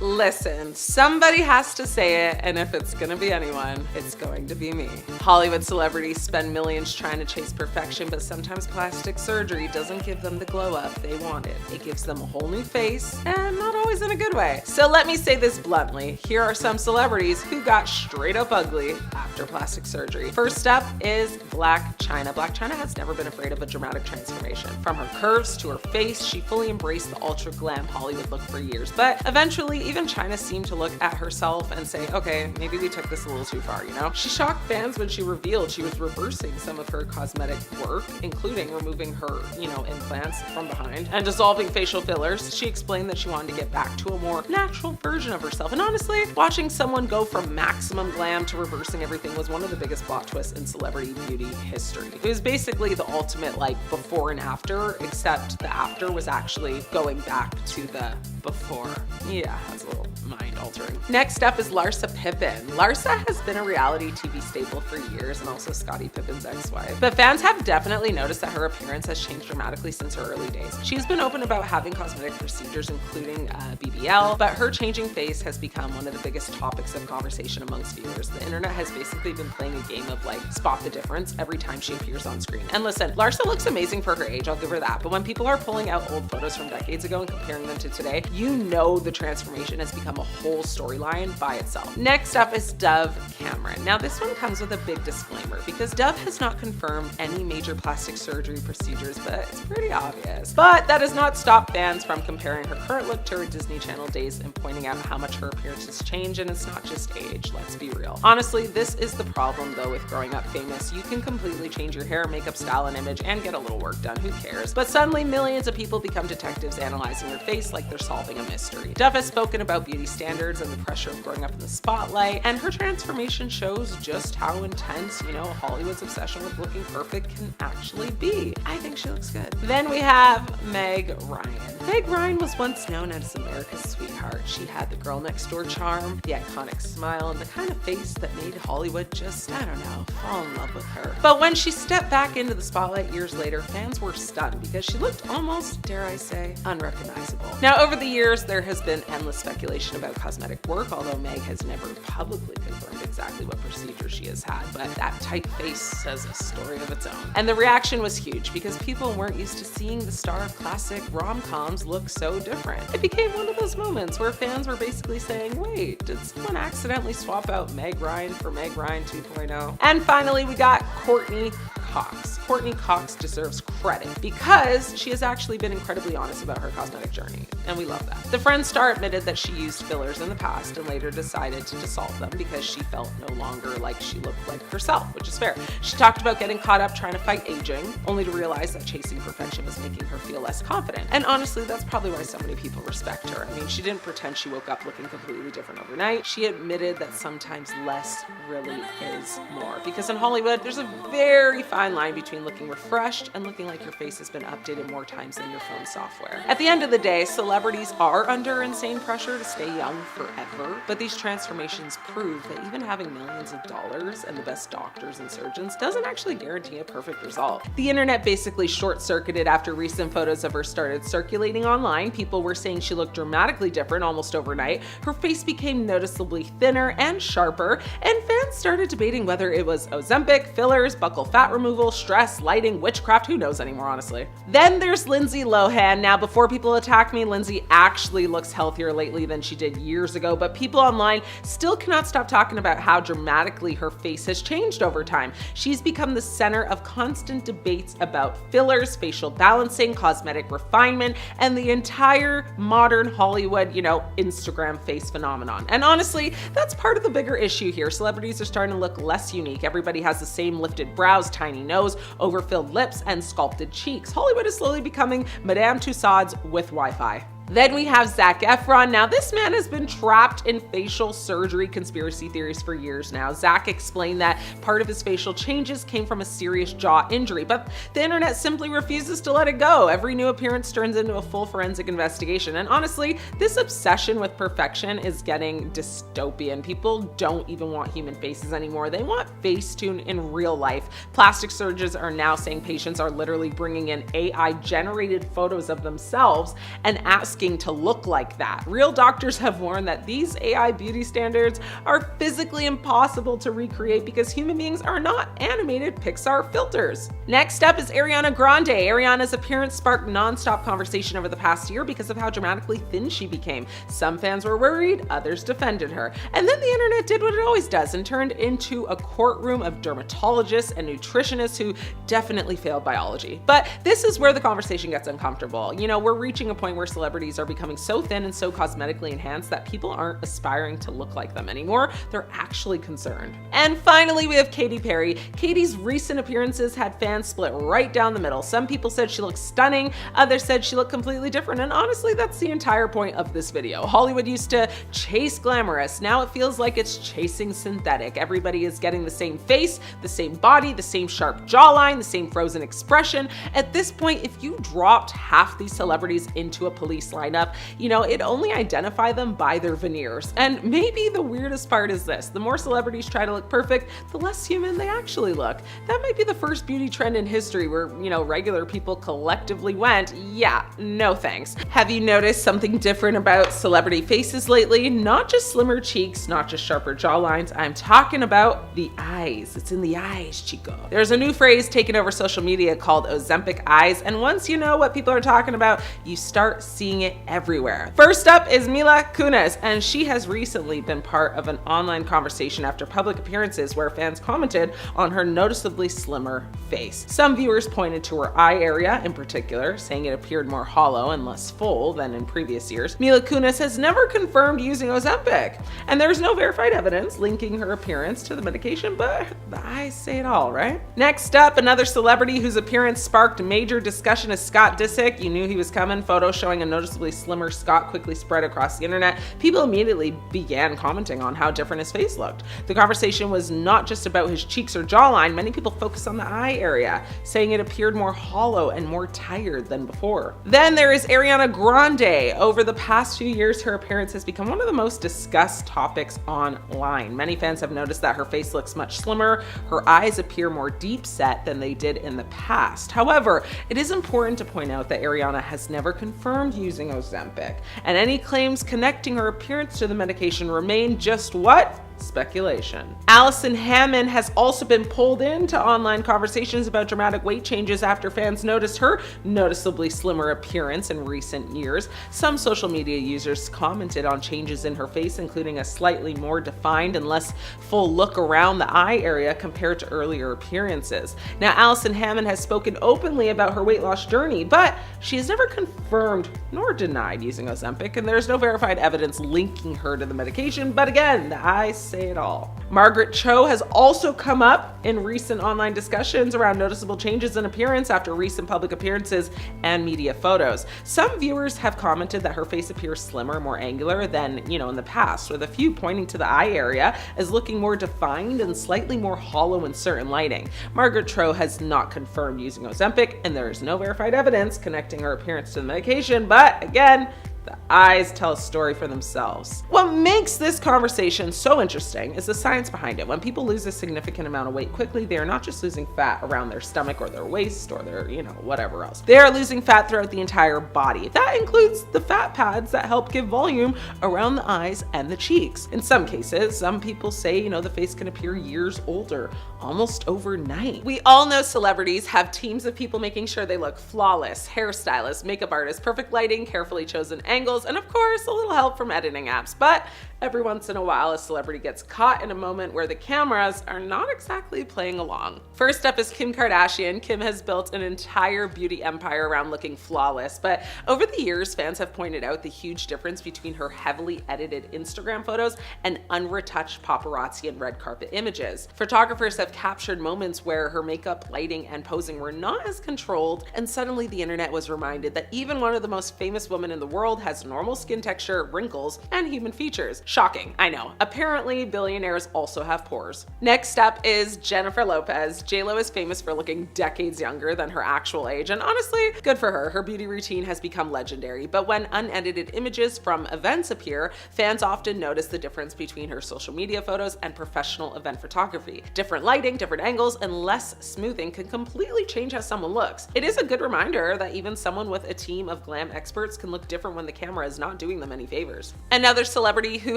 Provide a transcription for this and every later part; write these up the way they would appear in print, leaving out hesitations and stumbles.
Listen, somebody has to say it, and if it's gonna be anyone, it's going to be me. Hollywood celebrities spend millions trying to chase perfection, but sometimes plastic surgery doesn't give them the glow up they wanted. It gives them a whole new face, and not always in a good way. So let me say this bluntly. Here are some celebrities who got straight up ugly after plastic surgery. First up is Blac Chyna. Blac Chyna has never been afraid of a dramatic transformation. From her curves to her face, she fully embraced the ultra glam Hollywood look for years, but eventually even Chyna seemed to look at herself and say, okay, maybe we took this a little too far, you know? She shocked fans when she revealed she was reversing some of her cosmetic work, including removing her, implants from behind and dissolving facial fillers. She explained that she wanted to get back to a more natural version of herself. And honestly, watching someone go from maximum glam to reversing everything was one of the biggest plot twists in celebrity beauty history. It was basically the ultimate before and after, except the after was actually going back to the before. Yeah, that's a little mind altering. Next up is Larsa Pippen. Larsa has been a reality TV staple for years and also Scottie Pippen's ex-wife. But fans have definitely noticed that her appearance has changed dramatically since her early days. She's been open about having cosmetic procedures, including BBL, but her changing face has become one of the biggest topics of conversation amongst viewers. The internet has basically been playing a game of spot the difference every time she appears on screen. And listen, Larsa looks amazing for her age, I'll give her that. But when people are pulling out old photos from decades ago and comparing them to today, you know the transformation has become a whole storyline by itself. Next up is Dove Cameron. Now this one comes with a big disclaimer because Dove has not confirmed any major plastic surgery procedures, but it's pretty obvious. But that does not stop fans from comparing her current look to her Disney Channel days and pointing out how much her appearance has changed, and it's not just age, let's be real. Honestly, this is the problem though with growing up famous. You can completely change your hair, makeup style, and image and get a little work done, who cares? But suddenly millions of people become detectives analyzing your face like they're solving a mystery. Dove has spoken about beauty standards and the pressure of growing up in the spotlight, and her transformation shows just how intense, Hollywood's obsession with looking perfect can actually be. I think she looks good. Then we have Meg Ryan. Meg Ryan was once known as America's sweetheart. She had the girl next door charm, the iconic smile, and the kind of face that made Hollywood just, fall in love with her. But when she stepped back into the spotlight years later, fans were stunned because she looked almost, dare I say, unrecognizable. Now, over the years, there has been endless speculation about cosmetic work, although Meg has never publicly confirmed exactly what procedure she has had, but that tight face says a story of its own. And the reaction was huge because people weren't used to seeing the star of classic rom-coms look so different. It became one of those moments where fans were basically saying, wait, did someone accidentally swap out Meg Ryan for Meg Ryan 2.0? And finally, we got Courtney Cox. Courtney Cox deserves credit because she has actually been incredibly honest about her cosmetic journey, and we love that. The Friends star admitted that she used fillers in the past and later decided to dissolve them because she felt no longer like she looked like herself, which is fair. She talked about getting caught up trying to fight aging, only to realize that chasing perfection was making her feel less confident. And honestly, that's probably why so many people respect her. I mean, she didn't pretend she woke up looking completely different overnight. She admitted that sometimes less really is more, because in Hollywood, there's a very fine line between looking refreshed and looking like your face has been updated more times than your phone software. At the end of the day, celebrities are under insane pressure to stay young forever, but these transformations prove that even having millions of dollars and the best doctors and surgeons doesn't actually guarantee a perfect result. The internet basically short-circuited after recent photos of her started circulating online. People were saying she looked dramatically different almost overnight. Her face became noticeably thinner and sharper, and fans started debating whether it was Ozempic, fillers, buccal fat removal, stress, lighting, witchcraft, who knows anymore, honestly. Then there's Lindsay Lohan. Now, before people attack me, Lindsay actually looks healthier lately than she did years ago, but people online still cannot stop talking about how dramatically her face has changed over time. She's become the center of constant debates about fillers, facial balancing, cosmetic refinement, and the entire modern Hollywood, Instagram face phenomenon. And honestly, that's part of the bigger issue here. Celebrities are starting to look less unique. Everybody has the same lifted brows, tiny nose, overfilled lips, and sculpted cheeks. Hollywood is slowly becoming Madame Tussauds with Wi-Fi. Then we have Zac Efron. Now, this man has been trapped in facial surgery conspiracy theories for years now. Zac explained that part of his facial changes came from a serious jaw injury, but the internet simply refuses to let it go. Every new appearance turns into a full forensic investigation. And honestly, this obsession with perfection is getting dystopian. People don't even want human faces anymore. They want Facetune in real life. Plastic surgeons are now saying patients are literally bringing in AI-generated photos of themselves and asking asking to look like that. Real doctors have warned that these AI beauty standards are physically impossible to recreate because human beings are not animated Pixar filters. Next up is Ariana Grande. Ariana's appearance sparked non-stop conversation over the past year because of how dramatically thin she became. Some fans were worried, others defended her. And then the internet did what it always does and turned into a courtroom of dermatologists and nutritionists who definitely failed biology. But this is where the conversation gets uncomfortable. You know, we're reaching a point where celebrities are becoming so thin and so cosmetically enhanced that people aren't aspiring to look like them anymore. They're actually concerned. And finally, we have Katy Perry. Katy's recent appearances had fans split right down the middle. Some people said she looked stunning, others said she looked completely different, and honestly, that's the entire point of this video. Hollywood used to chase glamorous. Now it feels like it's chasing synthetic. Everybody is getting the same face, the same body, the same sharp jawline, the same frozen expression. At this point, if you dropped half these celebrities into a police lineup, you know, it'd only identify them by their veneers. And maybe the weirdest part is this: the more celebrities try to look perfect, the less human they actually look. That might be the first beauty trend in history where, you know, regular people collectively went, yeah, no thanks. Have you noticed something different about celebrity faces lately? Not just slimmer cheeks, not just sharper jawlines. I'm talking about the eyes. It's in the eyes, chico. There's a new phrase taken over social media called Ozempic eyes, and once you know what people are talking about, you start seeing it everywhere. First up is Mila Kunis, and she has recently been part of an online conversation after public appearances where fans commented on her noticeably slimmer face. Some viewers pointed to her eye area in particular, saying it appeared more hollow and less full than in previous years. Mila Kunis has never confirmed using Ozempic, and there's no verified evidence linking her appearance to the medication, but the eyes say it all, right? Next up, another celebrity whose appearance sparked major discussion is Scott Disick. You knew he was coming. Photos showing a noticeably slimmer Scott quickly spread across the internet. People immediately began commenting on how different his face looked. The conversation was not just about his cheeks or jawline. Many people focused on the eye area, saying it appeared more hollow and more tired than before. Then there is Ariana Grande. Over the past few years, her appearance has become one of the most discussed topics online. Many fans have noticed that her face looks much slimmer. Her eyes appear more deep set than they did in the past. However, it is important to point out that Ariana has never confirmed using Ozempic, and any claims connecting her appearance to the medication remain just what? Speculation. Allison Hammond has also been pulled into online conversations about dramatic weight changes after fans noticed her noticeably slimmer appearance in recent years. Some social media users commented on changes in her face, including a slightly more defined and less full look around the eye area compared to earlier appearances. Now, Allison Hammond has spoken openly about her weight loss journey, but she has never confirmed nor denied using Ozempic, and there's no verified evidence linking her to the medication. But again, the eyes say it all. Margaret Cho has also come up in recent online discussions around noticeable changes in appearance after recent public appearances and media photos. Some viewers have commented that her face appears slimmer, more angular than, in the past, with a few pointing to the eye area as looking more defined and slightly more hollow in certain lighting. Margaret Cho has not confirmed using Ozempic, and there is no verified evidence connecting her appearance to the medication, but again, the eyes tell a story for themselves. What makes this conversation so interesting is the science behind it. When people lose a significant amount of weight quickly, they are not just losing fat around their stomach or their waist or their, whatever else. They are losing fat throughout the entire body. That includes the fat pads that help give volume around the eyes and the cheeks. In some cases, some people say, the face can appear years older, almost overnight. We all know celebrities have teams of people making sure they look flawless: hairstylists, makeup artists, perfect lighting, carefully chosen angles, and of course, a little help from editing apps. But every once in a while, a celebrity gets caught in a moment where the cameras are not exactly playing along. First up is Kim Kardashian. Kim has built an entire beauty empire around looking flawless, but over the years, fans have pointed out the huge difference between her heavily edited Instagram photos and unretouched paparazzi and red carpet images. Photographers have captured moments where her makeup, lighting, and posing were not as controlled, and suddenly the internet was reminded that even one of the most famous women in the world has normal skin texture, wrinkles, and human features. Shocking, I know. Apparently, billionaires also have pores. Next up is Jennifer Lopez. JLo is famous for looking decades younger than her actual age, and honestly, good for her. Her beauty routine has become legendary, but when unedited images from events appear, fans often notice the difference between her social media photos and professional event photography. Different lighting, different angles, and less smoothing can completely change how someone looks. It is a good reminder that even someone with a team of glam experts can look different when the camera is not doing them any favors. Another celebrity who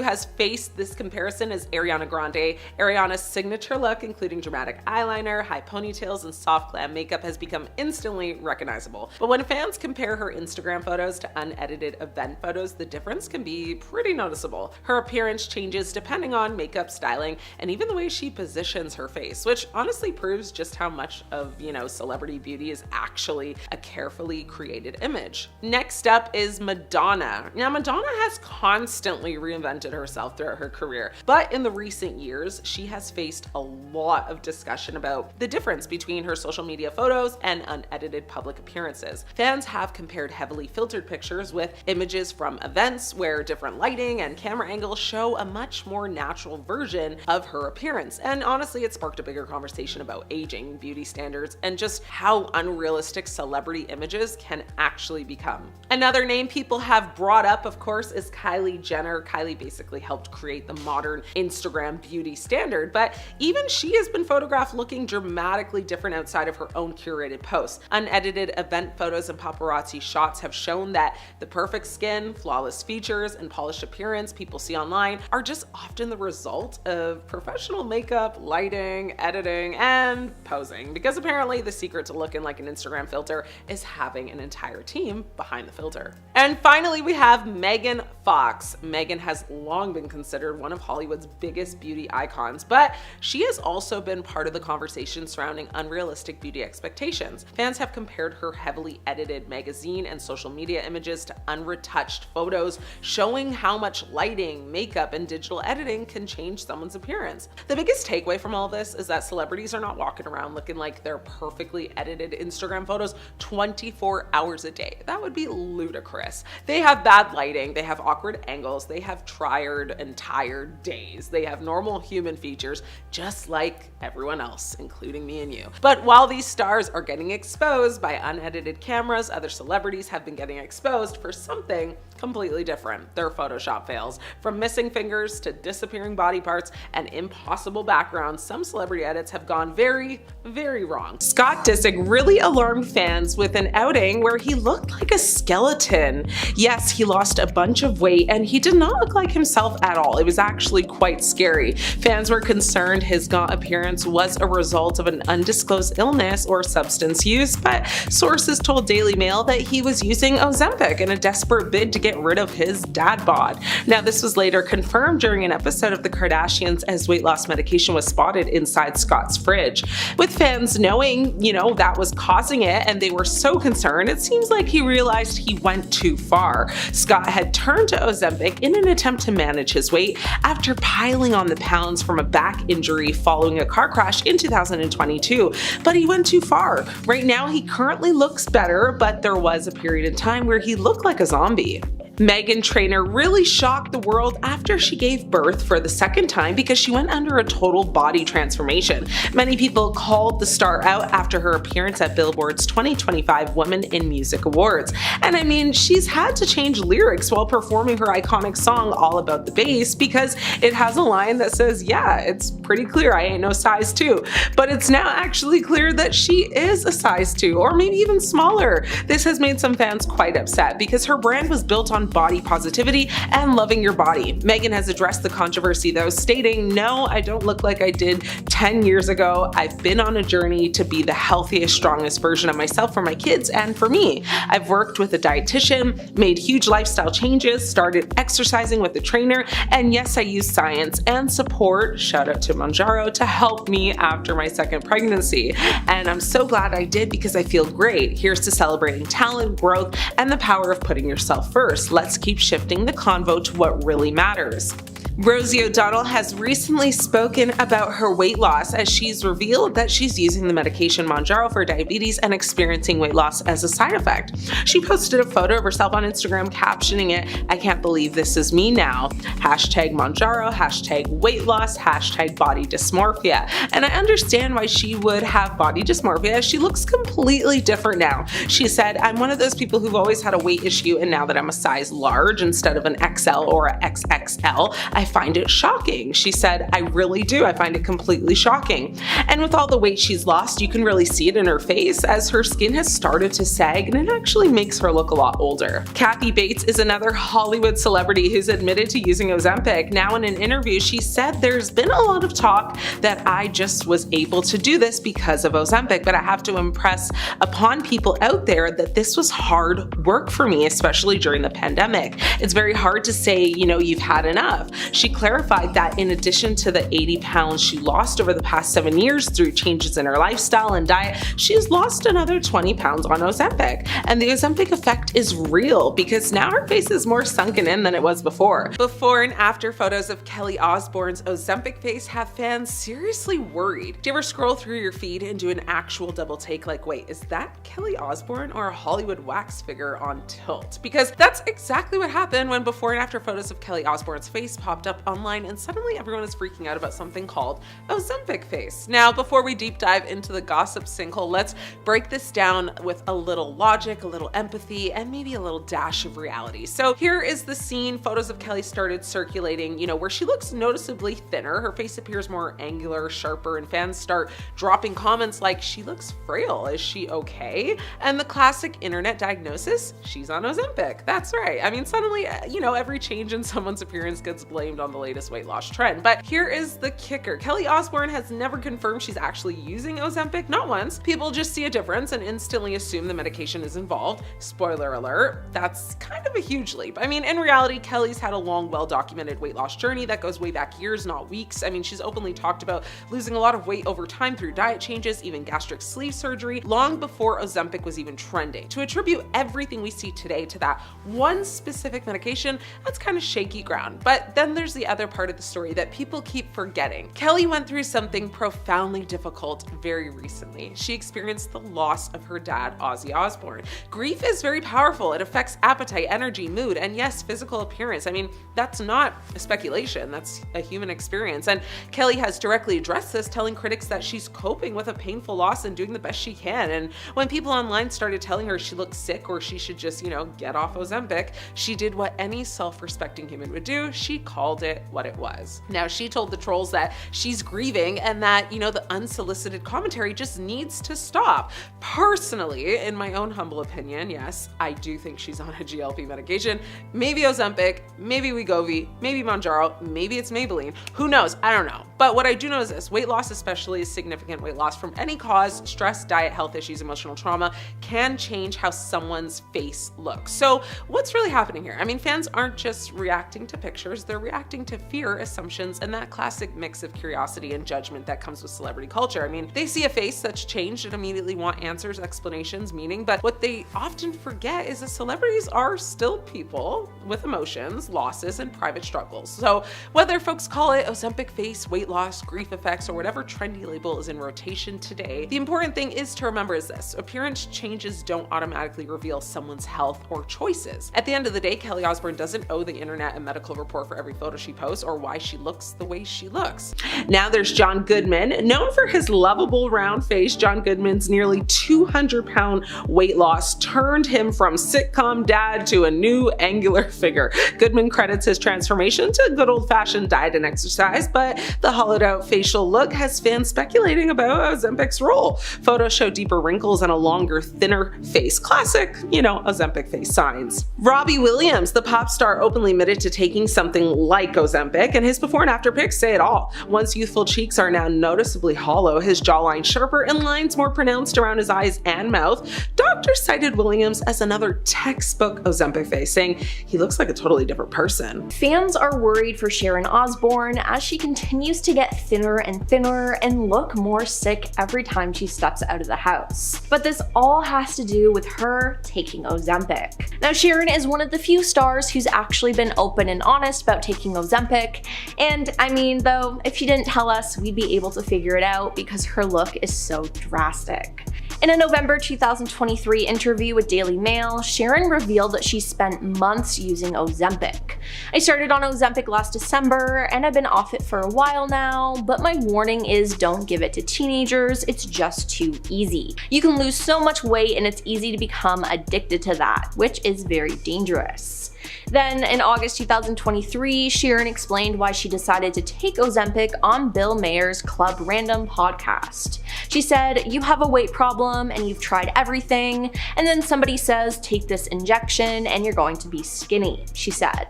has faced this comparison is Ariana Grande. Ariana's signature look, including dramatic eyeliner, high ponytails, and soft glam makeup, has become instantly recognizable. But when fans compare her Instagram photos to unedited event photos, the difference can be pretty noticeable. Her appearance changes depending on makeup, styling, and even the way she positions her face, which honestly proves just how much of, celebrity beauty is actually a carefully created image. Next up is Madonna. Now, Madonna has constantly reinvented herself throughout her career, but in the recent years, she has faced a lot of discussion about the difference between her social media photos and unedited public appearances. Fans have compared heavily filtered pictures with images from events where different lighting and camera angles show a much more natural version of her appearance. And honestly, it sparked a bigger conversation about aging, beauty standards, and just how unrealistic celebrity images can actually become. Another name people have brought up, of course, is Kylie Jenner. Kylie basically helped create the modern Instagram beauty standard, but even she has been photographed looking dramatically different outside of her own curated posts. Unedited event photos and paparazzi shots have shown that the perfect skin, flawless features, and polished appearance people see online are just often the result of professional makeup, lighting, editing, and posing, because apparently the secret to looking like an Instagram filter is having an entire team behind the filter. And finally, we have Megan Fox. Megan has long been considered one of Hollywood's biggest beauty icons, but she has also been part of the conversation surrounding unrealistic beauty expectations. Fans have compared her heavily edited magazine and social media images to unretouched photos, showing how much lighting, makeup, and digital editing can change someone's appearance. The biggest takeaway from all this is that celebrities are not walking around looking like they're perfectly edited Instagram photos 24 hours a day. That would be ludicrous. They have bad lighting, they have awkward angles, they have tired and tired days, they have normal human features, just like everyone else, including me and you. But while these stars are getting exposed by unedited cameras, other celebrities have been getting exposed for something completely different: their Photoshop fails. From missing fingers to disappearing body parts and impossible backgrounds, some celebrity edits have gone very, very wrong. Scott Disick really alarmed fans with an outing where he looked like a skeleton. Yes, he lost a bunch of weight and he did not look like himself at all. It was actually quite scary. Fans were concerned his gaunt appearance was a result of an undisclosed illness or substance use, but sources told Daily Mail that he was using Ozempic in a desperate bid to get rid of his dad bod. Now, this was later confirmed during an episode of The Kardashians as weight loss medication was spotted inside Scott's fridge. With fans knowing, that was causing it and they were so concerned, it seems like he realized he went too far. Scott had turned to Ozempic in an attempt to manage his weight after piling on the pounds from a back injury following a car crash in 2022, but he went too far. Right now, he currently looks better, but there was a period in time where he looked like a zombie. Meghan Trainor really shocked the world after she gave birth for the second time because she went under a total body transformation. Many people called the star out after her appearance at Billboard's 2025 Women in Music Awards. And I mean, she's had to change lyrics while performing her iconic song All About the Bass because it has a line that says, "Yeah, it's pretty clear I ain't no size 2. But it's now actually clear that she is a size 2, or maybe even smaller. This has made some fans quite upset because her brand was built on body positivity and loving your body. Meghan has addressed the controversy though, stating, "No, I don't look like I did 10 years ago. I've been on a journey to be the healthiest, strongest version of myself for my kids and for me. I've worked with a dietitian, made huge lifestyle changes, started exercising with a trainer, and yes, I use science and support, shout out to Mounjaro, to help me after my second pregnancy. And I'm so glad I did because I feel great. Here's to celebrating talent, growth, and the power of putting yourself first. Let's keep shifting the convo to what really matters." Rosie O'Donnell has recently spoken about her weight loss as she's revealed that she's using the medication Mounjaro for diabetes and experiencing weight loss as a side effect. She posted a photo of herself on Instagram captioning it, "I can't believe this is me now. Hashtag Mounjaro, hashtag weight loss, hashtag body dysmorphia." And I understand why she would have body dysmorphia. She looks completely different now. She said, "I'm one of those people who've always had a weight issue, and now that I'm a size large instead of an XL or a XXL, I I find it shocking. She said, I really do. I find it completely shocking. And with all the weight she's lost, you can really see it in her face as her skin has started to sag, and it actually makes her look a lot older. Kathy Bates is another Hollywood celebrity who's admitted to using Ozempic. Now in an interview, she said, there's been a lot of talk that I just was able to do this because of Ozempic, but I have to impress upon people out there that this was hard work for me, especially during the pandemic. It's very hard to say, you've had enough. She clarified that in addition to the 80 pounds she lost over the past 7 years through changes in her lifestyle and diet, she's lost another 20 pounds on Ozempic. And the Ozempic effect is real because now her face is more sunken in than it was before. Before and after photos of Kelly Osbourne's Ozempic face have fans seriously worried. Do you ever scroll through your feed and do an actual double take like, wait, is that Kelly Osbourne or a Hollywood wax figure on tilt? Because that's exactly what happened when before and after photos of Kelly Osbourne's face popped up online, and suddenly everyone is freaking out about something called Ozempic face. Now, before we deep dive into the gossip sinkhole, let's break this down with a little logic, a little empathy, and maybe a little dash of reality. So here is the scene. Photos of Kelly started circulating, where she looks noticeably thinner. Her face appears more angular, sharper, and fans start dropping comments like, she looks frail, is she okay? And the classic internet diagnosis, she's on Ozempic. That's right. I mean, suddenly, every change in someone's appearance gets blamed on the latest weight loss trend. But here is the kicker. Kelly Osbourne has never confirmed she's actually using Ozempic, not once. People just see a difference and instantly assume the medication is involved. Spoiler alert, that's kind of a huge leap. I mean, in reality, Kelly's had a long, well-documented weight loss journey that goes way back years, not weeks. I mean, she's openly talked about losing a lot of weight over time through diet changes, even gastric sleeve surgery, long before Ozempic was even trending. To attribute everything we see today to that one specific medication, that's kind of shaky ground. But then there's the other part of the story that people keep forgetting. Kelly went through something profoundly difficult very recently. She experienced the loss of her dad, Ozzy Osbourne. Grief is very powerful. It affects appetite, energy, mood, and yes, physical appearance. I mean, that's not a speculation. That's a human experience. And Kelly has directly addressed this, telling critics that she's coping with a painful loss and doing the best she can. And when people online started telling her she looked sick or she should just, get off Ozempic, she did what any self-respecting human would do. She called it what it was. Now, she told the trolls that she's grieving and that, the unsolicited commentary just needs to stop. Personally, in my own humble opinion, yes, I do think she's on a GLP medication. Maybe Ozempic, maybe Wegovy, maybe Mounjaro, maybe it's Maybelline. Who knows? I don't know. But what I do know is this: weight loss, especially significant weight loss from any cause, stress, diet, health issues, emotional trauma, can change how someone's face looks. So what's really happening here? I mean, fans aren't just reacting to pictures, they're reacting to fear, assumptions, and that classic mix of curiosity and judgment that comes with celebrity culture. I mean, they see a face that's changed and immediately want answers, explanations, meaning, but what they often forget is that celebrities are still people with emotions, losses, and private struggles. So whether folks call it Ozempic face, weight loss, grief effects, or whatever trendy label is in rotation today, the important thing is to remember is this: appearance changes don't automatically reveal someone's health or choices. At the end of the day, Kelly Osbourne doesn't owe the internet a medical report for every photo she posts or why she looks the way she looks. Now there's John Goodman. Known for his lovable round face, John Goodman's nearly 200-pound weight loss turned him from sitcom dad to a new angular figure. Goodman credits his transformation to good old-fashioned diet and exercise, but the hollowed-out facial look has fans speculating about Ozempic's role. Photos show deeper wrinkles and a longer, thinner face. Classic, Ozempic face signs. Robbie Williams, the pop star, openly admitted to taking something like Ozempic, and his before and after pics say it all. Once youthful cheeks are now noticeably hollow, his jawline sharper, and lines more pronounced around his eyes and mouth, doctors cited Williams as another textbook Ozempic face, saying he looks like a totally different person. Fans are worried for Sharon Osbourne as she continues to get thinner and thinner and look more sick every time she steps out of the house. But this all has to do with her taking Ozempic. Now, Sharon is one of the few stars who's actually been open and honest about taking Ozempic, and I mean, though, if she didn't tell us, we'd be able to figure it out because her look is so drastic. In a November 2023 interview with Daily Mail, Sharon revealed that she spent months using Ozempic. I started on Ozempic last December and I've been off it for a while now, but my warning is don't give it to teenagers, it's just too easy. You can lose so much weight and it's easy to become addicted to that, which is very dangerous. Then in August 2023, Sharon explained why she decided to take Ozempic on Bill Maher's Club Random podcast. She said, "You have a weight problem and you've tried everything, and then somebody says take this injection and you're going to be skinny," she said.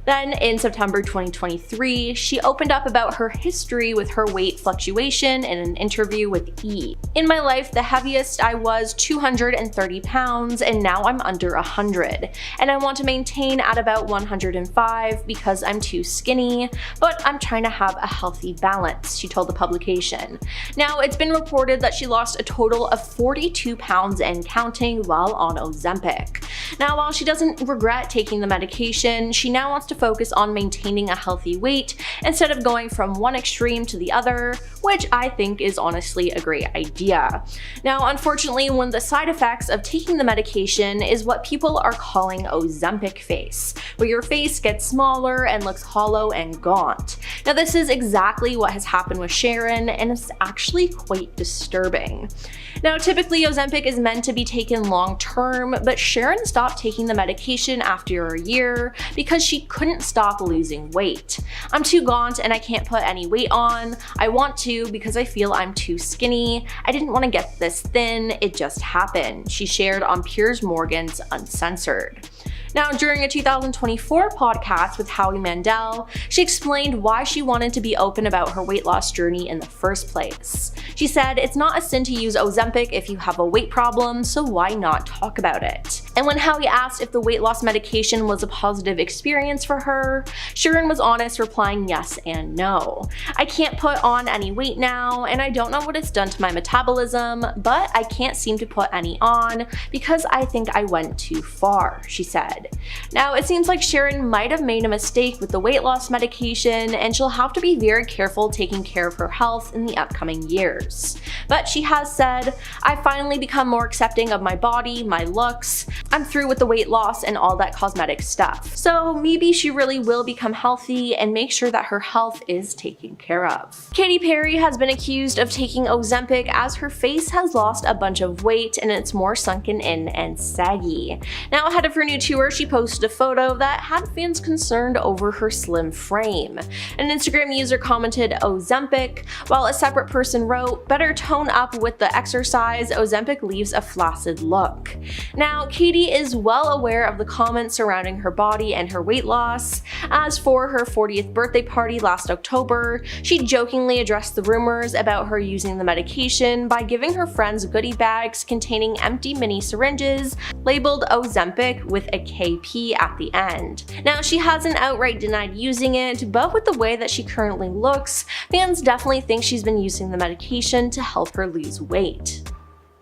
Then in September 2023, she opened up about her history with her weight fluctuation in an interview with E! "In my life, the heaviest I was 230 pounds and now I'm under 100. And I want to maintain at about 105 because I'm too skinny, but I'm trying to have a healthy balance," she told the publication. Now, it's been reported that she lost a total of 42 pounds and counting while on Ozempic. Now, while she doesn't regret taking the medication, she now wants to focus on maintaining a healthy weight instead of going from one extreme to the other, which I think is honestly a great idea. Now, unfortunately, one of the side effects of taking the medication is what people are calling Ozempic face, where your face gets smaller and looks hollow and gaunt. Now, this is exactly what has happened with Sharon, and it's actually quite disturbing. Now, typically Ozempic is meant to be taken long term, but Sharon stopped taking the medication after a year because she couldn't stop losing weight. "I'm too gaunt and I can't put any weight on. I want to because I feel I'm too skinny. I didn't want to get this thin, it just happened," she shared on Piers Morgan's Uncensored. Now, during a 2024 podcast with Howie Mandel, she explained why she wanted to be open about her weight loss journey in the first place. She said, "It's not a sin to use Ozempic if you have a weight problem, so why not talk about it?" And when Howie asked if the weight loss medication was a positive experience for her, Sharon was honest, replying yes and no. "I can't put on any weight now, and I don't know what it's done to my metabolism, but I can't seem to put any on because I think I went too far," she said. Now, it seems like Sharon might have made a mistake with the weight loss medication, and she'll have to be very careful taking care of her health in the upcoming years. But she has said, "I've finally become more accepting of my body, my looks. I'm through with the weight loss and all that cosmetic stuff." So maybe she really will become healthy and make sure that her health is taken care of. Katy Perry has been accused of taking Ozempic as her face has lost a bunch of weight and it's more sunken in and saggy. Now, ahead of her new tour, she posted a photo that had fans concerned over her slim frame. An Instagram user commented Ozempic, while a separate person wrote, "Better tone up with the exercise, Ozempic leaves a flaccid look." Now, Katy is well aware of the comments surrounding her body and her weight loss, as for her 40th birthday party last October, she jokingly addressed the rumors about her using the medication by giving her friends goodie bags containing empty mini syringes labeled Ozempic with a KP at the end. Now, she hasn't outright denied using it, but with the way that she currently looks, fans definitely think she's been using the medication to help her lose weight.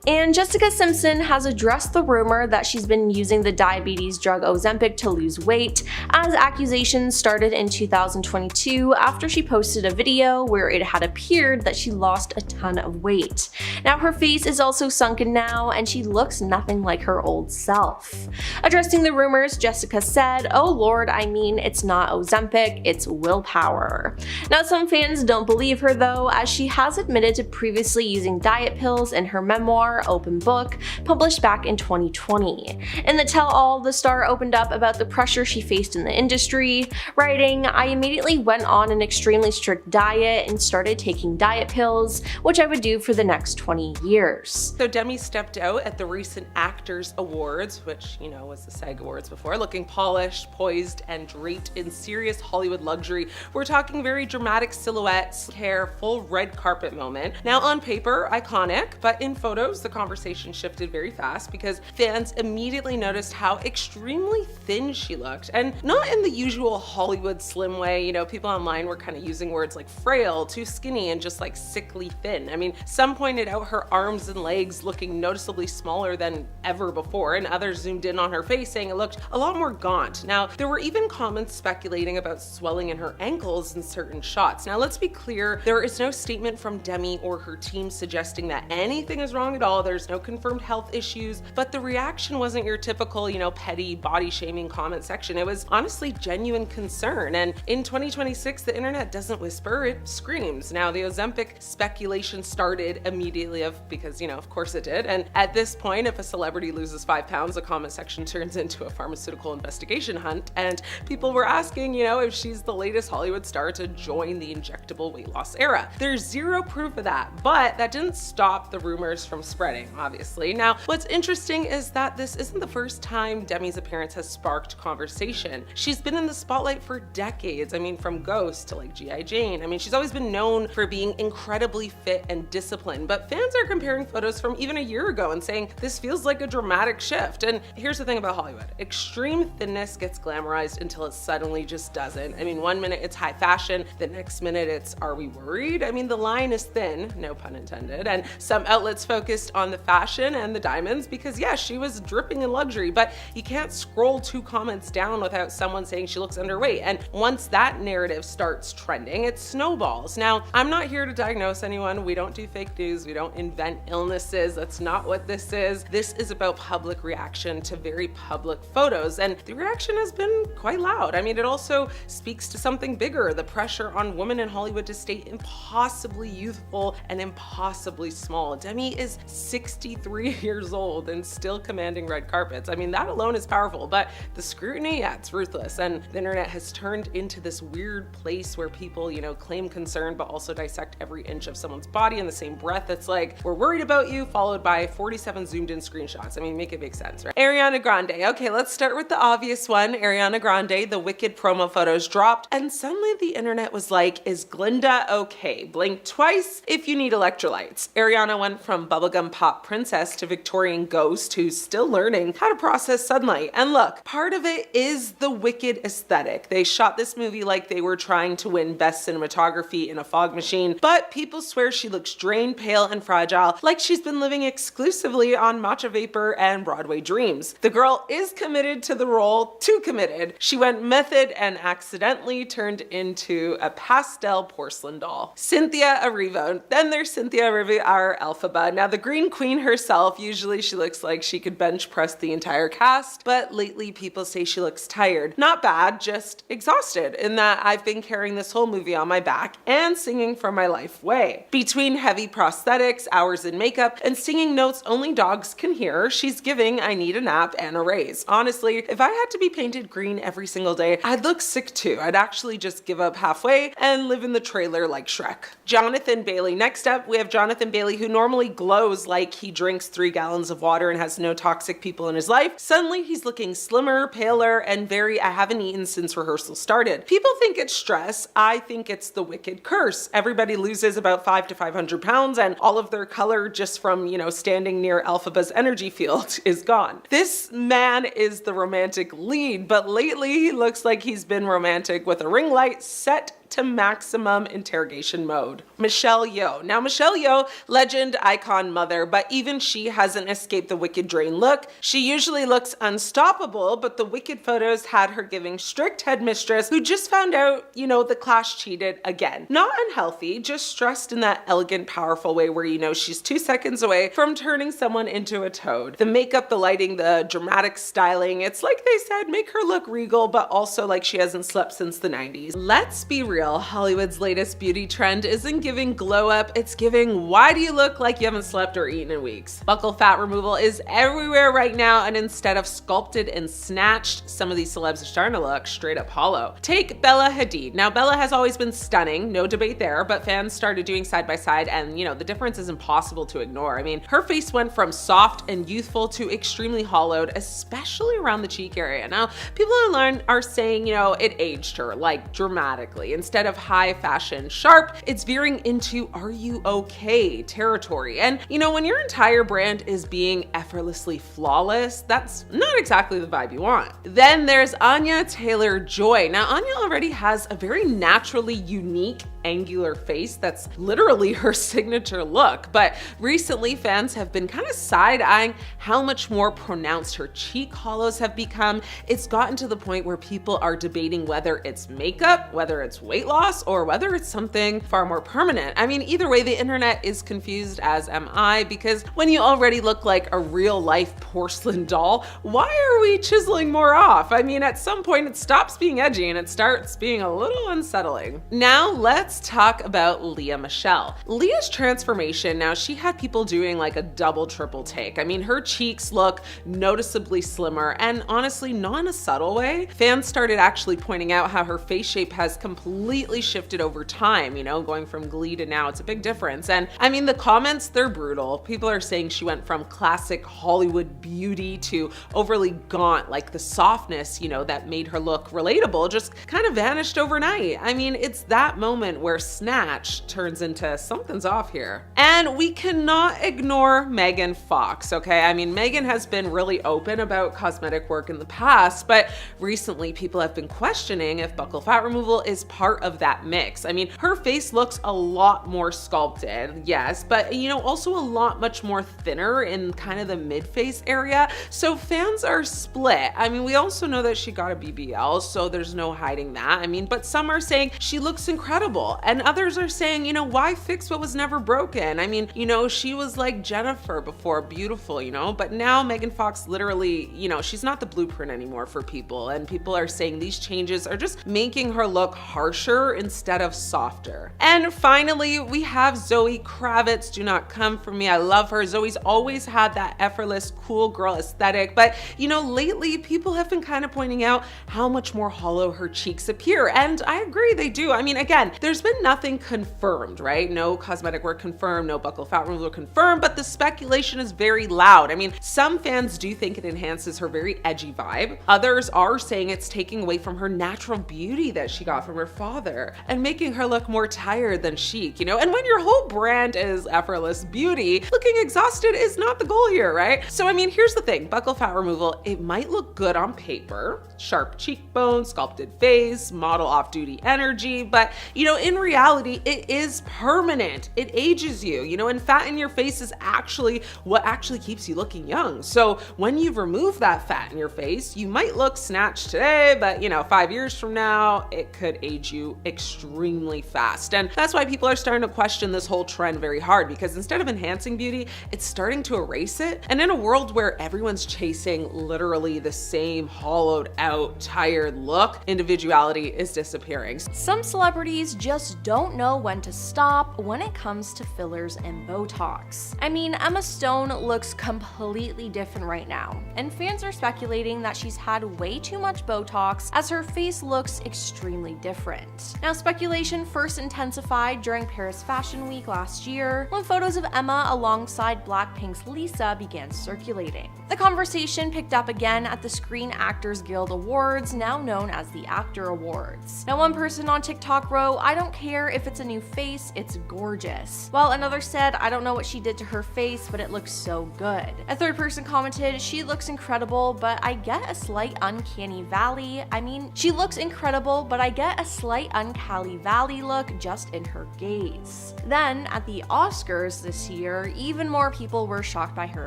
And Jessica Simpson has addressed the rumor that she's been using the diabetes drug Ozempic to lose weight, as accusations started in 2022 after she posted a video where it had appeared that she lost a ton of weight. Now, her face is also sunken now and she looks nothing like her old self. Addressing the rumors, Jessica said, "Oh Lord, I mean, it's not Ozempic, it's willpower." Now, some fans don't believe her though, as she has admitted to previously using diet pills in her memoir Open Book, published back in 2020. In the tell-all, the star opened up about the pressure she faced in the industry, writing, "I immediately went on an extremely strict diet and started taking diet pills, which I would do for the next 20 years. So Demi stepped out at the recent Actors Awards, which, was the SAG Awards before, looking polished, poised, and draped in serious Hollywood luxury. We're talking very dramatic silhouettes, hair, full red carpet moment. Now on paper, iconic, but in photos, the conversation shifted very fast because fans immediately noticed how extremely thin she looked, and not in the usual Hollywood slim way. People online were kind of using words like frail, too skinny, and just like sickly thin. I mean, some pointed out her arms and legs looking noticeably smaller than ever before, and others zoomed in on her face saying it looked a lot more gaunt. Now, there were even comments speculating about swelling in her ankles in certain shots. Now, let's be clear, there is no statement from Demi or her team suggesting that anything is wrong at all. all. There's no confirmed health issues, but the reaction wasn't your typical, petty body shaming comment section. It was honestly genuine concern. And in 2026, the internet doesn't whisper, it screams. Now, the Ozempic speculation started immediately because, of course it did. And at this point, if a celebrity loses 5 pounds, the comment section turns into a pharmaceutical investigation hunt. And people were asking, if she's the latest Hollywood star to join the injectable weight loss era. There's zero proof of that, but that didn't stop the rumors from spreading, obviously. Now, what's interesting is that this isn't the first time Demi's appearance has sparked conversation. She's been in the spotlight for decades. From Ghost to G.I. Jane. She's always been known for being incredibly fit and disciplined, but fans are comparing photos from even a year ago and saying this feels like a dramatic shift. And here's the thing about Hollywood. Extreme thinness gets glamorized until it suddenly just doesn't. 1 minute it's high fashion, the next minute it's, are we worried? The line is thin, no pun intended, and some outlets focused on the fashion and the diamonds because she was dripping in luxury, but you can't scroll 2 comments down without someone saying she looks underweight. And once that narrative starts trending, it snowballs. Now, I'm not here to diagnose anyone. We don't do fake news. We don't invent illnesses. That's not what this is. This is about public reaction to very public photos. And the reaction has been quite loud. It also speaks to something bigger, the pressure on women in Hollywood to stay impossibly youthful and impossibly small. Demi is 63 years old and still commanding red carpets. That alone is powerful, but the scrutiny, it's ruthless. And the internet has turned into this weird place where people, claim concern, but also dissect every inch of someone's body in the same breath. It's like, we're worried about you, followed by 47 zoomed in screenshots. Make it make sense, right? Ariana Grande. Okay, let's start with the obvious one. Ariana Grande, the Wicked promo photos dropped, and suddenly the internet was like, is Glinda okay? Blink twice if you need electrolytes. Ariana went from bubblegum pop princess to Victorian ghost who's still learning how to process sunlight. And look, part of it is the Wicked aesthetic. They shot this movie like they were trying to win best cinematography in a fog machine, but people swear she looks drained, pale, and fragile, like she's been living exclusively on matcha vapor and Broadway dreams. The girl is committed to the role, too committed. She went method and accidentally turned into a pastel porcelain doll. Cynthia Erivo. Then there's Cynthia Erivo, our Elphaba. Now, the Green Queen herself, usually she looks like she could bench press the entire cast, but lately people say she looks tired. Not bad, just exhausted, in that I've been carrying this whole movie on my back and singing for my life way. Between heavy prosthetics, hours in makeup, and singing notes only dogs can hear, she's giving I need a nap and a raise. Honestly, if I had to be painted green every single day, I'd look sick too. I'd actually just give up halfway and live in the trailer like Shrek. Jonathan Bailey. Next up, we have Jonathan Bailey, who normally glows like he drinks 3 gallons of water and has no toxic people in his life. Suddenly, he's looking slimmer, paler, and very, I haven't eaten since rehearsal started. People think it's stress. I think it's the Wicked curse. Everybody loses about 5 to 500 pounds and all of their color just from, standing near Elphaba's energy field is gone. This man is the romantic lead, but lately he looks like he's been romantic with a ring light set to maximum interrogation mode. Michelle Yeoh. Now, Michelle Yeoh, legend, icon, mother, but even she hasn't escaped the Wicked drain look. She usually looks unstoppable, but the Wicked photos had her giving strict headmistress who just found out, the Clash cheated again. Not unhealthy, just stressed in that elegant, powerful way where she's 2 seconds away from turning someone into a toad. The makeup, the lighting, the dramatic styling, it's like they said, make her look regal, but also like she hasn't slept since the 90s. Let's be real. Hollywood's latest beauty trend isn't giving glow up, it's giving why do you look like you haven't slept or eaten in weeks. Buccal fat removal is everywhere right now, and instead of sculpted and snatched, some of these celebs are starting to look straight up hollow. Take Bella Hadid. Now, Bella has always been stunning, no debate there, but fans started doing side by side, and the difference is impossible to ignore. Her face went from soft and youthful to extremely hollowed, especially around the cheek area. Now, people online are saying, it aged her, like dramatically. Instead of high fashion sharp, it's veering into are you okay territory. And when your entire brand is being effortlessly flawless, that's not exactly the vibe you want. Then there's Anya Taylor-Joy. Now, Anya already has a very naturally unique angular face that's literally her signature look, but recently fans have been kind of side-eyeing how much more pronounced her cheek hollows have become. It's gotten to the point where people are debating whether it's makeup, whether it's weight weight loss or whether it's something far more permanent. I mean, either way, the internet is confused, as am I, because when you already look like a real life porcelain doll, why are we chiseling more off? I mean, at some point it stops being edgy and it starts being a little unsettling. Now let's talk about Lea Michele. Leah's transformation, now she had people doing like a double, triple take. I mean, her cheeks look noticeably slimmer, and honestly, not in a subtle way. Fans started actually pointing out how her face shape has completely shifted over time, you know, going from Glee to now. It's a big difference. And I mean, the comments, they're brutal. People are saying she went from classic Hollywood beauty to overly gaunt, like the softness, you know, that made her look relatable just kind of vanished overnight. I mean, it's that moment where Snatch turns into something's off here. And we cannot ignore Megan Fox, okay? I mean, Megan has been really open about cosmetic work in the past, but recently people have been questioning if buccal fat removal is part of that mix. I mean, her face looks a lot more sculpted, yes, but you know, also a lot much more thinner in kind of the mid-face area. So fans are split. I mean, we also know that she got a BBL, so there's no hiding that. I mean, but some are saying she looks incredible, and others are saying, you know, why fix what was never broken? I mean, you know, she was like Jennifer before, beautiful, you know, but now Megan Fox literally, you know, she's not the blueprint anymore for people, and people are saying these changes are just making her look harsher instead of softer. And finally, we have Zoe Kravitz. Do not come for me. I love her. Zoe's always had that effortless, cool girl aesthetic, but you know, lately people have been kind of pointing out how much more hollow her cheeks appear, and I agree, they do. I mean, again, there's been nothing confirmed, right? No cosmetic work confirmed, no buccal fat removal confirmed, but the speculation is very loud. I mean, some fans do think it enhances her very edgy vibe. Others are saying it's taking away from her natural beauty that she got from her father and making her look more tired than chic, you know? And when your whole brand is effortless beauty, looking exhausted is not the goal here, right? So, I mean, here's the thing, buccal fat removal, it might look good on paper, sharp cheekbones, sculpted face, model off-duty energy, but you know, in reality, it is permanent. It ages you, you know, and fat in your face is actually what actually keeps you looking young. So when you've removed that fat in your face, you might look snatched today, but you know, 5 years from now, it could age you extremely fast. And that's why people are starting to question this whole trend very hard, because instead of enhancing beauty, it's starting to erase it. And in a world where everyone's chasing literally the same hollowed out, tired look, individuality is disappearing. Some celebrities just don't know when to stop when it comes to fillers and Botox. I mean, Emma Stone looks completely different right now, and fans are speculating that she's had way too much Botox as her face looks extremely different. Now, speculation first intensified during Paris Fashion Week last year when photos of Emma alongside Blackpink's Lisa began circulating. The conversation picked up again at the Screen Actors Guild Awards, now known as the Actor Awards. Now, one person on TikTok wrote, "I don't care if it's a new face, it's gorgeous." While another said, "I don't know what she did to her face, but it looks so good." A third person commented, "She looks incredible, but I get a slight uncanny valley. I mean, she looks incredible, but I get a slight uncanny valley look just in her gaze." Then, at the Oscars this year, even more people were shocked by her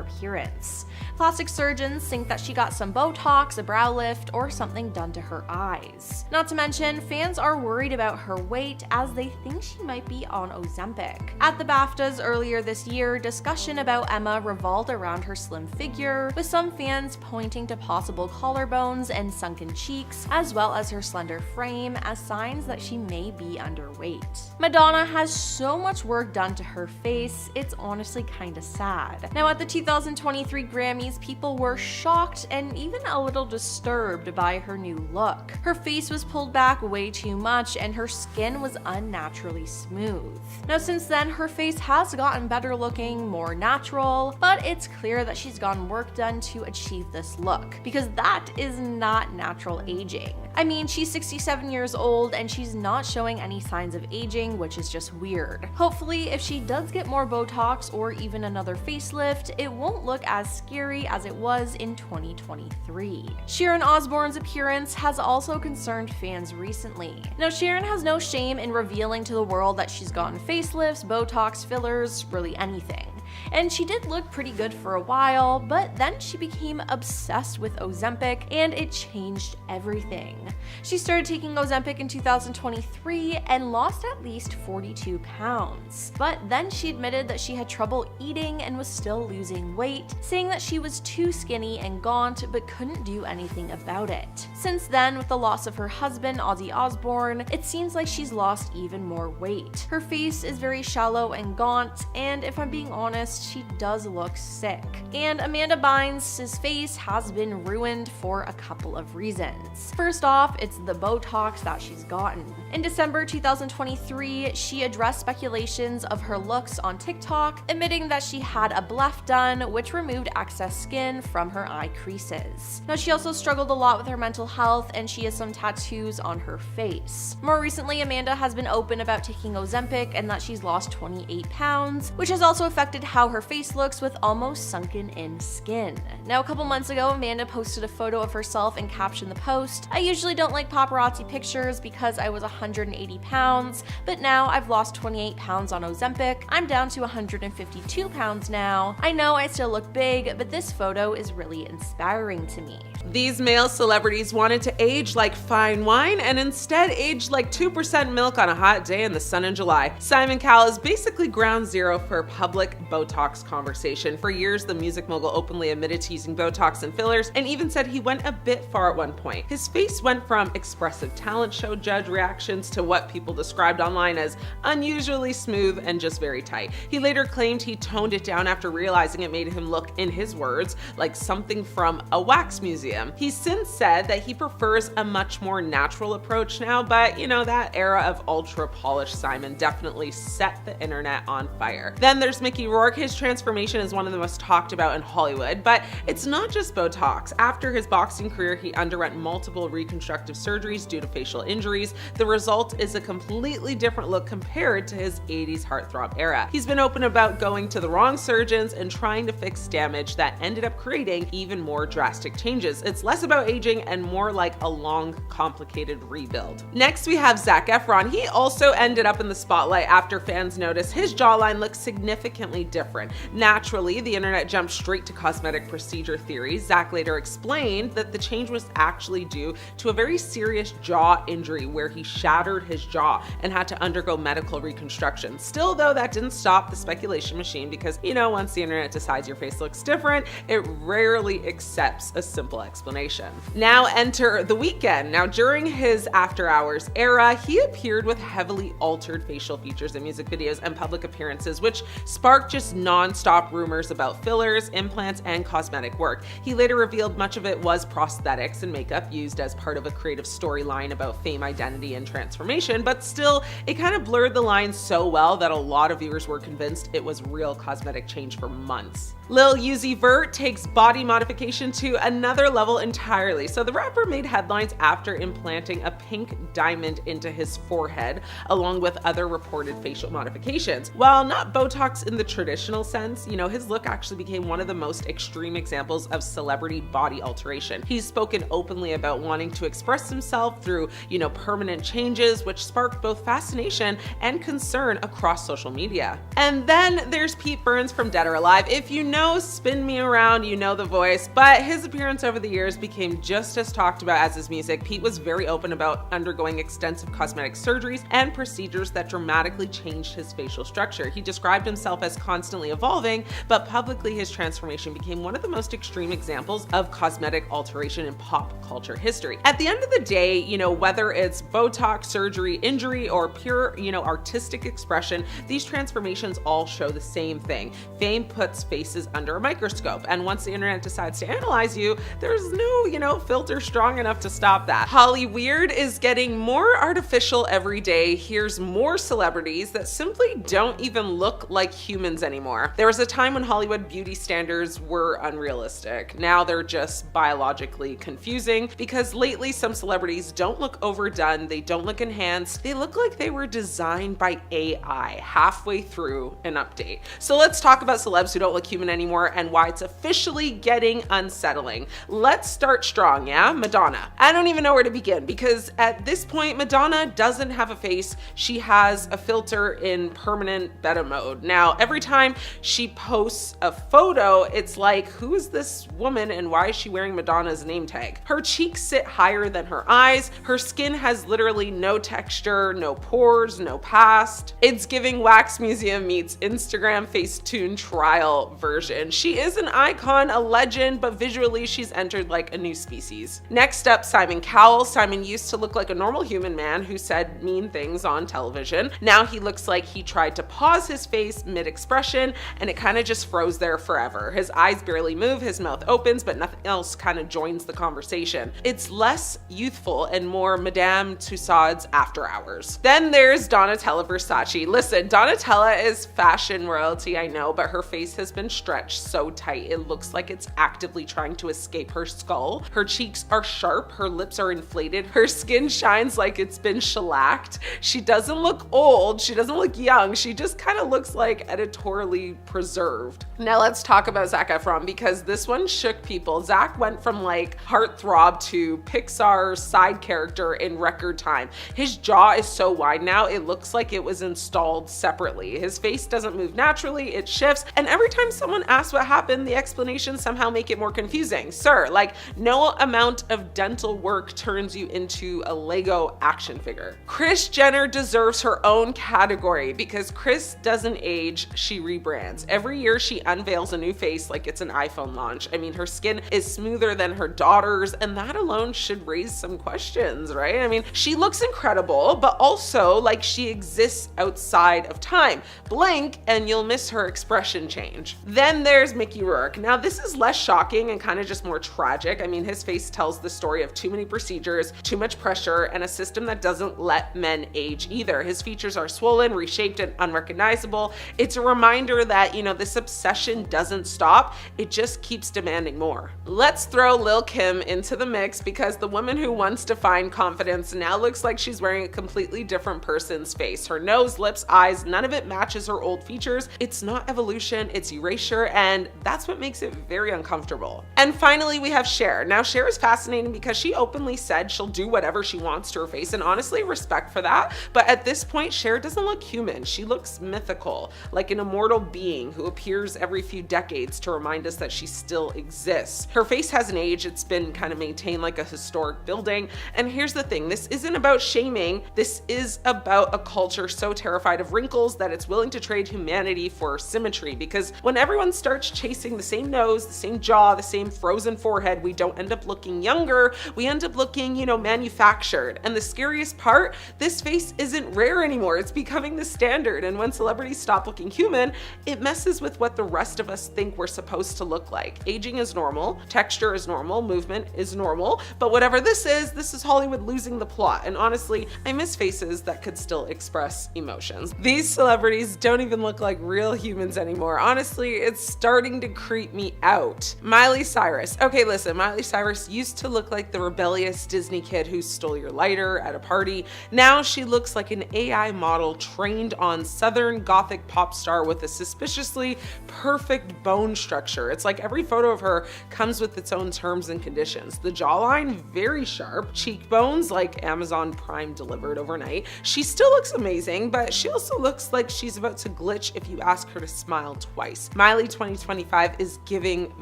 appearance. Plastic surgeons think that she got some Botox, a brow lift, or something done to her eyes. Not to mention, fans are worried about her weight as they think she might be on Ozempic. At the BAFTAs earlier this year, discussion about Emma revolved around her slim figure, with some fans pointing to possible collarbones and sunken cheeks, as well as her slender frame as signs that she may be underweight. Madonna has so much work done to her face, it's honestly kinda sad. Now, at the 2023 Grammys, people were shocked and even a little disturbed by her new look. Her face was pulled back way too much and her skin was unnaturally smooth. Now, since then, her face has gotten better looking, more natural, but it's clear that she's gotten work done to achieve this look, because that is not natural aging. I mean, she's 67 years old and she's not showing any signs of aging, which is just weird. Hopefully, if she does get more Botox or even another facelift, it won't look as scary as it was in 2023. Sharon Osbourne's appearance has also concerned fans recently. Now, Sharon has no shame in revealing to the world that she's gotten facelifts, Botox, fillers, really anything. And she did look pretty good for a while, but then she became obsessed with Ozempic and it changed everything. She started taking Ozempic in 2023 and lost at least 42 pounds. But then she admitted that she had trouble eating and was still losing weight, saying that she was too skinny and gaunt but couldn't do anything about it. Since then, with the loss of her husband, Ozzy Osbourne, it seems like she's lost even more weight. Her face is very shallow and gaunt, and if I'm being honest, she does look sick. And Amanda Bynes' face has been ruined for a couple of reasons. First off, it's the Botox that she's gotten. In December 2023, she addressed speculations of her looks on TikTok, admitting that she had a bleph done, which removed excess skin from her eye creases. Now, she also struggled a lot with her mental health, and she has some tattoos on her face. More recently, Amanda has been open about taking Ozempic and that she's lost 28 pounds, which has also affected how her face looks with almost sunken in skin. Now, a couple months ago, Amanda posted a photo of herself and captioned the post, "I usually don't like paparazzi pictures because I was 180 pounds, but now I've lost 28 pounds on Ozempic. I'm down to 152 pounds now. I know I still look big, but this photo is really inspiring to me." These male celebrities wanted to age like fine wine and instead aged like 2% milk on a hot day in the sun in July. Simon Cowell is basically ground zero for public Botox conversation. For years, the music mogul openly admitted to using Botox and fillers and even said he went a bit far at one point. His face went from expressive talent show judge reactions to what people described online as unusually smooth and just very tight. He later claimed he toned it down after realizing it made him look, in his words, like something from a wax museum. He's since said that he prefers a much more natural approach now, but that era of ultra polished Simon definitely set the internet on fire. Then there's Mickey Rourke. His transformation is one of the most talked about in Hollywood, but it's not just Botox. After his boxing career, he underwent multiple reconstructive surgeries due to facial injuries. The result is a completely different look compared to his 80s heartthrob era. He's been open about going to the wrong surgeons and trying to fix damage that ended up creating even more drastic changes. It's less about aging and more like a long, complicated rebuild. Next, we have Zac Efron. He also ended up in the spotlight after fans noticed his jawline looks significantly different. Naturally, the internet jumped straight to cosmetic procedure theories. Zac later explained that the change was actually due to a very serious jaw injury where he shattered his jaw and had to undergo medical reconstruction. Still, though, that didn't stop the speculation machine because, once the internet decides your face looks different, it rarely accepts a simple explanation. Now enter The Weeknd. Now, during his After Hours era, he appeared with heavily altered facial features in music videos and public appearances, which sparked just non-stop rumors about fillers, implants, and cosmetic work. He later revealed much of it was prosthetics and makeup used as part of a creative storyline about fame, identity, and transformation, but still, it kind of blurred the lines so well that a lot of viewers were convinced it was real cosmetic change for months. Lil Uzi Vert takes body modification to another level entirely. So the rapper made headlines after implanting a pink diamond into his forehead, along with other reported facial modifications. While not Botox in the traditional sense, his look actually became one of the most extreme examples of celebrity body alteration. He's spoken openly about wanting to express himself through, permanent changes, which sparked both fascination and concern across social media. And then there's Pete Burns from Dead or Alive. If you know Spin Me Around, you know the voice, but his appearance over the years became just as talked about as his music. Pete was very open about undergoing extensive cosmetic surgeries and procedures that dramatically changed his facial structure. He described himself as constantly evolving, but publicly his transformation became one of the most extreme examples of cosmetic alteration in pop culture history. At the end of the day, whether it's Botox, surgery, injury, or pure, artistic expression, these transformations all show the same thing. Fame puts faces under a microscope, and once the internet decides to analyze you, there's no, filter strong enough to stop that. Hollyweird is getting more artificial every day. Here's more celebrities that simply don't even look like humans anymore. There was a time when Hollywood beauty standards were unrealistic. Now they're just biologically confusing because lately some celebrities don't look overdone, they don't look enhanced, they look like they were designed by AI halfway through an update. So let's talk about celebs who don't look human anymore and why it's officially getting unsettling. Let's start strong, yeah? Madonna. I don't even know where to begin because at this point, Madonna doesn't have a face. She has a filter in permanent beta mode. Now, every time she posts a photo, it's like, who is this woman and why is she wearing Madonna's name tag? Her cheeks sit higher than her eyes. Her skin has literally no texture, no pores, no past. It's giving Wax Museum meets Instagram Facetune trial version. She is an icon, a legend, but visually she's entered like a new species. Next up, Simon Cowell. Simon used to look like a normal human man who said mean things on television. Now he looks like he tried to pause his face mid-expression and it kind of just froze there forever. His eyes barely move, his mouth opens, but nothing else kind of joins the conversation. It's less youthful and more Madame Tussauds After Hours. Then there's Donatella Versace. Listen, Donatella is fashion royalty, I know, but her face has been stretched so tight it looks like it's actively trying to escape her skull. Her cheeks are sharp, her lips are inflated, her skin shines like it's been shellacked. She doesn't look old, she doesn't look young, she just kind of looks like editorially preserved. Now let's talk about Zac Efron because this one shook people. Zac went from like heartthrob to Pixar side character in record time. His jaw is so wide now, it looks like it was installed separately. His face doesn't move naturally, it shifts, and every time someone asks what happened, the explanations somehow make it more confusing. Sir, like no amount of dental work turns you into a Lego action figure. Kris Jenner deserves her own category because Kris doesn't age, she rebrands. Every year she unveils a new face like it's an iPhone launch. I mean, her skin is smoother than her daughter's, and that alone should raise some questions, right? I mean, she looks incredible, but also like she exists outside of time. Blink and you'll miss her expression change. Then there's Mickey Rourke. Now this is less shocking and kind of just more tragic. I mean, his face tells the story of too many procedures, too much pressure, and a system that doesn't let men age either. His features are swollen, reshaped, and unrecognizable. It's a reminder that, you know, this obsession doesn't stop. It just keeps demanding more. Let's throw Lil' Kim into the mix because the woman who once defined confidence now looks like she's wearing a completely different person's face. Her nose, lips, eyes, none of it matches her old features. It's not evolution, it's erasure, and that's what makes it very uncomfortable. And finally, we have Cher. Now, Cher is fascinating because she openly said she'll do whatever she wants to her face, and honestly, respect for that. But at this point, Cher doesn't look human. She looks mythical, like an immortal being who appears every few decades to remind us that she still exists. Her face hasn't aged, it's been kind of maintained like a historic building. And here's the thing, this isn't about shaming, this is about a culture so terrified of wrinkles that it's willing to trade humanity for symmetry, because when everyone starts chasing the same nose, the same jaw, the same frozen forehead, we don't end up looking younger, we end up looking, you know, manufactured. And the scariest part, this face isn't rare anymore, it's becoming the standard, and when celebrities stop looking human, it messes with what the rest of us think we're supposed to look like. Aging is normal, texture is normal, movement is normal, but whatever this is Hollywood losing the plot, and honestly, I miss faces that could still express emotions. These celebrities don't even look like real humans anymore. Honestly, it's starting to creep me out. Miley Cyrus. Okay, listen, Miley Cyrus used to look like the rebellious Disney kid who stole your lighter at a party. Now she looks like an AI model trained on Southern Gothic pop star with a suspiciously perfect bone structure. It's like every photo of her comes with its own terms and conditions. The jawline, very sharp. Cheekbones, like Amazon Prime delivered overnight. She still looks amazing, but she also looks like she's about to glitch if you ask her to smile twice. Miley 2025 is giving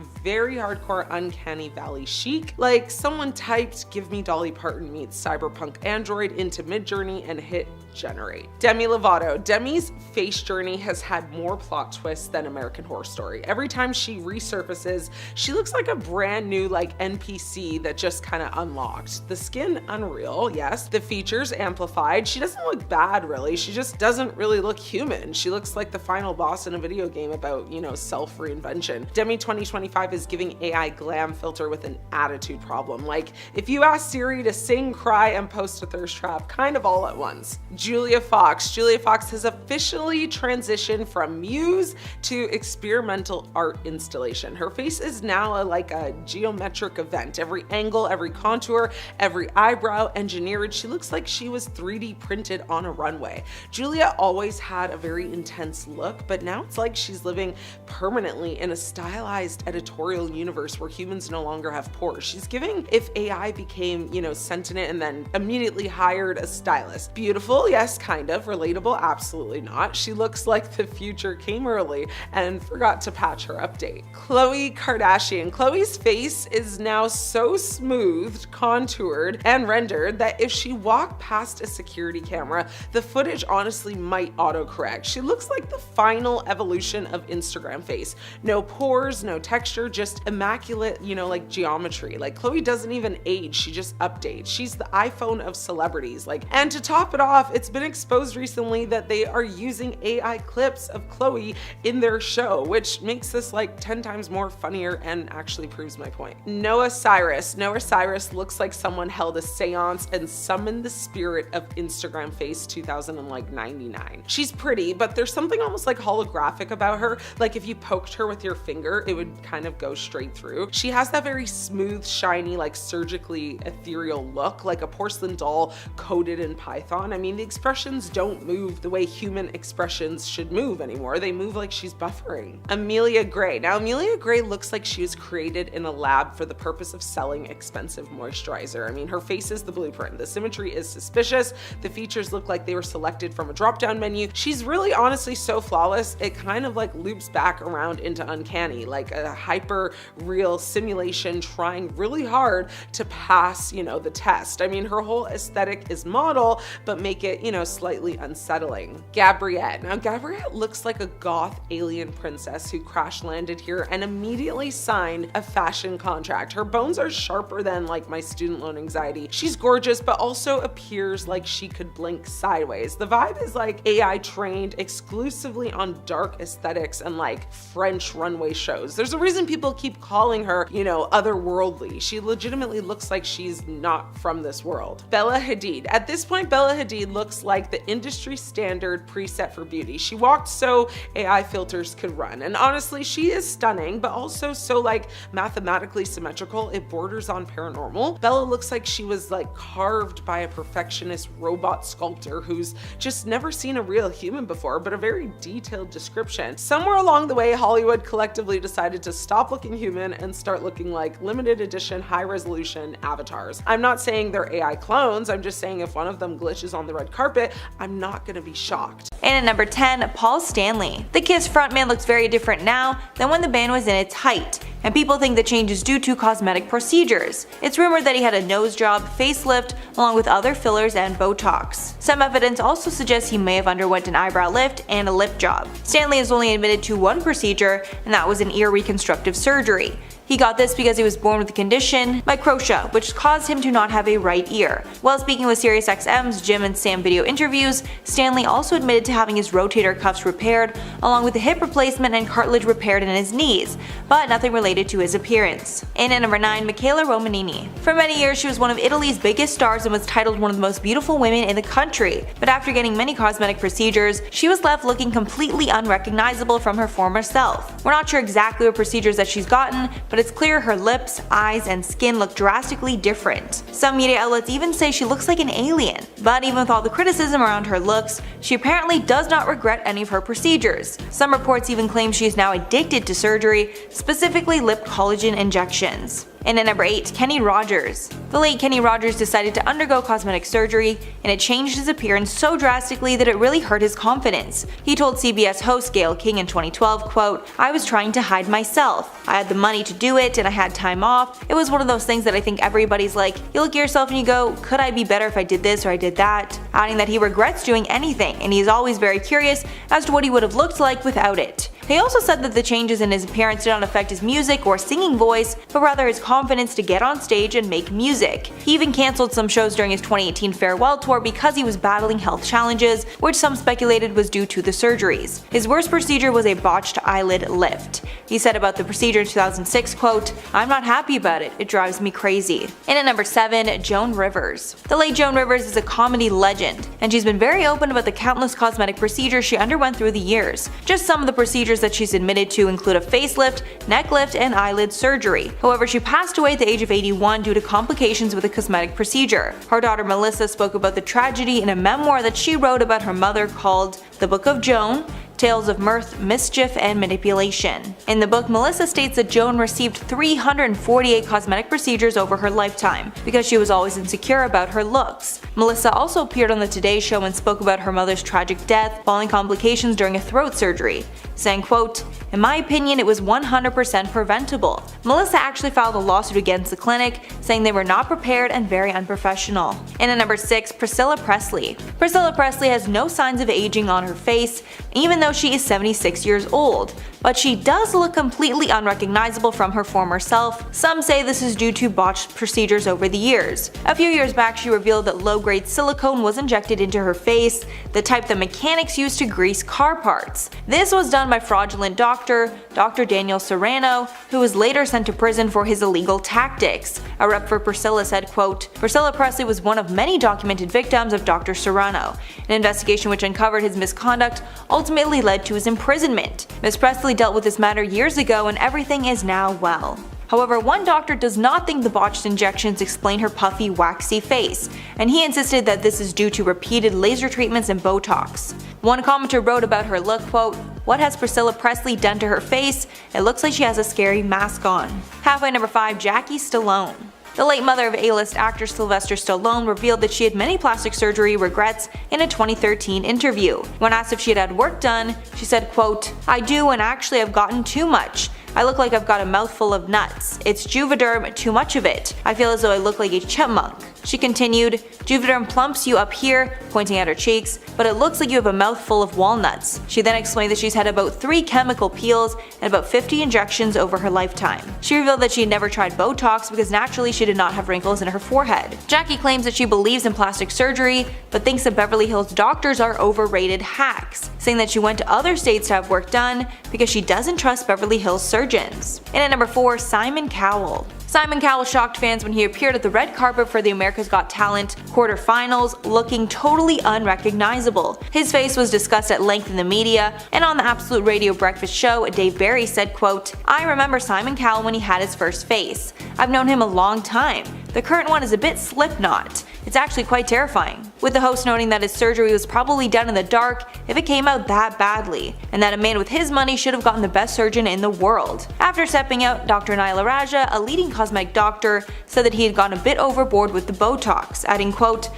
very hardcore uncanny valley chic. Like someone typed, "Give me Dolly Parton meets cyberpunk android" into Midjourney and hit generate. Demi Lovato. Demi's face journey has had more plot twists than American Horror Story. Every time she resurfaces, she looks like a brand new like NPC that just kind of unlocked. The skin unreal, yes. The features amplified. She doesn't look bad really. She just doesn't really look human. She looks like the final boss in a video game about, you know, self-reinvention. Demi 2025 is giving AI glam filter with an attitude problem. Like if you ask Siri to sing, cry, and post a thirst trap kind of all at once. Julia Fox. Julia Fox has officially transitioned from muse to experimental art installation. Her face is now like a geometric event. Every angle, every contour, every eyebrow engineered. She looks like she was 3D printed on a runway. Julia always had a very intense look, but now it's like she's living permanently in a stylized editorial universe where humans no longer have pores. She's giving if AI became, sentient and then immediately hired a stylist. Beautiful, yes, kind of. Relatable, absolutely not. She looks like the future came early and forgot to patch her update. Khloe Kardashian. Khloe's face is now so smoothed, contoured, and rendered that if she walked past a security camera, the footage honestly might autocorrect. She looks like the final evolution of Instagram face. No pores, no texture, just immaculate, like geometry. Like Khloe doesn't even age, she just updates. She's the iPhone of celebrities. And to top it off, it's been exposed recently that they are using AI clips of Khloe in their show, which makes this like 10 times more funnier and actually proves my point. Noah Cyrus. Noah Cyrus looks like someone held a seance and summoned the spirit of Instagram face 2099. She's pretty, but there's something almost like holographic about her. Like if you poked her with your finger, it would kind of go straight through. She has that very smooth, shiny, like surgically ethereal look, like a porcelain doll coated in Python. I mean, the expressions don't move the way human expressions should move anymore. They move like she's buffering. Amelia Gray. Now, Amelia Gray looks like she was created in a lab for the purpose of selling expensive moisturizer. I mean, her face is the blueprint. The symmetry is suspicious. The features look like they were selected from a drop-down menu. She's really honestly so flawless, it kind of like loops back around into uncanny, like a hyper real simulation trying really hard to pass, the test. I mean, her whole aesthetic is model, but make it, slightly unsettling. Gabriette. Now, Gabriette looks like a goth alien princess who crash landed here and immediately signed a fashion contract. Her bones are sharper than like my student loan anxiety. She's gorgeous, but also appears like she could blink sideways. The vibe is like AI trained exclusively on dark aesthetics and like French runway shows. There's a reason people keep calling her, otherworldly. She legitimately looks like she's not from this world. Bella Hadid. At this point, Bella Hadid looks like the industry standard preset for beauty. She walked so AI filters could run. And honestly, she is stunning, but also so like mathematically symmetrical, it borders on paranormal. Bella looks like she was like carved by a perfectionist robot sculptor who's just never seen a real human before, but a very detailed description. Somewhere along the way, Hollywood collectively decided to stop looking human and start looking like limited edition, high resolution avatars. I'm not saying they're AI clones, I'm just saying if one of them glitches on the red carpet, I'm not gonna be shocked. And at number 10, Paul Stanley. The Kiss frontman looks very different now than when the band was in its height, and people think the change is due to cosmetic procedures. It's rumored that he had a nose job, facelift, along with other fillers and Botox. Some evidence also suggests he may have underwent an eyebrow lift and a lip job. Stanley is only admitted to one procedure, and that was an ear reconstructive surgery. He got this because he was born with a condition, microtia, which caused him to not have a right ear. While speaking with SiriusXM's Jim and Sam video interviews, Stanley also admitted to having his rotator cuffs repaired, along with a hip replacement and cartilage repaired in his knees, but nothing related to his appearance. And at number 9, Michaela Romanini. For many years, she was one of Italy's biggest stars and was titled one of the most beautiful women in the country. But after getting many cosmetic procedures, she was left looking completely unrecognizable from her former self. We're not sure exactly what procedures that she's gotten, but it's clear her lips, eyes, and skin look drastically different. Some media outlets even say she looks like an alien. But even with all the criticism around her looks, she apparently does not regret any of her procedures. Some reports even claim she is now addicted to surgery, specifically lip collagen injections. And at number 8, Kenny Rogers. The late Kenny Rogers decided to undergo cosmetic surgery, and it changed his appearance so drastically that it really hurt his confidence. He told CBS host Gayle King in 2012, quote, "I was trying to hide myself. I had the money to do it and I had time off. It was one of those things that I think everybody's like, you look at yourself and you go, could I be better if I did this or I did that?" Adding that he regrets doing anything and he's always very curious as to what he would have looked like without it. He also said that the changes in his appearance did not affect his music or singing voice, but rather his confidence to get on stage and make music. He even cancelled some shows during his 2018 farewell tour because he was battling health challenges, which some speculated was due to the surgeries. His worst procedure was a botched eyelid lift. He said about the procedure in 2006, quote, "I'm not happy about it, it drives me crazy." And at number 7, Joan Rivers. The late Joan Rivers is a comedy legend, and she's been very open about the countless cosmetic procedures she underwent through the years. Just some of the procedures that she's admitted to include a facelift, neck lift, and eyelid surgery. However, she passed away at the age of 81 due to complications with a cosmetic procedure. Her daughter Melissa spoke about the tragedy in a memoir that she wrote about her mother called The Book of Joan, Tales of Mirth, Mischief, and Manipulation. In the book, Melissa states that Joan received 348 cosmetic procedures over her lifetime because she was always insecure about her looks. Melissa also appeared on the Today Show and spoke about her mother's tragic death following complications during a throat surgery, saying, quote, "In my opinion, it was 100% preventable." Melissa actually filed a lawsuit against the clinic, saying they were not prepared and very unprofessional. And at number 6, Priscilla Presley. Priscilla Presley has no signs of aging on her face, even though she is 76 years old, but she does look completely unrecognizable from her former self. Some say this is due to botched procedures over the years. A few years back, she revealed that low-grade silicone was injected into her face, the type that mechanics use to grease car parts. This was done by fraudulent doctor, Dr. Daniel Serrano, who was later sent to prison for his illegal tactics. A rep for Priscilla said, quote, "Priscilla Presley was one of many documented victims of Dr. Serrano. An investigation which uncovered his misconduct ultimately led to his imprisonment. Ms. Presley dealt with this matter years ago and everything is now well." However, one doctor does not think the botched injections explain her puffy, waxy face, and he insisted that this is due to repeated laser treatments and Botox. One commenter wrote about her look, quote, "What has Priscilla Presley done to her face? It looks like she has a scary mask on." Halfway number 5, Jackie Stallone. The late mother of A-list actor Sylvester Stallone revealed that she had many plastic surgery regrets in a 2013 interview. When asked if she had had work done, she said, quote, "I do, and actually I've gotten too much. I look like I've got a mouthful of nuts. It's Juvederm, too much of it. I feel as though I look like a chipmunk." She continued, "Juvederm plumps you up here," pointing at her cheeks, "but it looks like you have a mouthful of walnuts." She then explained that she's had about 3 chemical peels and about 50 injections over her lifetime. She revealed that she had never tried Botox because naturally she did not have wrinkles in her forehead. Jackie claims that she believes in plastic surgery, but thinks that Beverly Hills doctors are overrated hacks, saying that she went to other states to have work done because she doesn't trust Beverly Hills surgeons. And at number 4, Simon Cowell. Simon Cowell shocked fans when he appeared at the red carpet for the America's Got Talent quarterfinals, looking totally unrecognizable. His face was discussed at length in the media, and on the Absolute Radio Breakfast show, Dave Barry said, quote, "I remember Simon Cowell when he had his first face. I've known him a long time. The current one is a bit Slipknot. It's actually quite terrifying," with the host noting that his surgery was probably done in the dark if it came out that badly, and that a man with his money should have gotten the best surgeon in the world. After stepping out, Dr. Naila Raja, a leading cosmetic doctor, said that he had gone a bit overboard with the Botox, adding quote,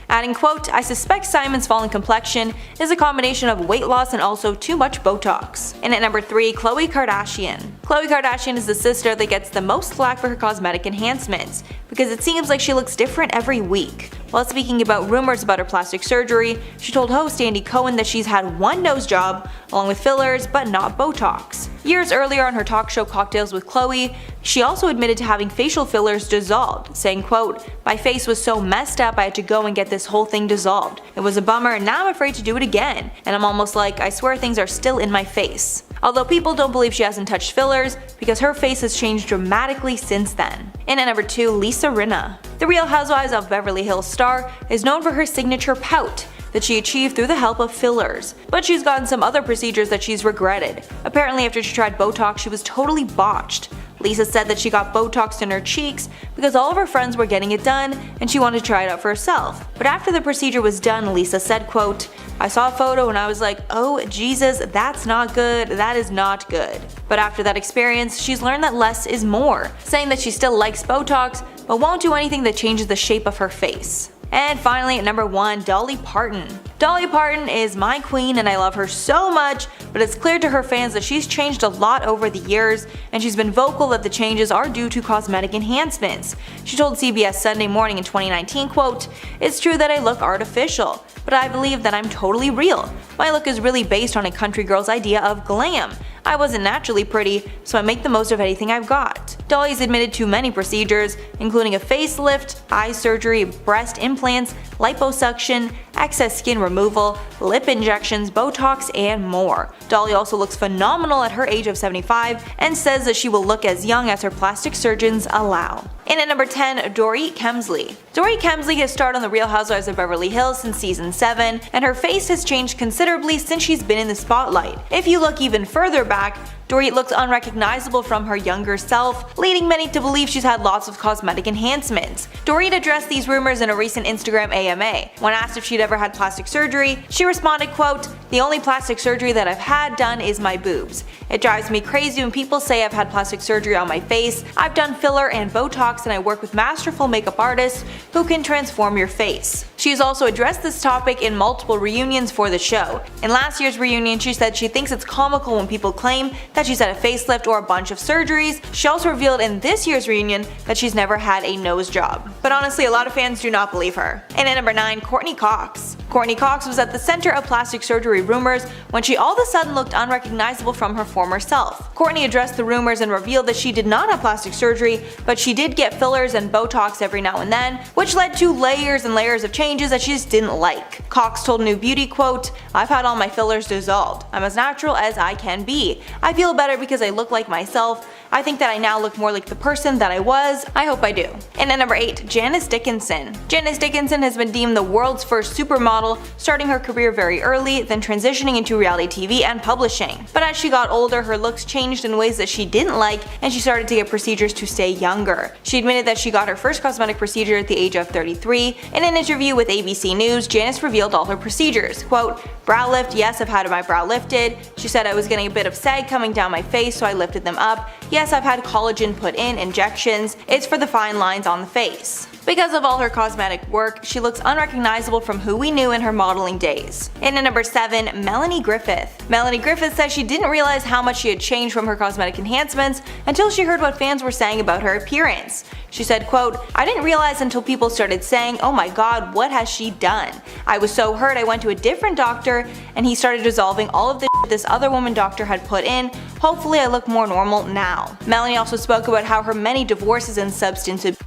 "I suspect Simon's fallen complexion is a combination of weight loss and also too much Botox." And at number 3, Khloe Kardashian. Khloe Kardashian is the sister that gets the most flack for her cosmetic enhancements, because it seems like she looks different every week. While speaking about rumors about her plastic surgery, she told host Andy Cohen that she's had one nose job, along with fillers, but not Botox. Years earlier on her talk show Cocktails with Khloe, she also admitted to having facial fillers dissolved, saying, quote, "My face was so messed up I had to go and get this whole thing dissolved. It was a bummer and now I'm afraid to do it again, and I'm almost like, I swear things are still in my face." Although people don't believe she hasn't touched fillers, because her face has changed dramatically since then. And at number 2, Lisa Rinna. The Real Housewives of Beverly Hills star is known for her signature pout that she achieved through the help of fillers, but she's gotten some other procedures that she's regretted. Apparently after she tried Botox, she was totally botched. Lisa said that she got Botox in her cheeks because all of her friends were getting it done and she wanted to try it out for herself. But after the procedure was done, Lisa said, quote, "I saw a photo and I was like, oh Jesus, that's not good, that is not good." But after that experience, she's learned that less is more, saying that she still likes Botox, but won't do anything that changes the shape of her face. And finally, at number 1, Dolly Parton. Dolly Parton is my queen and I love her so much, but it's clear to her fans that she's changed a lot over the years, and she's been vocal that the changes are due to cosmetic enhancements. She told CBS Sunday Morning in 2019, quote, "It's true that I look artificial, but I believe that I'm totally real. My look is really based on a country girl's idea of glam. I wasn't naturally pretty, so I make the most of anything I've got." Dolly's admitted to many procedures, including a facelift, eye surgery, breast implants, liposuction, excess skin removal, lip injections, Botox, and more. Dolly also looks phenomenal at her age of 75 and says that she will look as young as her plastic surgeons allow. And at number 10, Dorit Kemsley. Dorit Kemsley has starred on The Real Housewives of Beverly Hills since season 7, and her face has changed considerably since she's been in the spotlight. If you look even further back, Dorit looks unrecognizable from her younger self, leading many to believe she's had lots of cosmetic enhancements. Dorit addressed these rumors in a recent Instagram AMA. When asked if she'd ever had plastic surgery, she responded, quote, "The only plastic surgery that I've had done is my boobs. It drives me crazy when people say I've had plastic surgery on my face. I've done filler and Botox, and I work with masterful makeup artists who can transform your face." She has also addressed this topic in multiple reunions for the show. In last year's reunion, she said she thinks it's comical when people claim that she's had a facelift or a bunch of surgeries. She also revealed in this year's reunion that she's never had a nose job. But honestly, a lot of fans do not believe her. And at number 9, Courtney Cox. Courtney Cox was at the center of plastic surgery rumors when she all of a sudden looked unrecognizable from her former self. Courtney addressed the rumors and revealed that she did not have plastic surgery, but she did get fillers and Botox every now and then, which led to layers and layers of changes that she just didn't like. Cox told New Beauty, quote, "I've had all my fillers dissolved. I'm as natural as I can be. I feel better because I look like myself. I think that I now look more like the person that I was. I hope I do." And at number 8, Janice Dickinson. Janice Dickinson has been deemed the world's first supermodel, starting her career very early, then transitioning into reality TV and publishing. But as she got older, her looks changed in ways that she didn't like, and she started to get procedures to stay younger. She admitted that she got her first cosmetic procedure at the age of 33. In an interview with ABC News, Janice revealed all her procedures. Quote, "Brow lift, yes, I've had my brow lifted." She said, "I was getting a bit of sag coming down my face, so I lifted them up. Yes, I've had collagen put in, injections. It's for the fine lines on the face." Because of all her cosmetic work, she looks unrecognizable from who we knew in her modeling days. And at number 7, Melanie Griffith. Melanie Griffith says she didn't realize how much she had changed from her cosmetic enhancements until she heard what fans were saying about her appearance. She said, quote, "I didn't realize until people started saying, 'Oh my god, what has she done?' I was so hurt I went to a different doctor and he started dissolving all of the this other woman doctor had put in. Hopefully I look more normal now." Melanie also spoke about how her many divorces and substance abuse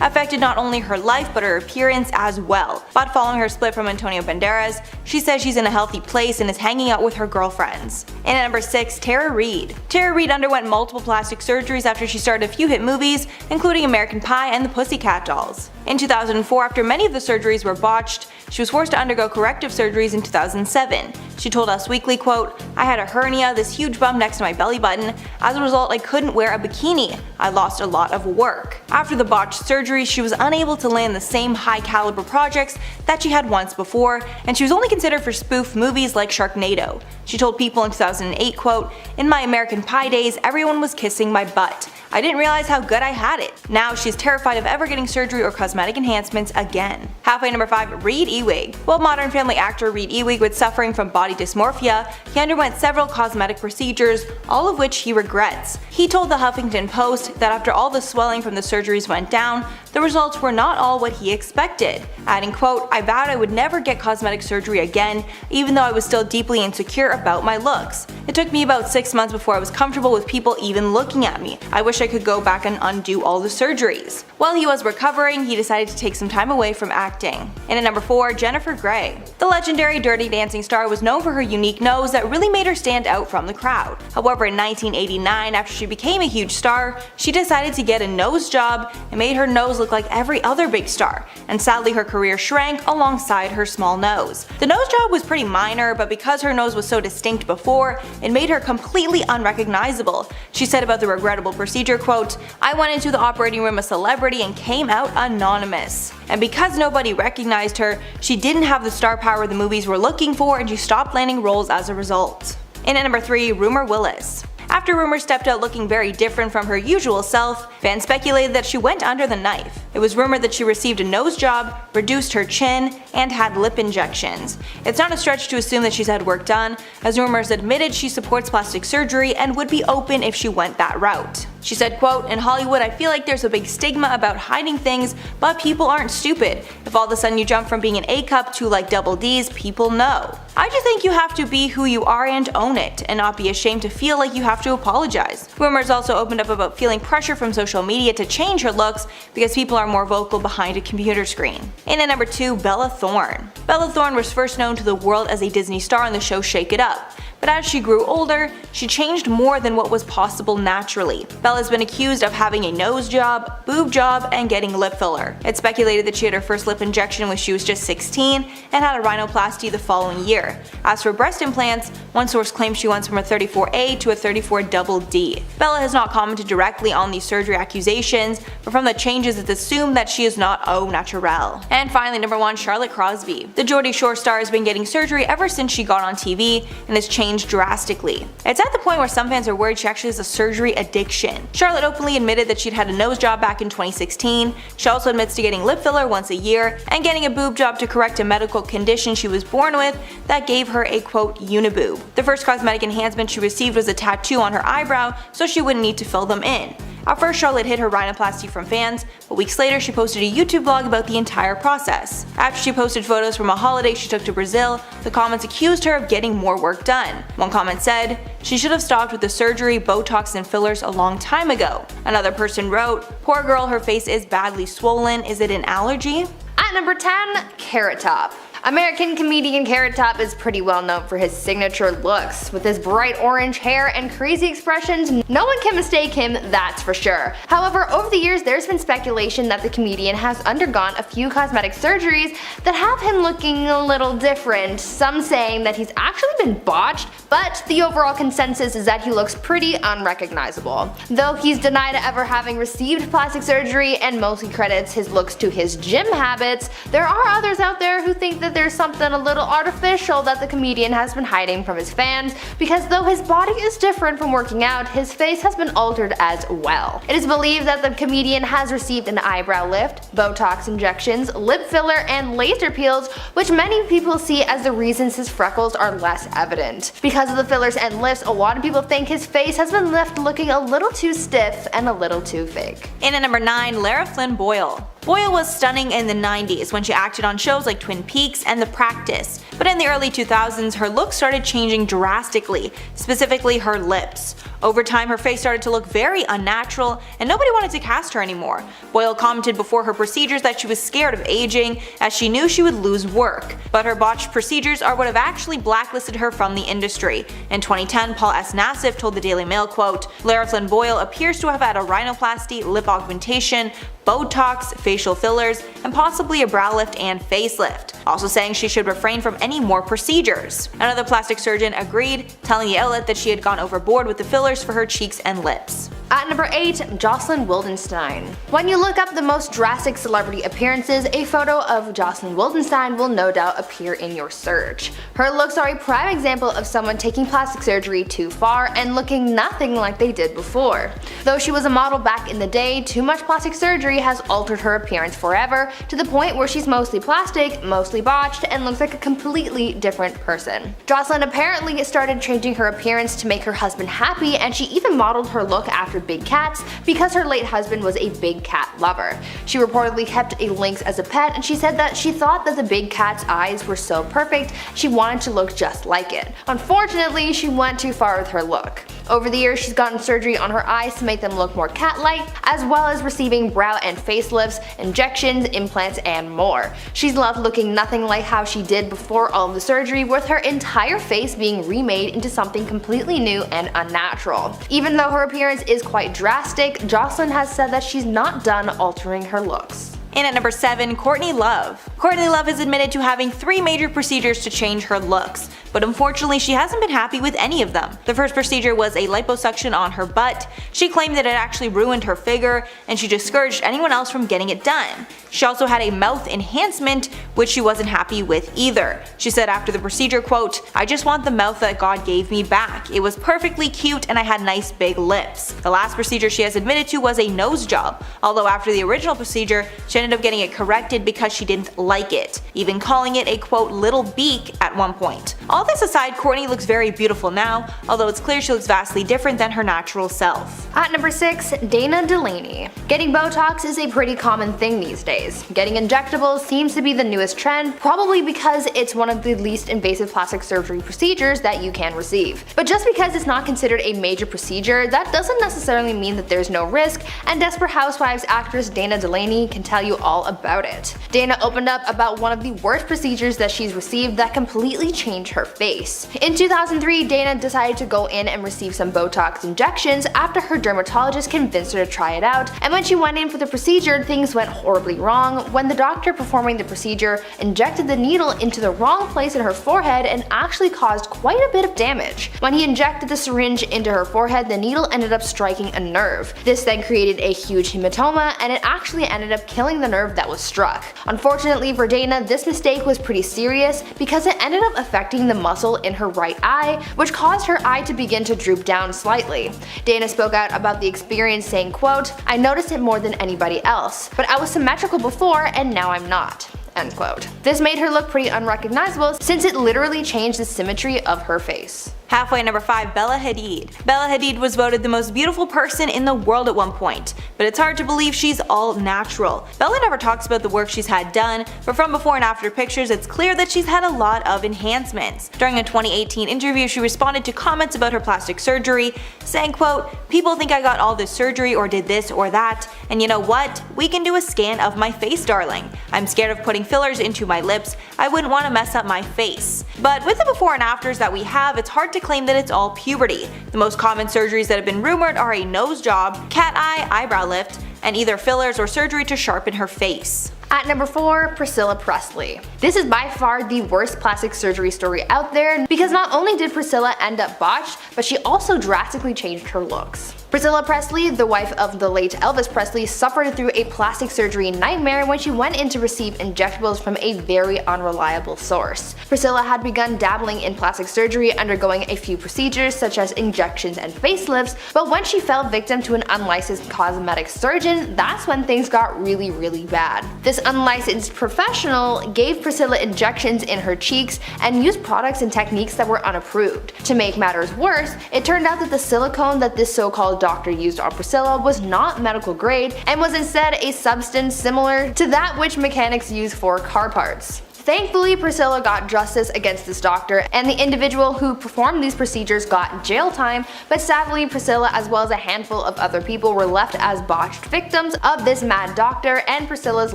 affected not only her life but her appearance as well. But following her split from Antonio Banderas, she says she's in a healthy place and is hanging out with her girlfriends. And at number 6, Tara Reid. Tara Reid underwent multiple plastic surgeries after she starred a few hit movies, including American Pie and the Pussycat Dolls. In 2004, after many of the surgeries were botched, she was forced to undergo corrective surgeries in 2007. She told Us Weekly, quote, "I had a hernia, this huge bump next to my belly button. As a result, I couldn't wear a bikini. I lost a lot of work." After the botched surgery, she was unable to land the same high caliber projects that she had once before, and she was only considered for spoof movies like Sharknado. She told People in 2008, quote, "In my American Pie days, everyone was kissing my butt. I didn't realize how good I had it." Now she's terrified of ever getting surgery or cosmetic enhancements again. Halfway number 5, Reed Ewig. While Modern Family actor Reed Ewig was suffering from body dysmorphia, he underwent several cosmetic procedures, all of which he regrets. He told the Huffington Post that after all the swelling from the surgeries went down, the results were not all what he expected, adding, quote, "I vowed I would never get cosmetic surgery again, even though I was still deeply insecure about my looks. It took me about 6 months before I was comfortable with people even looking at me. I wish I could go back and undo all the surgeries." While he was recovering, he decided to take some time away from acting. And at number 4, Jennifer Grey. The legendary Dirty Dancing star was known for her unique nose that really made her stand out from the crowd. However, in 1989, after she became a huge star, she decided to get a nose job and made her nose look like every other big star, and sadly her career shrank alongside her small nose. The nose job was pretty minor, but because her nose was so distinct before, it made her completely unrecognizable. She said about the regrettable procedure, quote, "I went into the operating room a celebrity and came out anonymous. And because nobody recognized her, she didn't have the star power the movies were looking for, and she stopped landing roles as a result." And at number 3, Rumor Willis. After rumors stepped out looking very different from her usual self, fans speculated that she went under the knife. It was rumored that she received a nose job, reduced her chin, and had lip injections. It's not a stretch to assume that she's had work done, as rumors admitted she supports plastic surgery and would be open if she went that route. She said, quote, "In Hollywood, I feel like there's a big stigma about hiding things, but people aren't stupid. If all of a sudden you jump from being an A cup to like double D's, people know. I just think you have to be who you are and own it, and not be ashamed to feel like you have to apologize." Rumors also opened up about feeling pressure from social media to change her looks because people are more vocal behind a computer screen. In at number 2, Bella Thorne. Bella Thorne was first known to the world as a Disney star on the show Shake It Up, but as she grew older, she changed more than what was possible naturally. Bella's been accused of having a nose job, boob job, and getting lip filler. It's speculated that she had her first lip injection when she was just 16 and had a rhinoplasty the following year. As for breast implants, one source claims she went from a 34A to a 34D. Bella has not commented directly on these surgery accusations, but from the changes it's assumed that she is not au naturel. And finally, number 1, Charlotte Crosby. The Geordie Shore star has been getting surgery ever since she got on TV and has changed drastically. It's at the point where some fans are worried she actually has a surgery addiction. Charlotte openly admitted that she'd had a nose job back in 2016. She also admits to getting lip filler once a year and getting a boob job to correct a medical condition she was born with that gave her a quote uniboob. The first cosmetic enhancement she received was a tattoo on her eyebrow so she wouldn't need to fill them in. At first, Charlotte hid her rhinoplasty from fans, but weeks later she posted a YouTube vlog about the entire process. After she posted photos from a holiday she took to Brazil, the comments accused her of getting more work done. One comment said, "She should have stopped with the surgery, Botox, and fillers a long time ago." Another person wrote, "Poor girl, her face is badly swollen. Is it an allergy?" At number 10, Carrot Top. American comedian Carrot Top is pretty well known for his signature looks. With his bright orange hair and crazy expressions, no one can mistake him, that's for sure. However, over the years there's been speculation that the comedian has undergone a few cosmetic surgeries that have him looking a little different, some saying that he's actually been botched, but the overall consensus is that he looks pretty unrecognizable. Though he's denied ever having received plastic surgery and mostly credits his looks to his gym habits, there are others out there who think that there's something a little artificial that the comedian has been hiding from his fans, because though his body is different from working out, his face has been altered as well. It is believed that the comedian has received an eyebrow lift, Botox injections, lip filler, and laser peels, which many people see as the reasons his freckles are less evident. Because of the fillers and lifts, a lot of people think his face has been left looking a little too stiff and a little too fake. In at number 9, Lara Flynn Boyle. Boyle was stunning in the 90s when she acted on shows like Twin Peaks and The Practice, but in the early 2000s her look started changing drastically, specifically her lips. Over time her face started to look very unnatural and nobody wanted to cast her anymore. Boyle commented before her procedures that she was scared of aging as she knew she would lose work, but her botched procedures are what have actually blacklisted her from the industry. In 2010, Paul S. Nassif told the Daily Mail, quote, "Lara Flynn Boyle appears to have had a rhinoplasty, lip augmentation, Botox, facial fillers, and possibly a brow lift and facelift," also saying she should refrain from any more procedures. Another plastic surgeon agreed, telling the outlet that she had gone overboard with the fillers for her cheeks and lips. At number 8, Jocelyn Wildenstein. When you look up the most drastic celebrity appearances, a photo of Jocelyn Wildenstein will no doubt appear in your search. Her looks are a prime example of someone taking plastic surgery too far and looking nothing like they did before. Though she was a model back in the day, too much plastic surgery has altered her appearance forever, to the point where she's mostly plastic, mostly botched, and looks like a completely different person. Jocelyn apparently started changing her appearance to make her husband happy, and she even modeled her look after big cats because her late husband was a big cat lover. She reportedly kept a lynx as a pet, and she said that she thought that the big cat's eyes were so perfect she wanted to look just like it. Unfortunately, she went too far with her look. Over the years, she's gotten surgery on her eyes to make them look more cat-like, as well as receiving brow and facelifts, injections, implants, and more. She's loved looking nothing like how she did before all of the surgery, with her entire face being remade into something completely new and unnatural. Even though her appearance is quite drastic, Jocelyn has said that she's not done altering her looks. In at number 7, Courtney Love. Courtney Love has admitted to having 3 major procedures to change her looks, but unfortunately she hasn't been happy with any of them. The first procedure was a liposuction on her butt. She claimed that it actually ruined her figure, and she discouraged anyone else from getting it done. She also had a mouth enhancement, which she wasn't happy with either. She said after the procedure, quote, "I just want the mouth that God gave me back. It was perfectly cute and I had nice big lips." The last procedure she has admitted to was a nose job, although after the original procedure, she ended up getting it corrected because she didn't like it, even calling it a quote little beak at one point. All this aside, Courtney looks very beautiful now, although it's clear she looks vastly different than her natural self. At number 6, Dana Delaney. Getting Botox is a pretty common thing these days. Getting injectables seems to be the newest trend, probably because it's one of the least invasive plastic surgery procedures that you can receive. But just because it's not considered a major procedure, that doesn't necessarily mean that there's no risk, and Desperate Housewives actress Dana Delaney can tell you all about it. Dana opened up about one of the worst procedures that she's received that completely changed her face. In 2003, Dana decided to go in and receive some Botox injections after her dermatologist convinced her to try it out, and when she went in for the procedure, things went horribly wrong when the doctor performing the procedure injected the needle into the wrong place in her forehead and actually caused quite a bit of damage. When he injected the syringe into her forehead, the needle ended up striking a nerve. This then created a huge hematoma, and it actually ended up killing the nerve that was struck. Unfortunately for Dana, this mistake was pretty serious because it ended up affecting the muscle in her right eye, which caused her eye to begin to droop down slightly. Dana spoke out about the experience saying, quote, "I noticed it more than anybody else, but I was symmetrical before and now I'm not." End quote. This made her look pretty unrecognizable since it literally changed the symmetry of her face. Halfway at number 5, Bella Hadid. Bella Hadid was voted the most beautiful person in the world at one point, but it's hard to believe she's all natural. Bella never talks about the work she's had done, but from before and after pictures it's clear that she's had a lot of enhancements. During a 2018 interview, she responded to comments about her plastic surgery, saying, quote, "People think I got all this surgery or did this or that, and you know what? We can do a scan of my face, darling. I'm scared of putting fillers into my lips. I wouldn't want to mess up my face." But with the before and afters that we have, it's hard to claim that it's all puberty. The most common surgeries that have been rumored are a nose job, cat eye, eyebrow lift, and either fillers or surgery to sharpen her face. At number 4, Priscilla Presley. This is by far the worst plastic surgery story out there because not only did Priscilla end up botched, but she also drastically changed her looks. Priscilla Presley, the wife of the late Elvis Presley, suffered through a plastic surgery nightmare when she went in to receive injectables from a very unreliable source. Priscilla had begun dabbling in plastic surgery, undergoing a few procedures such as injections and facelifts, but when she fell victim to an unlicensed cosmetic surgeon, that's when things got really bad. This unlicensed professional gave Priscilla injections in her cheeks and used products and techniques that were unapproved. To make matters worse, it turned out that the silicone that this so-called doctor used on Priscilla was not medical grade and was instead a substance similar to that which mechanics use for car parts. Thankfully, Priscilla got justice against this doctor, and the individual who performed these procedures got jail time, but sadly Priscilla as well as a handful of other people were left as botched victims of this mad doctor, and Priscilla's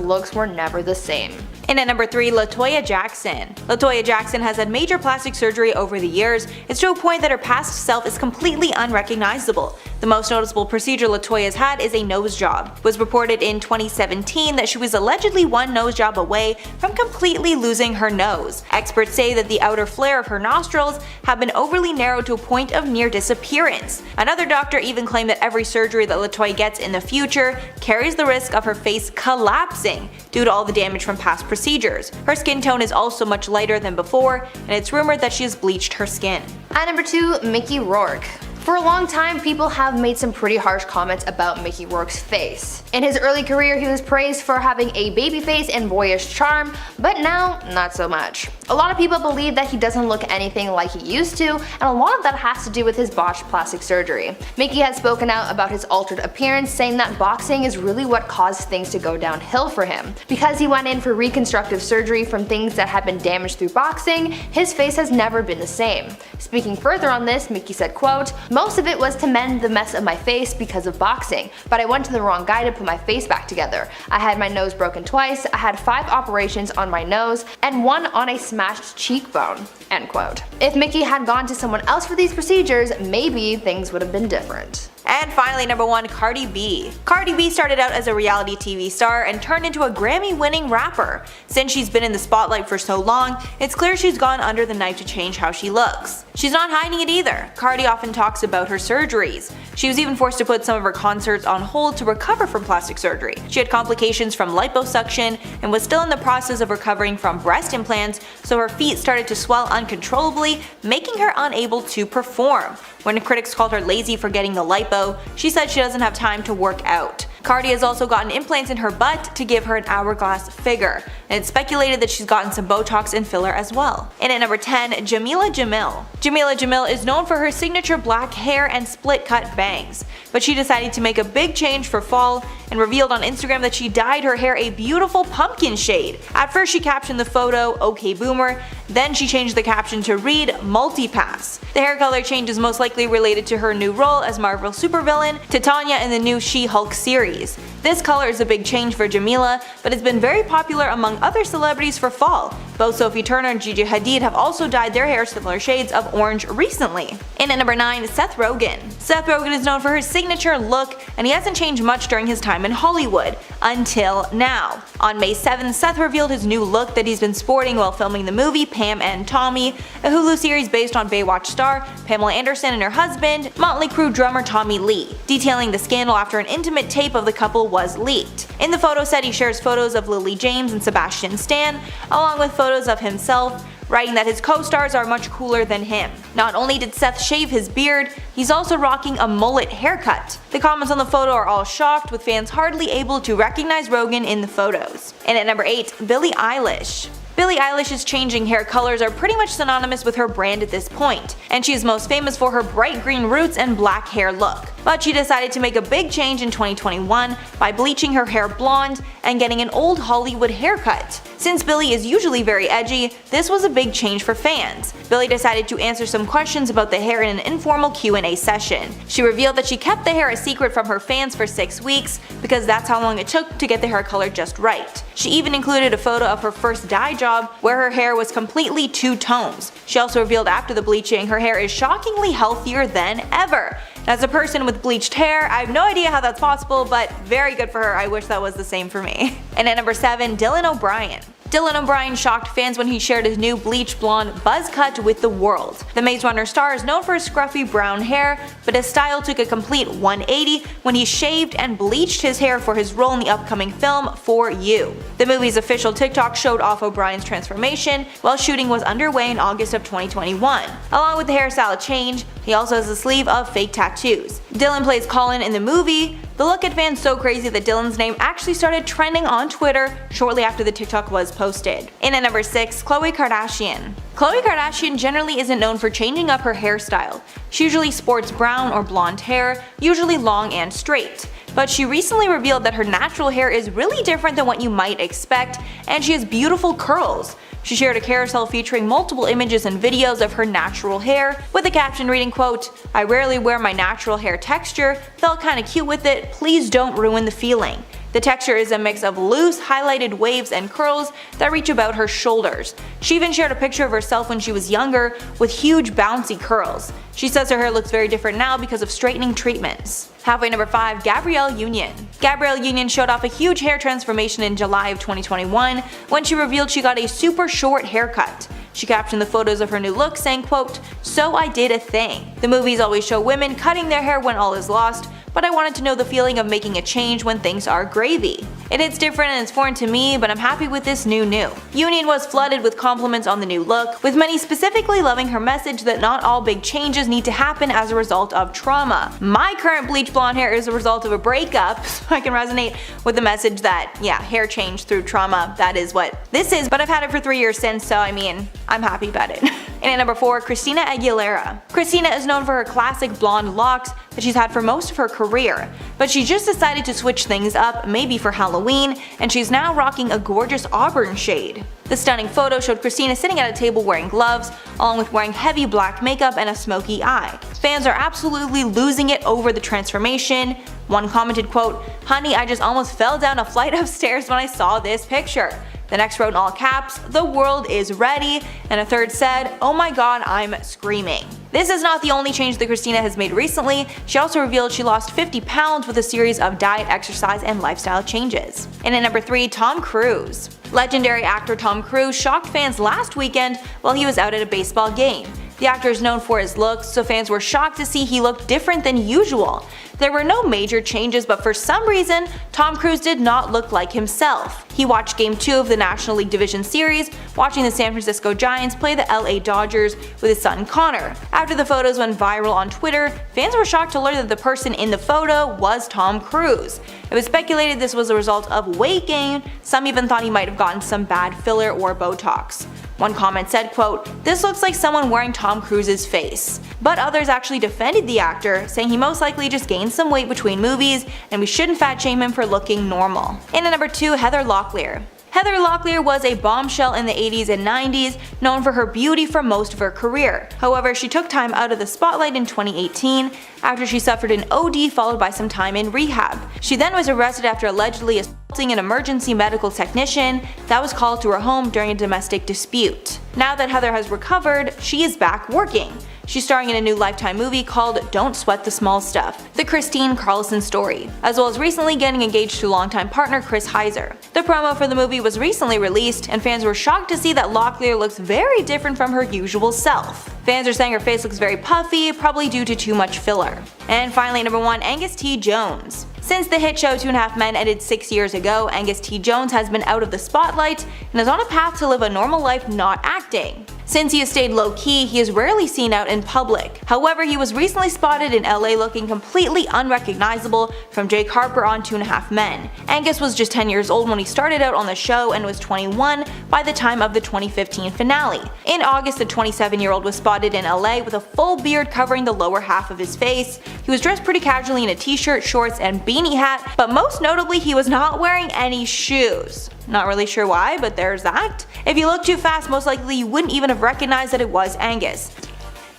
looks were never the same. And at number 3, LaToya Jackson. LaToya Jackson has had major plastic surgery over the years. It's to a point that her past self is completely unrecognizable. The most noticeable procedure LaToya has had is a nose job. It was reported in 2017 that she was allegedly one nose job away from completely losing her nose. Experts say that the outer flare of her nostrils have been overly narrowed to a point of near disappearance. Another doctor even claimed that every surgery that LaToya gets in the future carries the risk of her face collapsing due to all the damage from past procedures. Her skin tone is also much lighter than before, and it's rumored that she has bleached her skin. At number 2, Mickey Rourke. For a long time, people have made some pretty harsh comments about Mickey Rourke's face. In his early career, he was praised for having a baby face and boyish charm, but now, not so much. A lot of people believe that he doesn't look anything like he used to, and a lot of that has to do with his botched plastic surgery. Mickey has spoken out about his altered appearance, saying that boxing is really what caused things to go downhill for him. Because he went in for reconstructive surgery from things that had been damaged through boxing, his face has never been the same. Speaking further on this, Mickey said, quote, Most of it was to mend the mess of my face because of boxing, but I went to the wrong guy to put my face back together. I had my nose broken twice, I had 5 operations on my nose, and 1 on a smashed cheekbone." End quote. If Mickey had gone to someone else for these procedures, maybe things would have been different. And finally, number 1, Cardi B. Cardi B started out as a reality TV star and turned into a Grammy-winning rapper. Since she's been in the spotlight for so long, it's clear she's gone under the knife to change how she looks. She's not hiding it either. Cardi often talks about her surgeries. She was even forced to put some of her concerts on hold to recover from plastic surgery. She had complications from liposuction and was still in the process of recovering from breast implants, so her feet started to swell uncontrollably, making her unable to perform. When critics called her lazy for getting the lipo, she said she doesn't have time to work out. Cardi has also gotten implants in her butt to give her an hourglass figure, and it's speculated that she's gotten some Botox and filler as well. And at number 10, Jameela Jamil. Jameela Jamil is known for her signature black hair and split-cut bangs, but she decided to make a big change for fall and revealed on Instagram that she dyed her hair a beautiful pumpkin shade. At first she captioned the photo, "Okay Boomer," then she changed the caption to read, "Multipass." The hair color change is most likely related to her new role as Marvel supervillain Titania in the new She-Hulk series. This color is a big change for Jameela, but it's been very popular among other celebrities for fall. Both Sophie Turner and Gigi Hadid have also dyed their hair similar shades of orange recently. And at number 9, Seth Rogen. Seth Rogen is known for his signature look, and he hasn't changed much during his time in Hollywood, until now. On May 7th, Seth revealed his new look that he's been sporting while filming the movie Pam and Tommy, a Hulu series based on Baywatch star Pamela Anderson and her husband, Motley Crue drummer Tommy Lee, detailing the scandal after an intimate tape of the couple was leaked. In the photo set, he shares photos of Lily James and Sebastian Stan, along with photos of himself, writing that his co-stars are much cooler than him. Not only did Seth shave his beard, he's also rocking a mullet haircut. The comments on the photo are all shocked, with fans hardly able to recognize Rogen in the photos. And at number 8, Billie Eilish. Billie Eilish's changing hair colors are pretty much synonymous with her brand at this point, and she is most famous for her bright green roots and black hair look. But she decided to make a big change in 2021 by bleaching her hair blonde and getting an old Hollywood haircut. Since Billie is usually very edgy, this was a big change for fans. Billie decided to answer some questions about the hair in an informal Q&A session. She revealed that she kept the hair a secret from her fans for 6 weeks because that's how long it took to get the hair color just right. She even included a photo of her first dye job where her hair was completely 2 tones. She also revealed after the bleaching her hair is shockingly healthier than ever. As a person with bleached hair, I have no idea how that's possible, but very good for her. I wish that was the same for me. And at number 7, Dylan O'Brien. Dylan O'Brien shocked fans when he shared his new bleach blonde buzz cut with the world. The Maze Runner star is known for his scruffy brown hair, but his style took a complete 180 when he shaved and bleached his hair for his role in the upcoming film For You. The movie's official TikTok showed off O'Brien's transformation while shooting was underway in August of 2021. Along with the hairstyle change, he also has a sleeve of fake tattoos. Dylan plays Colin in the movie. The look had fans so crazy that Dylan's name actually started trending on Twitter shortly after the TikTok was posted. In at number 6, Khloe Kardashian. Khloe Kardashian generally isn't known for changing up her hairstyle. She usually sports brown or blonde hair, usually long and straight. But she recently revealed that her natural hair is really different than what you might expect, and she has beautiful curls. She shared a carousel featuring multiple images and videos of her natural hair, with the caption reading, quote, "I rarely wear my natural hair texture, felt kinda cute with it, please don't ruin the feeling." The texture is a mix of loose, highlighted waves and curls that reach about her shoulders. She even shared a picture of herself when she was younger with huge bouncy curls. She says her hair looks very different now because of straightening treatments. Halfway number 5, Gabrielle Union. Gabrielle Union showed off a huge hair transformation in July of 2021 when she revealed she got a super short haircut. She captioned the photos of her new look saying, quote, "So I did a thing. The movies always show women cutting their hair when all is lost, but I wanted to know the feeling of making a change when things are gravy. It hits different and it's foreign to me, but I'm happy with this new. Union was flooded with compliments on the new look, with many specifically loving her message that not all big changes need to happen as a result of trauma. My current bleach blonde hair is a result of a breakup, so I can resonate with the message that, yeah, hair change through trauma, that is what this is, but I've had it for 3 years since, so I mean, I'm happy about it." And at number 4, Christina Aguilera. Christina is known for her classic blonde locks that she's had for most of her career, but she just decided to switch things up, maybe for Halloween, and she's now rocking a gorgeous auburn shade. The stunning photo showed Christina sitting at a table wearing gloves, along with wearing heavy black makeup and a smoky eye. Fans are absolutely losing it over the transformation. One commented, quote, "Honey, I just almost fell down a flight of stairs when I saw this picture." The next wrote in all caps, "The world is ready," and a third said, "Oh my god, I'm screaming." This is not the only change that Christina has made recently. She also revealed she lost 50 pounds with a series of diet, exercise, and lifestyle changes. And at number 3, Tom Cruise. Legendary actor Tom Cruise shocked fans last weekend while he was out at a baseball game. The actor is known for his looks, so fans were shocked to see he looked different than usual. There were no major changes, but for some reason, Tom Cruise did not look like himself. He watched Game 2 of the National League Division Series, watching the San Francisco Giants play the LA Dodgers with his son Connor. After the photos went viral on Twitter, fans were shocked to learn that the person in the photo was Tom Cruise. It was speculated this was a result of weight gain. Some even thought he might have gotten some bad filler or Botox. One comment said, quote, "This looks like someone wearing Tom Cruise's face." But others actually defended the actor, saying he most likely just gained some weight between movies and we shouldn't fat shame him for looking normal. And at number 2, Heather Locklear. Heather Locklear was a bombshell in the 80s and 90s, known for her beauty for most of her career. However, she took time out of the spotlight in 2018 after she suffered an OD followed by some time in rehab. She then was arrested after allegedly assaulting an emergency medical technician that was called to her home during a domestic dispute. Now that Heather has recovered, she is back working. She's starring in a new Lifetime movie called Don't Sweat the Small Stuff, the Christine Carlson story, as well as recently getting engaged to longtime partner Chris Heiser. The promo for the movie was recently released, and fans were shocked to see that Locklear looks very different from her usual self. Fans are saying her face looks very puffy, probably due to too much filler. And finally, number 1, Angus T. Jones. Since the hit show 2.5 Men ended 6 years ago, Angus T. Jones has been out of the spotlight and is on a path to live a normal life not acting. Since he has stayed low-key, he is rarely seen out in public. However, he was recently spotted in LA looking completely unrecognizable from Jake Harper on 2.5 Men. Angus was just 10 years old when he started out on the show and was 21 by the time of the 2015 finale. In August, the 27-year-old was spotted in LA with a full beard covering the lower half of his face. He was dressed pretty casually in a t-shirt, shorts, and beanie hat, but most notably he was not wearing any shoes. Not really sure why, but there's that. If you look too fast, most likely you wouldn't even have recognized that it was Angus.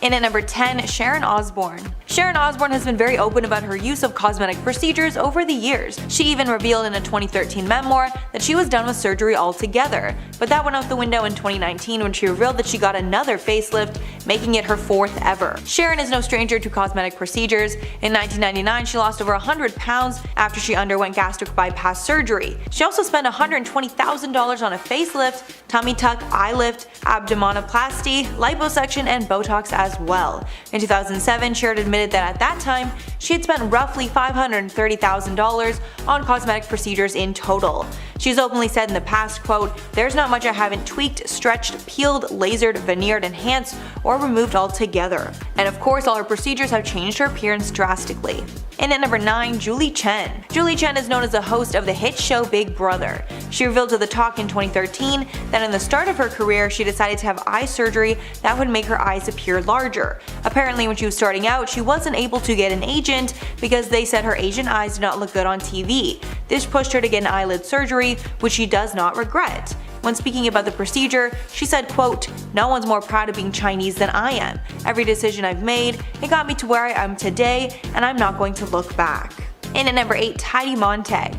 And at number 10, Sharon Osbourne. Sharon Osbourne has been very open about her use of cosmetic procedures over the years. She even revealed in a 2013 memoir that she was done with surgery altogether, but that went out the window in 2019 when she revealed that she got another facelift, making it her 4th ever. Sharon is no stranger to cosmetic procedures. In 1999, she lost over 100 pounds after she underwent gastric bypass surgery. She also spent $120,000 on a facelift, tummy tuck, eye lift, abdominoplasty, liposuction, and Botox as well. In 2007, Sharon admitted that at that time, she had spent roughly $530,000 on cosmetic procedures in total. She's openly said in the past, quote, "There's not much I haven't tweaked, stretched, peeled, lasered, veneered, enhanced, or removed altogether." And of course, all her procedures have changed her appearance drastically. And at number 9, Julie Chen. Julie Chen is known as the host of the hit show Big Brother. She revealed to The Talk in 2013 that in the start of her career she decided to have eye surgery that would make her eyes appear larger. Apparently when she was starting out, she wasn't able to get an agent because they said her Asian eyes did not look good on TV. This pushed her to get an eyelid surgery, which she does not regret. When speaking about the procedure, she said, quote, "No one's more proud of being Chinese than I am. Every decision I've made, it got me to where I am today, and I'm not going to look back." And at number 8, Heidi Montag.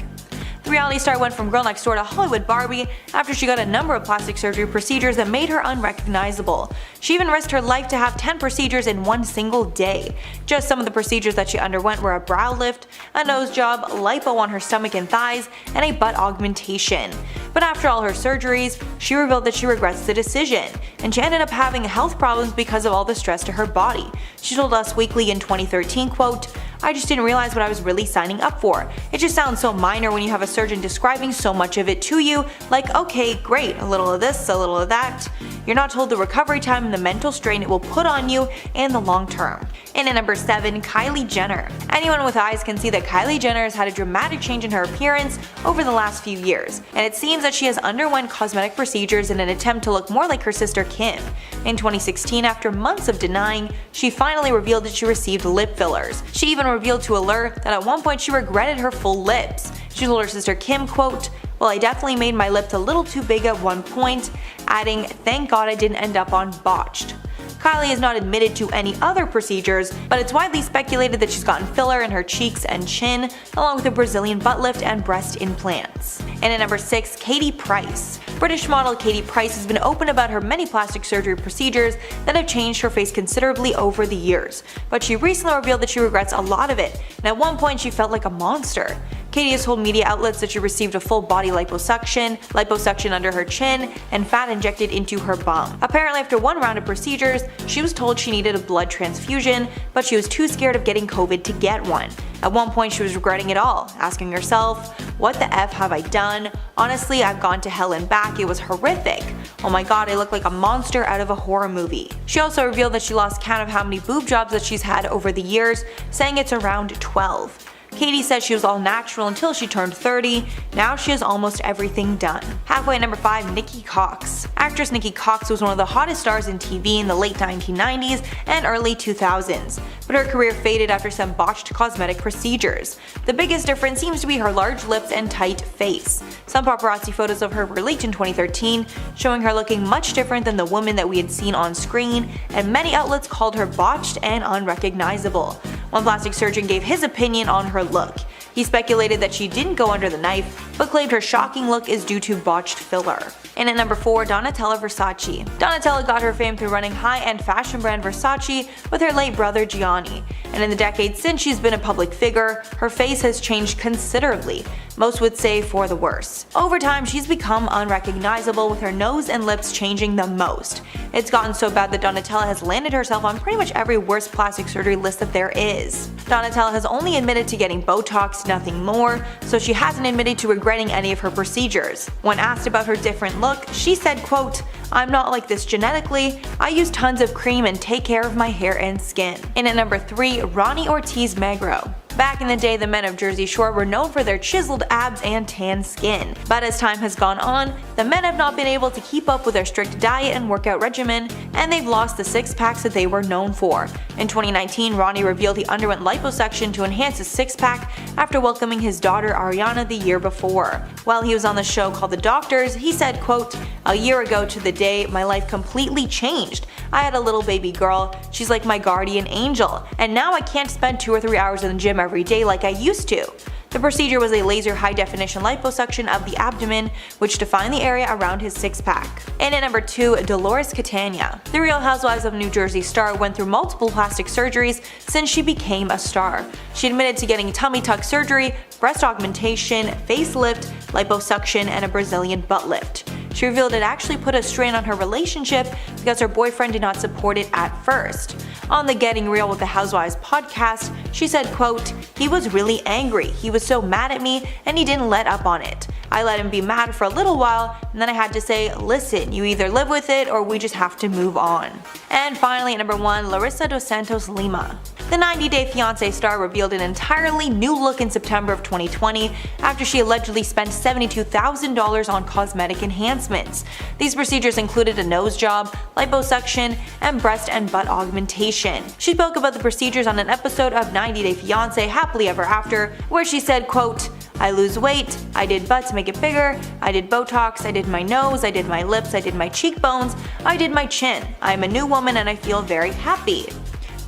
The reality star went from girl next door to Hollywood Barbie after she got a number of plastic surgery procedures that made her unrecognizable. She even risked her life to have 10 procedures in one single day. Just some of the procedures that she underwent were a brow lift, a nose job, lipo on her stomach and thighs, and a butt augmentation. But after all her surgeries, she revealed that she regrets the decision, and she ended up having health problems because of all the stress to her body. She told Us Weekly in 2013, quote, "I just didn't realize what I was really signing up for. It just sounds so minor when you have a surgeon describing so much of it to you, like okay, great, a little of this, a little of that. You're not told the recovery time and the mental strain it will put on you and the long term. And at number 7, Kylie Jenner. Anyone with eyes can see that Kylie Jenner has had a dramatic change in her appearance over the last few years, and it seems that she has underwent cosmetic procedures in an attempt to look more like her sister Kim. In 2016, after months of denying, she finally revealed that she received lip fillers. She even revealed to Allure that at one point she regretted her full lips. She told her sister Kim, quote, "Well, I definitely made my lips a little too big at one point," adding, "Thank God I didn't end up on botched." Kylie has not admitted to any other procedures, but it's widely speculated that she's gotten filler in her cheeks and chin, along with a Brazilian butt lift and breast implants. And at number 6, Katie Price. British model Katie Price has been open about her many plastic surgery procedures that have changed her face considerably over the years, but she recently revealed that she regrets a lot of it, and at one point she felt like a monster. Katie has told media outlets that she received a full body liposuction under her chin, and fat injected into her bum. Apparently after one round of procedures, she was told she needed a blood transfusion, but she was too scared of getting COVID to get one. At one point she was regretting it all, asking herself, "What the F have I done? Honestly, I've gone to hell and back, it was horrific. Oh my god, I look like a monster out of a horror movie." She also revealed that she lost count of how many boob jobs that she's had over the years, saying it's around 12. Katie said she was all natural until she turned 30, now she has almost everything done. Halfway at number 5, Nikki Cox. Actress Nikki Cox was one of the hottest stars in TV in the late 1990s and early 2000s, but her career faded after some botched cosmetic procedures. The biggest difference seems to be her large lips and tight face. Some paparazzi photos of her were leaked in 2013, showing her looking much different than the woman that we had seen on screen, and many outlets called her botched and unrecognizable. One plastic surgeon gave his opinion on her look. He speculated that she didn't go under the knife, but claimed her shocking look is due to botched filler. And at number 4, Donatella Versace. Donatella got her fame through running high-end fashion brand Versace with her late brother Gianni, and in the decades since she's been a public figure, her face has changed considerably. Most would say for the worse. Over time, she's become unrecognizable, with her nose and lips changing the most. It's gotten so bad that Donatella has landed herself on pretty much every worst plastic surgery list that there is. Donatella has only admitted to getting Botox, nothing more, so she hasn't admitted to regretting any of her procedures. When asked about her different look, she said, quote, "I'm not like this genetically, I use tons of cream and take care of my hair and skin." And at number 3, Ronnie Ortiz Magro. Back in the day, the men of Jersey Shore were known for their chiseled abs and tan skin. But as time has gone on, the men have not been able to keep up with their strict diet and workout regimen, and they've lost the six-packs that they were known for. In 2019, Ronnie revealed he underwent liposuction to enhance his six-pack after welcoming his daughter Ariana the year before. While he was on the show called The Doctors, he said, quote, "A year ago to the day, my life completely changed. I had a little baby girl, she's like my guardian angel, and now I can't spend 2 or 3 hours in the gym every day like I used to." The procedure was a laser high-definition liposuction of the abdomen, which defined the area around his six-pack. And at number 2, Dolores Catania. The Real Housewives of New Jersey star went through multiple plastic surgeries since she became a star. She admitted to getting tummy tuck surgery, breast augmentation, facelift, liposuction, and a Brazilian butt lift. She revealed it actually put a strain on her relationship because her boyfriend did not support it at first. On the Getting Real with the Housewives podcast, she said, quote, "He was really angry, he was so mad at me, and he didn't let up on it. I let him be mad for a little while, and then I had to say, listen, you either live with it or we just have to move on." And finally at number 1, Larissa dos Santos Lima. The 90 Day Fiancé star revealed an entirely new look in September of 2020 after she allegedly spent $72,000 on cosmetic enhancements. These procedures included a nose job, liposuction, and breast and butt augmentation. She spoke about the procedures on an episode of 90 Day Fiancé Happily Ever After, where she said, quote, "I lose weight, I did butt to make it bigger, I did Botox, I did my nose, I did my lips, I did my cheekbones, I did my chin. I am a new woman and I feel very happy."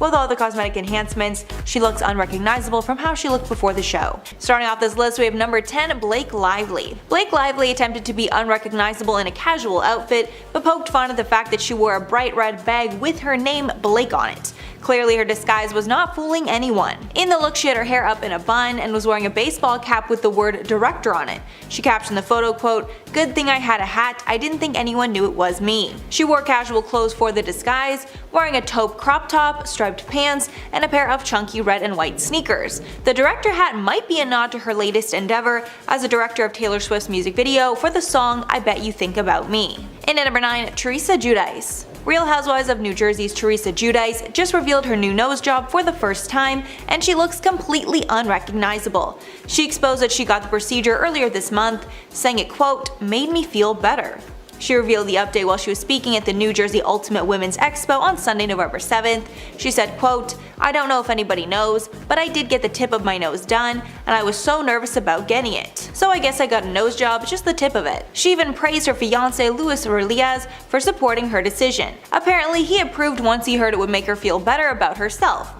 With all the cosmetic enhancements, she looks unrecognizable from how she looked before the show. Starting off this list, we have number 10, Blake Lively. Blake Lively attempted to be unrecognizable in a casual outfit, but poked fun at the fact that she wore a bright red bag with her name Blake on it. Clearly her disguise was not fooling anyone. In the look, she had her hair up in a bun and was wearing a baseball cap with the word director on it. She captioned the photo, quote, "Good thing I had a hat, I didn't think anyone knew it was me." She wore casual clothes for the disguise, wearing a taupe crop top, striped pants, and a pair of chunky red and white sneakers. The director hat might be a nod to her latest endeavor as a director of Taylor Swift's music video for the song I Bet You Think About Me. And at number 9, Teresa Giudice. Real Housewives of New Jersey's Teresa Giudice just revealed her new nose job for the first time, and she looks completely unrecognizable. She exposed that she got the procedure earlier this month, saying it, quote, made me feel better. She revealed the update while she was speaking at the New Jersey Ultimate Women's Expo on Sunday, November 7th. She said, quote, I don't know if anybody knows, but I did get the tip of my nose done, and I was so nervous about getting it. So I guess I got a nose job, just the tip of it. She even praised her fiancé Luis Ruiz for supporting her decision. Apparently, he approved once he heard it would make her feel better about herself.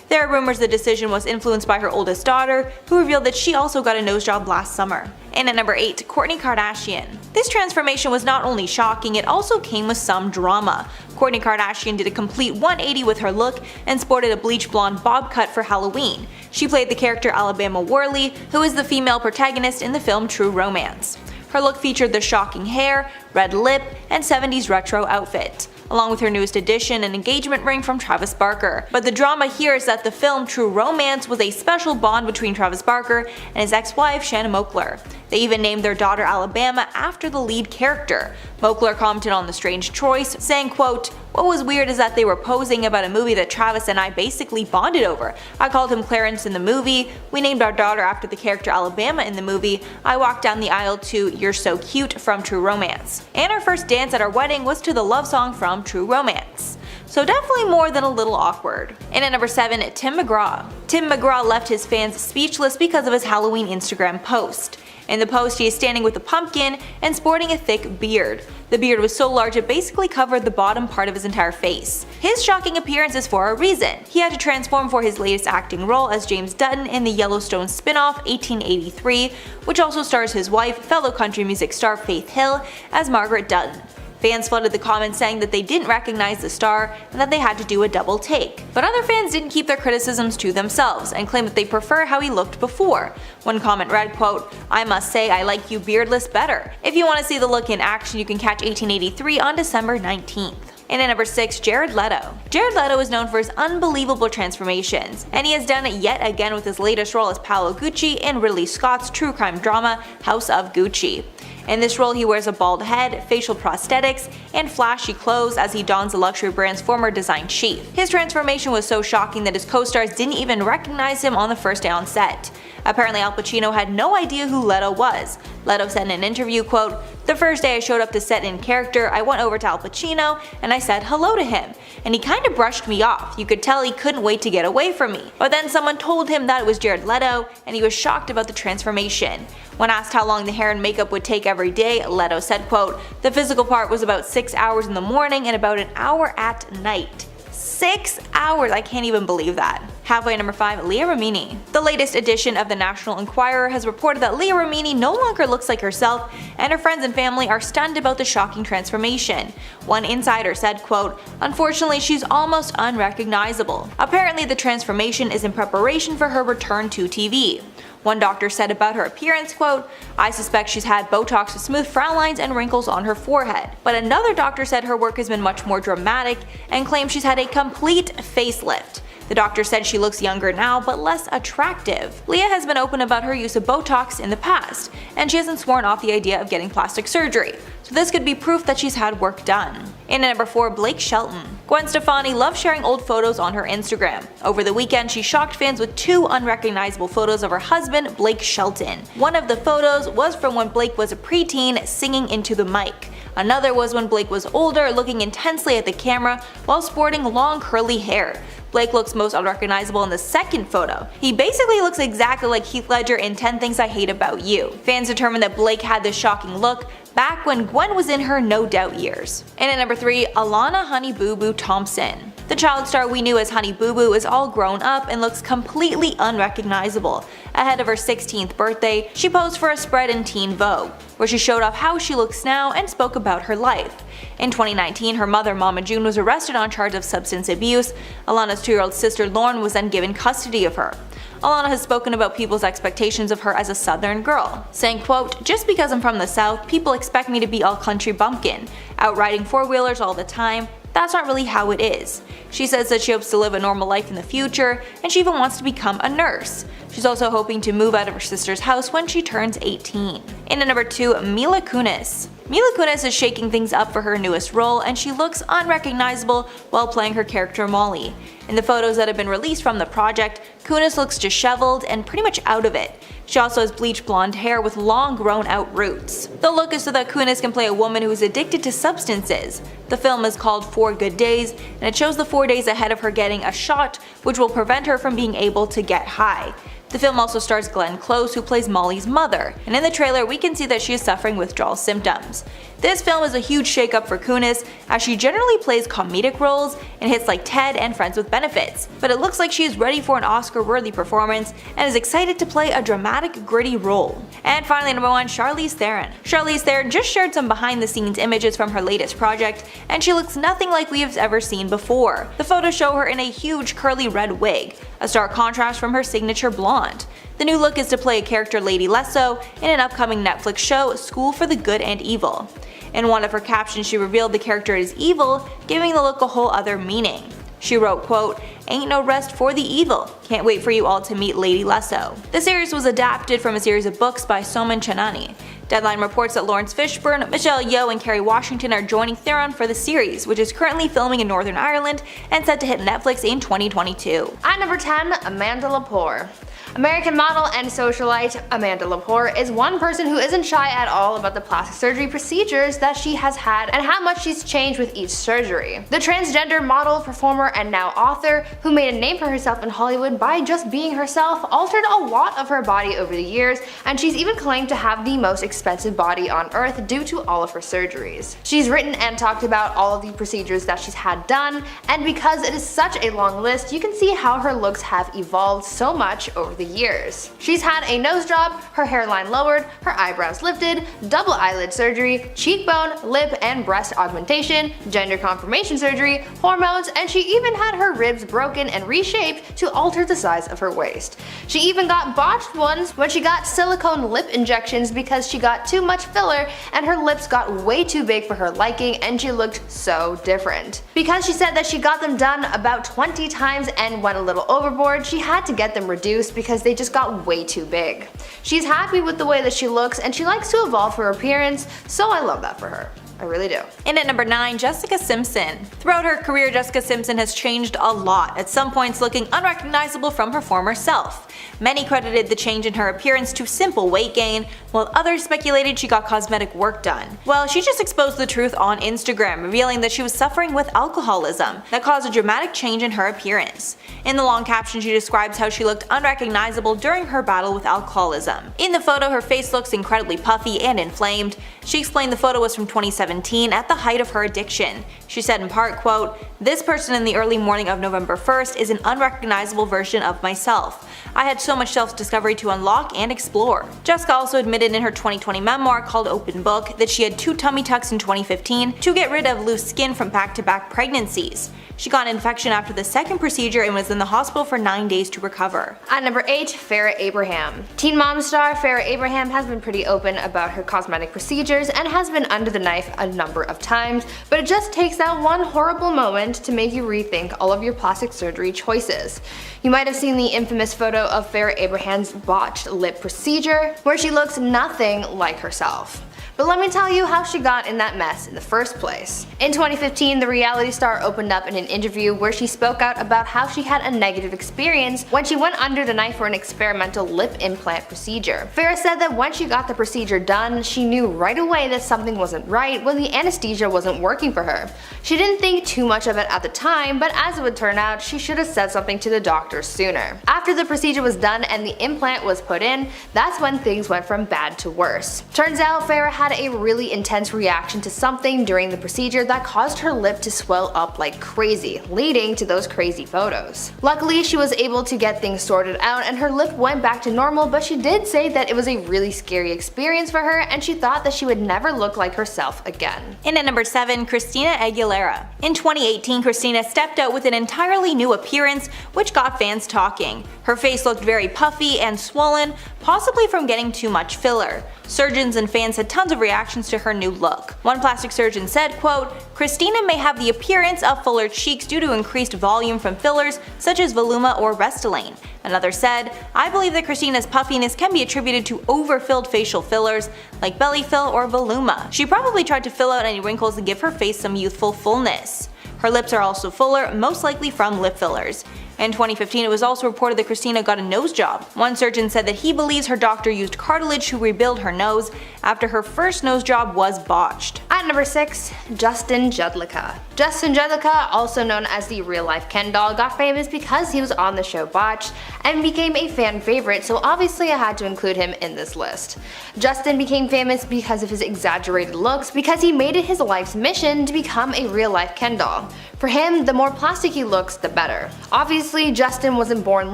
There are rumors the decision was influenced by her oldest daughter, who revealed that she also got a nose job last summer. And at number 8, Kourtney Kardashian. This transformation was not only shocking, it also came with some drama. Kourtney Kardashian did a complete 180 with her look and sported a bleach blonde bob cut for Halloween. She played the character Alabama Worley, who is the female protagonist in the film True Romance. Her look featured the shocking hair, red lip, and 70s retro outfit, along with her newest addition, an engagement ring from Travis Barker. But the drama here is that the film True Romance was a special bond between Travis Barker and his ex-wife Shannon Moakler. They even named their daughter Alabama after the lead character. Moakler commented on the strange choice, saying, quote, what was weird is that they were posing about a movie that Travis and I basically bonded over. I called him Clarence in the movie, we named our daughter after the character Alabama in the movie, I walked down the aisle to You're So Cute from True Romance. And our first dance at our wedding was to the love song from True Romance. So definitely more than a little awkward. And at number 7, Tim McGraw. Tim McGraw left his fans speechless because of his Halloween Instagram post. In the post, he is standing with a pumpkin and sporting a thick beard. The beard was so large it basically covered the bottom part of his entire face. His shocking appearance is for a reason. He had to transform for his latest acting role as James Dutton in the Yellowstone spin-off 1883, which also stars his wife, fellow country music star Faith Hill, as Margaret Dutton. Fans flooded the comments saying that they didn't recognize the star and that they had to do a double take. But other fans didn't keep their criticisms to themselves and claimed that they prefer how he looked before. One comment read, quote, I must say I like you beardless better. If you want to see the look in action, you can catch 1883 on December 19th. And at number 6, Jared Leto. Jared Leto is known for his unbelievable transformations, and he has done it yet again with his latest role as Paolo Gucci in Ridley Scott's true crime drama House of Gucci. In this role, he wears a bald head, facial prosthetics, and flashy clothes as he dons the luxury brand's former design chief. His transformation was so shocking that his co-stars didn't even recognize him on the first day on set. Apparently, Al Pacino had no idea who Leto was. Leto said in an interview, quote, the first day I showed up to set in character, I went over to Al Pacino and I said hello to him, and he kinda brushed me off. You could tell he couldn't wait to get away from me. But then someone told him that it was Jared Leto, and he was shocked about the transformation. When asked how long the hair and makeup would take every day, Leto said, quote, the physical part was about 6 hours in the morning and about an hour at night. 6 hours, I can't even believe that. Halfway at number 5, Leah Remini. The latest edition of the National Enquirer has reported that Leah Remini no longer looks like herself, and her friends and family are stunned about the shocking transformation. One insider said, quote, unfortunately she's almost unrecognizable. Apparently the transformation is in preparation for her return to TV. One doctor said about her appearance, quote, I suspect she's had Botox to smooth frown lines and wrinkles on her forehead. But another doctor said her work has been much more dramatic and claimed she's had a complete facelift. The doctor said she looks younger now, but less attractive. Leah has been open about her use of Botox in the past, and she hasn't sworn off the idea of getting plastic surgery, so this could be proof that she's had work done. In at number 4, Blake Shelton. Gwen Stefani loves sharing old photos on her Instagram. Over the weekend, she shocked fans with 2 unrecognizable photos of her husband, Blake Shelton. One of the photos was from when Blake was a preteen singing into the mic. Another was when Blake was older, looking intensely at the camera while sporting long curly hair. Blake looks most unrecognizable in the second photo. He basically looks exactly like Heath Ledger in 10 Things I Hate About You. Fans determined that Blake had this shocking look back when Gwen was in her No Doubt years. And at number 3, Alana Honey Boo Boo Thompson. The child star we knew as Honey Boo Boo is all grown up and looks completely unrecognizable. Ahead of her 16th birthday, she posed for a spread in Teen Vogue, where she showed off how she looks now and spoke about her life. In 2019, her mother, Mama June, was arrested on charge of substance abuse. Alana's 2-year-old sister, Lauren, was then given custody of her. Alana has spoken about people's expectations of her as a Southern girl, saying, quote, just because I'm from the South, people expect me to be all country bumpkin, out riding 4-wheelers all the time. That's not really how it is. She says that she hopes to live a normal life in the future, and she even wants to become a nurse. She's also hoping to move out of her sister's house when she turns 18. In at number 2, Mila Kunis. Mila Kunis is shaking things up for her newest role, and she looks unrecognizable while playing her character Molly. In the photos that have been released from the project, Kunis looks disheveled and pretty much out of it. She also has bleached blonde hair with long grown out roots. The look is so that Kunis can play a woman who is addicted to substances. The film is called 4 Good Days, and it shows the 4 days ahead of her getting a shot which will prevent her from being able to get high. The film also stars Glenn Close, who plays Molly's mother, and in the trailer we can see that she is suffering withdrawal symptoms. This film is a huge shakeup for Kunis, as she generally plays comedic roles in hits like Ted and Friends with Benefits, but it looks like she is ready for an Oscar-worthy performance and is excited to play a dramatic, gritty role. And finally, number 1, Charlize Theron. Charlize Theron just shared some behind-the-scenes images from her latest project, and she looks nothing like we have ever seen before. The photos show her in a huge curly red wig, a stark contrast from her signature blonde. The new look is to play a character Lady Lesso in an upcoming Netflix show, School for the Good and Evil. In one of her captions, she revealed the character is evil, giving the look a whole other meaning. She wrote, quote, "Ain't no rest for the evil. Can't wait for you all to meet Lady Lesso." The series was adapted from a series of books by Soman Chanani. Deadline reports that Lawrence Fishburne, Michelle Yeoh, and Kerry Washington are joining Theron for the series, which is currently filming in Northern Ireland and set to hit Netflix in 2022. At number 10, Amanda Lepore. American model and socialite Amanda Lepore is one person who isn't shy at all about the plastic surgery procedures that she has had and how much she's changed with each surgery. The transgender model, performer, and now author, who made a name for herself in Hollywood by just being herself, altered a lot of her body over the years, and she's even claimed to have the most expensive body on earth due to all of her surgeries. She's written and talked about all of the procedures that she's had done, and because it is such a long list, you can see how her looks have evolved so much over the years. She's had a nose job, her hairline lowered, her eyebrows lifted, double eyelid surgery, cheekbone, lip and breast augmentation, gender confirmation surgery, hormones, and she even had her ribs broken and reshaped to alter the size of her waist. She even got botched ones when she got silicone lip injections because she got too much filler and her lips got way too big for her liking and she looked so different. Because she said that she got them done about 20 times and went a little overboard, she had to get them reduced because they just got way too big. She's happy with the way that she looks and she likes to evolve her appearance, so I love that for her. I really do. And at number 9, Jessica Simpson. Throughout her career, Jessica Simpson has changed a lot, at some points looking unrecognizable from her former self. Many credited the change in her appearance to simple weight gain, while others speculated she got cosmetic work done. Well, she just exposed the truth on Instagram, revealing that she was suffering with alcoholism that caused a dramatic change in her appearance. In the long caption, she describes how she looked unrecognizable during her battle with alcoholism. In the photo, her face looks incredibly puffy and inflamed. She explained the photo was from 2017 at the height of her addiction. She said in part, quote, "This person in the early morning of November 1st is an unrecognizable version of myself. I had so much self-discovery to unlock and explore." Jessica also admitted in her 2020 memoir called Open Book that she had 2 tummy tucks in 2015 to get rid of loose skin from back-to-back pregnancies. She got an infection after the second procedure and was in the hospital for 9 days to recover. At number 8, Farrah Abraham. Teen Mom star Farrah Abraham has been pretty open about her cosmetic procedures and has been under the knife a number of times, but it just takes that one horrible moment to make you rethink all of your plastic surgery choices. You might have seen the infamous photo of Farrah Abraham's botched lip procedure, where she looks nothing like herself. But let me tell you how she got in that mess in the first place. In 2015, the reality star opened up in an interview where she spoke out about how she had a negative experience when she went under the knife for an experimental lip implant procedure. Farrah said that when she got the procedure done, she knew right away that something wasn't right when the anesthesia wasn't working for her. She didn't think too much of it at the time, but as it would turn out, she should have said something to the doctor sooner. After the procedure was done and the implant was put in, that's when things went from bad to worse. Turns out Farrah had a really intense reaction to something during the procedure that caused her lip to swell up like crazy, leading to those crazy photos. Luckily, she was able to get things sorted out and her lip went back to normal, but she did say that it was a really scary experience for her and she thought that she would never look like herself again. And at number 7, Christina Aguilera. In 2018, Christina stepped out with an entirely new appearance, which got fans talking. Her face looked very puffy and swollen, possibly from getting too much filler. Surgeons and fans had tons of of reactions to her new look. One plastic surgeon said, quote, "Christina may have the appearance of fuller cheeks due to increased volume from fillers such as Voluma or Restylane." Another said, "I believe that Christina's puffiness can be attributed to overfilled facial fillers like belly fill or Voluma. She probably tried to fill out any wrinkles and give her face some youthful fullness." Her lips are also fuller, most likely from lip fillers. In 2015, it was also reported that Christina got a nose job. One surgeon said that he believes her doctor used cartilage to rebuild her nose after her first nose job was botched. At number 6, Justin Jedlicka. Justin Jedlicka, also known as the real-life Ken doll, got famous because he was on the show Botched and became a fan favorite, so obviously I had to include him in this list. Justin became famous because of his exaggerated looks, because he made it his life's mission to become a real-life Ken doll. For him, the more plastic he looks, the better. Obviously, Justin wasn't born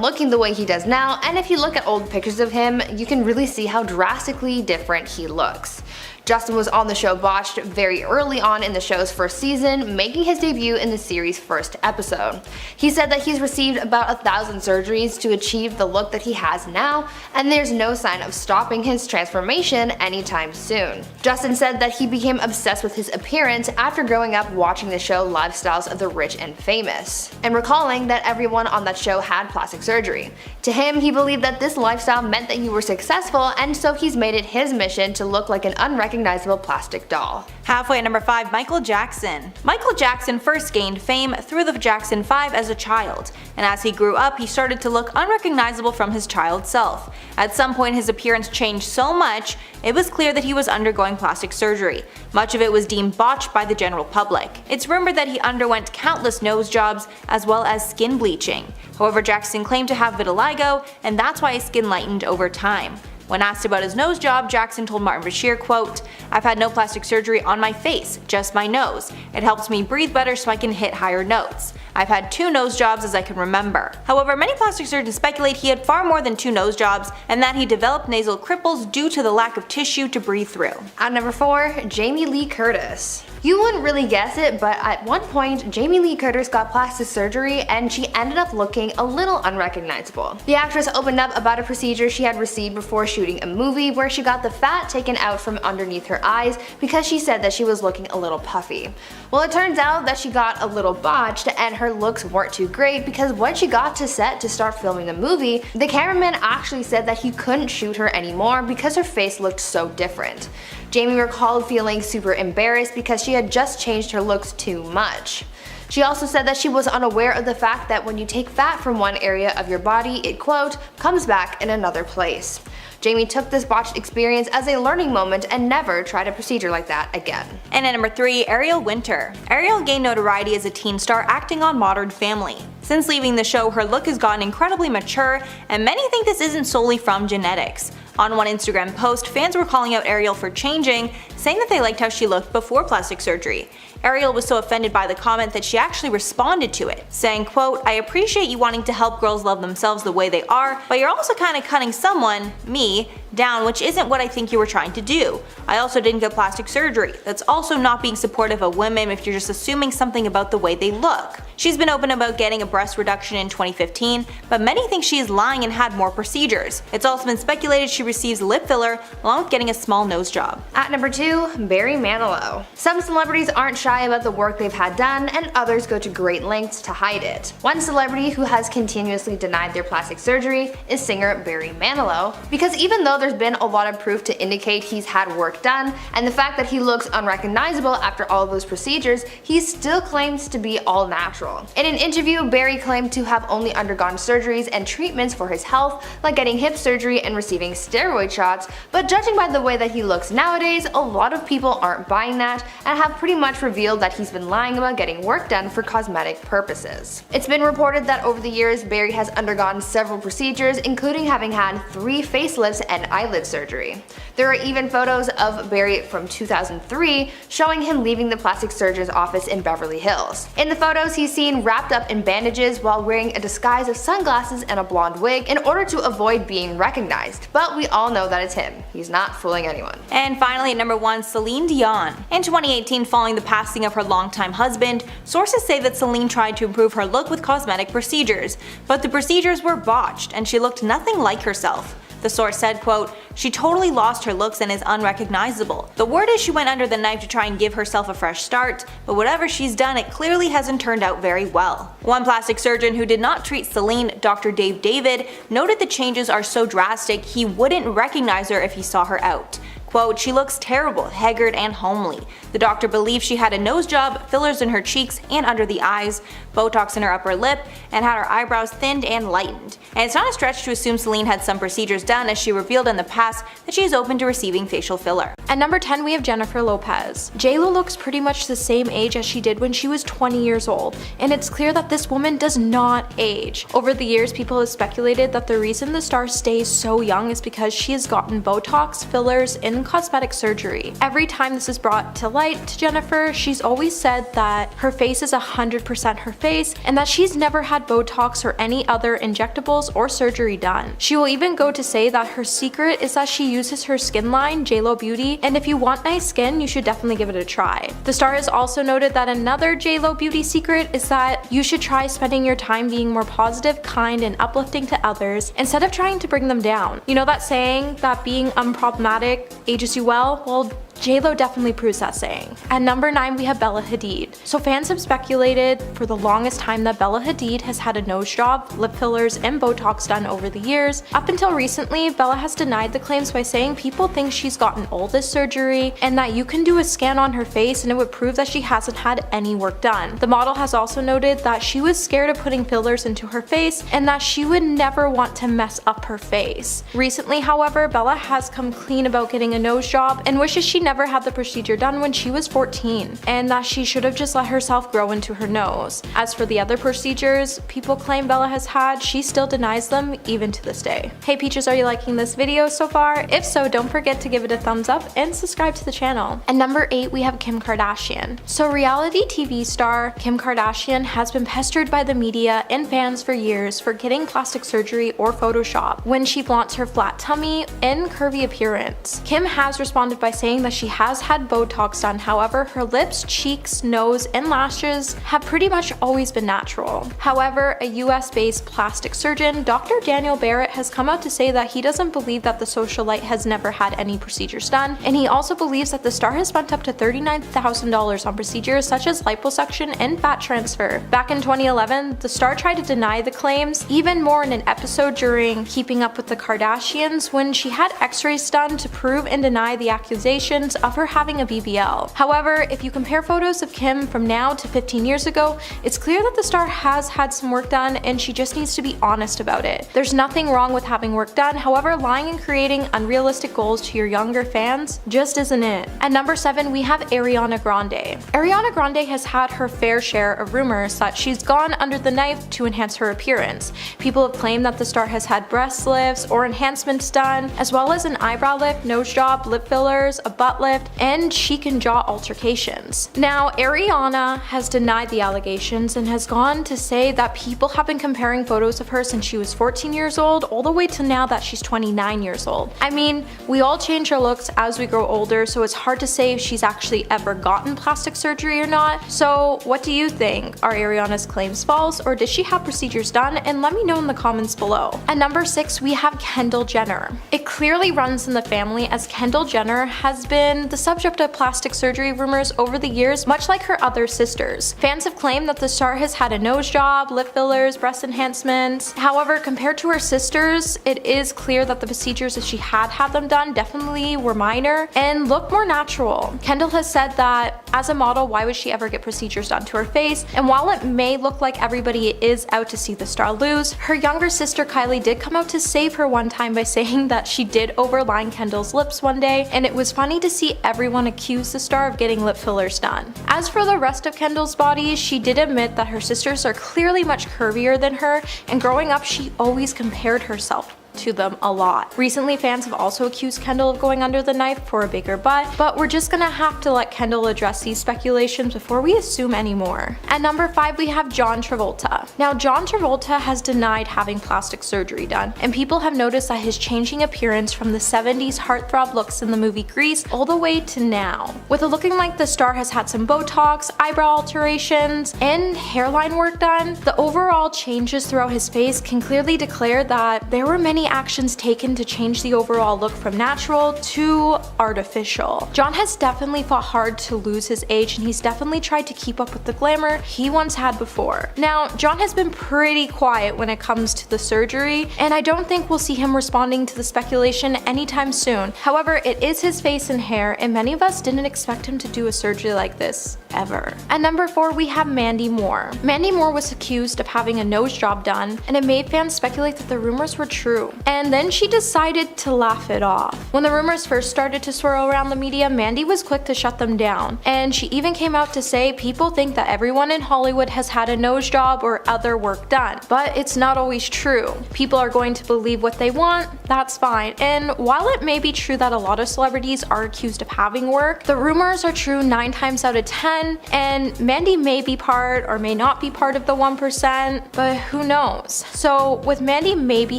looking the way he does now, and if you look at old pictures of him, you can really see how drastically different he looks. Justin was on the show Botched very early on in the show's first season, making his debut in the series' first episode. He said that he's received about 1,000 surgeries to achieve the look that he has now, and there's no sign of stopping his transformation anytime soon. Justin said that he became obsessed with his appearance after growing up watching the show Lifestyles of the Rich and Famous, and recalling that everyone on that show had plastic surgery. To him, he believed that this lifestyle meant that you were successful, and so he's made it his mission to look like an unrecognizable plastic doll. Halfway at number 5, Michael Jackson. Michael Jackson first gained fame through the Jackson 5 as a child, and as he grew up he started to look unrecognizable from his child self. At some point his appearance changed so much, it was clear that he was undergoing plastic surgery. Much of it was deemed botched by the general public. It's rumored that he underwent countless nose jobs as well as skin bleaching. However, Jackson claimed to have vitiligo, and that's why his skin lightened over time. When asked about his nose job, Jackson told Martin Bashir, quote, "I've had no plastic surgery on my face, just my nose. It helps me breathe better so I can hit higher notes. I've had 2 nose jobs as I can remember." However, many plastic surgeons speculate he had far more than 2 nose jobs and that he developed nasal cripples due to the lack of tissue to breathe through. At number 4, Jamie Lee Curtis. You wouldn't really guess it, but at one point, Jamie Lee Curtis got plastic surgery and she ended up looking a little unrecognizable. The actress opened up about a procedure she had received before shooting a movie where she got the fat taken out from underneath her eyes because she said that she was looking a little puffy. Well, it turns out that she got a little botched and her looks weren't too great because when she got to set to start filming the movie, the cameraman actually said that he couldn't shoot her anymore because her face looked so different. Jamie recalled feeling super embarrassed because she had just changed her looks too much. She also said that she was unaware of the fact that when you take fat from one area of your body, it, quote, comes back in another place. Jamie took this botched experience as a learning moment and never tried a procedure like that again. And at number 3, Ariel Winter. Ariel gained notoriety as a teen star acting on Modern Family. Since leaving the show, her look has gotten incredibly mature, and many think this isn't solely from genetics. On one Instagram post, fans were calling out Ariel for changing, saying that they liked how she looked before plastic surgery. Ariel was so offended by the comment that she actually responded to it, saying, quote, "I appreciate you wanting to help girls love themselves the way they are, but you're also kind of cutting someone, me, down, which isn't what I think you were trying to do. I also didn't get plastic surgery. That's also not being supportive of women if you're just assuming something about the way they look." She's been open about getting a breast reduction in 2015, but many think she is lying and had more procedures. It's also been speculated she receives lip filler along with getting a small nose job. At number 2, Barry Manilow. Some celebrities aren't shy about the work they've had done, and others go to great lengths to hide it. One celebrity who has continuously denied their plastic surgery is singer Barry Manilow, because even though there's been a lot of proof to indicate he's had work done, and the fact that he looks unrecognizable after all of those procedures, he still claims to be all natural. In an interview, Barry claimed to have only undergone surgeries and treatments for his health, like getting hip surgery and receiving steroid shots, but judging by the way that he looks nowadays, a lot of people aren't buying that and have pretty much revealed that he's been lying about getting work done for cosmetic purposes. It's been reported that over the years, Barry has undergone several procedures, including having had 3 facelifts and eyelid surgery. There are even photos of Barry from 2003 showing him leaving the plastic surgeon's office in Beverly Hills. In the photos, he's seen wrapped up in bandages while wearing a disguise of sunglasses and a blonde wig in order to avoid being recognized. But we all know that it's him. He's not fooling anyone. And finally at number 1, Celine Dion. In 2018, following the passing of her longtime husband, sources say that Celine tried to improve her look with cosmetic procedures, but the procedures were botched and she looked nothing like herself. The source said, quote, "She totally lost her looks and is unrecognizable. The word is she went under the knife to try and give herself a fresh start, but whatever she's done, it clearly hasn't turned out very well." One plastic surgeon who did not treat Celine, Dr. Dave David, noted the changes are so drastic he wouldn't recognize her if he saw her out. Quote, "She looks terrible, haggard, and homely. The doctor believes she had a nose job, fillers in her cheeks and under the eyes, Botox in her upper lip, and had her eyebrows thinned and lightened. And it's not a stretch to assume Celine had some procedures done, as she revealed in the past that she is open to receiving facial filler." At number 10, we have Jennifer Lopez. JLo looks pretty much the same age as she did when she was 20 years old, and it's clear that this woman does not age. Over the years, people have speculated that the reason the star stays so young is because she has gotten Botox, fillers, and cosmetic surgery. Every time this is brought to light to Jennifer, she's always said that her face is 100% her face and that she's never had Botox or any other injectables or surgery done. She will even go to say that her secret is that she uses her skin line, JLo Beauty, and if you want nice skin, you should definitely give it a try. The star has also noted that another JLo Beauty secret is that you should try spending your time being more positive, kind, and uplifting to others instead of trying to bring them down. You know that saying that being unproblematic ages you well? Well, JLo definitely proves that saying. At number 9, we have Bella Hadid. So fans have speculated for the longest time that Bella Hadid has had a nose job, lip fillers, and Botox done over the years. Up until recently, Bella has denied the claims by saying people think she's gotten all this surgery and that you can do a scan on her face and it would prove that she hasn't had any work done. The model has also noted that she was scared of putting fillers into her face and that she would never want to mess up her face. Recently, however, Bella has come clean about getting a nose job and wishes she never had the procedure done when she was 14, and that she should have just let herself grow into her nose. As for the other procedures people claim Bella has had, she still denies them even to this day. Hey Peaches, are you liking this video so far? If so, don't forget to give it a thumbs up and subscribe to the channel. At number 8, we have Kim Kardashian. So reality TV star Kim Kardashian has been pestered by the media and fans for years for getting plastic surgery or Photoshop when she flaunts her flat tummy and curvy appearance. Kim has responded by saying that she has had Botox done, however, her lips, cheeks, nose, and lashes have pretty much always been natural. However, a US-based plastic surgeon, Dr. Daniel Barrett, has come out to say that he doesn't believe that the socialite has never had any procedures done, and he also believes that the star has spent up to $39,000 on procedures such as liposuction and fat transfer. Back in 2011, the star tried to deny the claims even more in an episode during Keeping Up with the Kardashians when she had x-rays done to prove and deny the accusations of her having a BBL. However, if you compare photos of Kim from now to 15 years ago, it's clear that the star has had some work done and she just needs to be honest about it. There's nothing wrong with having work done, however, lying and creating unrealistic goals to your younger fans just isn't it. At number 7, we have Ariana Grande. Ariana Grande has had her fair share of rumors that she's gone under the knife to enhance her appearance. People have claimed that the star has had breast lifts or enhancements done, as well as an eyebrow lift, nose job, lip fillers, a butt lift, and cheek and jaw altercations. Now, Ariana has denied the allegations and has gone to say that people have been comparing photos of her since she was 14 years old all the way to now that she's 29 years old. I mean, we all change our looks as we grow older, so it's hard to say if she's actually ever gotten plastic surgery or not. So what do you think? Are Ariana's claims false, or did she have procedures done? And let me know in the comments below. At number 6, we have Kendall Jenner. It clearly runs in the family, as Kendall Jenner has been the subject of plastic surgery rumors over the years, much like her other sisters. Fans have claimed that the star has had a nose job, lip fillers, breast enhancements. However, compared to her sisters, it is clear that the procedures, if she had them done, definitely were minor and look more natural. Kendall has said that as a model, why would she ever get procedures done to her face? And while it may look like everybody is out to see the star lose, her younger sister Kylie did come out to save her one time by saying that she did overline Kendall's lips one day, and it was funny to see everyone accuse the star of getting lip fillers done. As for the rest of Kendall's body, she did admit that her sisters are clearly much curvier than her, and growing up she always compared herself to them a lot. Recently, fans have also accused Kendall of going under the knife for a bigger butt, but we're just gonna have to let Kendall address these speculations before we assume any more. At number 5, we have John Travolta. Now, John Travolta has denied having plastic surgery done, and people have noticed that his changing appearance from the 70s heartthrob looks in the movie Grease all the way to now. With it looking like the star has had some Botox, eyebrow alterations, and hairline work done, the overall changes throughout his face can clearly declare that there were many any actions taken to change the overall look from natural to artificial. John has definitely fought hard to lose his age, and he's definitely tried to keep up with the glamour he once had before. Now, John has been pretty quiet when it comes to the surgery, and I don't think we'll see him responding to the speculation anytime soon. However, it is his face and hair, and many of us didn't expect him to do a surgery like this, ever. At number 4, we have Mandy Moore. Mandy Moore was accused of having a nose job done, and it made fans speculate that the rumors were true. And then she decided to laugh it off. When the rumors first started to swirl around the media, Mandy was quick to shut them down, and she even came out to say people think that everyone in Hollywood has had a nose job or other work done, but it's not always true. People are going to believe what they want, that's fine. And while it may be true that a lot of celebrities are accused of having work, the rumors are true 9 times out of 10, and Mandy may be part or may not be part of the 1%, but who knows. So with Mandy maybe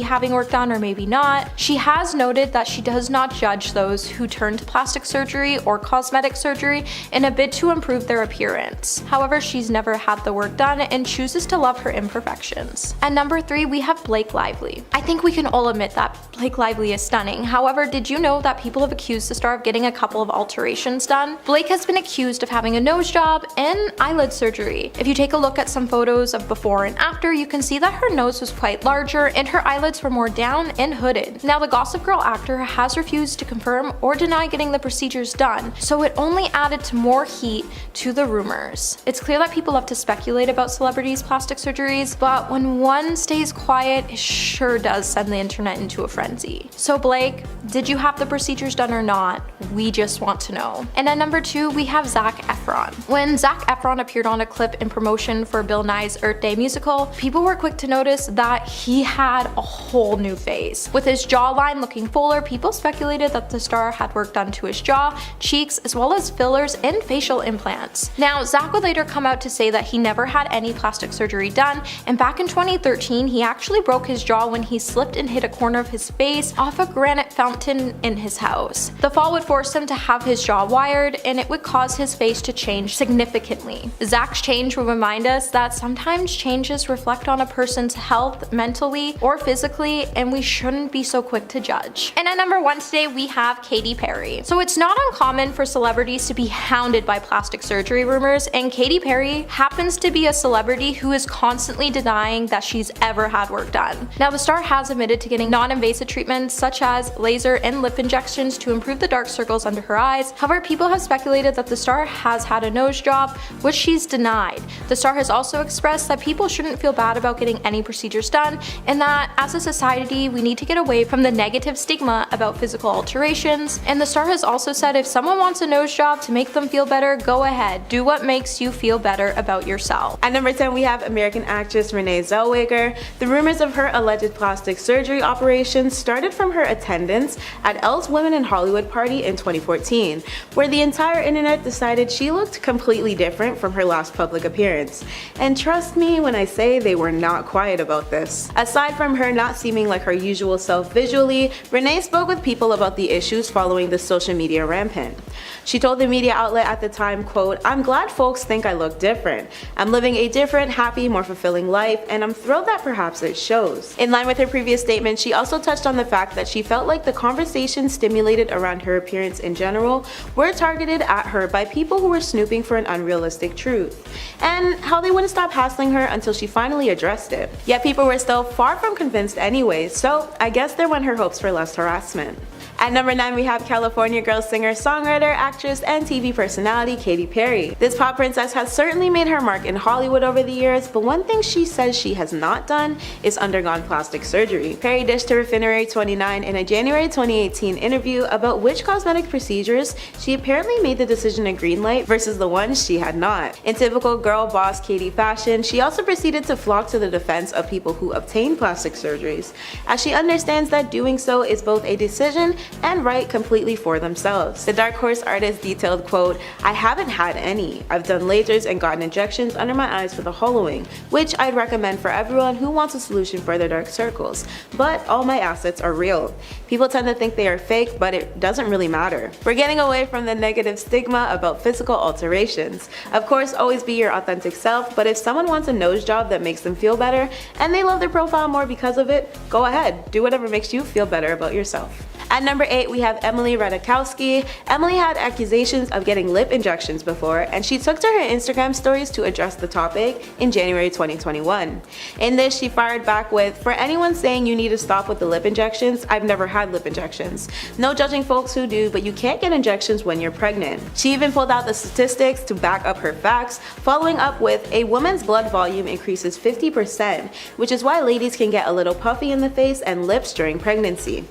having work done or maybe not, she has noted that she does not judge those who turn to plastic surgery or cosmetic surgery in a bid to improve their appearance. However, she's never had the work done and chooses to love her imperfections. At number 3, we have Blake Lively. I think we can all admit that Blake Lively is stunning. However, did you know that people have accused the star of getting a couple of alterations done? Blake has been accused of having a nose job and eyelid surgery. If you take a look at some photos of before and after, you can see that her nose was quite larger and her eyelids were more down and hooded. Now, the Gossip Girl actor has refused to confirm or deny getting the procedures done, so it only added to more heat to the rumors. It's clear that people love to speculate about celebrities' plastic surgeries, but when one stays quiet, it sure does send the internet into a frenzy. So Blake, did you have the procedures done or not? We just want to know. And at number 2, we have Zac Efron. When Zac Efron appeared on a clip in promotion for Bill Nye's Earth Day musical, people were quick to notice that he had a whole new face. With his jawline looking fuller, people speculated that the star had work done to his jaw, cheeks, as well as fillers and facial implants. Now, Zac would later come out to say that he never had any plastic surgery done, and back in 2013, he actually broke his jaw when he slipped and hit a corner of his face off a granite fountain in his house. The fall would force him to have his jaw wired, and it would cause his face to change significantly. Zac's change would remind us that sometimes changes reflect on a person's health mentally or physically, and we shouldn't be so quick to judge. And at number 1 today, we have Katy Perry. So it's not uncommon for celebrities to be hounded by plastic surgery rumors, and Katy Perry happens to be a celebrity who is constantly denying that she's ever had work done. Now, the star has admitted to getting non-invasive treatments such as laser and lip injections to improve the dark circles under her eyes. However, people have speculated that the star has had a nose job, which she's denied. The star has also expressed that people shouldn't feel bad about getting any procedures done, and that as a society, we need to get away from the negative stigma about physical alterations. And the star has also said if someone wants a nose job to make them feel better, go ahead. Do what makes you feel better about yourself. At number 10, we have American actress Renee Zellweger. The rumors of her alleged plastic surgery operations started from her attendance at Elle's Women in Hollywood party in 2014, where the entire internet decided she looked completely different from her last public appearance. And trust me when I say they were not quiet about this. Aside from her not seeming like her usual self visually, Renee spoke with people about the issues following the social media rampant. She told the media outlet at the time, quote, "I'm glad folks think I look different. I'm living a different, happy, more fulfilling life, and I'm thrilled that perhaps it shows." In line with her previous statement, she also touched on the fact that she felt like the conversation stimulated around her appearance in general were targeted at her by people who were snooping for an unrealistic truth, and how they wouldn't stop hassling her until she finally addressed it. Yet people were still far from convinced anyways, so I guess there went her hopes for less harassment. At number 9, we have California girl singer, songwriter, actress, and TV personality Katy Perry. This pop princess has certainly made her mark in Hollywood over the years, but one thing she says she has not done is undergone plastic surgery. Perry dished her Refinery 29 in a January 2018 interview about which cosmetic procedures she apparently made the decision a green light versus the ones she had not. In typical girl boss Katy fashion, she also proceeded to flock to the defense of people who obtain plastic surgeries, as she understands that doing so is both a decision and write completely for themselves. The Dark Horse artist detailed, quote, "I haven't had any. I've done lasers and gotten injections under my eyes for the hollowing, which I'd recommend for everyone who wants a solution for their dark circles, but all my assets are real. People tend to think they are fake, but it doesn't really matter." We're getting away from the negative stigma about physical alterations. Of course, always be your authentic self, but if someone wants a nose job that makes them feel better and they love their profile more because of it, go ahead, do whatever makes you feel better about yourself. At number 8, we have Emily Ratajkowski. Emily had accusations of getting lip injections before, and she took to her Instagram stories to address the topic in January 2021. In this, she fired back with, "For anyone saying you need to stop with the lip injections, I've never had lip injections. No judging folks who do, but you can't get injections when you're pregnant." She even pulled out the statistics to back up her facts, following up with, "A woman's blood volume increases 50%, which is why ladies can get a little puffy in the face and lips during pregnancy."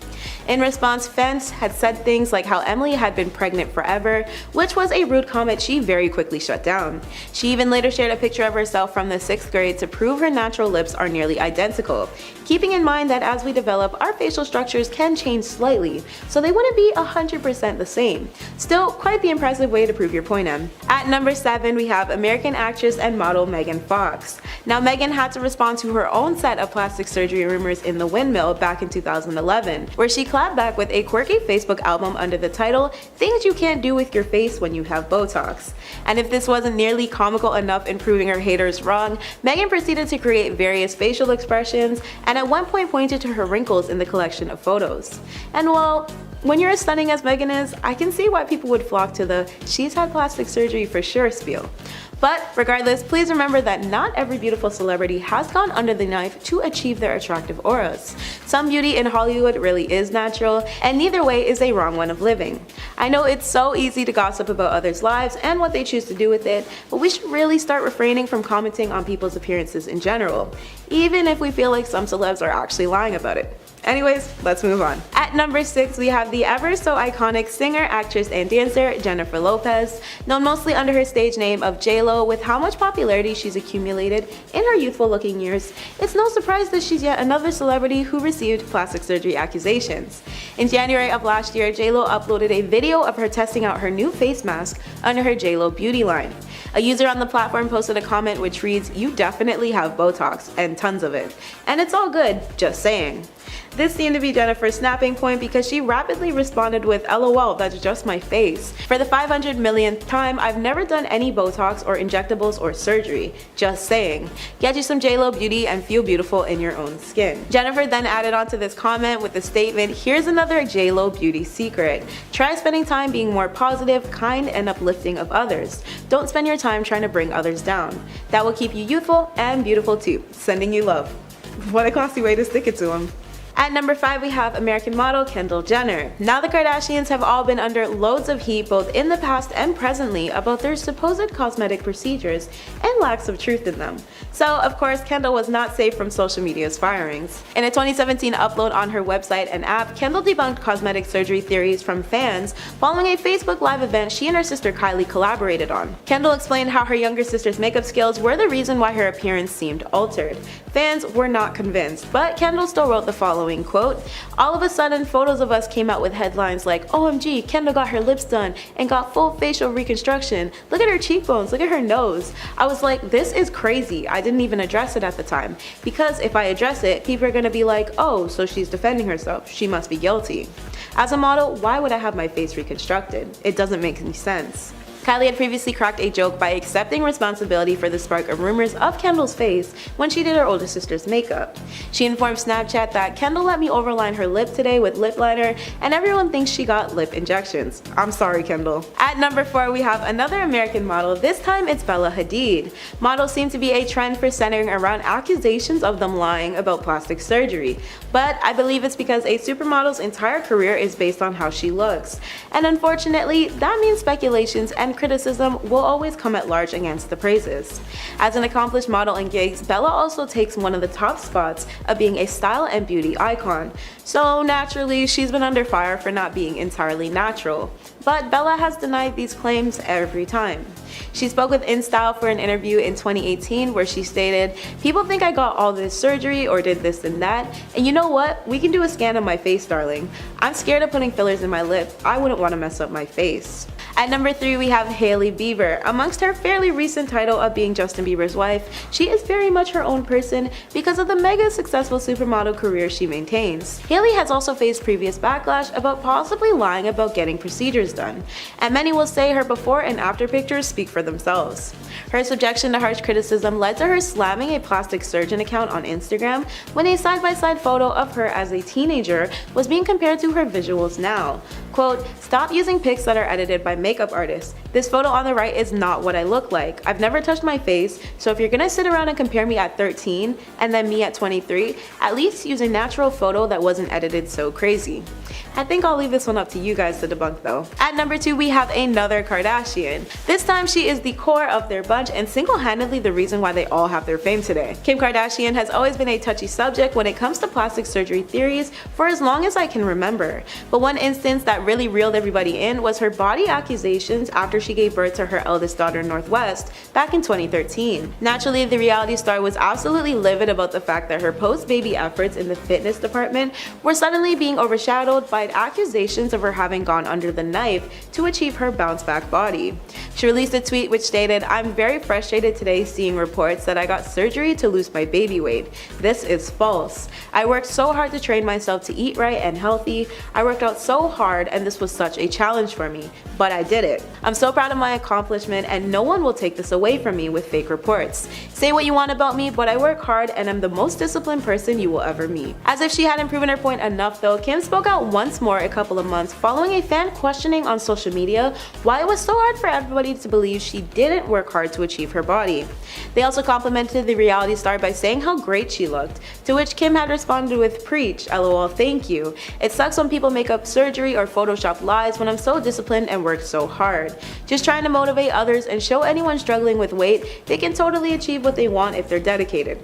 In response, fans had said things like how Emily had been pregnant forever, which was a rude comment she very quickly shut down. She even later shared a picture of herself from the 6th grade to prove her natural lips are nearly identical, keeping in mind that as we develop, our facial structures can change slightly, so they wouldn't be 100% the same. Still, quite the impressive way to prove your point, Em. At number 7, we have American actress and model Megan Fox. Now, Megan had to respond to her own set of plastic surgery rumors in the Windmill back in 2011, where she clapped back with a quirky Facebook album under the title, "Things You Can't Do With Your Face When You Have Botox." And if this wasn't nearly comical enough in proving her haters wrong, Megan proceeded to create various facial expressions and at one point pointed to her wrinkles in the collection of photos. And well, when you're as stunning as Megan is, I can see why people would flock to the "she's had plastic surgery for sure" spiel. But regardless, please remember that not every beautiful celebrity has gone under the knife to achieve their attractive auras. Some beauty in Hollywood really is natural, and neither way is a wrong one of living. I know it's so easy to gossip about others' lives and what they choose to do with it, but we should really start refraining from commenting on people's appearances in general, even if we feel like some celebs are actually lying about it. Anyways, let's move on. At number 6, we have the ever so iconic singer, actress, and dancer Jennifer Lopez, known mostly under her stage name of J-Lo. With how much popularity she's accumulated in her youthful looking years, it's no surprise that she's yet another celebrity who received plastic surgery accusations. In January of last year, J-Lo uploaded a video of her testing out her new face mask under her J-Lo beauty line. A user on the platform posted a comment which reads, "You definitely have Botox, and tons of it. And it's all good, just saying." This seemed to be Jennifer's snapping point because she rapidly responded with, "LOL, that's just my face. For the 500 millionth time, I've never done any Botox or injectables or surgery. Just saying. Get you some J-Lo beauty and feel beautiful in your own skin." Jennifer then added on to this comment with the statement, "Here's another J-Lo beauty secret. Try spending time being more positive, kind, and uplifting of others. Don't spend your time trying to bring others down. That will keep you youthful and beautiful too. Sending you love." What a classy way to stick it to him. At number 5, we have American model Kendall Jenner. Now the Kardashians have all been under loads of heat both in the past and presently about their supposed cosmetic procedures and lacks of truth in them. So of course Kendall was not safe from social media's firings. In a 2017 upload on her website and app, Kendall debunked cosmetic surgery theories from fans following a Facebook Live event she and her sister Kylie collaborated on. Kendall explained how her younger sister's makeup skills were the reason why her appearance seemed altered. Fans were not convinced, but Kendall still wrote the following, quote, "All of a sudden photos of us came out with headlines like, OMG, Kendall got her lips done and got full facial reconstruction. Look at her cheekbones, look at her nose." I was like, this is crazy. I didn't even address it at the time, because if I address it, people are gonna be like, oh, so she's defending herself, she must be guilty. As a model, why would I have my face reconstructed? It doesn't make any sense. Kylie had previously cracked a joke by accepting responsibility for the spark of rumors of Kendall's face when she did her older sister's makeup. She informed Snapchat that Kendall let me overline her lip today with lip liner and everyone thinks she got lip injections. I'm sorry, Kendall. At number 4, we have another American model. This time it's Bella Hadid. Models seem to be a trend for centering around accusations of them lying about plastic surgery, but I believe it's because a supermodel's entire career is based on how she looks. And unfortunately, that means speculations and criticism will always come at large against the praises. As an accomplished model in gigs, Bella also takes one of the top spots of being a style and beauty icon. So naturally, she's been under fire for not being entirely natural. But Bella has denied these claims every time. She spoke with InStyle for an interview in 2018 where she stated, "People think I got all this surgery or did this and that, and you know what? We can do a scan of my face, darling. I'm scared of putting fillers in my lip. I wouldn't want to mess up my face." At number 3, we have Hailey Bieber. Amongst her fairly recent title of being Justin Bieber's wife, she is very much her own person because of the mega successful supermodel career she maintains. Hailey has also faced previous backlash about possibly lying about getting procedures done, and many will say her before and after pictures speak for themselves. Her subjection to harsh criticism led to her slamming a plastic surgeon account on Instagram when a side-by-side photo of her as a teenager was being compared to her visuals now. Quote, "Stop using pics that are edited by makeup artists. This photo on the right is not what I look like. I've never touched my face, so if you're gonna sit around and compare me at 13 and then me at 23, at least use a natural photo that wasn't edited so crazy." I think I'll leave this one up to you guys to debunk though. At number 2, we have another Kardashian. This time she is the core of their bunch and single-handedly the reason why they all have their fame today. Kim Kardashian has always been a touchy subject when it comes to plastic surgery theories for as long as I can remember. But one instance that really reeled everybody in was her body accusations after she gave birth to her eldest daughter Northwest back in 2013. Naturally, the reality star was absolutely livid about the fact that her post-baby efforts in the fitness department were suddenly being overshadowed by accusations of her having gone under the knife to achieve her bounce-back body. She released a tweet which stated, "I'm very frustrated today seeing reports that I got surgery to lose my baby weight. This is false. I worked so hard to train myself to eat right and healthy. I worked out so hard and this was such a challenge for me, but I did it. I'm so proud of my accomplishment and no one will take this away from me with fake reports. Say what you want about me, but I work hard and I'm the most disciplined person you will ever meet." As if she hadn't proven her point enough though, Kim spoke out once more a couple of months following a fan questioning on social media why it was so hard for everybody to believe she didn't work hard to achieve her body. They also complimented the reality star by saying how great she looked, to which Kim had responded with, "Preach, lol, thank you. It sucks when people make up surgery or Photoshop lies when I'm so disciplined and work so hard. Just trying to motivate others and show anyone struggling with weight they can totally achieve what they want if they're dedicated."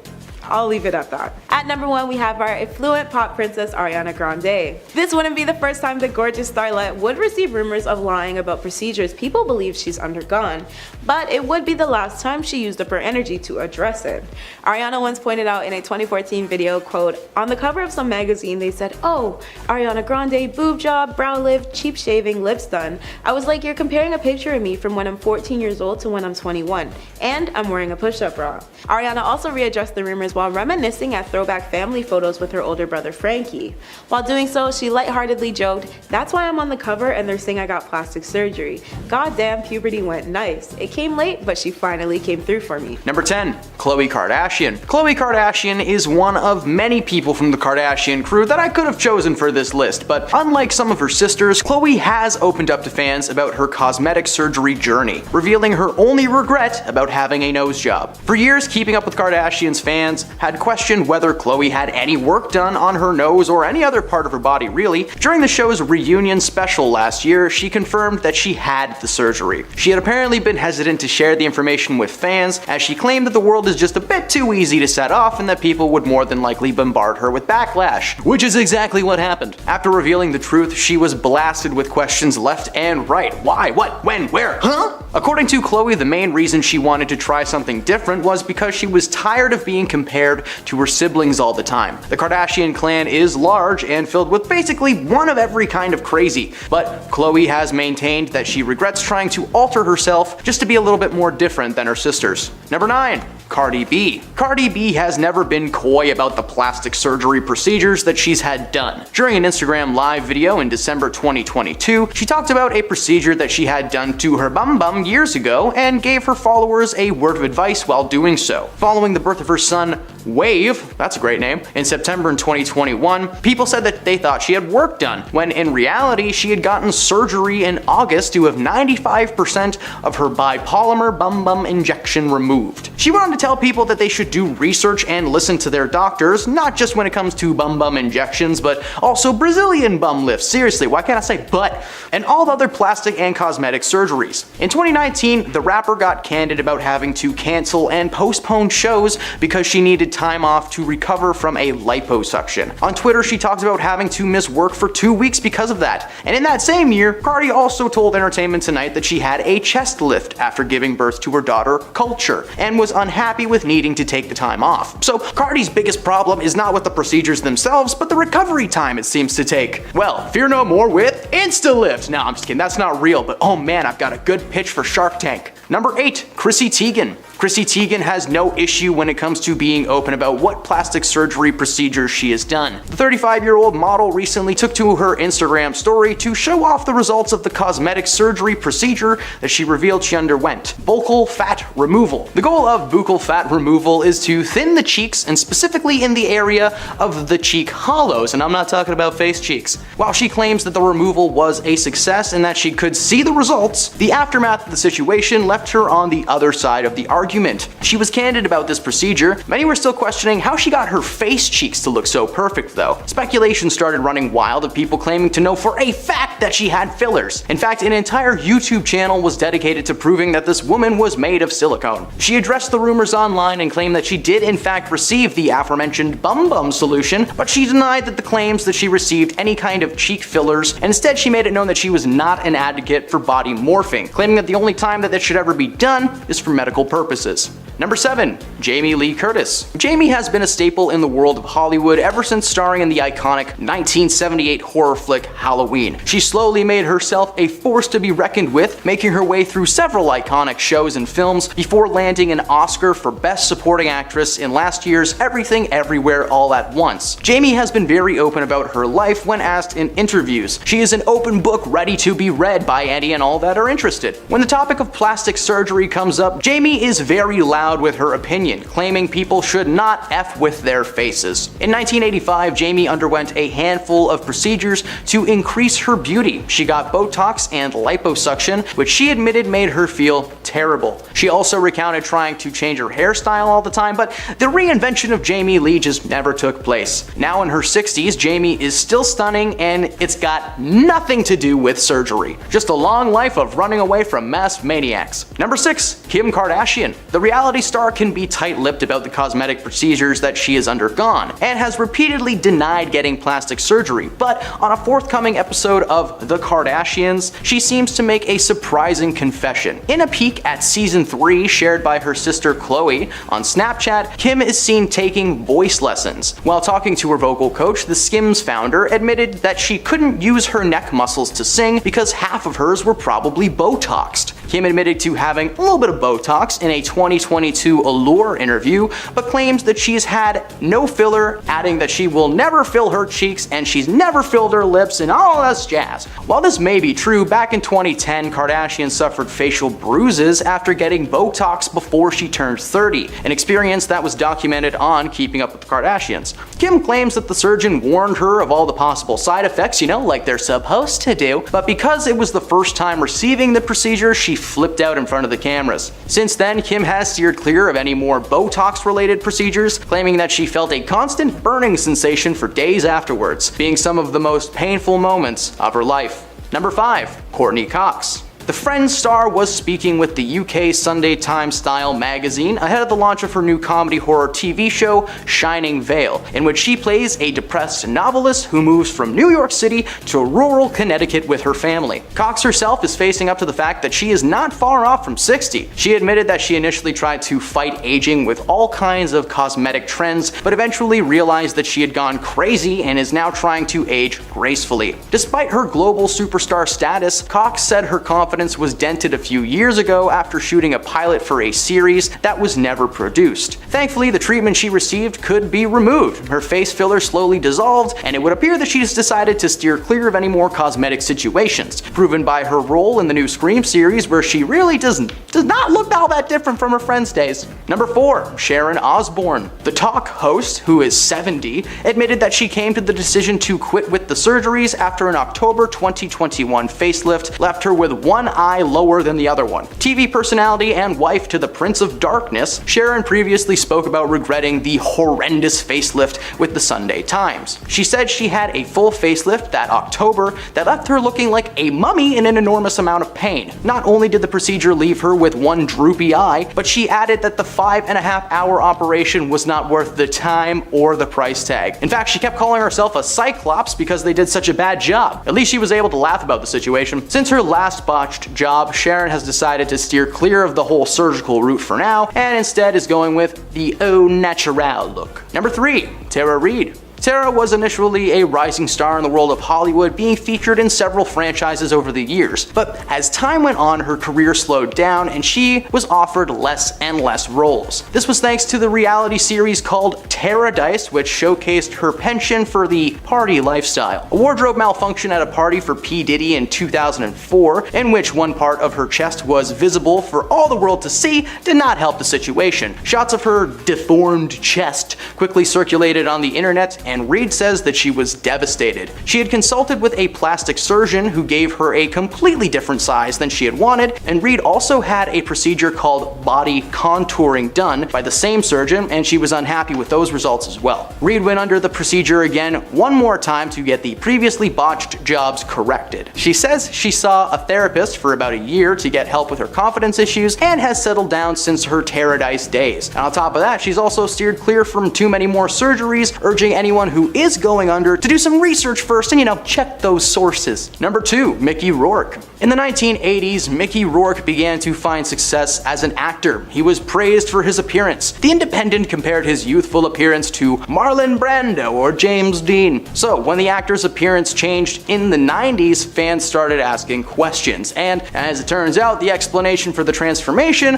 I'll leave it at that. At number 1, we have our affluent pop princess Ariana Grande. This wouldn't be the first time the gorgeous starlet would receive rumors of lying about procedures people believe she's undergone, but it would be the last time she used up her energy to address it. Ariana once pointed out in a 2014 video, quote, "On the cover of some magazine they said, 'Oh, Ariana Grande, boob job, brow lift, cheap shaving, lips done.' I was like, you're comparing a picture of me from when I'm 14 years old to when I'm 21, and I'm wearing a push-up bra." Ariana also readdressed the rumors while reminiscing at throwback family photos with her older brother Frankie. While doing so, she lightheartedly joked, "That's why I'm on the cover and they're saying I got plastic surgery. Goddamn, puberty went nice. It came late, but she finally came through for me." Number 10. Khloe Kardashian. Khloe Kardashian is one of many people from the Kardashian crew that I could have chosen for this list, but unlike some of her sisters, Khloe has opened up to fans about her cosmetic surgery journey, revealing her only regret about having a nose job. For years, Keeping Up with Kardashian's fans had questioned whether Khloe had any work done on her nose or any other part of her body really. During the show's reunion special last year, she confirmed that she had the surgery. She had apparently been hesitant to share the information with fans, as she claimed that the world is just a bit too easy to set off and that people would more than likely bombard her with backlash, which is exactly what happened. After revealing the truth, she was blasted with questions left and right. Why? What? When? Where? Huh? According to Khloe, the main reason she wanted to try something different was because she was tired of being compared to her siblings all the time. The Kardashian clan is large and filled with basically one of every kind of crazy, but Khloe has maintained that she regrets trying to alter herself just to be a little bit more different than her sisters. Number 9. Cardi B. Cardi B has never been coy about the plastic surgery procedures that she's had done. During an Instagram live video in December 2022, she talked about a procedure that she had done to her bum years ago and gave her followers a word of advice while doing so. Following the birth of her son, Wave, that's a great name, in September in 2021, people said that they thought she had work done, when in reality she had gotten surgery in August to have 95% of her bipolymer bum injection removed. She went on to tell people that they should do research and listen to their doctors, not just when it comes to bum injections, but also Brazilian bum lifts. Seriously, why can't I say butt? And all the other plastic and cosmetic surgeries. In 2019, the rapper got candid about having to cancel and postpone shows because she needed time off to recover from a liposuction. On Twitter, she talked about having to miss work for 2 weeks because of that. And in that same year, Cardi also told Entertainment Tonight that she had a chest lift after giving birth to her daughter, Culture, and was unhappy with needing to take the time off. So Cardi's biggest problem is not with the procedures themselves, but the recovery time it seems to take. Well, fear no more with InstaLift. No, I'm just kidding, that's not real, but oh man, I've got a good pitch for Shark Tank. Number 8, Chrissy Teigen. Chrissy Teigen has no issue when it comes to being open about what plastic surgery procedures she has done. The 35-year-old model recently took to her Instagram story to show off the results of the cosmetic surgery procedure that she revealed she underwent: buccal fat removal. The goal of buccal fat removal is to thin the cheeks, and specifically in the area of the cheek hollows, and I'm not talking about face cheeks. While she claims that the removal was a success and that she could see the results, the aftermath of the situation left her on the other side of the argument. She was candid about this procedure. Many were still questioning how she got her face cheeks to look so perfect though. Speculation started running wild of people claiming to know for a fact that she had fillers. In fact, an entire YouTube channel was dedicated to proving that this woman was made of silicone. She addressed the rumors online and claimed that she did in fact receive the aforementioned bum solution, but she denied that the claims that she received any kind of cheek fillers, and instead she made it known that she was not an advocate for body morphing, claiming that the only time that should ever be done is for medical purposes. Number 7, Jamie Lee Curtis. Jamie has been a staple in the world of Hollywood ever since starring in the iconic 1978 horror flick Halloween. She slowly made herself a force to be reckoned with, making her way through several iconic shows and films before landing an Oscar for Best Supporting Actress in last year's Everything Everywhere All at Once. Jamie has been very open about her life when asked in interviews. She is an open book ready to be read by any and all that are interested. When the topic of plastic surgery comes up, Jamie is very loud with her opinion, claiming people should not F with their faces. In 1985, Jamie underwent a handful of procedures to increase her beauty. She got Botox and liposuction, which she admitted made her feel terrible. She also recounted trying to change her hairstyle all the time, but the reinvention of Jamie Lee just never took place. Now in her 60s, Jamie is still stunning, and it's got nothing to do with surgery. Just a long life of running away from masked maniacs. Number 6, Kim Kardashian. The reality star can be tight-lipped about the cosmetic procedures that she has undergone, and has repeatedly denied getting plastic surgery, but on a forthcoming episode of The Kardashians, she seems to make a surprising confession. In a peek at season 3 shared by her sister Khloe on Snapchat, Kim is seen taking voice lessons. While talking to her vocal coach, the Skims founder admitted that she couldn't use her neck muscles to sing because half of hers were probably Botoxed. Kim admitted to having a little bit of Botox in a 2022 Allure interview, but claims that she's had no filler, adding that she will never fill her cheeks and she's never filled her lips and all this jazz. While this may be true, back in 2010, Kardashian suffered facial bruises after getting Botox before she turned 30, an experience that was documented on Keeping Up with the Kardashians. Kim claims that the surgeon warned her of all the possible side effects, like they're supposed to do, but because it was the first time receiving the procedure, she flipped out in front of the cameras. Since then, Kim has steered clear of any more Botox-related procedures, claiming that she felt a constant burning sensation for days afterwards, being some of the most painful moments of her life. Number 5, Courtney Cox. The Friends star was speaking with the UK Sunday Times style magazine ahead of the launch of her new comedy horror TV show, Shining Vale, in which she plays a depressed novelist who moves from New York City to rural Connecticut with her family. Cox herself is facing up to the fact that she is not far off from 60. She admitted that she initially tried to fight aging with all kinds of cosmetic trends, but eventually realized that she had gone crazy and is now trying to age gracefully. Despite her global superstar status, Cox said her confidence was dented a few years ago after shooting a pilot for a series that was never produced. Thankfully, the treatment she received could be removed. Her face filler slowly dissolved, and it would appear that she has decided to steer clear of any more cosmetic situations, proven by her role in the new Scream series, where she really does not look all that different from her Friends days. Number 4, Sharon Osbourne. The Talk host, who is 70, admitted that she came to the decision to quit with the surgeries after an October 2021 facelift left her with one one eye lower than the other one. TV personality and wife to the Prince of Darkness, Sharon previously spoke about regretting the horrendous facelift with the Sunday Times. She said she had a full facelift that October that left her looking like a mummy in an enormous amount of pain. Not only did the procedure leave her with one droopy eye, but she added that the 5.5-hour operation was not worth the time or the price tag. In fact, she kept calling herself a cyclops because they did such a bad job. At least she was able to laugh about the situation. Since her last botched job, Sharon has decided to steer clear of the whole surgical route for now, and instead is going with the au naturel look. Number 3, Tara Reid. Tara was initially a rising star in the world of Hollywood, being featured in several franchises over the years, but as time went on, her career slowed down and she was offered less and less roles. This was thanks to the reality series called Taradise, which showcased her penchant for the party lifestyle. A wardrobe malfunction at a party for P. Diddy in 2004, in which one part of her chest was visible for all the world to see, did not help the situation. Shots of her deformed chest quickly circulated on the internet, and Reid says that she was devastated. She had consulted with a plastic surgeon who gave her a completely different size than she had wanted, and Reid also had a procedure called body contouring done by the same surgeon, and she was unhappy with those results as well. Reid went under the procedure again one more time to get the previously botched jobs corrected. She says she saw a therapist for about a year to get help with her confidence issues and has settled down since her Taradise days. And on top of that, she's also steered clear from too many more surgeries, urging anyone who is going under to do some research first and, check those sources. Number 2, Mickey Rourke. In the 1980s, Mickey Rourke began to find success as an actor. He was praised for his appearance. The Independent compared his youthful appearance to Marlon Brando or James Dean. So when the actor's appearance changed in the 90s, fans started asking questions, and as it turns out, the explanation for the transformation,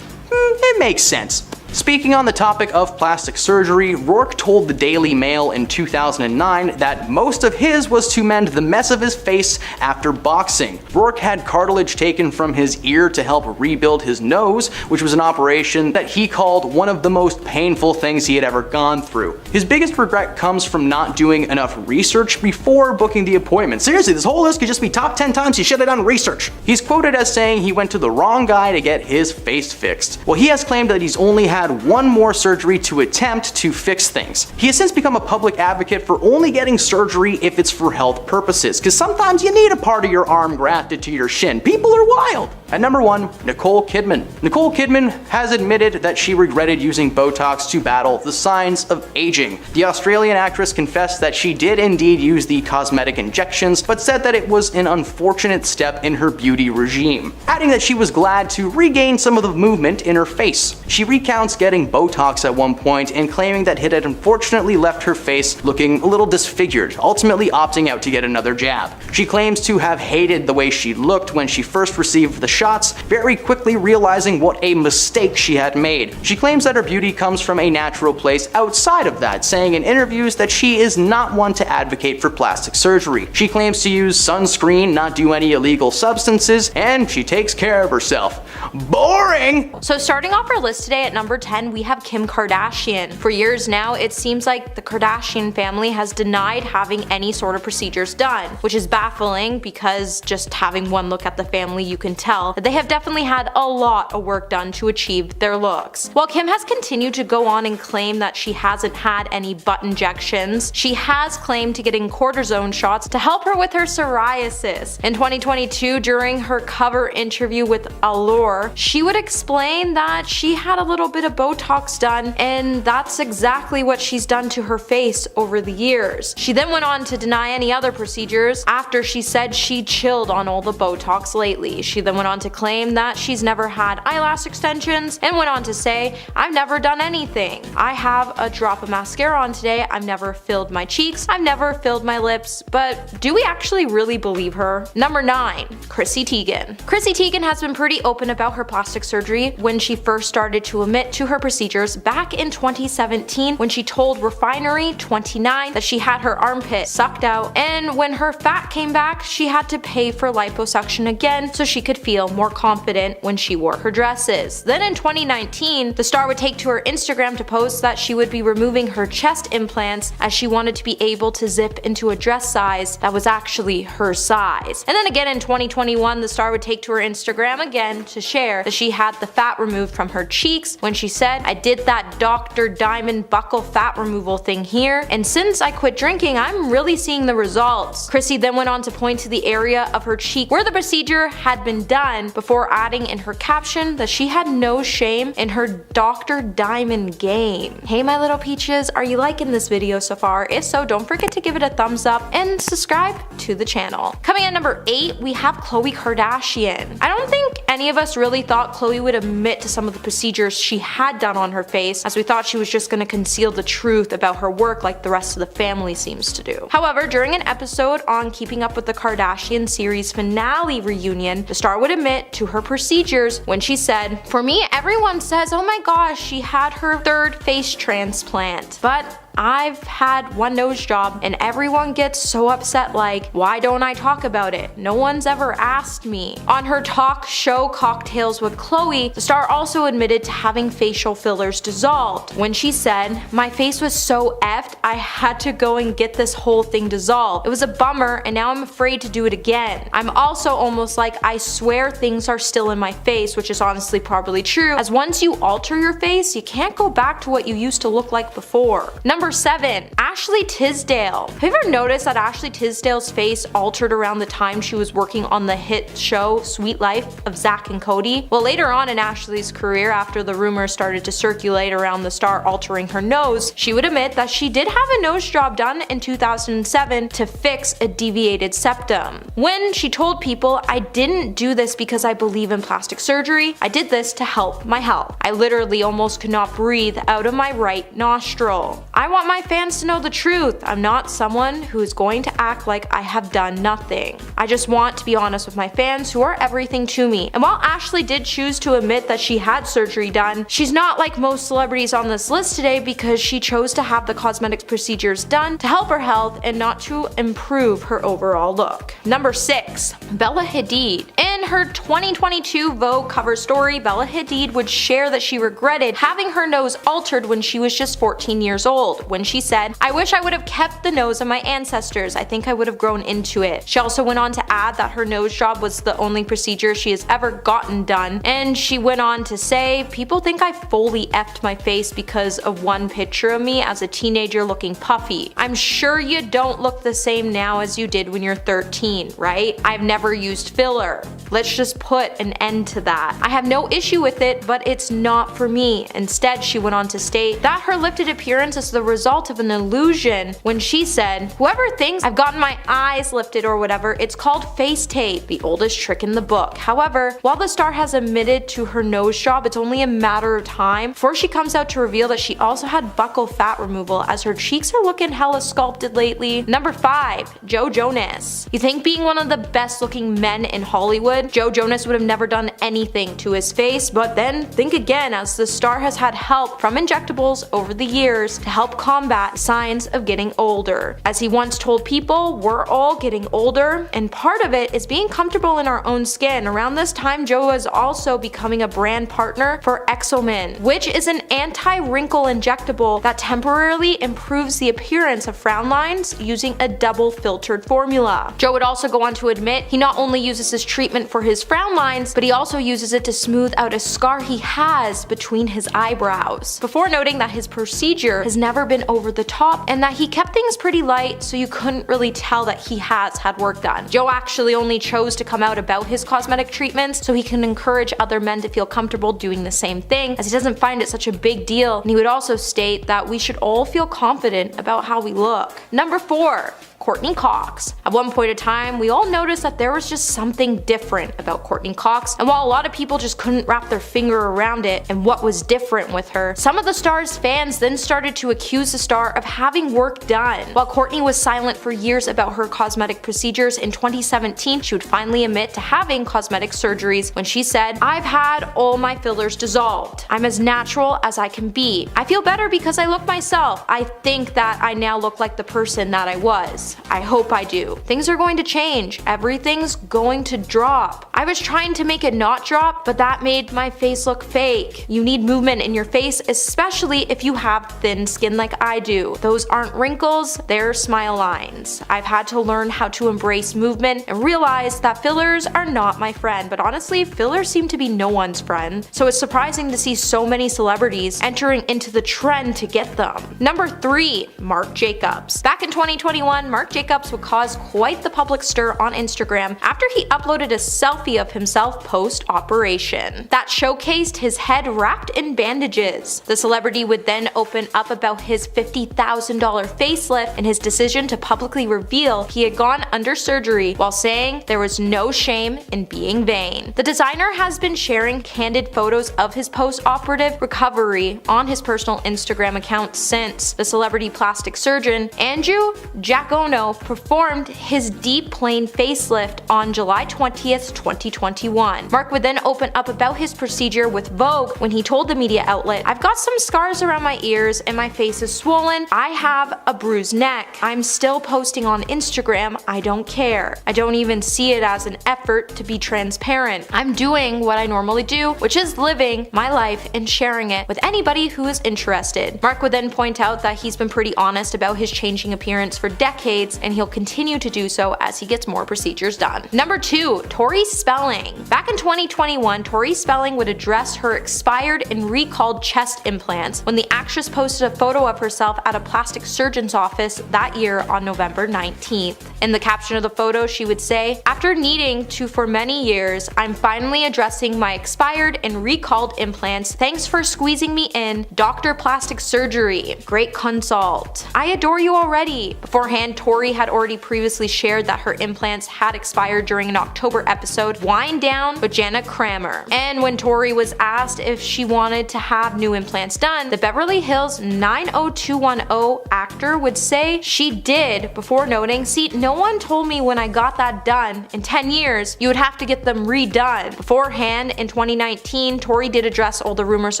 it makes sense. Speaking on the topic of plastic surgery, Rourke told the Daily Mail in 2009 that most of his was to mend the mess of his face after boxing. Rourke had cartilage taken from his ear to help rebuild his nose, which was an operation that he called one of the most painful things he had ever gone through. His biggest regret comes from not doing enough research before booking the appointment. Seriously, this whole list could just be top 10 times he should have done research. He's quoted as saying he went to the wrong guy to get his face fixed. Well, he has claimed that he's only had one more surgery to attempt to fix things. He has since become a public advocate for only getting surgery if it's for health purposes, because sometimes you need a part of your arm grafted to your shin. People are wild. At number 1, Nicole Kidman. Nicole Kidman has admitted that she regretted using Botox to battle the signs of aging. The Australian actress confessed that she did indeed use the cosmetic injections, but said that it was an unfortunate step in her beauty regime, adding that she was glad to regain some of the movement in her face. She recounts getting Botox at one point and claiming that it had unfortunately left her face looking a little disfigured, ultimately opting out to get another jab. She claims to have hated the way she looked when she first received the shots, very quickly realizing what a mistake she had made. She claims that her beauty comes from a natural place outside of that, saying in interviews that she is not one to advocate for plastic surgery. She claims to use sunscreen, not do any illegal substances, and she takes care of herself. Boring! So starting off our list today at number 10, we have Kim Kardashian. For years now, it seems like the Kardashian family has denied having any sort of procedures done, which is baffling because just having one look at the family, you can tell that they have definitely had a lot of work done to achieve their looks. While Kim has continued to go on and claim that she hasn't had any butt injections, she has claimed to getting cortisone shots to help her with her psoriasis. In 2022, during her cover interview with Allure, she would explain that she had a little bit of Botox done, and that's exactly what she's done to her face over the years. She then went on to deny any other procedures after she said she chilled on all the Botox lately. She then went on to claim that she's never had eyelash extensions and went on to say, "I've never done anything. I have a drop of mascara on today. I've never filled my cheeks. I've never filled my lips." But do we actually really believe her? Number 9, Chrissy Teigen. Chrissy Teigen has been pretty open about her plastic surgery when she first started to admit to her procedures back in 2017 when she told Refinery 29 that she had her armpit sucked out, and when her fat came back, she had to pay for liposuction again so she could feel feel more confident when she wore her dresses. Then in 2019, the star would take to her Instagram to post that she would be removing her chest implants as she wanted to be able to zip into a dress size that was actually her size. And then again in 2021, the star would take to her Instagram again to share that she had the fat removed from her cheeks when she said, "I did that Dr. Diamond buccal fat removal thing here, and since I quit drinking, I'm really seeing the results." Chrissy then went on to point to the area of her cheek where the procedure had been done before adding in her caption that she had no shame in her Dr. Diamond game. Hey my little peaches, are you liking this video so far? If so, don't forget to give it a thumbs up and subscribe to the channel. Coming at number 8, we have Khloe Kardashian. I don't think any of us really thought Khloe would admit to some of the procedures she had done on her face, as we thought she was just going to conceal the truth about her work like the rest of the family seems to do. However, during an episode on Keeping Up with the Kardashian series finale reunion, the star would admit to her procedures when she said, "For me, everyone says, oh my gosh, she had her 3rd face transplant, but I've had 1 nose job and everyone gets so upset like, why don't I talk about it? No one's ever asked me." On her talk show Cocktails with Khloe, the star also admitted to having facial fillers dissolved when she said, "My face was so effed, I had to go and get this whole thing dissolved. It was a bummer and now I'm afraid to do it again. I'm also almost like I swear things are still in my face," which is honestly probably true, as once you alter your face, you can't go back to what you used to look like before. Number 7. Ashley Tisdale. Have you ever noticed that Ashley Tisdale's face altered around the time she was working on the hit show Sweet Life of Zack and Cody? Well, later on in Ashley's career, after the rumors started to circulate around the star altering her nose, she would admit that she did have a nose job done in 2007 to fix a deviated septum. When she told people, "I didn't do this because I believe in plastic surgery, I did this to help my health. I literally almost could not breathe out of my right nostril. I want my fans to know the truth. I'm not someone who is going to act like I have done nothing. I just want to be honest with my fans who are everything to me." And while Ashley did choose to admit that she had surgery done, she's not like most celebrities on this list today because she chose to have the cosmetic procedures done to help her health and not to improve her overall look. Number 6. Bella Hadid. In her 2022 Vogue cover story, Bella Hadid would share that she regretted having her nose altered when she was just 14 years old, when she said, "I wish I would have kept the nose of my ancestors. I think I would have grown into it." She also went on to add that her nose job was the only procedure she has ever gotten done, and she went on to say, "People think I fully effed my face because of one picture of me as a teenager looking puffy. I'm sure you don't look the same now as you did when you're 13, right? I've never used filler. Let's just put an end to that. I have no issue with it, but it's not for me." Instead, she went on to state that her lifted appearance is the result of an illusion when she said, "Whoever thinks I've gotten my eyes lifted or whatever, it's called face tape, the oldest trick in the book." However, while the star has admitted to her nose job, it's only a matter of time before she comes out to reveal that she also had buccal fat removal, as her cheeks are looking hella sculpted lately. Number 5. Joe Jonas. You think being one of the best looking men in Hollywood, Joe Jonas would have never done anything to his face, but then think again, as the star has had help from injectables over the years to help combat signs of getting older. As he once told people, we're all getting older, and part of it is being comfortable in our own skin. Around this time, Joe was also becoming a brand partner for Exomin, which is an anti-wrinkle injectable that temporarily improves the appearance of frown lines using a double filtered formula. Joe would also go on to admit he not only uses this treatment for his frown lines, but he also uses it to smooth out a scar he has between his eyebrows, before noting that his procedure has never been over the top and that he kept things pretty light so you couldn't really tell that he has had work done. Joe actually only chose to come out about his cosmetic treatments so he can encourage other men to feel comfortable doing the same thing, as he doesn't find it such a big deal, and he would also state that we should all feel confident about how we look. Number 4. Courtney Cox. At one point in time, we all noticed that there was just something different about Courtney Cox, and while a lot of people just couldn't wrap their finger around it and what was different with her, some of the star's fans then started to accuse the star of having work done. While Courtney was silent for years about her cosmetic procedures, in 2017 she would finally admit to having cosmetic surgeries when she said, "I've had all my fillers dissolved. I'm as natural as I can be. I feel better because I look myself. I think that I now look like the person that I was." right. I hope I do. Things are going to change. Everything's going to drop. I was trying to make it not drop, but that made my face look fake. You need movement in your face, especially if you have thin skin like I do. Those aren't wrinkles, they're smile lines. I've had to learn how to embrace movement and realize that fillers are not my friend, but honestly, fillers seem to be no one's friend. So it's surprising to see so many celebrities entering into the trend to get them. Number 3, Marc Jacobs. Back in 2021, Marc Jacobs would cause quite the public stir on Instagram after he uploaded a selfie of himself post-operation that showcased his head wrapped in bandages. The celebrity would then open up about his $50,000 facelift and his decision to publicly reveal he had gone under surgery while saying there was no shame in being vain. The designer has been sharing candid photos of his post-operative recovery on his personal Instagram account since. The celebrity plastic surgeon Andrew Giacono performed his deep plane facelift on July 20th, 2021. Marc would then open up about his procedure with Vogue when he told the media outlet, "I've got some scars around my ears and my face is swollen. I have a bruised neck. I'm still posting on Instagram. I don't care. I don't even see it as an effort to be transparent. I'm doing what I normally do, which is living my life and sharing it with anybody who is interested." Marc would then point out that he's been pretty honest about his changing appearance for decades, and he'll continue to do so as he gets more procedures done. Number 2, Tori Spelling. Back in 2021, Tori Spelling would address her expired and recalled chest implants when the actress posted a photo of herself at a plastic surgeon's office that year on November 19th. In the caption of the photo, she would say, "After needing to for many years, I'm finally addressing my expired and recalled implants. Thanks for squeezing me in. Dr. Plastic Surgery. Great consult. I adore you already." Beforehand, Tori had already previously shared that her implants had expired during an October episode, Wind Down with Janet Kramer. And when Tori was asked if she wanted to have new implants done, the Beverly Hills 90210 actor would say she did, before noting, "See, no one told me when I got that done. In 10 years, you would have to get them redone." Beforehand, in 2019, Tori did address all the rumors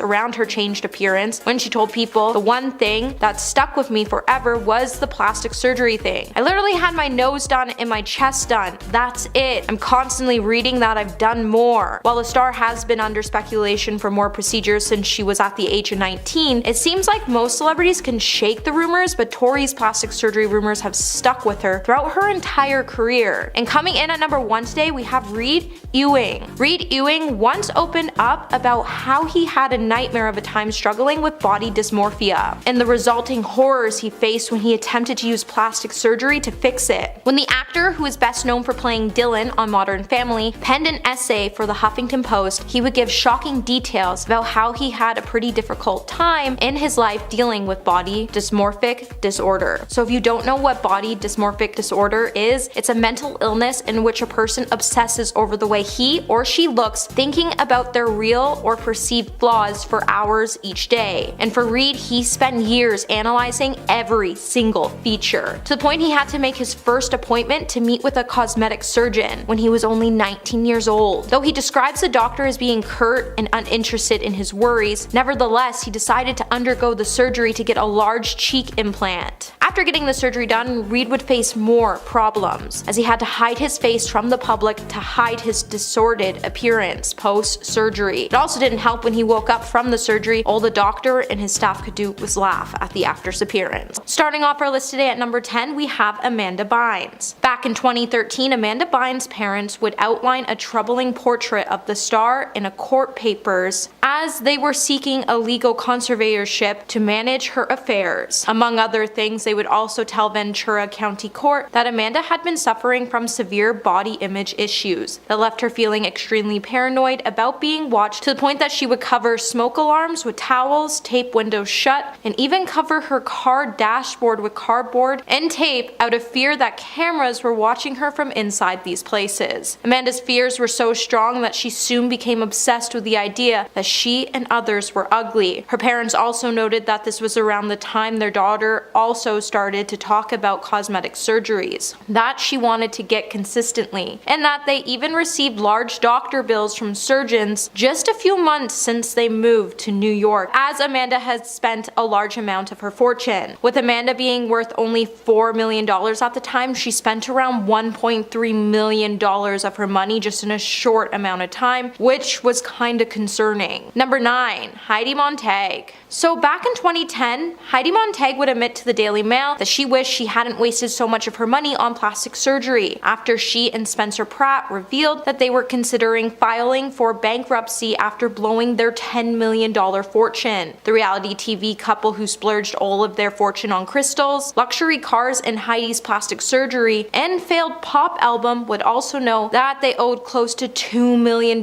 around her changed appearance when she told people, "The one thing that stuck with me forever was the plastic surgery thing. I literally had my nose done and my chest done. That's it. I'm constantly reading that I've done more." While the star has been under speculation for more procedures since she was at the age of 19, it seems like most celebrities can shake the rumors, but Tori's plastic surgery rumors have stuck with her throughout her entire career. And coming in at number 1 today, we have Reed Ewing. Reed Ewing once opened up about how he had a nightmare of a time struggling with body dysmorphia and the resulting horrors he faced when he attempted to use plastic surgery to fix it. When the actor, who is best known for playing Dylan on Modern Family, penned an essay for the Huffington Post, he would give shocking details about how he had a pretty difficult time in his life dealing with body dysmorphic disorder. So if you don't know what body dysmorphic disorder is, it's a mental illness in which a person obsesses over the way he or she looks, thinking about their real or perceived flaws for hours each day. And for Reed, he spent years analyzing every single feature, to the point he had to make his first appointment to meet with a cosmetic surgeon when he was only 19 years old. Though he describes the doctor as being curt and uninterested in his worries, nevertheless, he decided to undergo the surgery to get a large cheek implant. After getting the surgery done, Reed would face more problems, as he had to hide his face from the public to hide his disordered appearance post-surgery. It also didn't help when he woke up from the surgery, all the doctor and his staff could do was laugh at the actor's appearance. Starting off our list today at number 10, we have Amanda Bynes. Back in 2013, Amanda Bynes' parents would outline a troubling portrait of the star in a court papers as they were seeking a legal conservatorship to manage her affairs. Among other things, they would also tell Ventura County Court that Amanda had been suffering from severe body image issues that left her feeling extremely paranoid about being watched, to the point that she would cover smoke alarms with towels, tape windows shut, and even cover her car dashboard with cardboard and tape out of fear that cameras were were watching her from inside these places. Amanda's fears were so strong that she soon became obsessed with the idea that she and others were ugly. Her parents also noted that this was around the time their daughter also started to talk about cosmetic surgeries that she wanted to get consistently, and that they even received large doctor bills from surgeons just a few months since they moved to New York, as Amanda had spent a large amount of her fortune. With Amanda being worth only $4 million at the time, she spent around $1.3 million of her money just in a short amount of time, which was kinda concerning. Number 9. Heidi Montag. So back in 2010, Heidi Montag would admit to the Daily Mail that she wished she hadn't wasted so much of her money on plastic surgery after she and Spencer Pratt revealed that they were considering filing for bankruptcy after blowing their $10 million fortune. The reality TV couple who splurged all of their fortune on crystals, luxury cars, and Heidi's plastic surgery and failed pop album would also know that they owed close to $2 million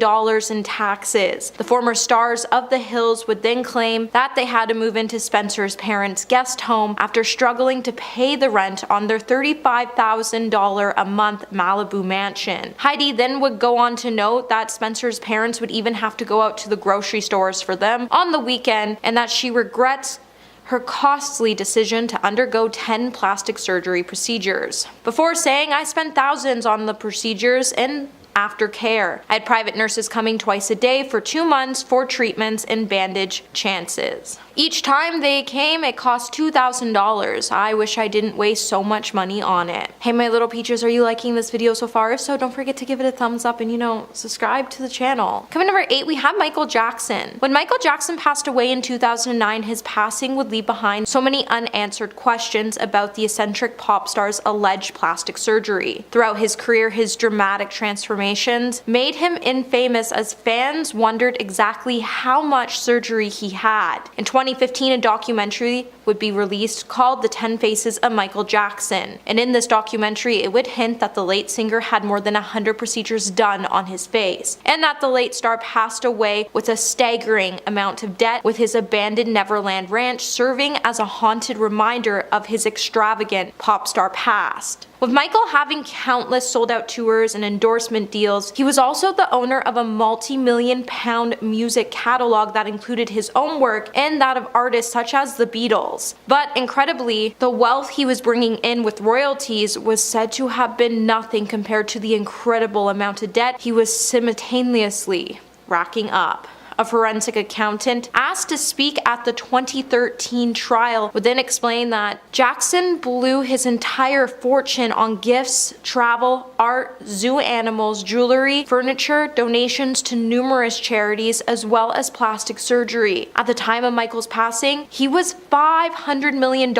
in taxes. The former stars of The Hills would then claim that they had to move into Spencer's parents' guest home after struggling to pay the rent on their $35,000 a month Malibu mansion. Heidi then would go on to note that Spencer's parents would even have to go out to the grocery stores for them on the weekend, and that she regrets her costly decision to undergo 10 plastic surgery procedures. Before saying, "I spent thousands on the procedures and aftercare. I had private nurses coming twice a day for 2 months for treatments and bandage chances. Each time they came, it cost $2,000. I wish I didn't waste so much money on it." Hey my little peaches, are you liking this video so far? If so, don't forget to give it a thumbs up and subscribe to the channel. Coming number 8, we have Michael Jackson. When Michael Jackson passed away in 2009, his passing would leave behind so many unanswered questions about the eccentric pop star's alleged plastic surgery. Throughout his career, his dramatic transformations made him infamous as fans wondered exactly how much surgery he had. In 2015, a documentary would be released called The 10 Faces of Michael Jackson, and in this documentary it would hint that the late singer had more than 100 procedures done on his face, and that the late star passed away with a staggering amount of debt, with his abandoned Neverland Ranch serving as a haunted reminder of his extravagant pop star past. With Michael having countless sold-out tours and endorsement deals, he was also the owner of a multi-million-pound music catalog that included his own work and that of artists such as the Beatles. But incredibly, the wealth he was bringing in with royalties was said to have been nothing compared to the incredible amount of debt he was simultaneously racking up. A forensic accountant asked to speak at the 2013 trial would then explain that Jackson blew his entire fortune on gifts, travel, art, zoo animals, jewelry, furniture, donations to numerous charities, as well as plastic surgery. At the time of Michael's passing, he was $500 million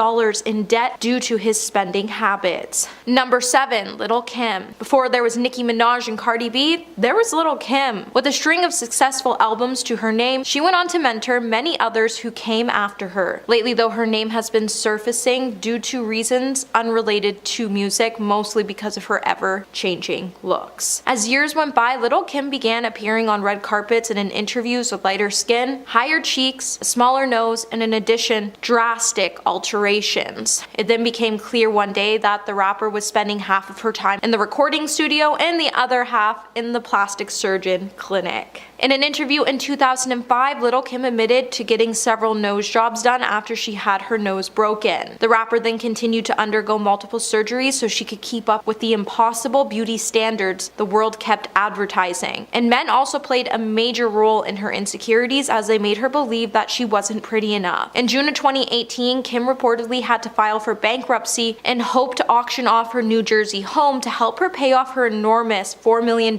in debt due to his spending habits. Number 7, Lil' Kim. Before there was Nicki Minaj and Cardi B, there was Lil' Kim. With a string of successful albums to her name, she went on to mentor many others who came after her. Lately though, her name has been surfacing due to reasons unrelated to music, mostly because of her ever-changing looks. As years went by, Lil' Kim began appearing on red carpets and in interviews with lighter skin, higher cheeks, a smaller nose, and in addition, drastic alterations. It then became clear one day that the rapper was spending half of her time in the recording studio and the other half in the plastic surgeon clinic. In an interview in 2005, Lil' Kim admitted to getting several nose jobs done after she had her nose broken. The rapper then continued to undergo multiple surgeries so she could keep up with the impossible beauty standards the world kept advertising. And men also played a major role in her insecurities as they made her believe that she wasn't pretty enough. In June of 2018, Kim reportedly had to file for bankruptcy and hoped to auction off her New Jersey home to help her pay off her enormous $4 million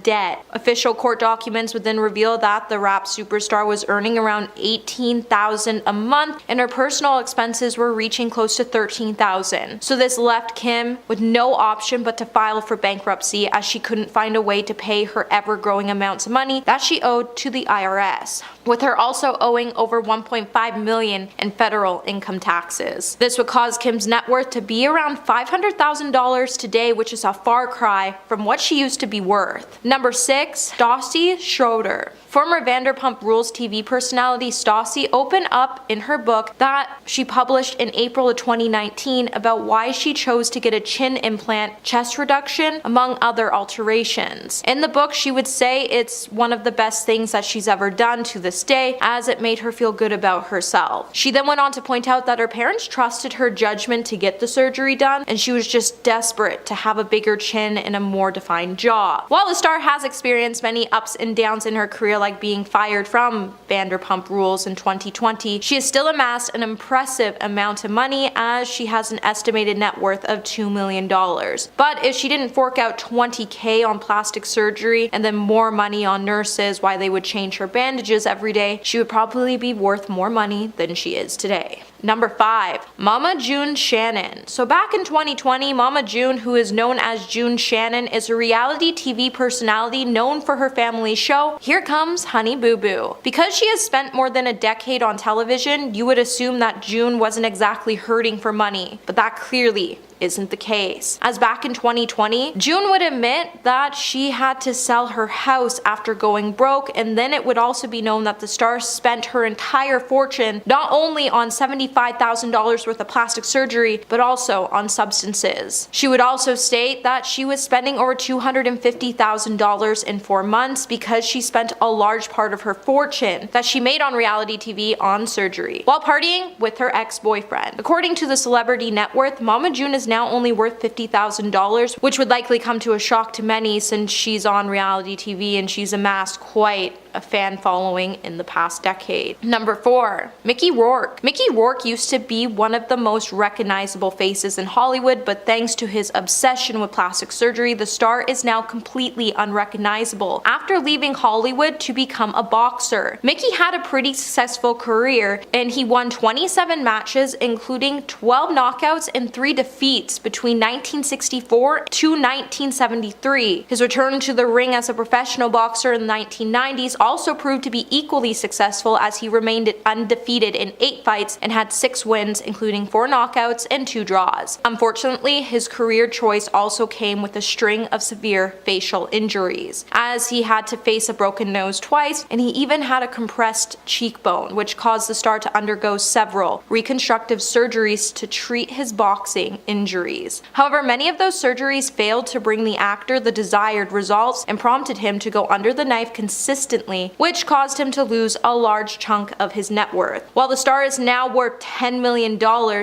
debt. Official court documents would then reveal that the rap superstar was earning around $18,000 a month and her personal expenses were reaching close to $13,000. So this left Kim with no option but to file for bankruptcy, as she couldn't find a way to pay her ever-growing amounts of money that she owed to the IRS, with her also owing over $1.5 million in federal income taxes. This would cause Kim's net worth to be around $500,000 today, which is a far cry from what she used to be worth. Number 6, Dossie Schroeder. Former Vanderpump Rules TV personality Stassi opened up in her book that she published in April of 2019 about why she chose to get a chin implant, chest reduction, among other alterations. In the book, she would say it's one of the best things that she's ever done to this day, as it made her feel good about herself. She then went on to point out that her parents trusted her judgment to get the surgery done, and she was just desperate to have a bigger chin and a more defined jaw. While the star has experienced many ups and downs in her career, like being fired from Vanderpump Rules in 2020, she has still amassed an impressive amount of money, as she has an estimated net worth of $2 million. But if she didn't fork out $20K on plastic surgery and then more money on nurses while they would change her bandages every day, she would probably be worth more money than she is today. Number 5. Mama June Shannon. So back in 2020, Mama June, who is known as June Shannon, is a reality TV personality known for her family show, Here Comes Honey Boo Boo. Because she has spent more than a decade on television, you would assume that June wasn't exactly hurting for money, but that clearly isn't the case. As back in 2020, June would admit that she had to sell her house after going broke, and then it would also be known that the star spent her entire fortune not only on $75,000 worth of plastic surgery, but also on substances. She would also state that she was spending over $250,000 in 4 months because she spent a large part of her fortune that she made on reality TV on surgery, while partying with her ex-boyfriend. According to the celebrity net worth, Mama June is now only worth $50,000, which would likely come to a shock to many since she's on reality TV and she's amassed quite a fan following in the past decade. Number 4. Mickey Rourke. Mickey Rourke used to be one of the most recognizable faces in Hollywood, but thanks to his obsession with plastic surgery, the star is now completely unrecognizable. After leaving Hollywood to become a boxer, Mickey had a pretty successful career, and he won 27 matches, including 12 knockouts and 3 defeats between 1964 to 1973. His return to the ring as a professional boxer in the 1990s also proved to be equally successful, as he remained undefeated in 8 fights and had 6 wins, including 4 knockouts and 2 draws. Unfortunately, his career choice also came with a string of severe facial injuries, as he had to face a broken nose twice, and he even had a compressed cheekbone, which caused the star to undergo several reconstructive surgeries to treat his boxing injuries. However, many of those surgeries failed to bring the actor the desired results and prompted him to go under the knife consistently, which caused him to lose a large chunk of his net worth. While the star is now worth $10 million,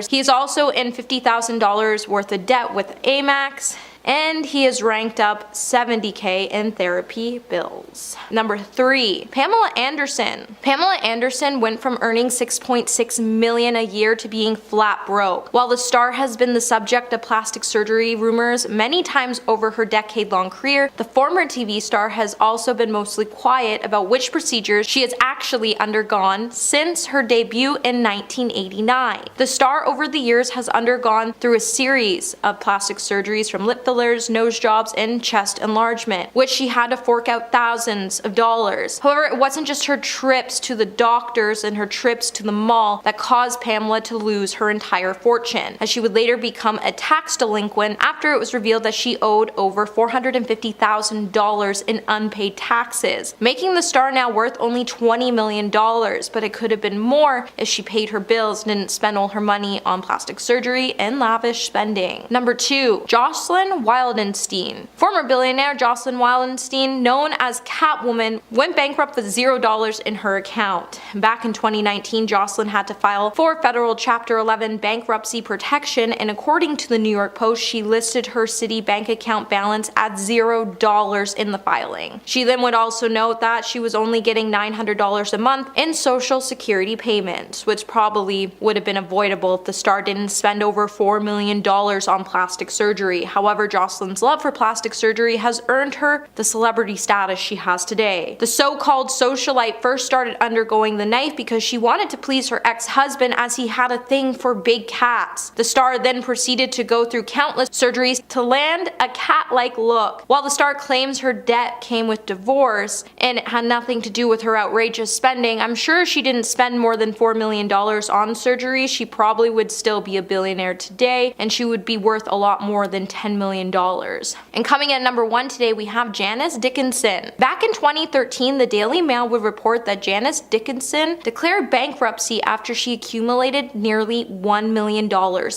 he is also in $50,000 worth of debt with Amex, and he is ranked up $70K in therapy bills. Number 3. Pamela Anderson. Pamela Anderson went from earning $6.6 million a year to being flat broke. While the star has been the subject of plastic surgery rumors many times over her decade-long career, the former TV star has also been mostly quiet about which procedures she has actually undergone since her debut in 1989. The star over the years has undergone through a series of plastic surgeries, from lip fillers, nose jobs, and chest enlargement, which she had to fork out thousands of dollars. However, it wasn't just her trips to the doctors and her trips to the mall that caused Pamela to lose her entire fortune, as she would later become a tax delinquent after it was revealed that she owed over $450,000 in unpaid taxes, making the star now worth only $20 million, but it could have been more if she paid her bills and didn't spend all her money on plastic surgery and lavish spending. Number 2. Jocelyn Wildenstein. Former billionaire Jocelyn Wildenstein, known as Catwoman, went bankrupt with $0 in her account. Back in 2019, Jocelyn had to file for federal Chapter 11 bankruptcy protection, and according to the New York Post, she listed her city bank account balance at $0 in the filing. She then would also note that she was only getting $900 a month in social security payments, which probably would have been avoidable if the star didn't spend over $4 million on plastic surgery. However, Jocelyn's love for plastic surgery has earned her the celebrity status she has today. The so-called socialite first started undergoing the knife because she wanted to please her ex-husband, as he had a thing for big cats. The star then proceeded to go through countless surgeries to land a cat-like look. While the star claims her debt came with divorce and it had nothing to do with her outrageous spending, I'm sure she didn't spend more than $4 million on surgery. She probably would still be a billionaire today, and she would be worth a lot more than $10 million million. And coming in at number 1 today, we have Janice Dickinson. Back in 2013, the Daily Mail would report that Janice Dickinson declared bankruptcy after she accumulated nearly $1 million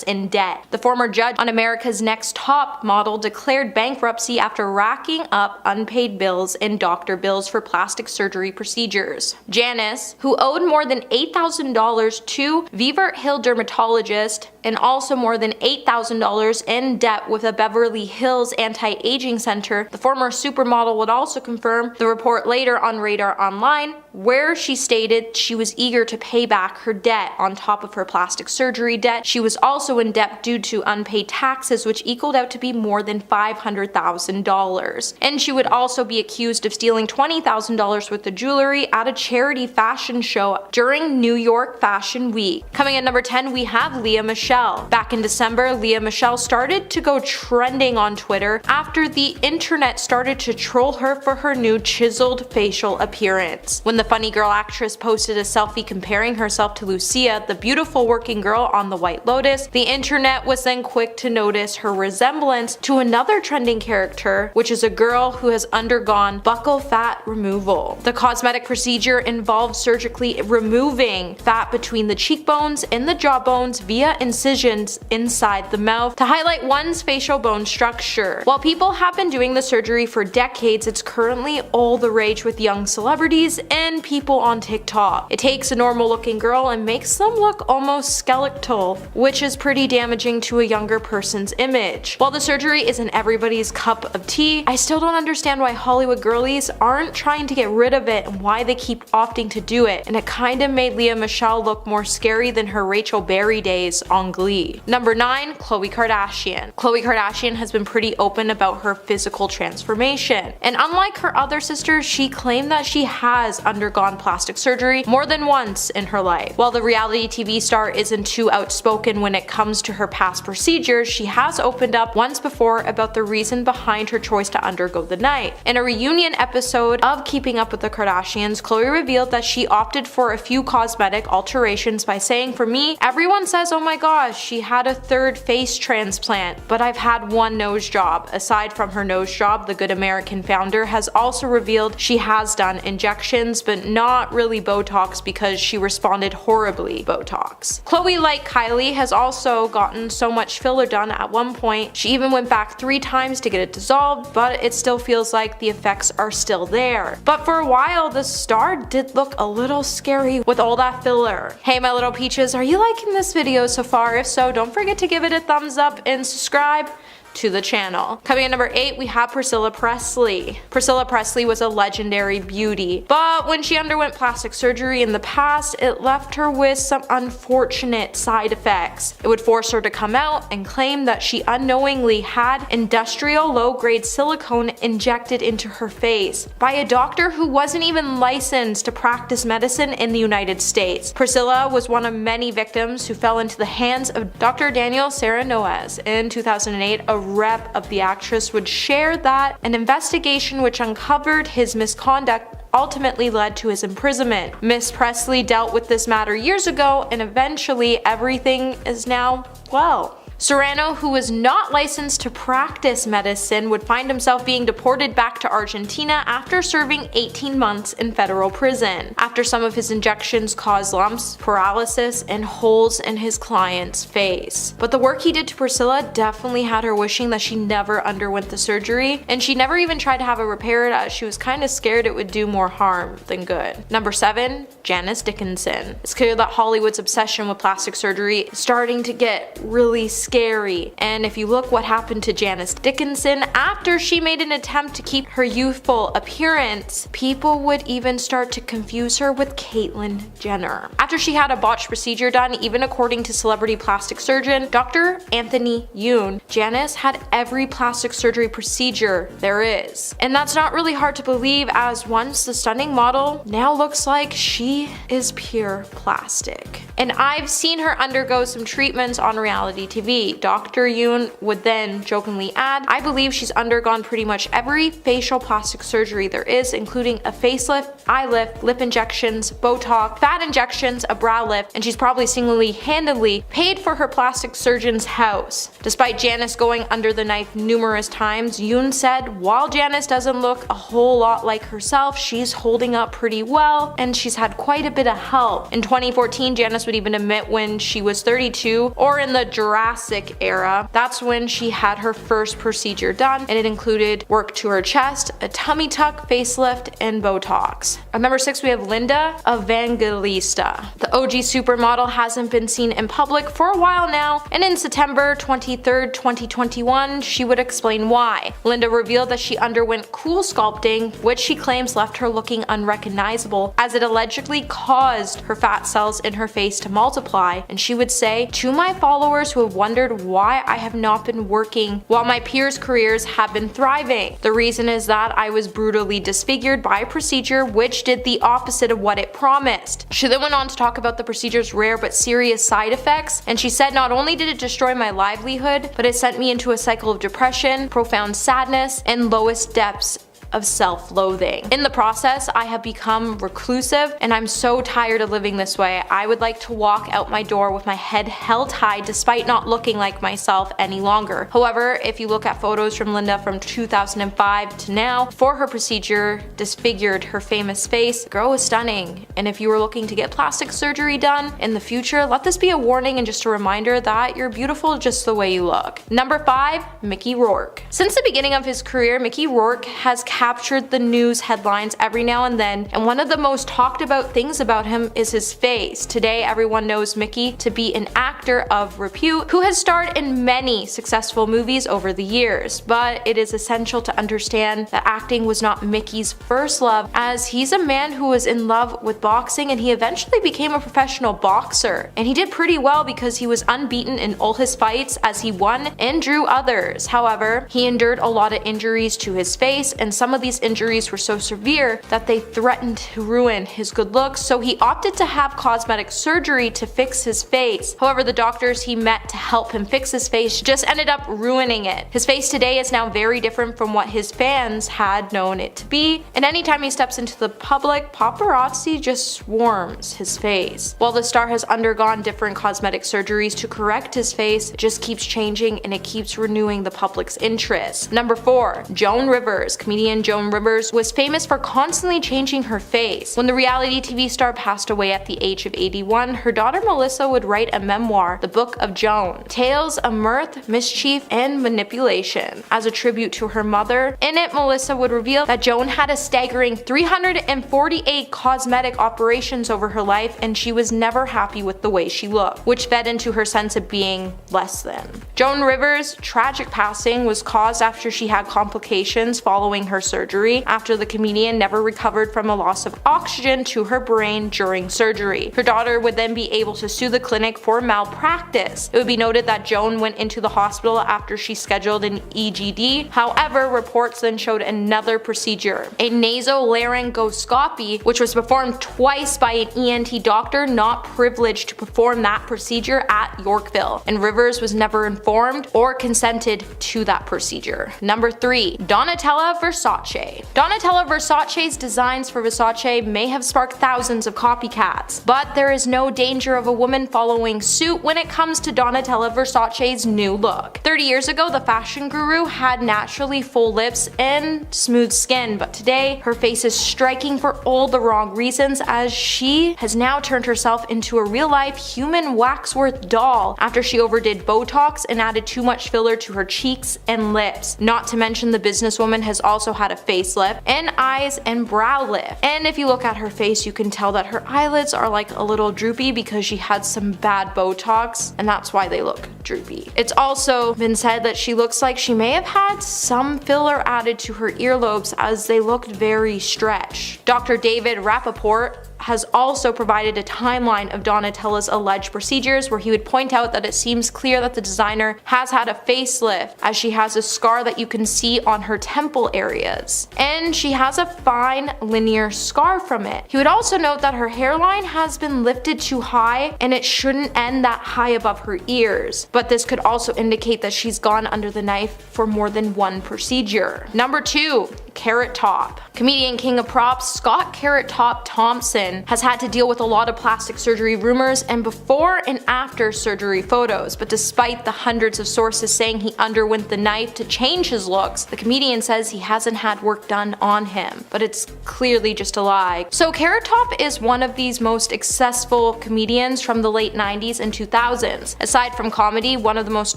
in debt. The former judge on America's Next Top Model declared bankruptcy after racking up unpaid bills and doctor bills for plastic surgery procedures. Janice, who owed more than $8,000 to Vevert Hill dermatologist and also more than $8,000 in debt with a Beverly Hills anti-aging center, the former supermodel would also confirm the report later on Radar Online, where she stated she was eager to pay back her debt on top of her plastic surgery debt. She was also in debt due to unpaid taxes, which equaled out to be more than $500,000. And she would also be accused of stealing $20,000 worth of jewelry at a charity fashion show during New York Fashion Week. Coming in number 10, we have Lea Michele. Back in December, Lea Michele started to go trending on Twitter after the internet started to troll her for her new chiseled facial appearance. When the funny girl actress posted a selfie comparing herself to Lucia, the beautiful working girl on The White Lotus, the internet was then quick to notice her resemblance to another trending character, which is a girl who has undergone buccal fat removal. The cosmetic procedure involved surgically removing fat between the cheekbones and the jawbones via incisions inside the mouth to highlight one's facial bone structure. While people have been doing the surgery for decades, it's currently all the rage with young celebrities and people on TikTok. It takes a normal looking girl and makes them look almost skeletal, which is pretty damaging to a younger person's image. While the surgery isn't everybody's cup of tea, I still don't understand why Hollywood girlies aren't trying to get rid of it and why they keep opting to do it, and it kinda made Lea Michele look more scary than her Rachel Berry days on Glee. Number 9, Khloe Kardashian. Khloe Kardashian has been pretty open about her physical transformation, and unlike her other sisters, she claimed that she has undergone plastic surgery more than once in her life. While the reality TV star isn't too outspoken when it comes to her past procedures, she has opened up once before about the reason behind her choice to undergo the knife. In a reunion episode of Keeping Up with the Kardashians, Khloe revealed that she opted for a few cosmetic alterations by saying, "For me, everyone says, oh my gosh, she had a 3rd face transplant, but I've had 1 nose job." Aside from her nose job, the Good American founder has also revealed she has done injections, but not really Botox because she responded horribly Botox. Khloe, like Kylie, has also gotten so much filler done at one point. She even went back 3 times to get it dissolved, but it still feels like the effects are still there. But for a while, the star did look a little scary with all that filler. Hey my little peaches, are you liking this video so far? If so, don't forget to give it a thumbs up and subscribe to the channel. Coming in number 8, we have Priscilla Presley. Priscilla Presley was a legendary beauty, but when she underwent plastic surgery in the past, it left her with some unfortunate side effects. It would force her to come out and claim that she unknowingly had industrial low-grade silicone injected into her face by a doctor who wasn't even licensed to practice medicine in the United States. Priscilla was one of many victims who fell into the hands of Dr. Daniel Serranoez. In 2008, a rep of the actress would share that an investigation which uncovered his misconduct ultimately led to his imprisonment. Miss Presley dealt with this matter years ago, and eventually everything is now well. Serrano, who was not licensed to practice medicine, would find himself being deported back to Argentina after serving 18 months in federal prison, after some of his injections caused lumps, paralysis, and holes in his client's face. But the work he did to Priscilla definitely had her wishing that she never underwent the surgery, and she never even tried to have it repaired as she was kind of scared it would do more harm than good. Number 7, Janice Dickinson. It's clear that Hollywood's obsession with plastic surgery is starting to get really scary, and if you look what happened to Janice Dickinson after she made an attempt to keep her youthful appearance, people would even start to confuse her with Caitlyn Jenner. After she had a botched procedure done, even according to celebrity plastic surgeon Dr. Anthony Yoon, Janice had every plastic surgery procedure there is. And that's not really hard to believe, as once the stunning model now looks like she is pure plastic. And I've seen her undergo some treatments on reality TV, see. Dr. Yoon would then jokingly add, I believe she's undergone pretty much every facial plastic surgery there is, including a facelift, eye lift, lip injections, Botox, fat injections, a brow lift, and she's probably single-handedly paid for her plastic surgeon's house. Despite Janice going under the knife numerous times, Yoon said, while Janice doesn't look a whole lot like herself, she's holding up pretty well, and she's had quite a bit of help. In 2014, Janice would even admit when she was 32, or in the Jurassic era, that's when she had her first procedure done, and it included work to her chest, a tummy tuck, facelift, and Botox. At number 6, we have Linda Evangelista. The OG supermodel hasn't been seen in public for a while now, and in September 23rd, 2021, she would explain why. Linda revealed that she underwent cool sculpting, which she claims left her looking unrecognizable, as it allegedly caused her fat cells in her face to multiply, and she would say, to my followers who have wondered why I have not been working while my peers' careers have been thriving, the reason is that I was brutally disfigured by a procedure which did the opposite of what it promised. She then went on to talk about the procedure's rare but serious side effects, and she said, not only did it destroy my livelihood, but it sent me into a cycle of depression, profound sadness, and lowest depths of self-loathing. In the process, I have become reclusive, and I'm so tired of living this way. I would like to walk out my door with my head held high despite not looking like myself any longer. However, if you look at photos from Linda from 2005 to now, before her procedure disfigured her famous face, the girl was stunning. And if you were looking to get plastic surgery done in the future, let this be a warning and just a reminder that you're beautiful just the way you look. Number 5, Mickey Rourke. Since the beginning of his career, Mickey Rourke has captured the news headlines every now and then, and one of the most talked about things about him is his face. Today, everyone knows Mickey to be an actor of repute who has starred in many successful movies over the years, but it is essential to understand that acting was not Mickey's first love, as he's a man who was in love with boxing, and he eventually became a professional boxer, and he did pretty well because he was unbeaten in all his fights as he won and drew others. However, he endured a lot of injuries to his face, and some of these injuries were so severe that they threatened to ruin his good looks, so he opted to have cosmetic surgery to fix his face. However, the doctors he met to help him fix his face just ended up ruining it. His face today is now very different from what his fans had known it to be, and anytime he steps into the public, paparazzi just swarms his face. While the star has undergone different cosmetic surgeries to correct his face, it just keeps changing and it keeps renewing the public's interest. Number 4, Joan Rivers. Comedian Joan Rivers was famous for constantly changing her face. When the reality TV star passed away at the age of 81, her daughter Melissa would write a memoir, The Book of Joan, tales of mirth, mischief, and manipulation. As a tribute to her mother, in it Melissa would reveal that Joan had a staggering 348 cosmetic operations over her life, and she was never happy with the way she looked, which fed into her sense of being less than. Joan Rivers' tragic passing was caused after she had complications following her surgery, after the comedian never recovered from a loss of oxygen to her brain during surgery. Her daughter would then be able to sue the clinic for malpractice. It would be noted that Joan went into the hospital after she scheduled an EGD. However, reports then showed another procedure, a nasolaryngoscopy, which was performed twice by an ENT doctor not privileged to perform that procedure at Yorkville, and Rivers was never informed or consented to that procedure. Number 3, Donatella Versace. Donatella Versace's designs for Versace may have sparked thousands of copycats, but there is no danger of a woman following suit when it comes to Donatella Versace's new look. 30 years ago, the fashion guru had naturally full lips and smooth skin, but today her face is striking for all the wrong reasons, as she has now turned herself into a real-life human waxwork doll after she overdid Botox and added too much filler to her cheeks and lips. Not to mention, the businesswoman has also had a facelift and eyes and brow lift. And if you look at her face, you can tell that her eyelids are like a little droopy because she had some bad Botox, and that's why they look droopy. It's also been said that she looks like she may have had some filler added to her earlobes, as they looked very stretched. Dr. David Rappaport has also provided a timeline of Donatella's alleged procedures, where he would point out that it seems clear that the designer has had a facelift, as she has a scar that you can see on her temple areas, and she has a fine linear scar from it. He would also note that her hairline has been lifted too high and it shouldn't end that high above her ears, but this could also indicate that she's gone under the knife for more than one procedure. Number 2. Carrot Top. Comedian king of props Scott Carrot Top Thompson has had to deal with a lot of plastic surgery rumors and before and after surgery photos, but despite the hundreds of sources saying he underwent the knife to change his looks, the comedian says he hasn't had work done on him, but it's clearly just a lie. So Carrot Top is one of these most successful comedians from the late 90s and 2000s. Aside from comedy, one of the most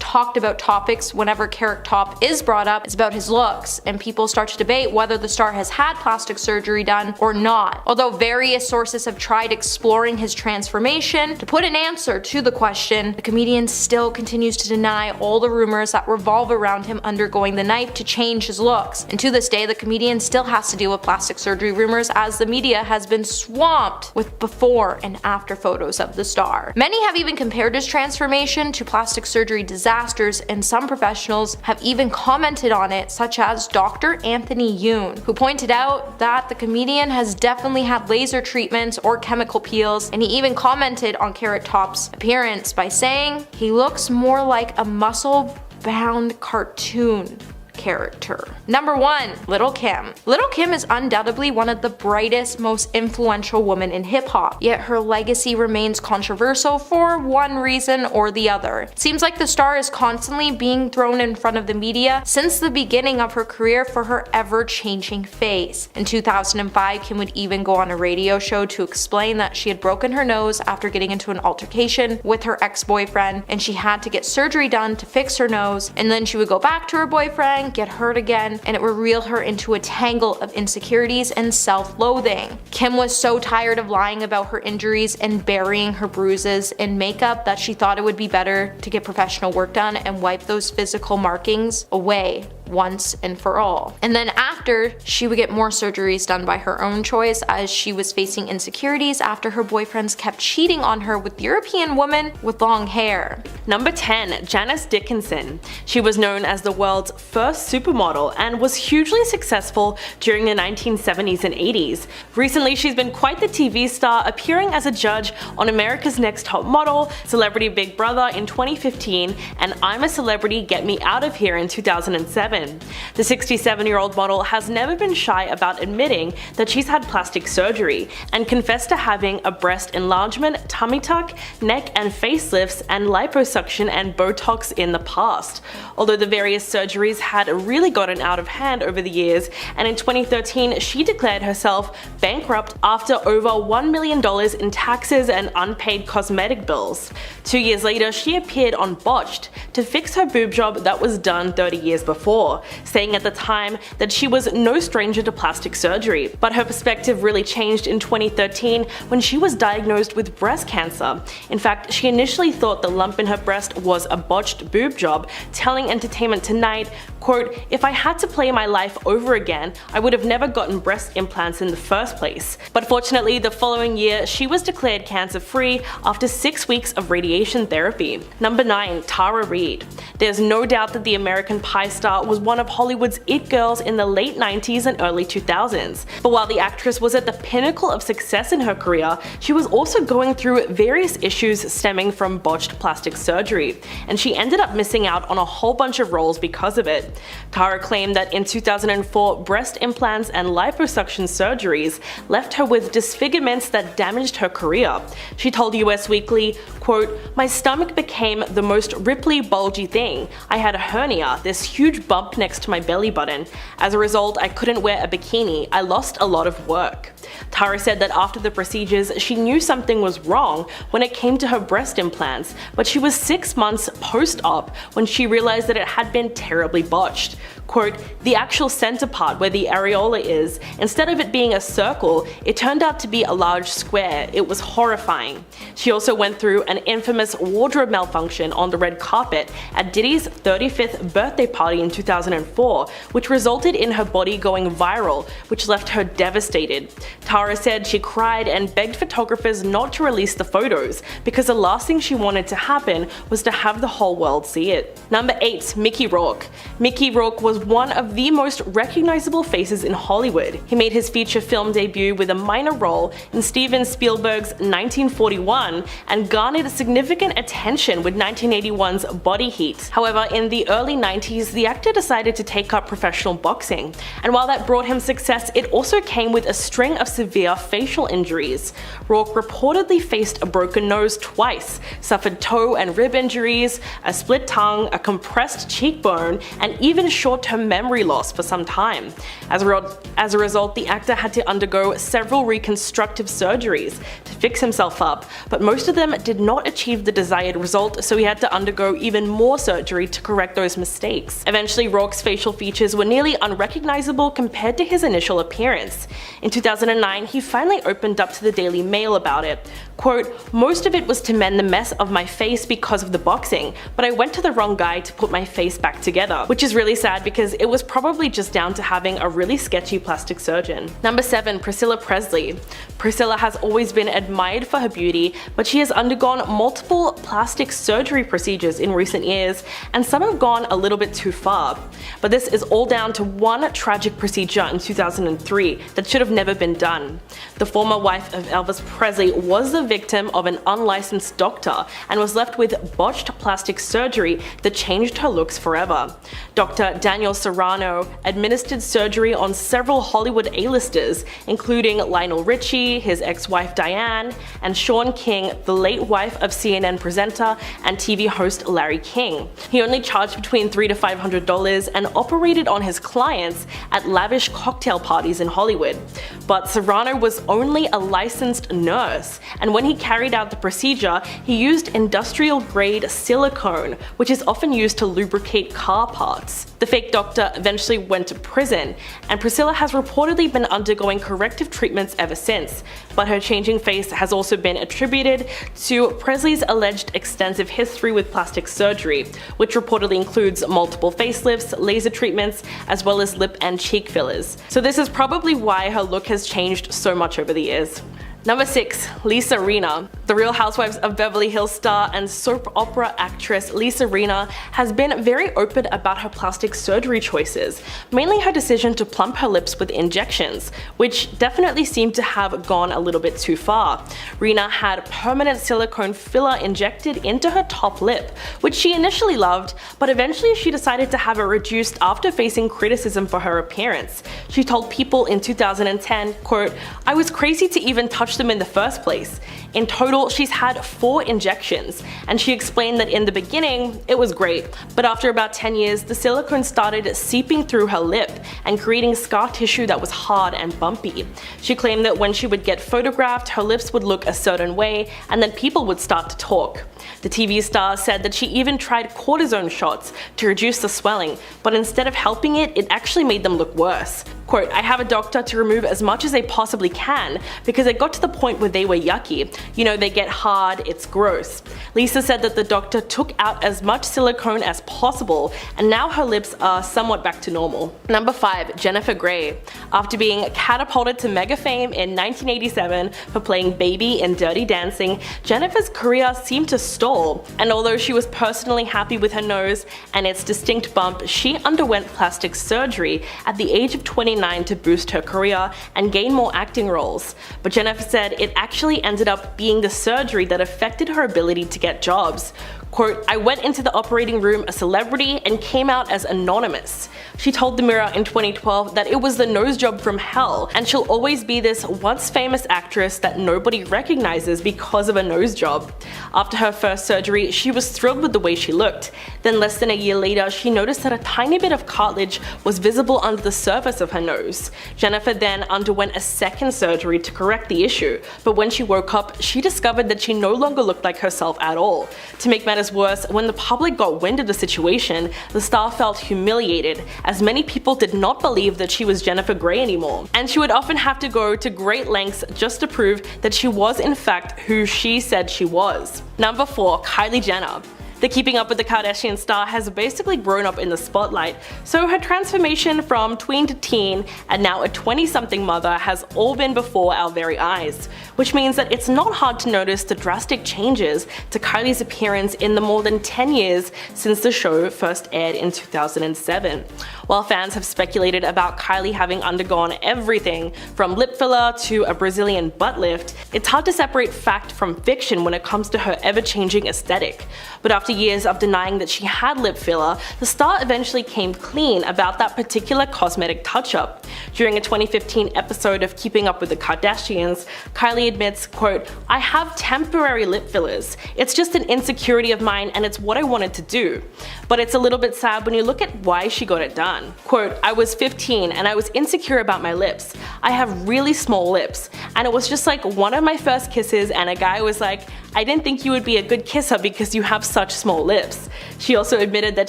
talked about topics whenever Carrot Top is brought up is about his looks, and people start to debate whether the star has had plastic surgery done or not. Although various sources have tried exploring his transformation to put an answer to the question, the comedian still continues to deny all the rumors that revolve around him undergoing the knife to change his looks. And to this day, the comedian still has to deal with plastic surgery rumors, as the media has been swamped with before and after photos of the star. Many have even compared his transformation to plastic surgery disasters, and some professionals have even commented on it, such as Dr. Anthony Yoon, who pointed out that the comedian has definitely had laser treatments or chemical peels, and he even commented on Carrot Top's appearance by saying he looks more like a muscle-bound cartoon character. Number 1. Little Kim. Little Kim is undoubtedly one of the brightest, most influential women in hip-hop, yet her legacy remains controversial for one reason or the other. It seems like the star is constantly being thrown in front of the media since the beginning of her career for her ever-changing face. In 2005, Kim would even go on a radio show to explain that she had broken her nose after getting into an altercation with her ex-boyfriend, and she had to get surgery done to fix her nose, and then she would go back to her boyfriend, get hurt again, and it would reel her into a tangle of insecurities and self-loathing. Kim was so tired of lying about her injuries and burying her bruises in makeup that she thought it would be better to get professional work done and wipe those physical markings away once and for all. And then after, she would get more surgeries done by her own choice, as she was facing insecurities after her boyfriends kept cheating on her with European women with long hair. Number 10. Janice Dickinson. She was known as the world's first supermodel and was hugely successful during the 1970s and 80s. Recently, she's been quite the TV star, appearing as a judge on America's Next Top Model, Celebrity Big Brother in 2015, and I'm a Celebrity, Get Me Out of Here in 2007. The 67-year-old model has never been shy about admitting that she's had plastic surgery and confessed to having a breast enlargement, tummy tuck, neck and facelifts, and liposuction and Botox in the past. Although the various surgeries had really gotten out of hand over the years, and in 2013 she declared herself bankrupt after over $1 million in taxes and unpaid cosmetic bills. 2 years later, she appeared on Botched to fix her boob job that was done 30 years before, saying at the time that she was no stranger to plastic surgery. But her perspective really changed in 2013 when she was diagnosed with breast cancer. In fact, she initially thought the lump in her breast was a botched boob job, telling Entertainment Tonight, quote, "If I had to play my life over again, I would have never gotten breast implants in the first place." But fortunately, the following year, she was declared cancer-free after 6 weeks of radiation therapy. Number 9. Tara Reid. There's no doubt that the American Pie star was one of Hollywood's it girls in the late 90s and early 2000s. But while the actress was at the pinnacle of success in her career, she was also going through various issues stemming from botched plastic surgery, and she ended up missing out on a whole bunch of roles because of it. Tara claimed that in 2004, breast implants and liposuction surgeries left her with disfigurements that damaged her career. She told US Weekly, quote, "My stomach became the most ripply, bulgy thing. I had a hernia, this huge bump next to my belly button. As a result, I couldn't wear a bikini. I lost a lot of work." Tara said that after the procedures, she knew something was wrong when it came to her breast implants, but she was 6 months post-op when she realized that it had been terribly botched. Quote, the actual center part where the areola is, instead of it being a circle, it turned out to be a large square. It was horrifying. She also went through an infamous wardrobe malfunction on the red carpet at Diddy's 35th birthday party in 2004, which resulted in her body going viral, which left her devastated. Tara said she cried and begged photographers not to release the photos because the last thing she wanted to happen was to have the whole world see it. Number 8. Mickey Rourke. Mickey Rourke was one of the most recognizable faces in Hollywood. He made his feature film debut with a minor role in Steven Spielberg's 1941 and garnered significant attention with 1981's Body Heat. However, in the early 90s, the actor decided to take up professional boxing, and while that brought him success, it also came with a string of severe facial injuries. Rourke reportedly faced a broken nose twice, suffered toe and rib injuries, a split tongue, a compressed cheekbone, and even short-term memory loss for some time. As a result, the actor had to undergo several reconstructive surgeries to fix himself up, but most of them did not achieve the desired result, so he had to undergo even more surgery to correct those mistakes. Eventually, Rourke's facial features were nearly unrecognizable compared to his initial appearance. In 2009, he finally opened up to the Daily Mail about it. Quote, most of it was to mend the mess of my face because of the boxing, but I went to the wrong guy to put my face back together, which is really sad because it was probably just down to having a really sketchy plastic surgeon. Number 7. Priscilla Presley. Priscilla has always been admired for her beauty, but she has undergone multiple plastic surgery procedures in recent years, and some have gone a little bit too far. But this is all down to one tragic procedure in 2003 that should have never been done. The former wife of Elvis Presley was the victim of an unlicensed doctor and was left with botched plastic surgery that changed her looks forever. Dr. Daniel Serrano administered surgery on several Hollywood A-listers, including Lionel Richie, his ex-wife Diane, and Sean King, the late wife of CNN presenter and TV host Larry King. He only charged between $300 to $500 and operated on his clients at lavish cocktail parties in Hollywood. But Serrano was only a licensed nurse, and when he carried out the procedure, he used industrial-grade silicone, which is often used to lubricate car parts. The fake doctor eventually went to prison, and Priscilla has reportedly been undergoing corrective treatments ever since, but her changing face has also been attributed to Presley's alleged extensive history with plastic surgery, which reportedly includes multiple facelifts, laser treatments, as well as lip and cheek fillers. So this is probably why her look has changed so much over the years. Number 6. Lisa Rinna. The Real Housewives of Beverly Hills star and soap opera actress Lisa Rinna has been very open about her plastic surgery choices, mainly her decision to plump her lips with injections, which definitely seemed to have gone a little bit too far. Rinna had permanent silicone filler injected into her top lip, which she initially loved, but eventually she decided to have it reduced after facing criticism for her appearance. She told People in 2010, quote, I was crazy to even touch them in the first place. In total, she's had 4 injections, and she explained that in the beginning, it was great, but after about 10 years, the silicone started seeping through her lip and creating scar tissue that was hard and bumpy. She claimed that when she would get photographed, her lips would look a certain way, and then people would start to talk. The TV star said that she even tried cortisone shots to reduce the swelling, but instead of helping it, it actually made them look worse. Quote, I have a doctor to remove as much as they possibly can because it got to the point where they were yucky. You know, they get hard, it's gross. Lisa said that the doctor took out as much silicone as possible, and now her lips are somewhat back to normal. Number 5. Jennifer Grey. After being catapulted to mega fame in 1987 for playing Baby in Dirty Dancing, Jennifer's career seemed to stall, and although she was personally happy with her nose and its distinct bump, she underwent plastic surgery at the age of 29 to boost her career and gain more acting roles. But Jennifer said it actually ended up being the surgery that affected her ability to get jobs. Quote, I went into the operating room a celebrity and came out as anonymous. She told the Mirror in 2012 that it was the nose job from hell, and she'll always be this once famous actress that nobody recognizes because of a nose job. After her first surgery, she was thrilled with the way she looked. Then less than a year later, she noticed that a tiny bit of cartilage was visible under the surface of her nose. Jennifer then underwent a second surgery to correct the issue, but when she woke up, she discovered that she no longer looked like herself at all. To make matters matters worse, when the public got wind of the situation, the star felt humiliated, as many people did not believe that she was Jennifer Grey anymore, and she would often have to go to great lengths just to prove that she was in fact who she said she was. Number 4. Kylie Jenner. The Keeping Up with the Kardashians star has basically grown up in the spotlight, so her transformation from tween to teen and now a 20-something mother has all been before our very eyes, which means that it's not hard to notice the drastic changes to Kylie's appearance in the more than 10 years since the show first aired in 2007. While fans have speculated about Kylie having undergone everything from lip filler to a Brazilian butt lift, it's hard to separate fact from fiction when it comes to her ever-changing aesthetic. But after years of denying that she had lip filler, the star eventually came clean about that particular cosmetic touch-up. During a 2015 episode of Keeping Up with the Kardashians, Kylie admits, quote, "I have temporary lip fillers. It's just an insecurity of mine and it's what I wanted to do. But it's a little bit sad when you look at why she got it done. Quote, I was 15 and I was insecure about my lips. I have really small lips. And it was just like one of my first kisses and a guy was like, I didn't think you would be a good kisser because you have such small lips." She also admitted that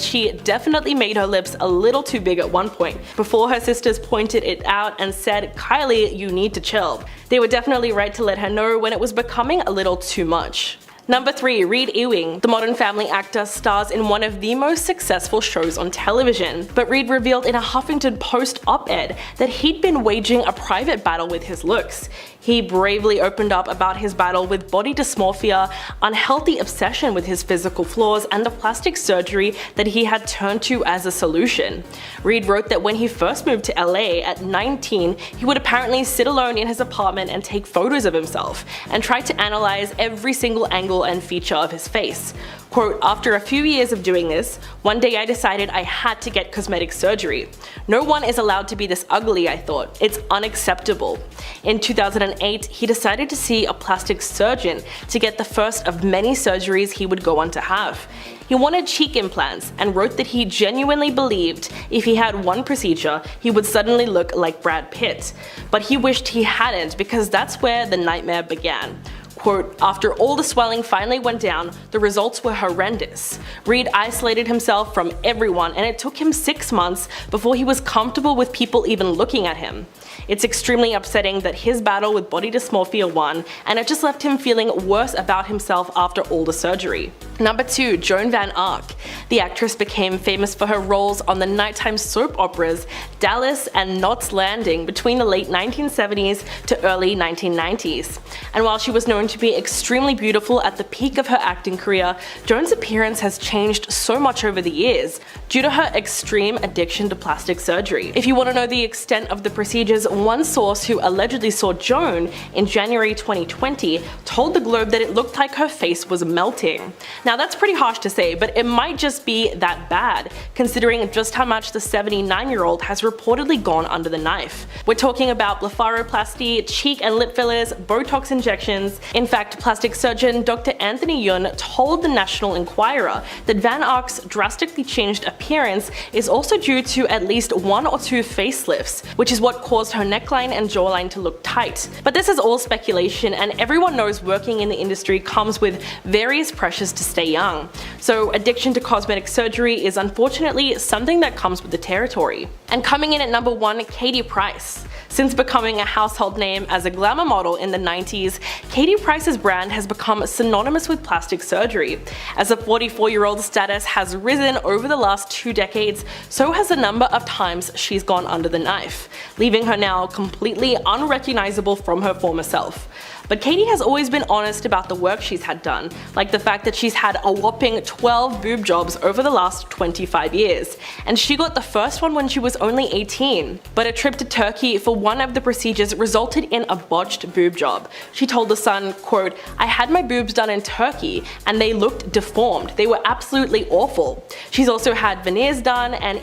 she definitely made her lips a little too big at one point, before her sisters pointed it out and said, "Kylie, you need to chill." They were definitely right to let her know when it was becoming a little too much. Number 3. Reed Ewing. The Modern Family actor stars in one of the most successful shows on television, but Reed revealed in a Huffington Post op-ed that he'd been waging a private battle with his looks. He bravely opened up about his battle with body dysmorphia, unhealthy obsession with his physical flaws, and the plastic surgery that he had turned to as a solution. Reed wrote that when he first moved to LA at 19, he would apparently sit alone in his apartment and take photos of himself, and try to analyze every single angle and feature of his face. Quote, "After a few years of doing this, one day I decided I had to get cosmetic surgery. No one is allowed to be this ugly, I thought. It's unacceptable." In 2008, he decided to see a plastic surgeon to get the first of many surgeries he would go on to have. He wanted cheek implants and wrote that he genuinely believed if he had one procedure, he would suddenly look like Brad Pitt. But he wished he hadn't, because that's where the nightmare began. Quote, "After all the swelling finally went down, the results were horrendous. Reed isolated himself from everyone and it took him 6 months before he was comfortable with people even looking at him. It's extremely upsetting that his battle with body dysmorphia won, and it just left him feeling worse about himself after all the surgery." Number 2. Joan Van Ark. The actress became famous for her roles on the nighttime soap operas Dallas and Knots Landing between the late 1970s to early 1990s. And while she was known to be extremely beautiful at the peak of her acting career, Joan's appearance has changed so much over the years due to her extreme addiction to plastic surgery. If you want to know the extent of the procedures, one source who allegedly saw Joan in January 2020 told the Globe that it looked like her face was melting. Now that's pretty harsh to say, but it might just be that bad, considering just how much the 79-year-old has reportedly gone under the knife. We're talking about blepharoplasty, cheek and lip fillers, Botox injections. In fact, plastic surgeon Dr. Anthony Yun told the National Enquirer that Van Ark's drastically changed appearance is also due to at least 1 or 2 facelifts, which is what caused her neckline and jawline to look tight. But this is all speculation, and everyone knows working in the industry comes with various pressures to stay young. So addiction to cosmetic surgery is unfortunately something that comes with the territory. And coming in at number 1, Katie Price. Since becoming a household name as a glamour model in the 90s, Katie Price's brand has become synonymous with plastic surgery. As a 44-year-old's status has risen over the last 2 decades, so has the number of times she's gone under the knife, leaving her now completely unrecognizable from her former self. But Katie has always been honest about the work she's had done, like the fact that she's had a whopping 12 boob jobs over the last 25 years, and she got the first one when she was only 18. But a trip to Turkey for one of the procedures resulted in a botched boob job. She told The Sun, quote, "I had my boobs done in Turkey and they looked deformed. They were absolutely awful." She's also had veneers done, and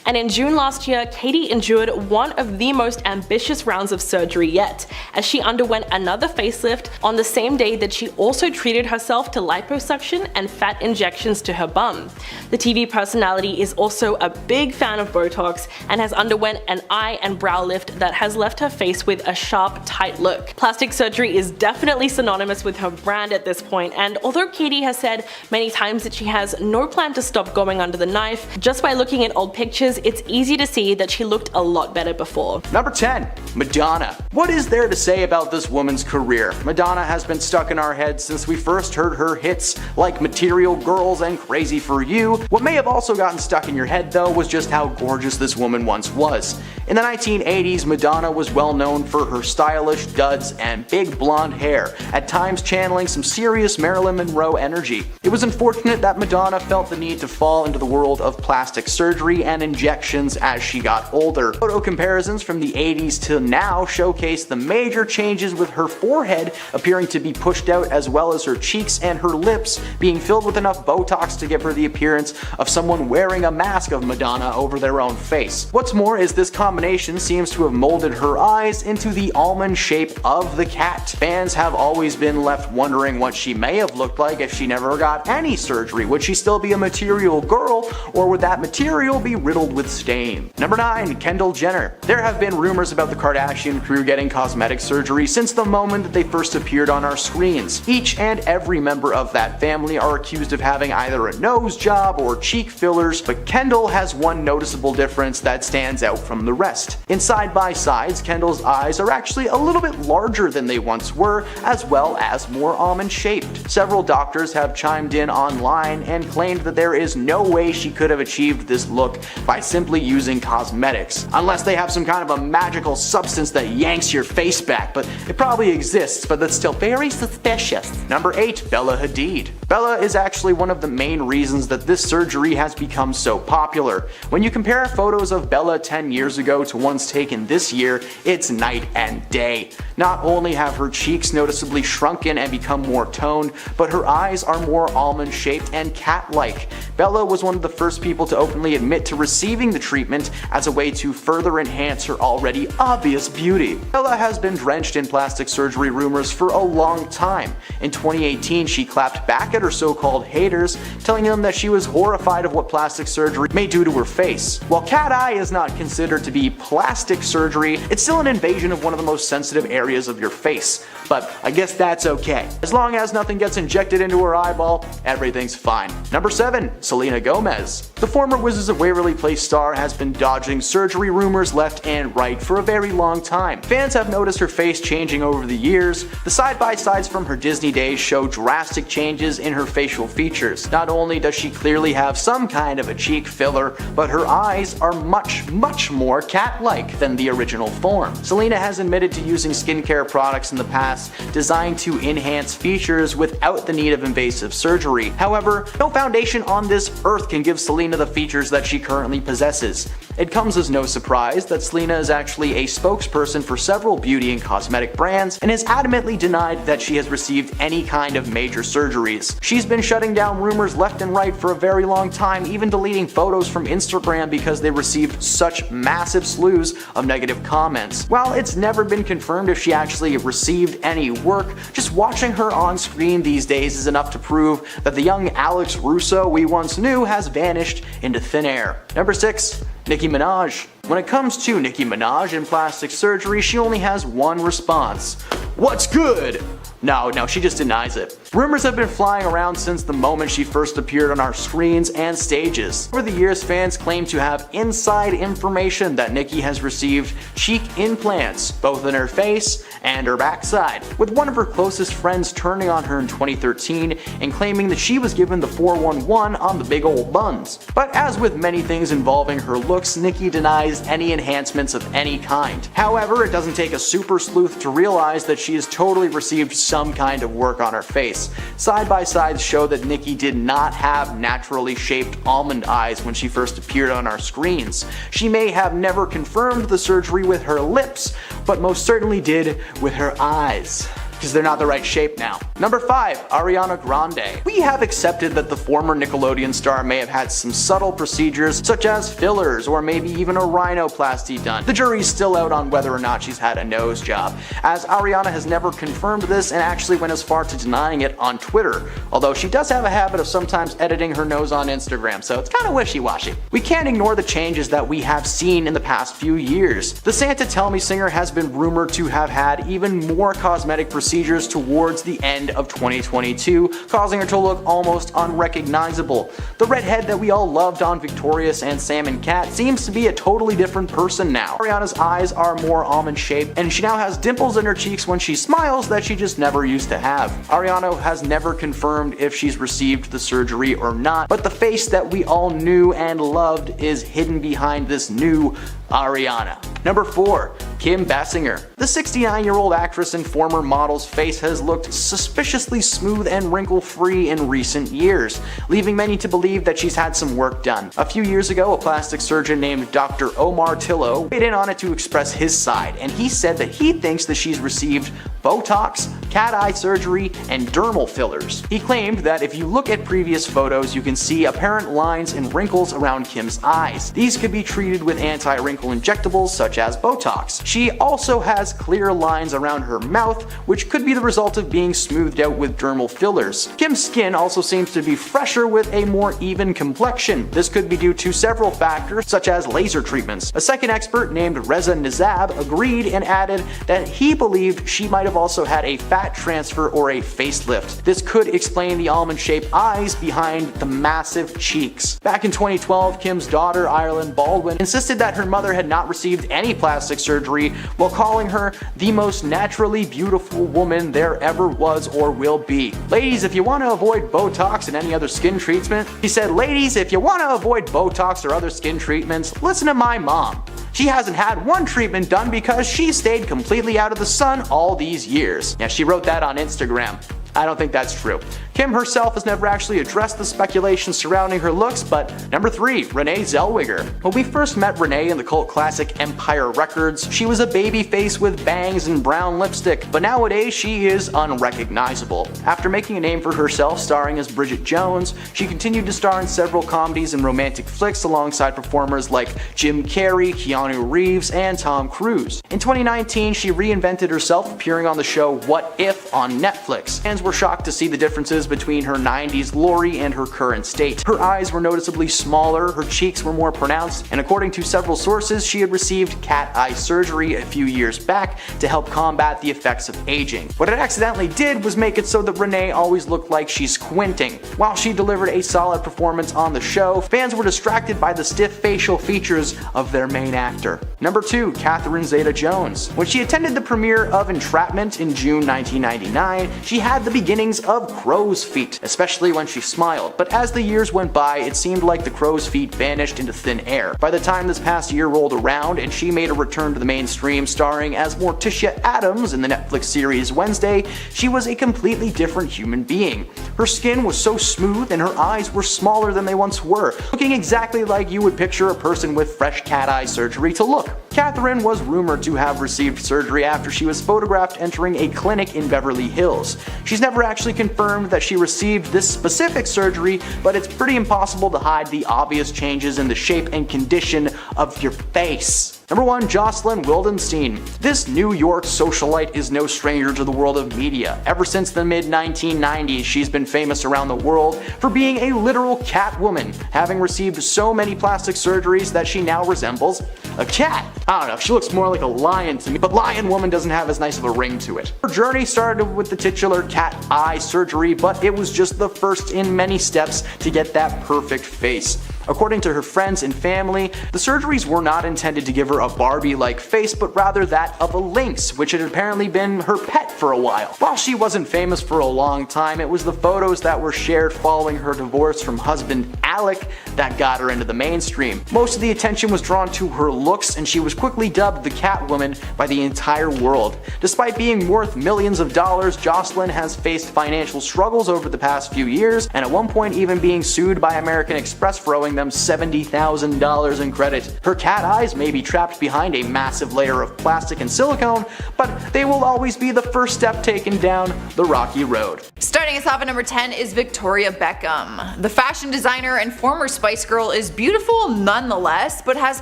And in June last year, Katie endured one of the most ambitious rounds of surgery yet, as she underwent another facelift on the same day that she also treated herself to liposuction and fat injections to her bum. The TV personality is also a big fan of Botox and has underwent an eye and brow lift that has left her face with a sharp, tight look. Plastic surgery is definitely synonymous with her brand at this point, and although Katie has said many times that she has no plan to stop going under the knife, just by looking at old pictures, it's easy to see that she looked a lot better before. Number 10. Madonna. What is there to say about this woman's career? Madonna has been stuck in our heads since we first heard her hits like Material Girls and Crazy for You. What may have also gotten stuck in your head though was just how gorgeous this woman once was. In the 1980s, Madonna was well known for her stylish duds and big blonde hair, at times channeling some serious Marilyn Monroe energy. It was unfortunate that Madonna felt the need to fall into the world of plastic surgery and injections as she got older. Photo comparisons from the 80s to now showcase the major changes, with her forehead appearing to be pushed out, as well as her cheeks and her lips being filled with enough Botox to give her the appearance of someone wearing a mask of Madonna over their own face. What's more is this combination seems to have molded her eyes into the almond shape of the cat. Fans have always been left wondering what she may have looked like if she never got any surgery. Would she still be a material girl, or would that material be riddled with stain? Number 9. Kendall Jenner. There have been rumors about the Kardashian crew getting cosmetic surgery since the moment that they first appeared on our screens. Each and every member of that family are accused of having either a nose job or cheek fillers, but Kendall has one noticeable difference that stands out from the rest. In side-by-sides, Kendall's eyes are actually a little bit larger than they once were, as well as more almond-shaped. Several doctors have chimed in online and claimed that there is no way she could have achieved this look by simply using cosmetics, unless they have some kind of a magical substance that yanks your face back, but it probably exists, but that's still very suspicious. Number 8. Bella Hadid. Bella is actually one of the main reasons that this surgery has become so popular. When you compare photos of Bella 10 years ago to ones taken this year, it's night and day. Not only have her cheeks noticeably shrunken and become more toned, but her eyes are more almond-shaped and cat-like. Bella was one of the first people to openly admit to receiving the treatment as a way to further enhance her already obvious beauty. Bella has been drenched in plastic surgery rumors for a long time. In 2018, she clapped back at her so-called haters, telling them that she was horrified of what plastic surgery may do to her face. While cat eye is not considered to be plastic surgery, it's still an invasion of one of the most sensitive areas of your face. But I guess that's okay. As long as nothing gets injected into her eyeball, everything's fine. Number 7. Selena Gomez. The former Wizards of Waverly Place star has been dodging surgery rumors left and right for a very long time. Fans have noticed her face changing over the years. The side-by-sides from her Disney days show drastic changes in her facial features. Not only does she clearly have some kind of a cheek filler, but her eyes are much more cat-like than the original form. Selena has admitted to using skincare products in the past designed to enhance features without the need of invasive surgery. However, no foundation on this earth can give Selena the features that she currently possesses. It comes as no surprise that Selena is actually a spokesperson for several beauty and cosmetic brands and has adamantly denied that she has received any kind of major surgeries. She's been shutting down rumors left and right for a very long time, even deleting photos from Instagram because they received such massive slews of negative comments. While it's never been confirmed if she actually received any work, just watching her on screen these days is enough to prove that the young Alex Russo we once knew has vanished into thin air. Number 6. Nicki Minaj. When it comes to Nicki Minaj and plastic surgery, she only has one response. What's good? No, she just denies it. Rumors have been flying around since the moment she first appeared on our screens and stages. Over the years, fans claim to have inside information that Nicki has received cheek implants, both in her face and her backside, with one of her closest friends turning on her in 2013 and claiming that she was given the 411 on the big old buns. But as with many things involving her looks, Nicki denies any enhancements of any kind. However, it doesn't take a super sleuth to realize that she has totally received some kind of work on her face. Side-by-sides show that Nicki did not have naturally shaped almond eyes when she first appeared on our screens. She may have never confirmed the surgery with her lips, but most certainly did with her eyes, because they're not the right shape now. Number 5. Ariana Grande. We have accepted that the former Nickelodeon star may have had some subtle procedures such as fillers or maybe even a rhinoplasty done. The jury's still out on whether or not she's had a nose job, as Ariana has never confirmed this and actually went as far to denying it on Twitter, although she does have a habit of sometimes editing her nose on Instagram, so it's kinda wishy-washy. We can't ignore the changes that we have seen in the past few years. The Santa Tell Me singer has been rumored to have had even more cosmetic procedures towards the end of 2022, causing her to look almost unrecognizable. The redhead that we all loved on Victorious and Sam and Cat seems to be a totally different person now. Ariana's eyes are more almond shaped, and she now has dimples in her cheeks when she smiles that she just never used to have. Ariana has never confirmed if she's received the surgery or not, but the face that we all knew and loved is hidden behind this new Ariana. Number 4. Kim Basinger. The 69-year-old actress and former model's face has looked suspiciously smooth and wrinkle-free in recent years, leaving many to believe that she's had some work done. A few years ago, a plastic surgeon named Dr. Omar Tillo weighed in on it to express his side, and he said that he thinks that she's received Botox, cat eye surgery, and dermal fillers. He claimed that if you look at previous photos, you can see apparent lines and wrinkles around Kim's eyes. These could be treated with anti-wrinkle injectables such as Botox. She also has clear lines around her mouth, which could be the result of being smoothed out with dermal fillers. Kim's skin also seems to be fresher with a more even complexion. This could be due to several factors such as laser treatments. A second expert named Reza Nizab agreed and added that he believed she might have also had a fat transfer or a facelift. This could explain the almond-shaped eyes behind the massive cheeks. Back in 2012, Kim's daughter, Ireland Baldwin, insisted that her mother had not received any plastic surgery while calling her the most naturally beautiful woman there ever was or will be. Ladies, if you want to avoid Botox and any other skin treatment, he said, ladies, if you want to avoid Botox or other skin treatments, listen to my mom. She hasn't had one treatment done because she stayed completely out of the sun all these years. Yeah, she wrote that on Instagram. I don't think that's true. Kim herself has never actually addressed the speculation surrounding her looks, but number 3, Renee Zellweger. When we first met Renee in the cult classic Empire Records, she was a baby face with bangs and brown lipstick, but nowadays she is unrecognizable. After making a name for herself starring as Bridget Jones, she continued to star in several comedies and romantic flicks alongside performers like Jim Carrey, Keanu Reeves, and Tom Cruise. In 2019, she reinvented herself, appearing on the show What If on Netflix. Fans were shocked to see the differences between her 90s glory and her current state. Her eyes were noticeably smaller, her cheeks were more pronounced, and according to several sources, she had received cat eye surgery a few years back to help combat the effects of aging. What it accidentally did was make it so that Renee always looked like she's squinting. While she delivered a solid performance on the show, fans were distracted by the stiff facial features of their main actor. Number 2, Catherine Zeta-Jones. When she attended the premiere of Entrapment in June 1999, she had the beginnings of crow's feet, especially when she smiled, but as the years went by, it seemed like the crow's feet vanished into thin air. By the time this past year rolled around and she made a return to the mainstream starring as Morticia Addams in the Netflix series Wednesday, she was a completely different human being. Her skin was so smooth and her eyes were smaller than they once were, looking exactly like you would picture a person with fresh cat eye surgery to look. Catherine was rumored to have received surgery after she was photographed entering a clinic in Beverly Hills. She's never actually confirmed that she received this specific surgery, but it's pretty impossible to hide the obvious changes in the shape and condition of your face. Number 1, Jocelyn Wildenstein. This New York socialite is no stranger to the world of media. Ever since the mid-1990s, she's been famous around the world for being a literal cat woman, having received so many plastic surgeries that she now resembles a cat. I don't know, she looks more like a lion to me, but lion woman doesn't have as nice of a ring to it. Her journey started with the titular cat eye surgery, but it was just the first in many steps to get that perfect face. According to her friends and family, the surgeries were not intended to give her a Barbie-like face, but rather that of a lynx, which had apparently been her pet for a while. While she wasn't famous for a long time, it was the photos that were shared following her divorce from husband Alec that got her into the mainstream. Most of the attention was drawn to her looks, and she was quickly dubbed the Catwoman by the entire world. Despite being worth millions of dollars, Jocelyn has faced financial struggles over the past few years, and at one point even being sued by American Express for owing offering them $70,000 in credit. Her cat eyes may be trapped behind a massive layer of plastic and silicone, but they will always be the first step taken down the rocky road. Starting us off at number 10 is Victoria Beckham. The fashion designer and former Spice Girl is beautiful nonetheless, but has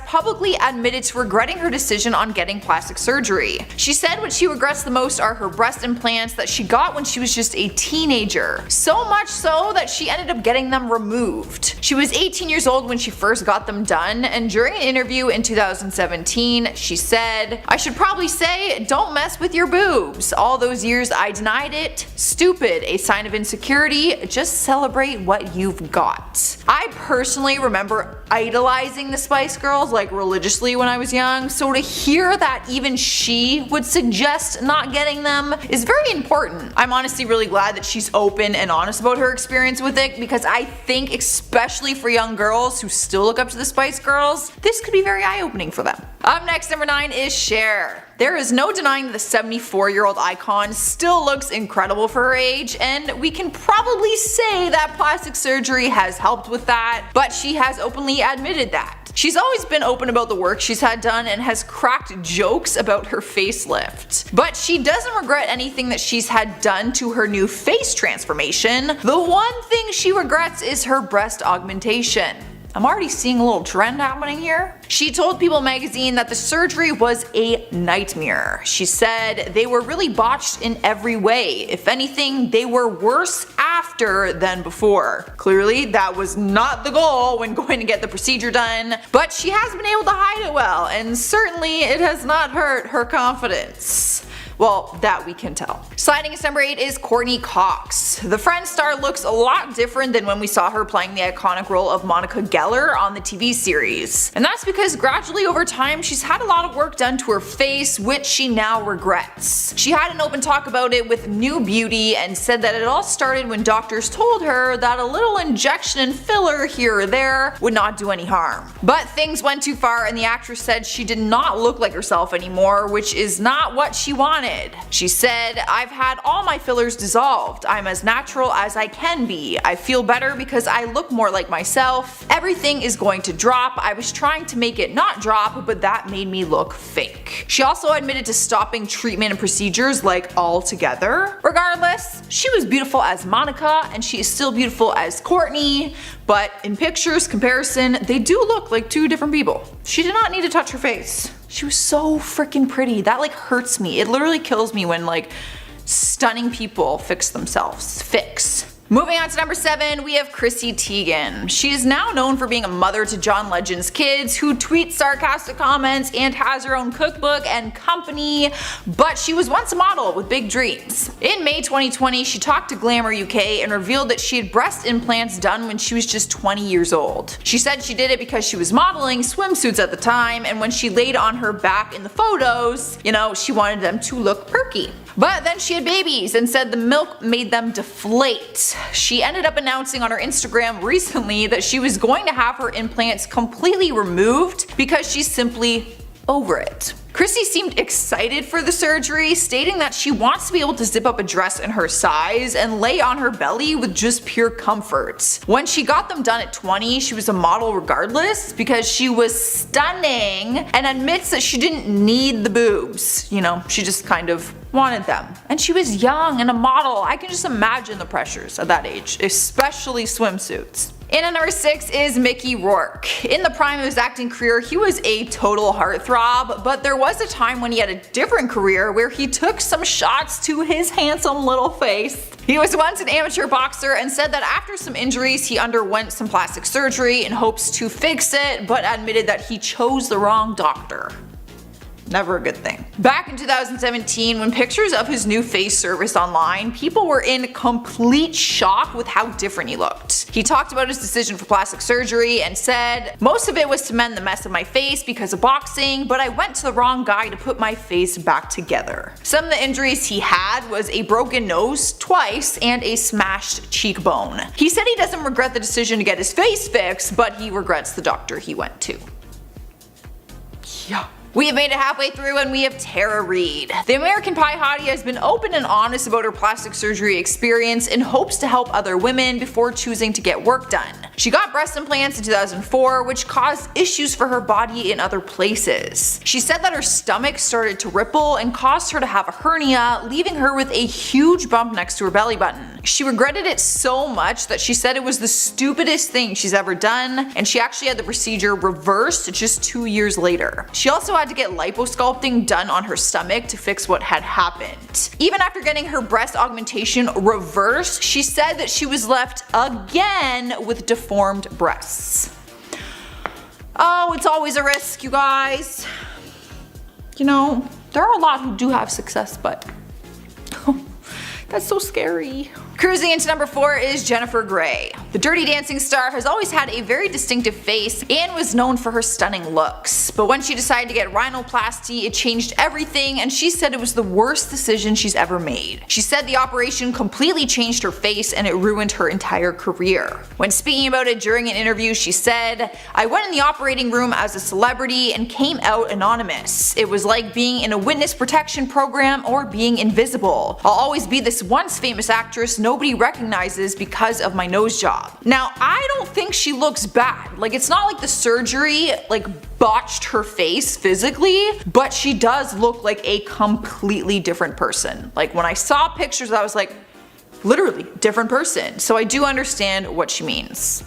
publicly admitted to regretting her decision on getting plastic surgery. She said what she regrets the most are her breast implants that she got when she was just a teenager. So much so that she ended up getting them removed. She was 18 years old when she first got them done, and during an interview in 2017, she said, "I should probably say, don't mess with your boobs. All those years I denied it. Stupid, a sign of insecurity. Just celebrate what you've got." I personally remember idolizing the Spice Girls like religiously when I was young, so to hear that even she would suggest not getting them is very important. I'm honestly really glad that she's open and honest about her experience with it, because I think especially for young girls who still look up to the Spice Girls, this could be very eye-opening for them. Up next, number 9 is Cher. There is no denying the 74-year-old icon still looks incredible for her age, and we can probably say that plastic surgery has helped with that, but she has openly admitted that. She's always been open about the work she's had done and has cracked jokes about her facelift. But she doesn't regret anything that she's had done to her new face transformation. The one thing she regrets is her breast augmentation. I'm already seeing a little trend happening here. She told People magazine that the surgery was a nightmare. She said they were really botched in every way. If anything, they were worse after than before. Clearly, that was not the goal when going to get the procedure done, but she has been able to hide it well, and certainly it has not hurt her confidence. Well, that we can tell. Sliding at number 8 is Courtney Cox. The Friends star looks a lot different than when we saw her playing the iconic role of Monica Geller on the TV series. And that's because gradually over time she's had a lot of work done to her face, which she now regrets. She had an open talk about it with New Beauty and said that it all started when doctors told her that a little injection and filler here or there would not do any harm. But things went too far, and the actress said she did not look like herself anymore, which is not what she wanted. She said, "I've had all my fillers dissolved. I'm as natural as I can be. I feel better because I look more like myself. Everything is going to drop. I was trying to make it not drop, but that made me look fake." She also admitted to stopping treatment and procedures like altogether. Regardless, she was beautiful as Monica, and she is still beautiful as Courtney, but in pictures comparison, they do look like two different people. She did not need to touch her face. She was so freaking pretty. That like hurts me. It literally kills me when like stunning people fix themselves. Moving on to number 7, we have Chrissy Teigen. She is now known for being a mother to John Legend's kids, who tweets sarcastic comments and has her own cookbook and company, but she was once a model with big dreams. In May 2020, she talked to Glamour UK and revealed that she had breast implants done when she was just 20 years old. She said she did it because she was modeling swimsuits at the time, and when she laid on her back in the photos, she wanted them to look perky. But then she had babies and said the milk made them deflate. She ended up announcing on her Instagram recently that she was going to have her implants completely removed because she's simply over it. Chrissy seemed excited for the surgery, stating that she wants to be able to zip up a dress in her size and lay on her belly with just pure comfort. When she got them done at 20, she was a model regardless because she was stunning, and admits that she didn't need the boobs. She just kind of wanted them. And she was young and a model. I can just imagine the pressures at that age, especially swimsuits. In at number 6 is Mickey Rourke. In the prime of his acting career, he was a total heartthrob, but there was a time when he had a different career where he took some shots to his handsome little face. He was once an amateur boxer and said that after some injuries he underwent some plastic surgery in hopes to fix it, but admitted that he chose the wrong doctor. Never a good thing. Back in 2017, when pictures of his new face surfaced online, people were in complete shock with how different he looked. He talked about his decision for plastic surgery and said, "Most of it was to mend the mess of my face because of boxing, but I went to the wrong guy to put my face back together." Some of the injuries he had was a broken nose twice and a smashed cheekbone. He said he doesn't regret the decision to get his face fixed, but he regrets the doctor he went to. Yeah. We have made it halfway through and we have Tara Reid. The American Pie hottie has been open and honest about her plastic surgery experience in hopes to help other women before choosing to get work done. She got breast implants in 2004, which caused issues for her body in other places. She said that her stomach started to ripple and caused her to have a hernia, leaving her with a huge bump next to her belly button. She regretted it so much that she said it was the stupidest thing she's ever done, and she actually had the procedure reversed just 2 years later. She also had to get liposculpting done on her stomach to fix what had happened. Even after getting her breast augmentation reversed, she said that she was left again with deformed breasts. Oh, it's always a risk, you guys. You know, there are a lot who do have success, but that's so scary. Cruising into number 4 is Jennifer Grey. The Dirty Dancing star has always had a very distinctive face and was known for her stunning looks. But when she decided to get rhinoplasty, it changed everything, and she said it was the worst decision she's ever made. She said the operation completely changed her face and it ruined her entire career. When speaking about it during an interview, she said, "I went in the operating room as a celebrity and came out anonymous. It was like being in a witness protection program or being invisible. I'll always be this once famous actress nobody recognizes because of my nose job." Now, I don't think she looks bad. Like, it's not like the surgery botched her face physically, but she does look like a completely different person. Like, when I saw pictures, I was like, literally different person. So I do understand what she means.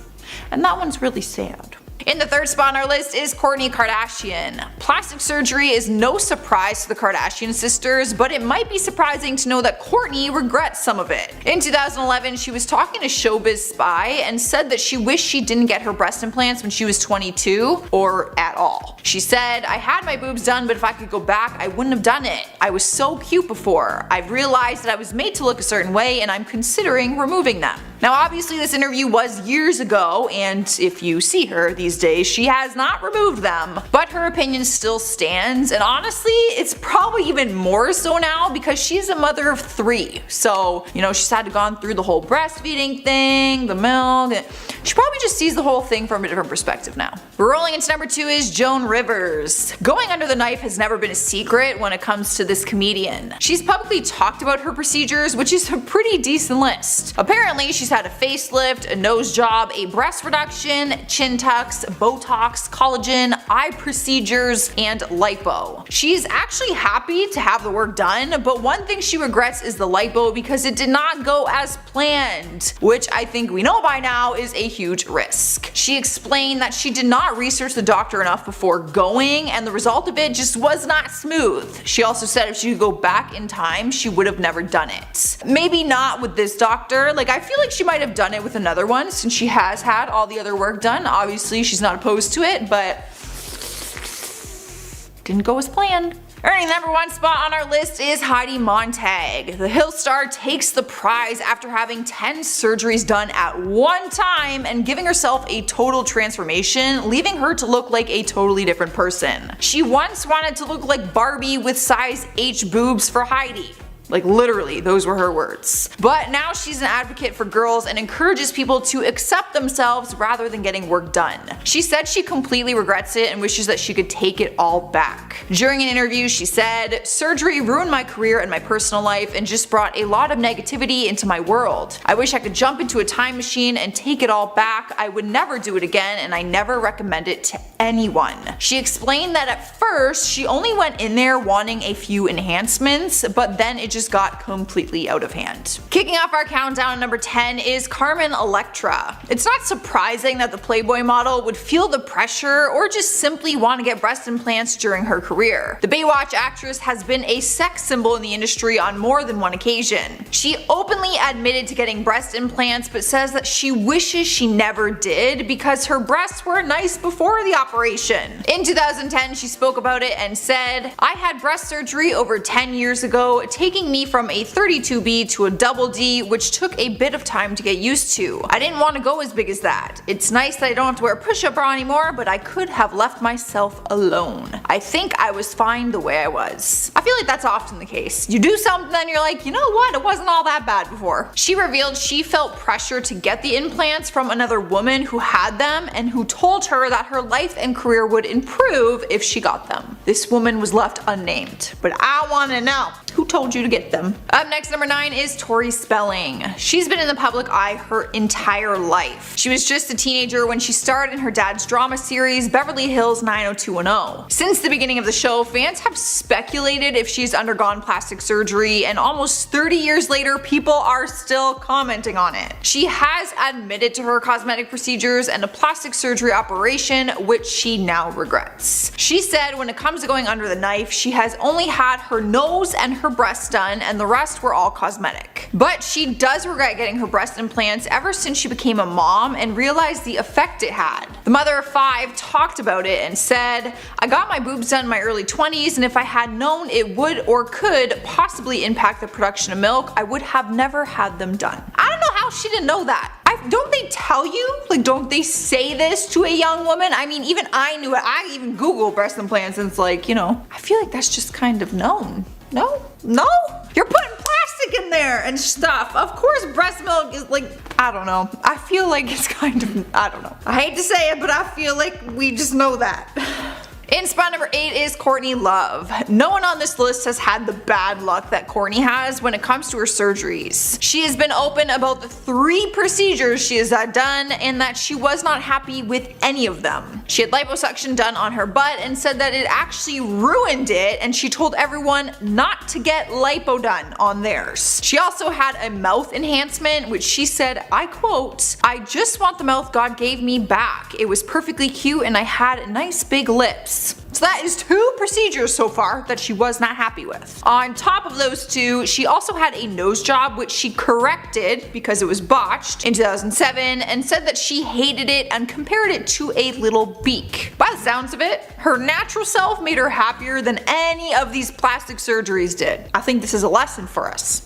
And that one's really sad. In the 3rd spot on our list is Kourtney Kardashian. Plastic surgery is no surprise to the Kardashian sisters, but it might be surprising to know that Kourtney regrets some of it. In 2011, she was talking to Showbiz Spy and said that she wished she didn't get her breast implants when she was 22, or at all. She said, "I had my boobs done, but if I could go back, I wouldn't have done it. I was so cute before. I've realized that I was made to look a certain way and I'm considering removing them." Now, obviously this interview was years ago, and if you see her these days, she has not removed them, but her opinion still stands, and honestly, it's probably even more so now because she's a mother of 3. So, you know, she's had to gone through the whole breastfeeding thing, the milk, and she probably just sees the whole thing from a different perspective now. Rolling into number 2 is Joan Rivers. Going under the knife has never been a secret when it comes to this comedian. She's publicly talked about her procedures, which is a pretty decent list. Apparently, she's had a facelift, a nose job, a breast reduction, chin tucks, Botox, collagen, eye procedures, and lipo. She's actually happy to have the work done, but one thing she regrets is the lipo because it did not go as planned, which I think we know by now is a huge risk. She explained that she did not research the doctor enough before going, and the result of it just was not smooth. She also said if she could go back in time, she would have never done it. Maybe not with this doctor. Like, I feel like she might have done it with another one since she has had all the other work done. Obviously, she's not opposed to it, but didn't go as planned. Earning the number 1 spot on our list is Heidi Montag. The Hill star takes the prize after having 10 surgeries done at one time and giving herself a total transformation, leaving her to look like a totally different person. She once wanted to look like Barbie with size H boobs for Heidi. Like, literally, those were her words. But now she's an advocate for girls and encourages people to accept themselves rather than getting work done. She said she completely regrets it and wishes that she could take it all back. During an interview, she said, "Surgery ruined my career and my personal life and just brought a lot of negativity into my world. I wish I could jump into a time machine and take it all back. I would never do it again and I never recommend it to anyone." She explained that at first, she only went in there wanting a few enhancements, but then it just got completely out of hand. Kicking off our countdown at number 10 is Carmen Electra. It's not surprising that the Playboy model would feel the pressure or just simply want to get breast implants during her career. The Baywatch actress has been a sex symbol in the industry on more than one occasion. She openly admitted to getting breast implants but says that she wishes she never did because her breasts were nice before the operation. In 2010, she spoke about it and said, "I had breast surgery over 10 years ago, taking me from a 32B to a double D, which took a bit of time to get used to. I didn't want to go as big as that. It's nice that I don't have to wear a push-up bra anymore, but I could have left myself alone. I think I was fine the way I was." I feel like that's often the case. You do something and you're like, you know what, it wasn't all that bad before. She revealed she felt pressure to get the implants from another woman who had them and who told her that her life and career would improve if she got them. This woman was left unnamed, but I want to know, who told you to get them? Up next, number 9 is Tori Spelling. She's been in the public eye her entire life. She was just a teenager when she starred in her dad's drama series Beverly Hills 90210. Since the beginning of the show, fans have speculated if she's undergone plastic surgery, and almost 30 years later, people are still commenting on it. She has admitted to her cosmetic procedures and a plastic surgery operation, which she now regrets. She said when it comes to going under the knife, she has only had her nose and her breasts done, and the rest were all cosmetic. But she does regret getting her breast implants ever since she became a mom and realized the effect it had. The mother of 5 talked about it and said, "I got my boobs done in my early 20s, and if I had known it would or could possibly impact the production of milk, I would have never had them done." I don't know how she didn't know that. Don't they tell you? Like, don't they say this to a young woman? I mean, even I knew it. I even Googled breast implants, and it's like, you know, I feel like that's just kind of known. No? No? You're putting plastic in there and stuff. Of course breast milk is like, I don't know. I feel like it's kind of, I don't know. I hate to say it, but I feel like we just know that. In spot number 8 is Courtney Love. No one on this list has had the bad luck that Courtney has when it comes to her surgeries. She has been open about the 3 procedures she has had done and that she was not happy with any of them. She had liposuction done on her butt and said that it actually ruined it, and she told everyone not to get lipo done on theirs. She also had a mouth enhancement, which she said, I quote, "I just want the mouth God gave me back. It was perfectly cute and I had nice big lips." So that is 2 procedures so far that she was not happy with. On top of those 2, she also had a nose job, which she corrected because it was botched in 2007, and said that she hated it and compared it to a little beak. By the sounds of it, her natural self made her happier than any of these plastic surgeries did. I think this is a lesson for us,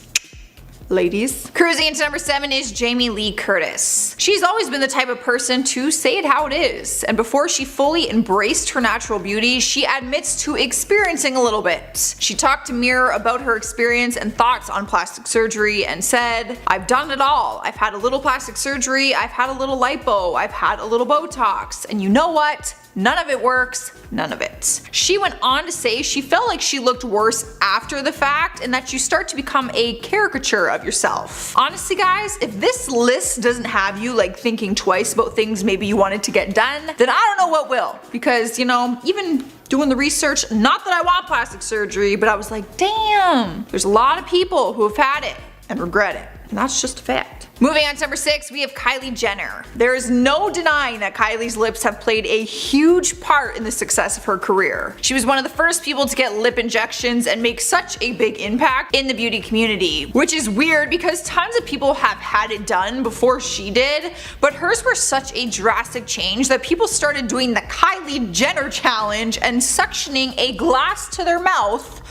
ladies. Cruising into number 7 is Jamie Lee Curtis. She's always been the type of person to say it how it is, and before she fully embraced her natural beauty, she admits to experiencing a little bit. She talked to Mirror about her experience and thoughts on plastic surgery and said, "I've done it all. I've had a little plastic surgery, I've had a little lipo, I've had a little Botox, and you know what? None of it works, none of it." She went on to say she felt like she looked worse after the fact and that you start to become a caricature of yourself. Honestly guys, if this list doesn't have you like thinking twice about things maybe you wanted to get done, then I don't know what will. Because, you know, even doing the research, not that I want plastic surgery, but I was like, damn, there's a lot of people who have had it and regret it. And that's just a fact. Moving on to number 6, we have Kylie Jenner. There is no denying that Kylie's lips have played a huge part in the success of her career. She was one of the first people to get lip injections and make such a big impact in the beauty community, which is weird because tons of people have had it done before she did, but hers were such a drastic change that people started doing the Kylie Jenner challenge and suctioning a glass to their mouth,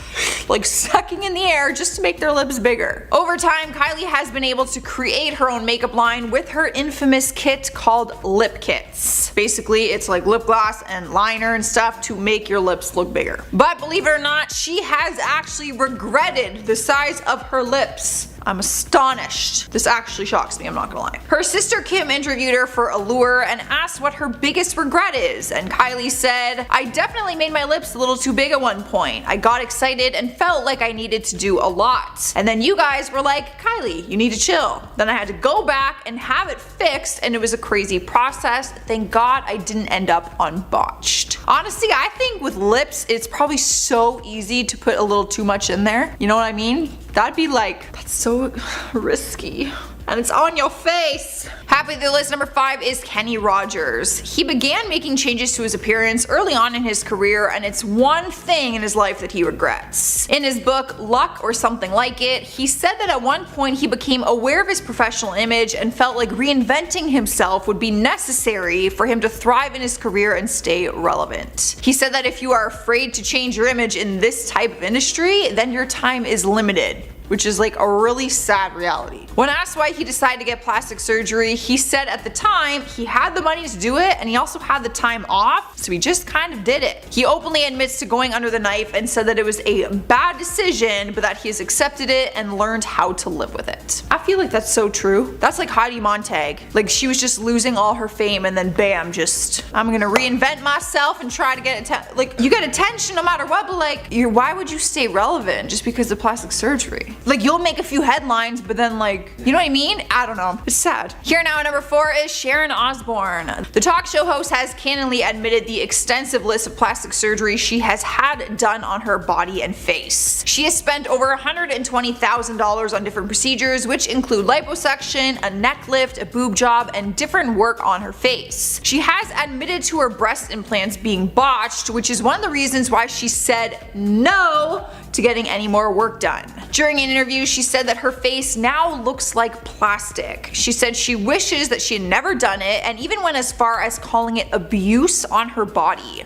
like sucking in the air just to make their lips bigger. Over time, Kylie has been able to create her own makeup line with her infamous kit called lip kits. Basically, it's like lip gloss and liner and stuff to make your lips look bigger. But believe it or not, she has actually regretted the size of her lips. I'm astonished. This actually shocks me, I'm not gonna lie. Her sister Kim interviewed her for Allure and asked what her biggest regret is, and Kylie said, "I definitely made my lips a little too big at one point. I got excited and felt like I needed to do a lot. And then you guys were like, Kylie, you need to chill. Then I had to go back and have it fixed, and it was a crazy process. Thank God I didn't end up on botched." Honestly, I think with lips, it's probably so easy to put a little too much in there. You know what I mean? That'd be like, that's so risky. And it's on your face. Happy the list number 5 is Kenny Rogers. He began making changes to his appearance early on in his career, and it's one thing in his life that he regrets. In his book, Luck or Something Like It, he said that at one point he became aware of his professional image and felt like reinventing himself would be necessary for him to thrive in his career and stay relevant. He said that if you are afraid to change your image in this type of industry, then your time is limited. which is like a really sad reality. When asked why he decided to get plastic surgery, he said at the time he had the money to do it and he also had the time off, so he just kind of did it. He openly admits to going under the knife and said that it was a bad decision, but that he has accepted it and learned how to live with it. I feel like that's so true. That's like Heidi Montag. Like, she was just losing all her fame and then bam, just, I'm gonna reinvent myself and try to get attention. Like, you get attention no matter what, but like, why would you stay relevant just because of plastic surgery? Like, you'll make a few headlines, but then like, you know what I mean? I don't know. It's sad. Here now at number 4 is Sharon Osbourne. The talk show host has candidly admitted the extensive list of plastic surgery she has had done on her body and face. She has spent over $120,000 on different procedures, which include liposuction, a neck lift, a boob job, and different work on her face. She has admitted to her breast implants being botched, which is one of the reasons why she said no to getting any more work done. During an interview, she said that her face now looks like plastic. She said she wishes that she had never done it and even went as far as calling it abuse on her body.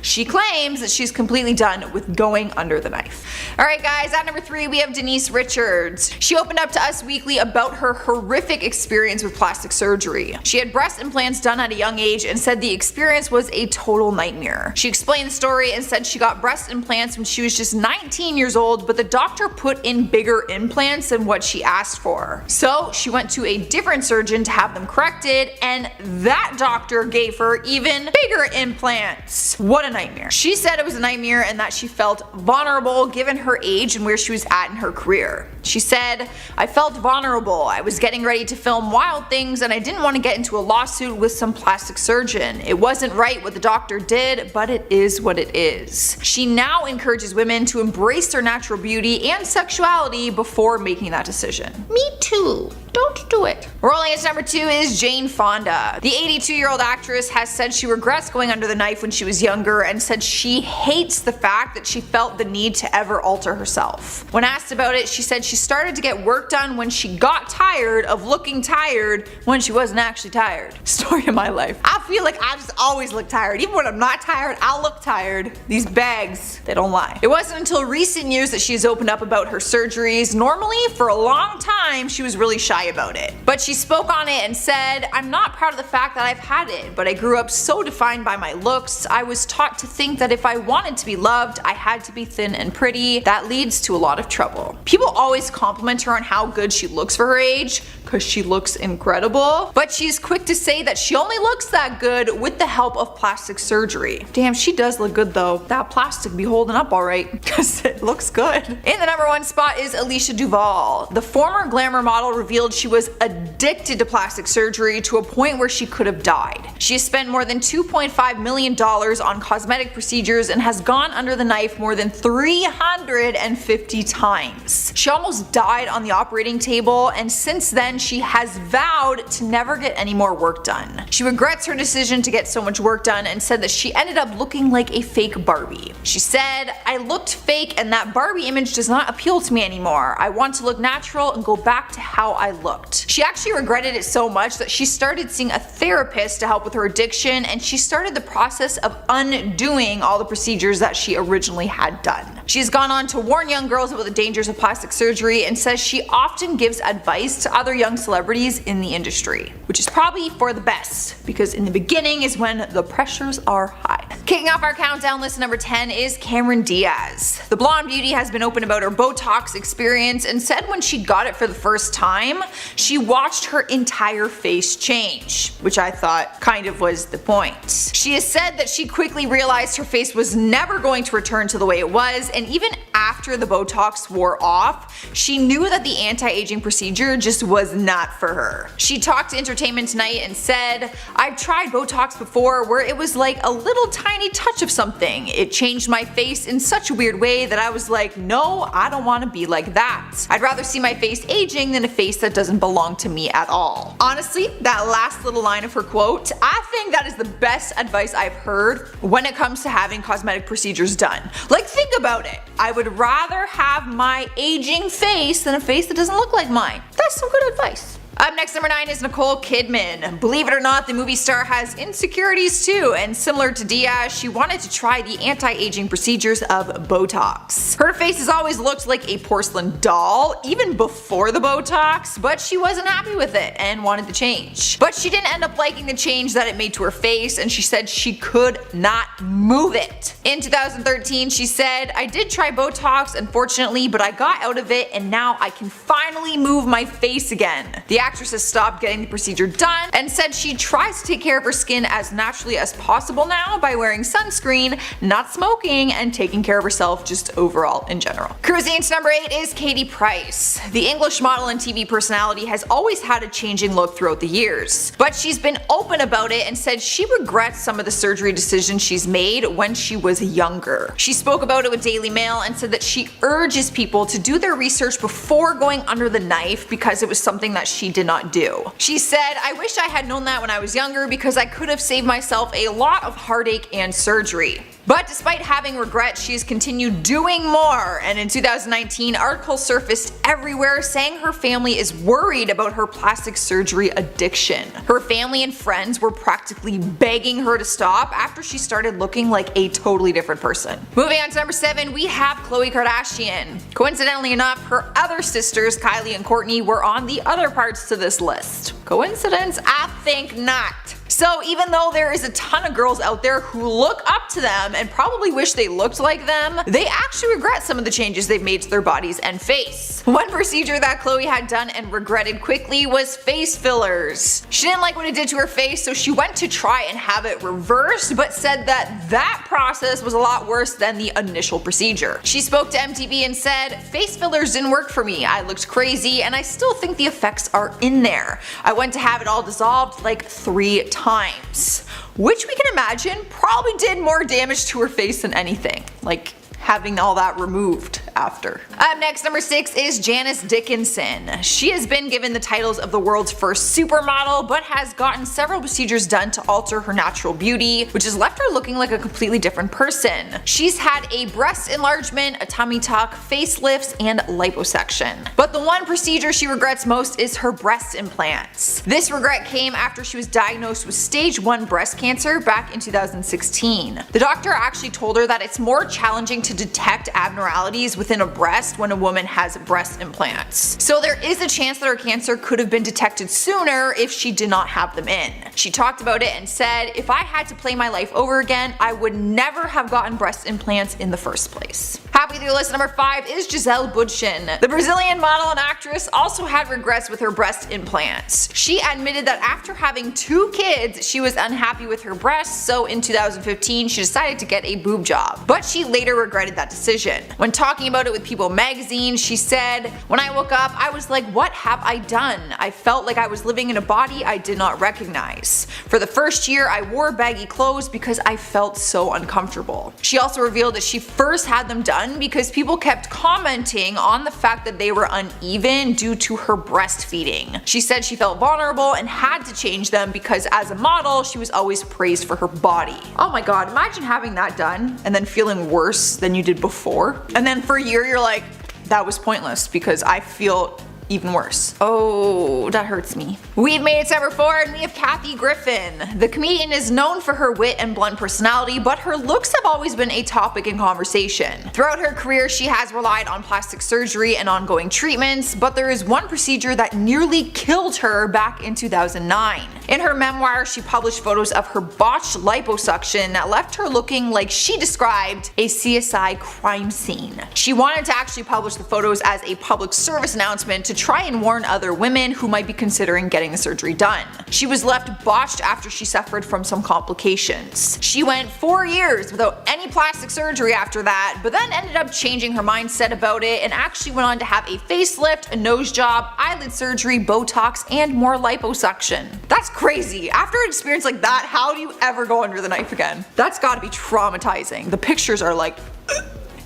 She claims that she's completely done with going under the knife. Alright guys, at number 3 we have Denise Richards. She opened up to Us Weekly about her horrific experience with plastic surgery. She had breast implants done at a young age and said the experience was a total nightmare. She explained the story and said she got breast implants when she was just 19 years old, but the doctor put in bigger implants than what she asked for. So she went to a different surgeon to have them corrected, and that doctor gave her even bigger implants. What a nightmare. She said it was a nightmare and that she felt vulnerable given her age and where she was at in her career. She said, I felt vulnerable. I was getting ready to film Wild Things and I didn't want to get into a lawsuit with some plastic surgeon. It wasn't right what the doctor did, but it is what it is. She now encourages women to embrace their natural beauty and sexuality before making that decision. Me too. Don't do it. Rolling at number 2 is Jane Fonda. The 82-year-old actress has said she regrets going under the knife when she was younger and said she hates the fact that she felt the need to ever alter herself. When asked about it, she said she started to get work done when she got tired of looking tired when she wasn't actually tired. Story of my life. I feel like I just always look tired. Even when I'm not tired, I'll look tired. These bags, they don't lie. It wasn't until recent years that she's opened up about her surgeries. Normally, for a long time, she was really shy about it. But she spoke on it and said, I'm not proud of the fact that I've had it, but I grew up so defined by my looks. I was taught to think that if I wanted to be loved, I had to be thin and pretty. That leads to a lot of trouble. People always compliment her on how good she looks for her age, because she looks incredible, but she's quick to say that she only looks that good with the help of plastic surgery. Damn, she does look good though. That plastic be holding up alright, because it looks good. In the number 1 spot is Alicia Duvall. The former glamour model revealed she was addicted to plastic surgery to a point where she could have died. She has spent more than $2.5 million on cosmetic procedures and has gone under the knife more than 350 times. She almost died on the operating table, and since then she has vowed to never get any more work done. She regrets her decision to get so much work done and said that she ended up looking like a fake Barbie. She said, I looked fake and that Barbie image does not appeal to me anymore. I want to look natural and go back to how I looked. She actually regretted it so much that she started seeing a therapist to help with her addiction, and she started the process of undoing all the procedures that she originally had done. She has gone on to warn young girls about the dangers of plastic surgery and says she often gives advice to other young celebrities in the industry, which is probably for the best, because in the beginning is when the pressures are high. Kicking off our countdown list, number 10 is Cameron Diaz. The blonde beauty has been open about her Botox experience and said when she got it for the first time, she watched her entire face change, which I thought kind of was the point. She has said that she quickly realized her face was never going to return to the way it was, and even after the Botox wore off, she knew that the anti-aging procedure just was not for her. She talked to Entertainment Tonight and said, I've tried Botox before where it was like a little tiny touch of something. It changed my face in such a weird way that I was like, no, I don't want to be like that. I'd rather see my face aging than a face that doesn't belong to me at all. Honestly, that last little line of her quote, I think that is the best advice I've heard when it comes to having cosmetic procedures done. Like, think about it. I would rather have my aging face than a face that doesn't look like mine. That's some good advice. Up next, number 9 is Nicole Kidman. Believe it or not, the movie star has insecurities too, and similar to Diaz, she wanted to try the anti-aging procedures of Botox. Her face has always looked like a porcelain doll, even before the Botox, but she wasn't happy with it and wanted to change. But she didn't end up liking the change that it made to her face, and she said she could not move it. In 2013, she said, "I did try Botox, unfortunately, but I got out of it and now I can finally move my face again." The actress has stopped getting the procedure done and said she tries to take care of her skin as naturally as possible now by wearing sunscreen, not smoking, and taking care of herself just overall in general. Cruising into number 8 is Katie Price. The English model and TV personality has always had a changing look throughout the years, but she's been open about it and said she regrets some of the surgery decisions she's made when she was younger. She spoke about it with Daily Mail and said that she urges people to do their research before going under the knife because it was something that she did not do. She said, "I wish I had known that when I was younger because I could have saved myself a lot of heartache and surgery." But despite having regrets, she has continued doing more, and in 2019 articles surfaced everywhere saying her family is worried about her plastic surgery addiction. Her family and friends were practically begging her to stop after she started looking like a totally different person. Moving on to number 7, we have Khloe Kardashian. Coincidentally enough, her other sisters, Kylie and Kourtney, were on the other parts to this list. Coincidence? I think not. So even though there is a ton of girls out there who look up to them and probably wish they looked like them, they actually regret some of the changes they've made to their bodies and face. One procedure that Khloe had done and regretted quickly was face fillers. She didn't like what it did to her face, so she went to try and have it reversed, but said that process was a lot worse than the initial procedure. She spoke to MTV and said, "Face fillers didn't work for me. I looked crazy and I still think the effects are in there. I went to have it all dissolved like 3 times." Which we can imagine probably did more damage to her face than anything. Like having all that removed after. Up next, number 6 is Janice Dickinson. She has been given the titles of the world's first supermodel, but has gotten several procedures done to alter her natural beauty, which has left her looking like a completely different person. She's had a breast enlargement, a tummy tuck, facelifts, and liposuction. But the one procedure she regrets most is her breast implants. This regret came after she was diagnosed with stage 1 breast cancer back in 2016. The doctor actually told her that it's more challenging to detect abnormalities within a breast when a woman has breast implants. So there is a chance that her cancer could have been detected sooner if she did not have them in. She talked about it and said, "If I had to play my life over again, I would never have gotten breast implants in the first place." Happy with your list, number 5 is Gisele Bündchen. The Brazilian model and actress also had regrets with her breast implants. She admitted that after having 2 kids, she was unhappy with her breasts, so in 2015 she decided to get a boob job. But she later regretted that decision. When talking about it with People magazine, she said, "When I woke up, I was like, what have I done? I felt like I was living in a body I did not recognize. For the first year, I wore baggy clothes because I felt so uncomfortable." She also revealed that she first had them done because people kept commenting on the fact that they were uneven due to her breastfeeding. She said she felt vulnerable and had to change them because as a model, she was always praised for her body. Oh my god, imagine having that done and then feeling worse than you did before. And then for a year you're like, that was pointless because I feel even worse. Oh, that hurts me. We've made it to number 4 and we have Kathy Griffin. The comedian is known for her wit and blunt personality, but her looks have always been a topic in conversation. Throughout her career, she has relied on plastic surgery and ongoing treatments, but there is one procedure that nearly killed her back in 2009. In her memoir, she published photos of her botched liposuction that left her looking like she described a CSI crime scene. She wanted to actually publish the photos as a public service announcement to try and warn other women who might be considering getting the surgery done. She was left botched after she suffered from some complications. She went 4 years without any plastic surgery after that, but then ended up changing her mindset about it and actually went on to have a facelift, a nose job, eyelid surgery, Botox, and more liposuction. That's crazy. After an experience like that, how do you ever go under the knife again? That's gotta be traumatizing. The pictures are like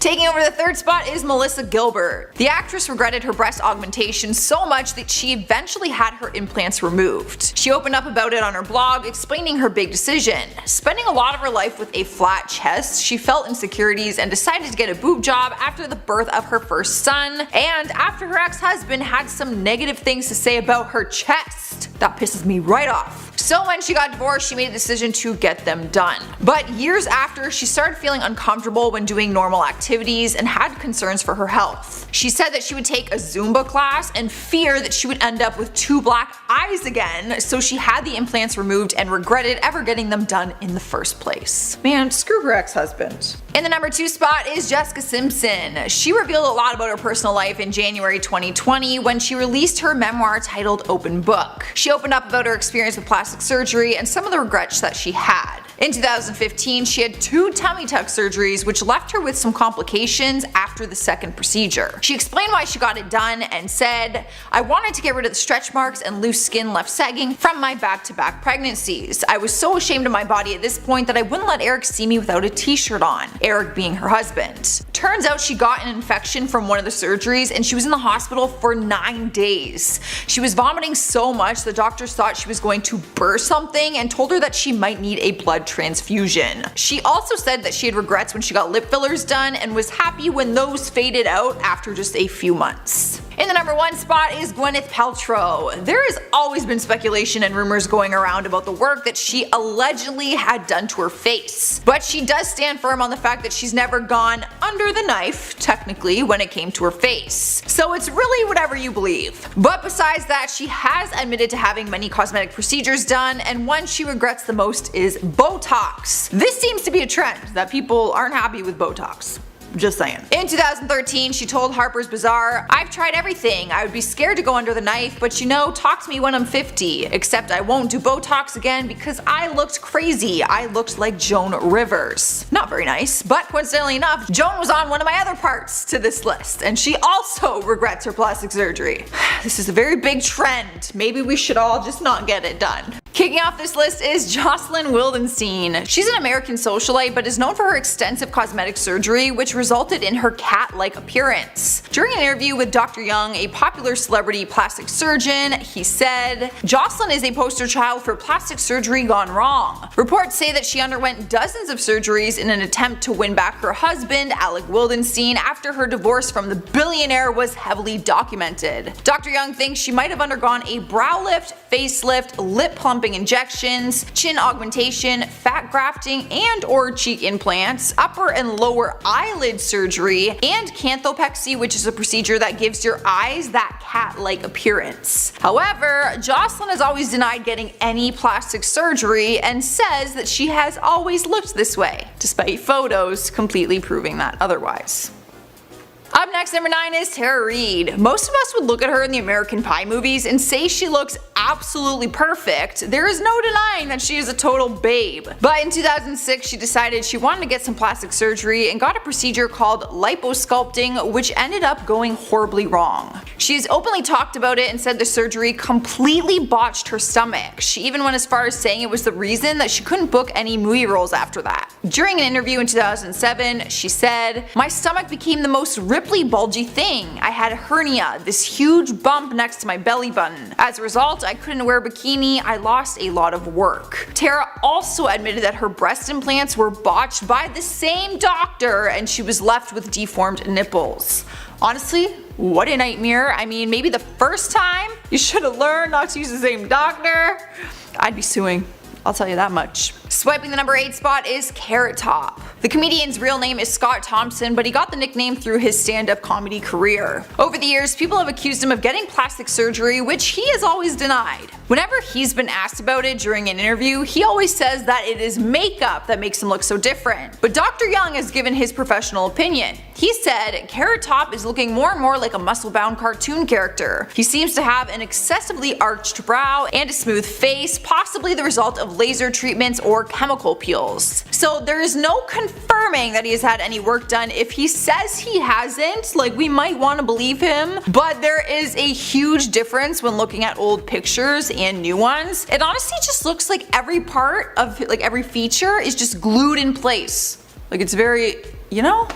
Taking over the third spot is Melissa Gilbert. The actress regretted her breast augmentation so much that she eventually had her implants removed. She opened up about it on her blog, explaining her big decision. Spending a lot of her life with a flat chest, she felt insecurities and decided to get a boob job after the birth of her first son, and after her ex-husband had some negative things to say about her chest. That pisses me right off. So when she got divorced, she made a decision to get them done. But years after, she started feeling uncomfortable when doing normal activities and had concerns for her health. She said that she would take a Zumba class and fear that she would end up with 2 black eyes again, so she had the implants removed and regretted ever getting them done in the first place. Man, screw her ex-husband. In the number 2 spot is Jessica Simpson. She revealed a lot about her personal life in January 2020 when she released her memoir titled Open Book. She opened up about her experience with plastic surgery and some of the regrets that she had. In 2015, she had 2 tummy tuck surgeries which left her with some complications after the second procedure. She explained why she got it done and said, "I wanted to get rid of the stretch marks and loose skin left sagging from my back-to-back pregnancies. I was so ashamed of my body at this point that I wouldn't let Eric see me without a t-shirt on," Eric being her husband. Turns out she got an infection from one of the surgeries and she was in the hospital for 9 days. She was vomiting so much the doctors thought she was going to burst something and told her that she might need a blood transfusion. She also said that she had regrets when she got lip fillers done and was happy when those faded out after just a few months. In the number 1 spot is Gwyneth Paltrow. There has always been speculation and rumors going around about the work that she allegedly had done to her face. But she does stand firm on the fact that she's never gone under the knife, technically, when it came to her face. So it's really whatever you believe. But besides that, she has admitted to having many cosmetic procedures done, and one she regrets the most is Botox. This seems to be a trend, that people aren't happy with Botox. Just saying. In 2013, she told Harper's Bazaar, "I've tried everything. I would be scared to go under the knife, but you know, talk to me when I'm 50. Except I won't do Botox again because I looked crazy. I looked like Joan Rivers." Not very nice, but coincidentally enough, Joan was on one of my other parts to this list, and she also regrets her plastic surgery. This is a very big trend. Maybe we should all just not get it done. Kicking off this list is Jocelyn Wildenstein. She's an American socialite but is known for her extensive cosmetic surgery which resulted in her cat-like appearance. During an interview with Dr. Young, a popular celebrity plastic surgeon, he said, "Jocelyn is a poster child for plastic surgery gone wrong." Reports say that she underwent dozens of surgeries in an attempt to win back her husband, Alec Wildenstein, after her divorce from the billionaire was heavily documented. Dr. Young thinks she might have undergone a brow lift, facelift, lip plumping injections, chin augmentation, fat grafting and or cheek implants, upper and lower eyelid surgery, and canthopexy, which is a procedure that gives your eyes that cat-like appearance. However, Jocelyn has always denied getting any plastic surgery and says that she has always looked this way, despite photos completely proving that otherwise. Up next, number 9 is Tara Reid. Most of us would look at her in the American Pie movies and say she looks absolutely perfect. There is no denying that she is a total babe. But in 2006, she decided she wanted to get some plastic surgery and got a procedure called liposculpting, which ended up going horribly wrong. She has openly talked about it and said the surgery completely botched her stomach. She even went as far as saying it was the reason that she couldn't book any movie roles after that. During an interview in 2007, she said, "My stomach became the most ripply, bulgy thing. I had a hernia, this huge bump next to my belly button. As a result, I couldn't wear a bikini. I lost a lot of work." Tara also admitted that her breast implants were botched by the same doctor and she was left with deformed nipples. Honestly, what a nightmare. I mean, maybe the first time you should have learned not to use the same doctor. I'd be suing. I'll tell you that much. Swiping the number 8 spot is Carrot Top. The comedian's real name is Scott Thompson, but he got the nickname through his stand-up comedy career. Over the years, people have accused him of getting plastic surgery, which he has always denied. Whenever he's been asked about it during an interview, he always says that it is makeup that makes him look so different. But Dr. Young has given his professional opinion. He said, "Carrot Top is looking more and more like a muscle-bound cartoon character. He seems to have an excessively arched brow and a smooth face, possibly the result of laser treatments or chemical peels." So there is no confirming that he has had any work done. If he says he hasn't, like, we might want to believe him, but there is a huge difference when looking at old pictures and new ones. It honestly just looks like every part of, like, every feature is just glued in place. Like, it's very, you know?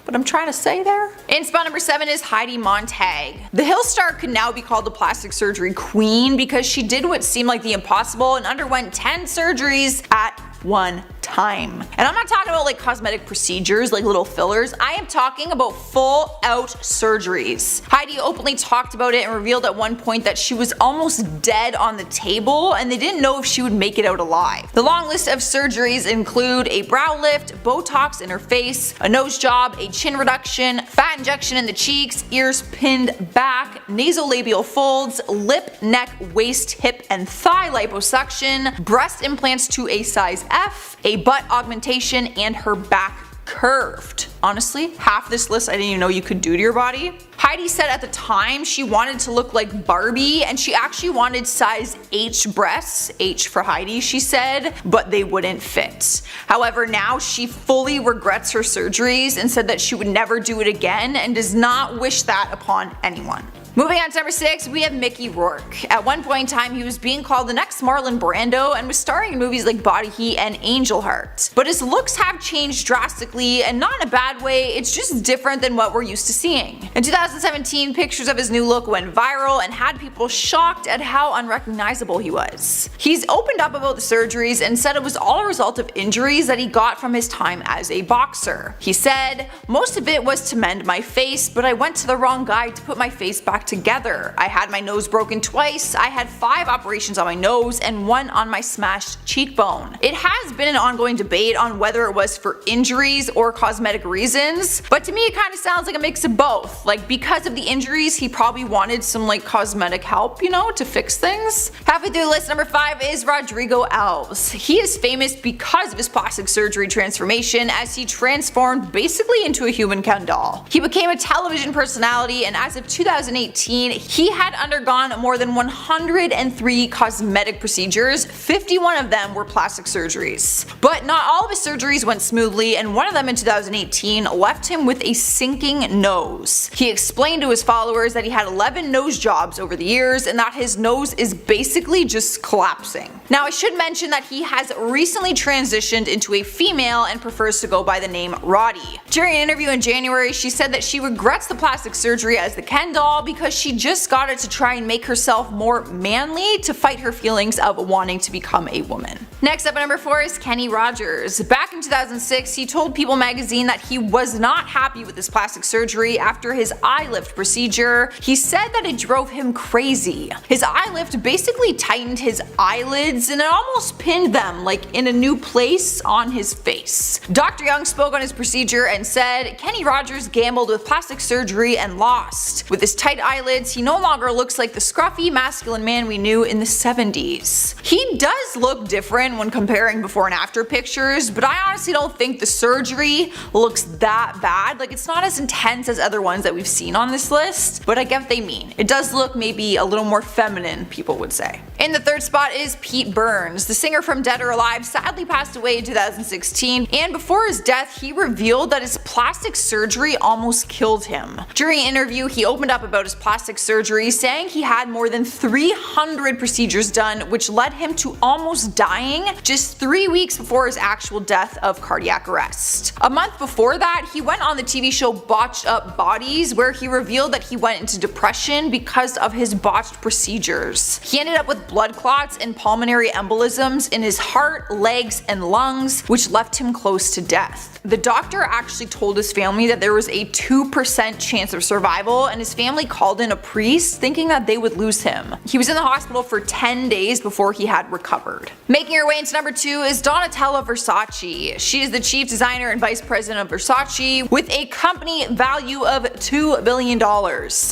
what I'm trying to say there? In spot number 7 is Heidi Montag. The Hill star could now be called the plastic surgery queen because she did what seemed like the impossible and underwent 10 surgeries at one time. And I'm not talking about like cosmetic procedures like little fillers, I am talking about full out surgeries. Heidi openly talked about it and revealed at one point that she was almost dead on the table and they didn't know if she would make it out alive. The long list of surgeries include a brow lift, Botox in her face, a nose job, a chin reduction, fat injection in the cheeks, ears pinned back, nasolabial folds, lip, neck, waist, hip, and thigh liposuction, breast implants to a size F, a butt augmentation, and her back curved. Honestly, half this list I didn't even know you could do to your body. Heidi said at the time she wanted to look like Barbie and she actually wanted size H breasts, H for Heidi she said, but they wouldn't fit. However, now she fully regrets her surgeries and said that she would never do it again and does not wish that upon anyone. Moving on to number 6, we have Mickey Rourke. At one point in time, he was being called the next Marlon Brando and was starring in movies like Body Heat and Angel Heart. But his looks have changed drastically, and not in a bad way, it's just different than what we're used to seeing. In 2017, pictures of his new look went viral and had people shocked at how unrecognizable he was. He's opened up about the surgeries and said it was all a result of injuries that he got from his time as a boxer. He said, "Most of it was to mend my face, but I went to the wrong guy to put my face back together. I had my nose broken twice, I had 5 operations on my nose and 1 on my smashed cheekbone." It has been an ongoing debate on whether it was for injuries or cosmetic reasons, but to me it kind of sounds like a mix of both. Like because of the injuries he probably wanted some like cosmetic help, you know, to fix things. Halfway through the list, number 5 is Rodrigo Alves. He is famous because of his plastic surgery transformation as he transformed basically into a human Ken doll. He became a television personality and as of 2018 he had undergone more than 103 cosmetic procedures, 51 of them were plastic surgeries. But not all of his surgeries went smoothly and one of them in 2018 left him with a sinking nose. He explained to his followers that he had 11 nose jobs over the years and that his nose is basically just collapsing. Now I should mention that he has recently transitioned into a female and prefers to go by the name Roddy. During an interview in January she said that she regrets the plastic surgery as the Ken doll because she just got it to try and make herself more manly to fight her feelings of wanting to become a woman. Next up at number 4 is Kenny Rogers. Back in 2006 he told People magazine that he was not happy with his plastic surgery after his eye lift procedure. He said that it drove him crazy. His eye lift basically tightened his eyelids and it almost pinned them like in a new place on his face. Dr. Young spoke on his procedure and said, "Kenny Rogers gambled with plastic surgery and lost. With his tight eyelids, he no longer looks like the scruffy masculine man we knew in the 70s. He does look different when comparing before and after pictures, but I honestly don't think the surgery looks that bad. Like it's not as intense as other ones that we've seen on this list, but I get what they mean. It does look maybe a little more feminine, people would say." In the 3rd spot is Pete Burns. The singer from Dead or Alive sadly passed away in 2016, and before his death he revealed that his plastic surgery almost killed him. During an interview he opened up about his plastic surgery, saying he had more than 300 procedures done, which led him to almost dying just 3 weeks before his actual death of cardiac arrest. A month before that, he went on the TV show Botched Up Bodies, where he revealed that he went into depression because of his botched procedures. He ended up with blood clots and pulmonary embolisms in his heart, legs, and lungs, which left him close to death. The doctor actually told his family that there was a 2% chance of survival, and his family called in a priest thinking that they would lose him. He was in the hospital for 10 days before he had recovered. Making her way into number 2 is Donatella Versace. She is the chief designer and vice president of Versace with a company value of $2 billion.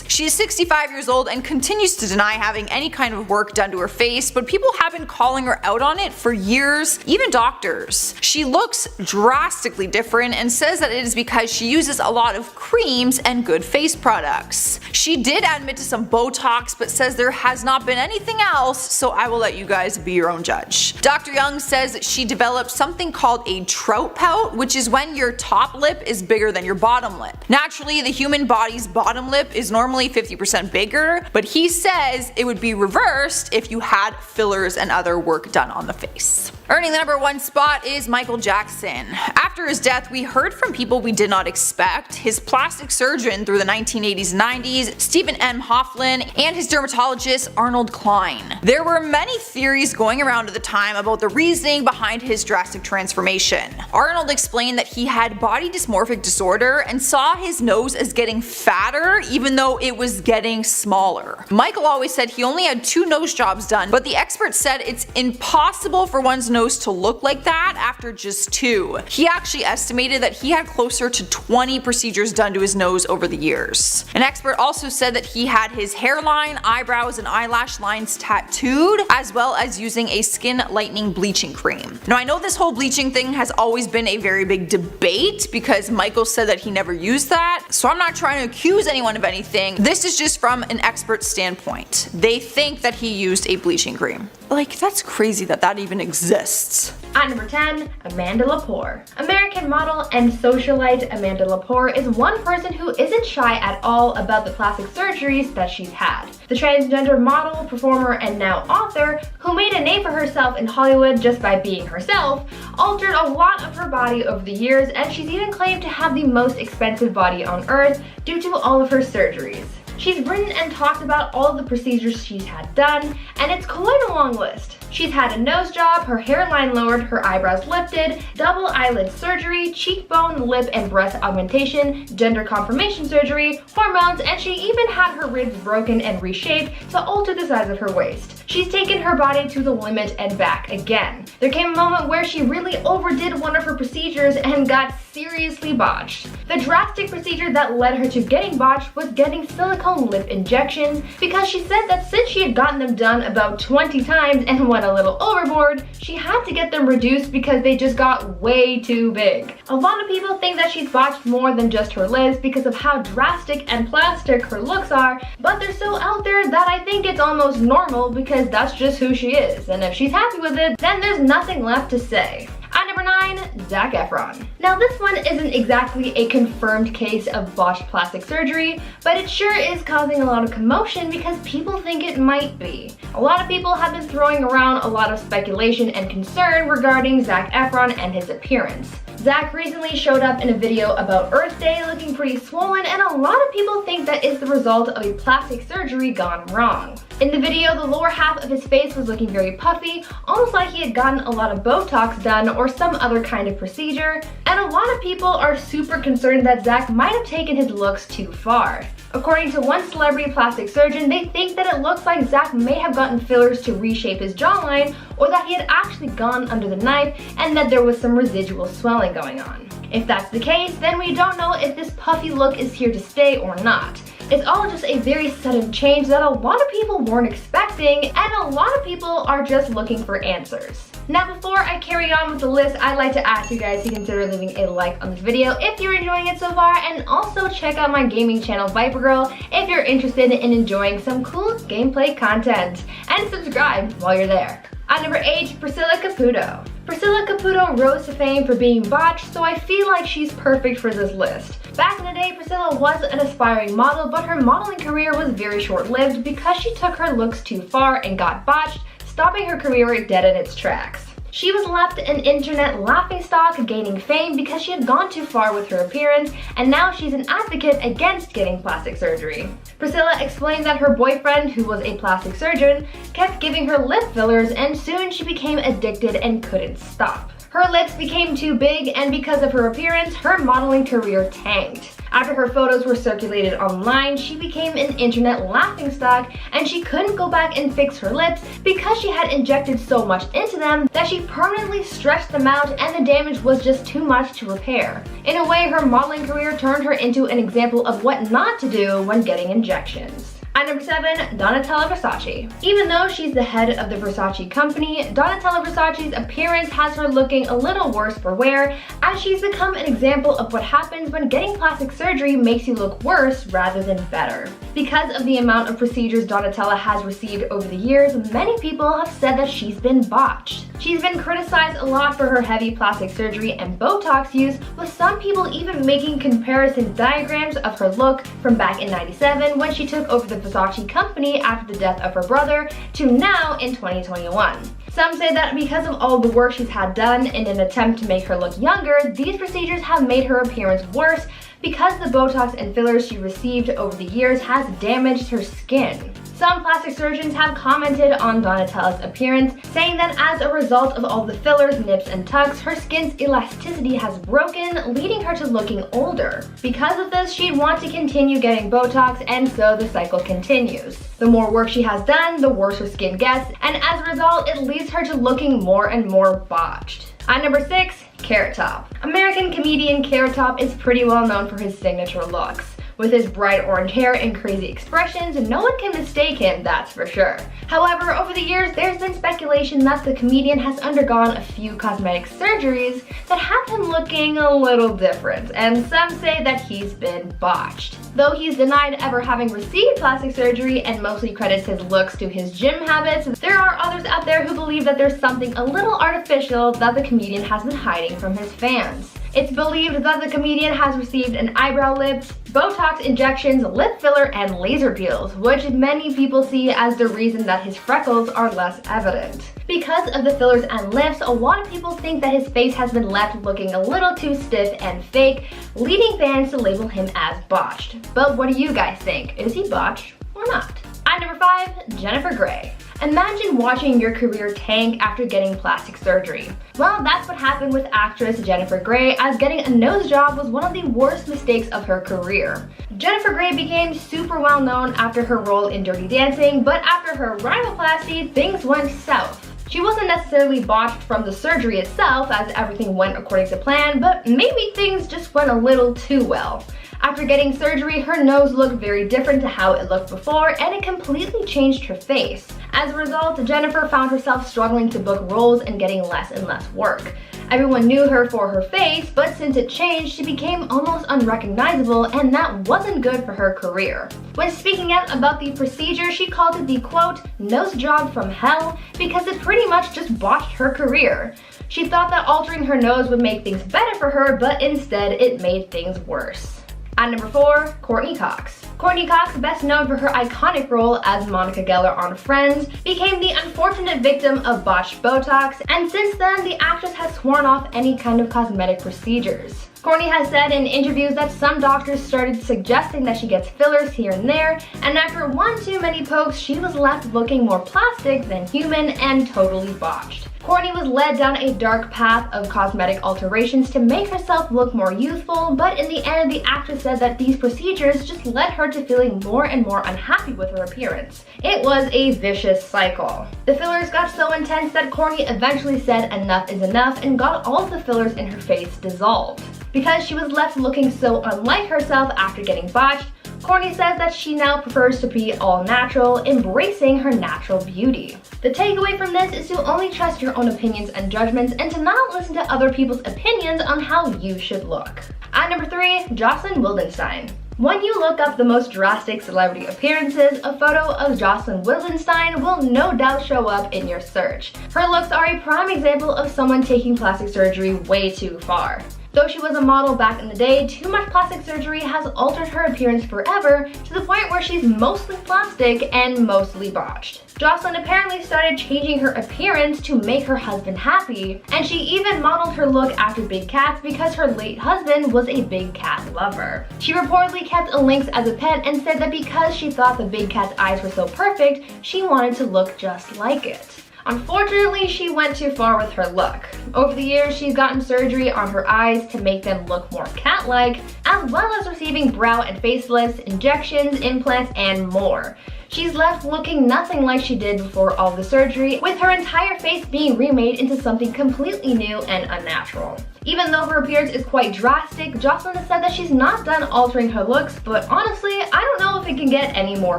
She is 65 years old and continues to deny having any kind of work done to her face, but people have been calling her out on it for years, even doctors. She looks drastically different and says that it is because she uses a lot of creams and good face products. She did admit to some Botox, but says there has not been anything else, so I will let you guys be your own judge. Dr. Young says that she developed something called a trout pout, which is when your top lip is bigger than your bottom lip. Naturally, the human body's bottom lip is normally 50% bigger, but he says it would be reversed if you had fillers and other work done on the face. Earning the #1 spot is Michael Jackson. After his death, we heard from people we did not expect. His plastic surgeon through the 1980s and 90s, Stephen M. Hoffman, and his dermatologist Arnold Klein. There were many theories going around at the time about the reasoning behind his drastic transformation. Arnold explained that he had body dysmorphic disorder and saw his nose as getting fatter even though it was getting smaller. Michael always said he only had 2 nose jobs done, but the experts said it's impossible for one's nose to look like that after just 2. He actually estimated that he had closer to 20 procedures done to his nose over the years. An expert also said that he had his hairline, eyebrows, and eyelash lines tattooed, as well as using a skin lightening bleaching cream. Now I know this whole bleaching thing has always been a very big debate because Michael said that he never used that, so I'm not trying to accuse anyone of anything. This is just from an expert standpoint. They think that he used a bleaching cream. Like, that's crazy that that even exists. At number 10, Amanda Lepore. American model and socialite Amanda Lepore is one person who isn't shy at all about the plastic surgeries that she's had. The transgender model, performer, and now author, who made a name for herself in Hollywood just by being herself, altered a lot of her body over the years, and she's even claimed to have the most expensive body on earth due to all of her surgeries. She's written and talked about all of the procedures she's had done, and it's quite a long list. She's had a nose job, her hairline lowered, her eyebrows lifted, double eyelid surgery, cheekbone, lip and breast augmentation, gender confirmation surgery, hormones, and she even had her ribs broken and reshaped to alter the size of her waist. She's taken her body to the limit and back again. There came a moment where she really overdid one of her procedures and got seriously botched. The drastic procedure that led her to getting botched was getting silicone lip injections, because she said that since she had gotten them done about 20 times and went a little overboard, she had to get them reduced because they just got way too big. A lot of people think that she's botched more than just her lips because of how drastic and plastic her looks are, but they're so out there that I think it's almost normal because that's just who she is, and if she's happy with it, then there's nothing left to say. At number 9, Zac Efron. Now this one isn't exactly a confirmed case of botched plastic surgery, but it sure is causing a lot of commotion because people think it might be. A lot of people have been throwing around a lot of speculation and concern regarding Zac Efron and his appearance. Zac recently showed up in a video about Earth Day looking pretty swollen, and a lot of people think that is the result of a plastic surgery gone wrong. In the video, the lower half of his face was looking very puffy, almost like he had gotten a lot of Botox done or some other kind of procedure, and a lot of people are super concerned that Zac might have taken his looks too far. According to one celebrity plastic surgeon, they think that it looks like Zac may have gotten fillers to reshape his jawline, or that he had actually gone under the knife and that there was some residual swelling going on. If that's the case, then we don't know if this puffy look is here to stay or not. It's all just a very sudden change that a lot of people weren't expecting, and a lot of people are just looking for answers. Now before I carry on with the list, I'd like to ask you guys to consider leaving a like on this video if you're enjoying it so far, and also check out my gaming channel Viper Girl if you're interested in enjoying some cool gameplay content, and subscribe while you're there. At number 8, Priscilla Caputo. Priscilla Caputo rose to fame for being botched, so I feel like she's perfect for this list. Back in the day, Priscilla was an aspiring model, but her modeling career was very short-lived because she took her looks too far and got botched, stopping her career dead in its tracks. She was left an internet laughingstock, gaining fame because she had gone too far with her appearance, and now she's an advocate against getting plastic surgery. Priscilla explained that her boyfriend, who was a plastic surgeon, kept giving her lip fillers, and soon she became addicted and couldn't stop. Her lips became too big, and because of her appearance, her modeling career tanked. After her photos were circulated online, she became an internet laughingstock, and she couldn't go back and fix her lips because she had injected so much into them that she permanently stretched them out, and the damage was just too much to repair. In a way, her modeling career turned her into an example of what not to do when getting injections. At number 7, Donatella Versace. Even though she's the head of the Versace company, Donatella Versace's appearance has her looking a little worse for wear, as she's become an example of what happens when getting plastic surgery makes you look worse rather than better. Because of the amount of procedures Donatella has received over the years, many people have said that she's been botched. She's been criticized a lot for her heavy plastic surgery and Botox use, with some people even making comparison diagrams of her look from back in '97 when she took over the Versace company after the death of her brother to now in 2021. Some say that because of all the work she's had done in an attempt to make her look younger, these procedures have made her appearance worse because the Botox and fillers she received over the years has damaged her skin. Some plastic surgeons have commented on Donatella's appearance, saying that as a result of all the fillers, nips, and tucks, her skin's elasticity has broken, leading her to looking older. Because of this, she'd want to continue getting Botox, and so the cycle continues. The more work she has done, the worse her skin gets, and as a result, it leads her to looking more and more botched. At number 6, Carrot Top. American comedian Carrot Top is pretty well known for his signature looks. With his bright orange hair and crazy expressions, no one can mistake him, that's for sure. However, over the years, there's been speculation that the comedian has undergone a few cosmetic surgeries that have him looking a little different, and some say that he's been botched. Though he's denied ever having received plastic surgery and mostly credits his looks to his gym habits, there are others out there who believe that there's something a little artificial that the comedian has been hiding from his fans. It's believed that the comedian has received an eyebrow lift, Botox injections, lip filler, and laser peels, which many people see as the reason that his freckles are less evident. Because of the fillers and lifts, a lot of people think that his face has been left looking a little too stiff and fake, leading fans to label him as botched. But what do you guys think? Is he botched or not? At number 5, Jennifer Grey. Imagine watching your career tank after getting plastic surgery. Well, that's what happened with actress Jennifer Grey, as getting a nose job was one of the worst mistakes of her career. Jennifer Grey became super well known after her role in Dirty Dancing, but after her rhinoplasty, things went south. She wasn't necessarily botched from the surgery itself, as everything went according to plan, but maybe things just went a little too well. After getting surgery, her nose looked very different to how it looked before, and it completely changed her face. As a result, Jennifer found herself struggling to book roles and getting less and less work. Everyone knew her for her face, but since it changed, she became almost unrecognizable, and that wasn't good for her career. When speaking out about the procedure, she called it the quote, nose job from hell, because it pretty much just botched her career. She thought that altering her nose would make things better for her, but instead it made things worse. At number 4, Courtney Cox. Courtney Cox, best known for her iconic role as Monica Geller on Friends, became the unfortunate victim of botched Botox, and since then the actress has sworn off any kind of cosmetic procedures. Courtney has said in interviews that some doctors started suggesting that she gets fillers here and there, and after one too many pokes, she was left looking more plastic than human and totally botched. Courtney was led down a dark path of cosmetic alterations to make herself look more youthful, but in the end, the actress said that these procedures just led her to feeling more and more unhappy with her appearance. It was a vicious cycle. The fillers got so intense that Courtney eventually said enough is enough and got all of the fillers in her face dissolved. Because she was left looking so unlike herself after getting botched, Courtney says that she now prefers to be all natural, embracing her natural beauty. The takeaway from this is to only trust your own opinions and judgments and to not listen to other people's opinions on how you should look. At number 3, Jocelyn Wildenstein. When you look up the most drastic celebrity appearances, a photo of Jocelyn Wildenstein will no doubt show up in your search. Her looks are a prime example of someone taking plastic surgery way too far. Though she was a model back in the day, too much plastic surgery has altered her appearance forever to the point where she's mostly plastic and mostly botched. Jocelyn apparently started changing her appearance to make her husband happy, and she even modeled her look after big cats because her late husband was a big cat lover. She reportedly kept a lynx as a pet and said that because she thought the big cat's eyes were so perfect, she wanted to look just like it. Unfortunately, she went too far with her look. Over the years, she's gotten surgery on her eyes to make them look more cat-like, as well as receiving brow and facelifts, injections, implants, and more. She's left looking nothing like she did before all the surgery, with her entire face being remade into something completely new and unnatural. Even though her appearance is quite drastic, Jocelyn has said that she's not done altering her looks, but honestly, I don't know if it can get any more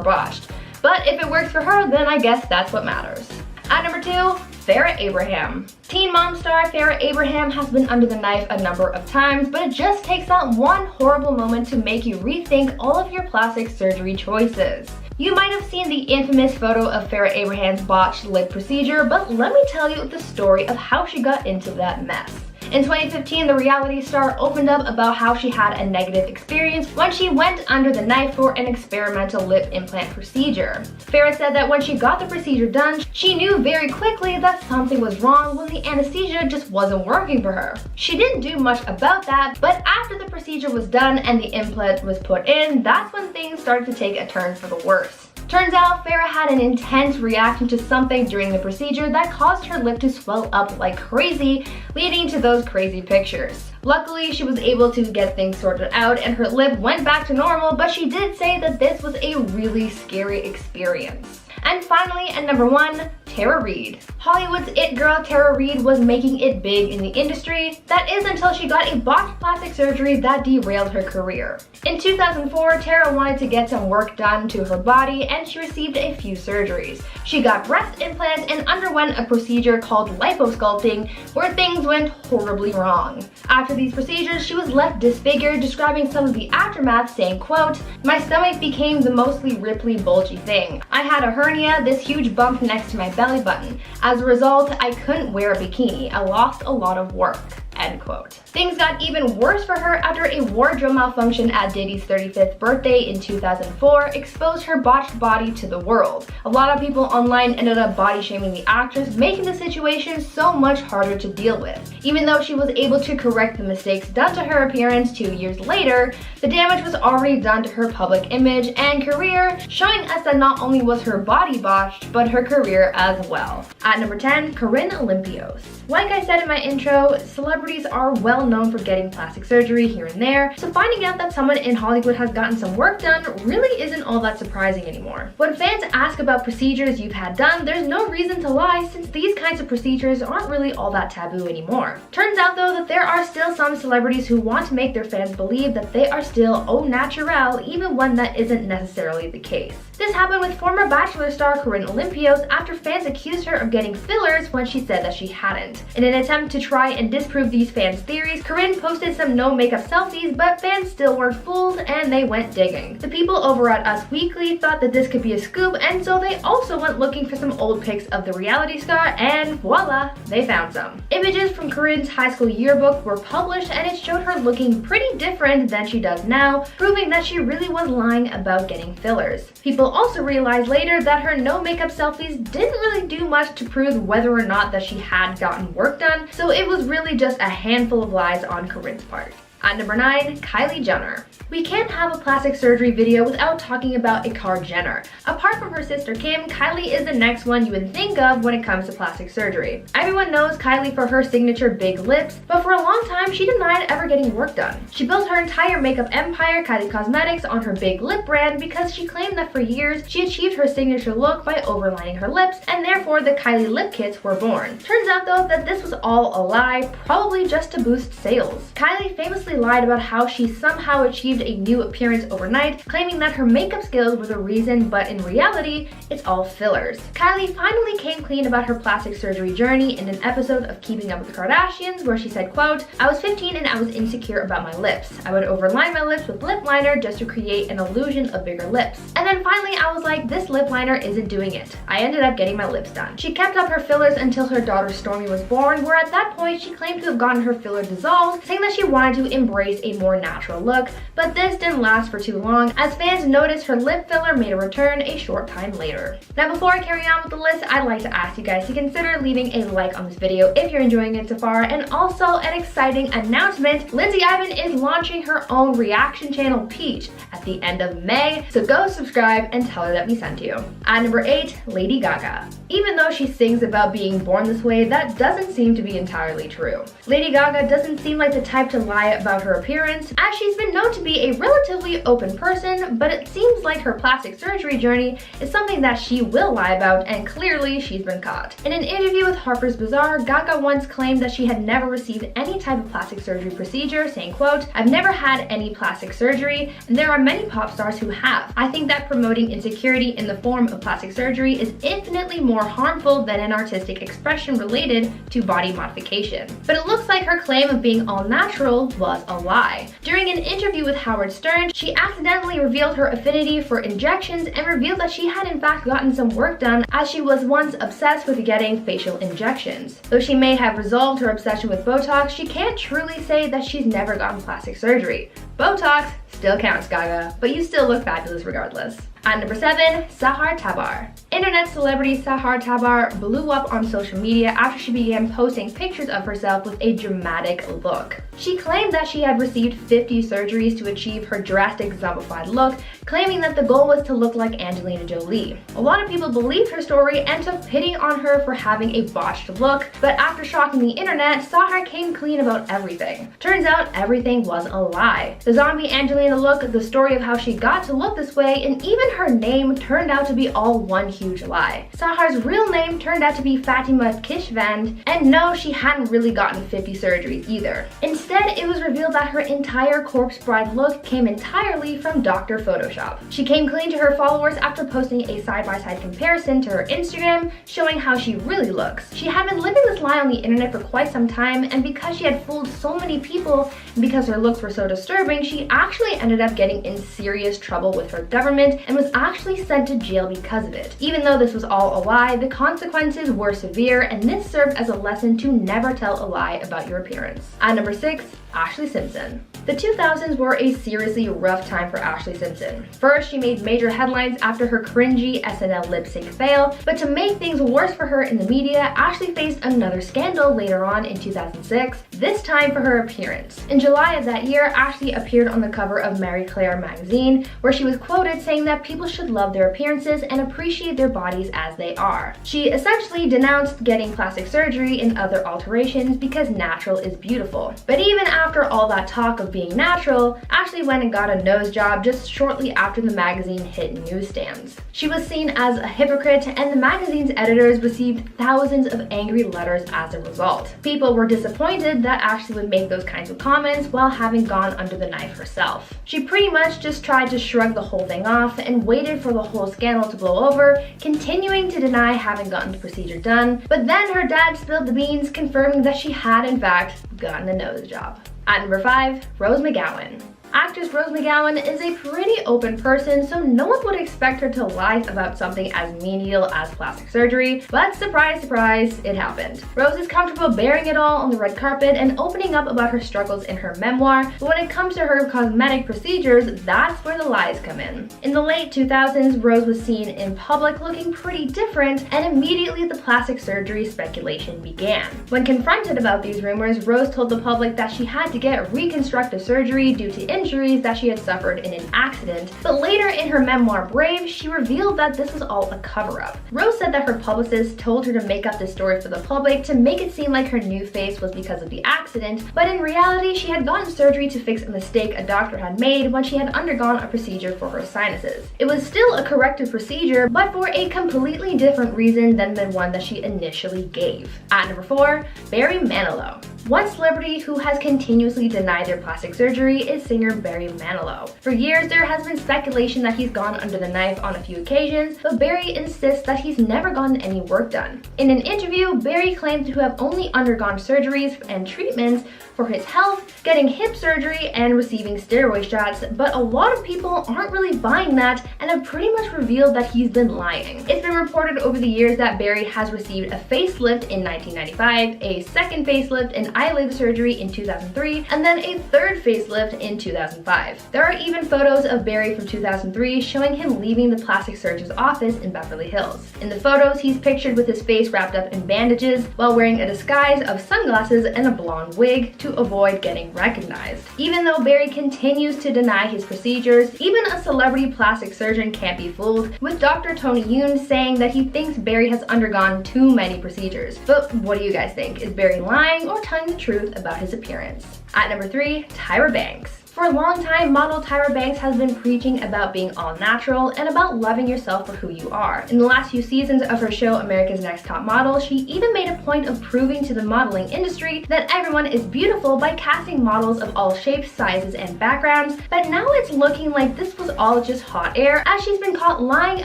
botched. But if it works for her, then I guess that's what matters. At number 2, Farrah Abraham. Teen mom star Farrah Abraham has been under the knife a number of times, but it just takes that one horrible moment to make you rethink all of your plastic surgery choices. You might have seen the infamous photo of Farrah Abraham's botched lip procedure, but let me tell you the story of how she got into that mess. In 2015, the reality star opened up about how she had a negative experience when she went under the knife for an experimental lip implant procedure. Farrah said that when she got the procedure done, she knew very quickly that something was wrong when the anesthesia just wasn't working for her. She didn't do much about that, but after the procedure was done and the implant was put in, that's when things started to take a turn for the worse. Turns out Farrah had an intense reaction to something during the procedure that caused her lip to swell up like crazy, leading to those crazy pictures. Luckily, she was able to get things sorted out and her lip went back to normal, but she did say that this was a really scary experience. And finally, at number 1, Tara Reid. Hollywood's it girl Tara Reid was making it big in the industry. That is until she got a botched plastic surgery that derailed her career. In 2004, Tara wanted to get some work done to her body and she received a few surgeries. She got breast implants and underwent a procedure called liposculpting where things went horribly wrong. After these procedures, she was left disfigured, describing some of the aftermath saying, quote, "My stomach became the mostly ripply bulgy thing. I had a hernia, this huge bump next to my belly button. As a result, I couldn't wear a bikini. I lost a lot of work." End quote. Things got even worse for her after a wardrobe malfunction at Diddy's 35th birthday in 2004 exposed her botched body to the world. A lot of people online ended up body shaming the actress, making the situation so much harder to deal with. Even though she was able to correct the mistakes done to her appearance 2 years later, the damage was already done to her public image and career, showing us that not only was her body botched, but her career as well. At number 10, Corinne Olympios. Like I said in my intro, celebrities are well known for getting plastic surgery here and there, so finding out that someone in Hollywood has gotten some work done really isn't all that surprising anymore. When fans ask about procedures you've had done, there's no reason to lie since these kinds of procedures aren't really all that taboo anymore. Turns out though that there are still some celebrities who want to make their fans believe that they are still au naturel even when that isn't necessarily the case. This happened with former Bachelor star Corinne Olympios after fans accused her of getting fillers when she said that she hadn't. In an attempt to try and disprove these fans' theories, Corinne posted some no makeup selfies, but fans still weren't fooled and they went digging. The people over at Us Weekly thought that this could be a scoop, and so they also went looking for some old pics of the reality star, and voila, they found some. Images from Corinne's high school yearbook were published and it showed her looking pretty different than she does now, proving that she really was lying about getting fillers. People also realized later that her no makeup selfies didn't really do much to prove whether or not that she had gotten work done, so it was really just a handful of lies on Corinne's part. At number 9, Kylie Jenner. We can't have a plastic surgery video without talking about Kylie Jenner. Apart from her sister Kim, Kylie is the next one you would think of when it comes to plastic surgery. Everyone knows Kylie for her signature big lips, but for a long time she denied ever getting work done. She built her entire makeup empire, Kylie Cosmetics, on her big lip brand because she claimed that for years she achieved her signature look by overlining her lips, and therefore the Kylie lip kits were born. Turns out though that this was all a lie, probably just to boost sales. Kylie famously lied about how she somehow achieved a new appearance overnight, claiming that her makeup skills were the reason, but in reality, it's all fillers. Kylie finally came clean about her plastic surgery journey in an episode of Keeping Up with the Kardashians where she said, quote, "I was 15 and I was insecure about my lips. I would overline my lips with lip liner just to create an illusion of bigger lips. And then finally I was like, this lip liner isn't doing it. I ended up getting my lips done." She kept up her fillers until her daughter Stormi was born, where at that point she claimed to have gotten her filler dissolved, saying that she wanted to embrace a more natural look, but this didn't last for too long as fans noticed her lip filler made a return a short time later. Now before I carry on with the list, I'd like to ask you guys to consider leaving a like on this video if you're enjoying it so far, and also an exciting announcement. Lindsay Ivan is launching her own reaction channel, Peach, at the end of May, so go subscribe and tell her that we sent you. At number 8, Lady Gaga. Even though she sings about being born this way, that doesn't seem to be entirely true. Lady Gaga doesn't seem like the type to lie about about her appearance, as she's been known to be a relatively open person, but it seems like her plastic surgery journey is something that she will lie about, and clearly she's been caught. In an interview with Harper's Bazaar, Gaga once claimed that she had never received any type of plastic surgery procedure, saying, quote, "I've never had any plastic surgery, and there are many pop stars who have. I think that promoting insecurity in the form of plastic surgery is infinitely more harmful than an artistic expression related to body modification." But it looks like her claim of being all natural was a lie. During an interview with Howard Stern, she accidentally revealed her affinity for injections and revealed that she had in fact gotten some work done, as she was once obsessed with getting facial injections. Though she may have resolved her obsession with Botox, she can't truly say that she's never gotten plastic surgery. Botox still counts, Gaga, but you still look fabulous regardless. At number 7, Sahar Tabar. Internet celebrity Sahar Tabar blew up on social media after she began posting pictures of herself with a dramatic look. She claimed that she had received 50 surgeries to achieve her drastic zombified look, claiming that the goal was to look like Angelina Jolie. A lot of people believed her story and took pity on her for having a botched look, but after shocking the internet, Sahar came clean about everything. Turns out everything was a lie. The zombie Angelina look, the story of how she got to look this way, and even her name turned out to be all one huge lie. Sahar's real name turned out to be Fatima Kishvand, and no, she hadn't really gotten 50 surgeries either. Instead, it was revealed that her entire corpse bride look came entirely from Dr. Photoshop. She came clean to her followers after posting a side-by-side comparison to her Instagram, showing how she really looks. She had been living this lie on the internet for quite some time, and because she had fooled so many people, and because her looks were so disturbing, she actually ended up getting in serious trouble with her government and was actually sent to jail because of it. Even though this was all a lie, the consequences were severe, and this served as a lesson to never tell a lie about your appearance. At number 6, Ashlee Simpson. The 2000s were a seriously rough time for Ashlee Simpson. First, she made major headlines after her cringy SNL lip sync fail, but to make things worse for her in the media, Ashlee faced another scandal later on in 2006, this time for her appearance. In July of that year, Ashlee appeared on the cover of Marie Claire magazine, where she was quoted saying that people should love their appearances and appreciate their bodies as they are. She essentially denounced getting plastic surgery and other alterations because natural is beautiful. But even after all that talk of being natural, Ashlee went and got a nose job just shortly after the magazine hit newsstands. She was seen as a hypocrite, and the magazine's editors received thousands of angry letters as a result. People were disappointed that Ashlee would make those kinds of comments while having gone under the knife herself. She pretty much just tried to shrug the whole thing off and waited for the whole scandal to blow over, continuing to deny having gotten the procedure done, but then her dad spilled the beans, confirming that she had in fact gotten a nose job. At number 5, Rose McGowan. Actress Rose McGowan is a pretty open person, so no one would expect her to lie about something as menial as plastic surgery, but surprise, surprise, it happened. Rose is comfortable bearing it all on the red carpet and opening up about her struggles in her memoir, but when it comes to her cosmetic procedures, that's where the lies come in. In the late 2000s, Rose was seen in public looking pretty different, and immediately the plastic surgery speculation began. When confronted about these rumors, Rose told the public that she had to get reconstructive surgery due to injuries that she had suffered in an accident, but later in her memoir Brave, she revealed that this was all a cover-up. Rose said that her publicist told her to make up this story for the public to make it seem like her new face was because of the accident, but in reality she had gotten surgery to fix a mistake a doctor had made when she had undergone a procedure for her sinuses. It was still a corrective procedure, but for a completely different reason than the one that she initially gave. At number 4, Barry Manilow. One celebrity who has continuously denied their plastic surgery is singer Barry Manilow. For years, there has been speculation that he's gone under the knife on a few occasions, but Barry insists that he's never gotten any work done. In an interview, Barry claimed to have only undergone surgeries and treatments for his health, getting hip surgery and receiving steroid shots, but a lot of people aren't really buying that and have pretty much revealed that he's been lying. It's been reported over the years that Barry has received a facelift in 1995, a second facelift and eyelid surgery in 2003, and then a third facelift in 2005. There are even photos of Barry from 2003 showing him leaving the plastic surgeon's office in Beverly Hills. In the photos, he's pictured with his face wrapped up in bandages while wearing a disguise of sunglasses and a blonde wig to to avoid getting recognized. Even though Barry continues to deny his procedures, even a celebrity plastic surgeon can't be fooled, with Dr. Tony Yoon saying that he thinks Barry has undergone too many procedures. But what do you guys think? Is Barry lying or telling the truth about his appearance? At number 3, Tyra Banks. For a long time, model Tyra Banks has been preaching about being all natural and about loving yourself for who you are. In the last few seasons of her show America's Next Top Model, she even made a point of proving to the modeling industry that everyone is beautiful by casting models of all shapes, sizes, and backgrounds, but now it's looking like this was all just hot air as she's been caught lying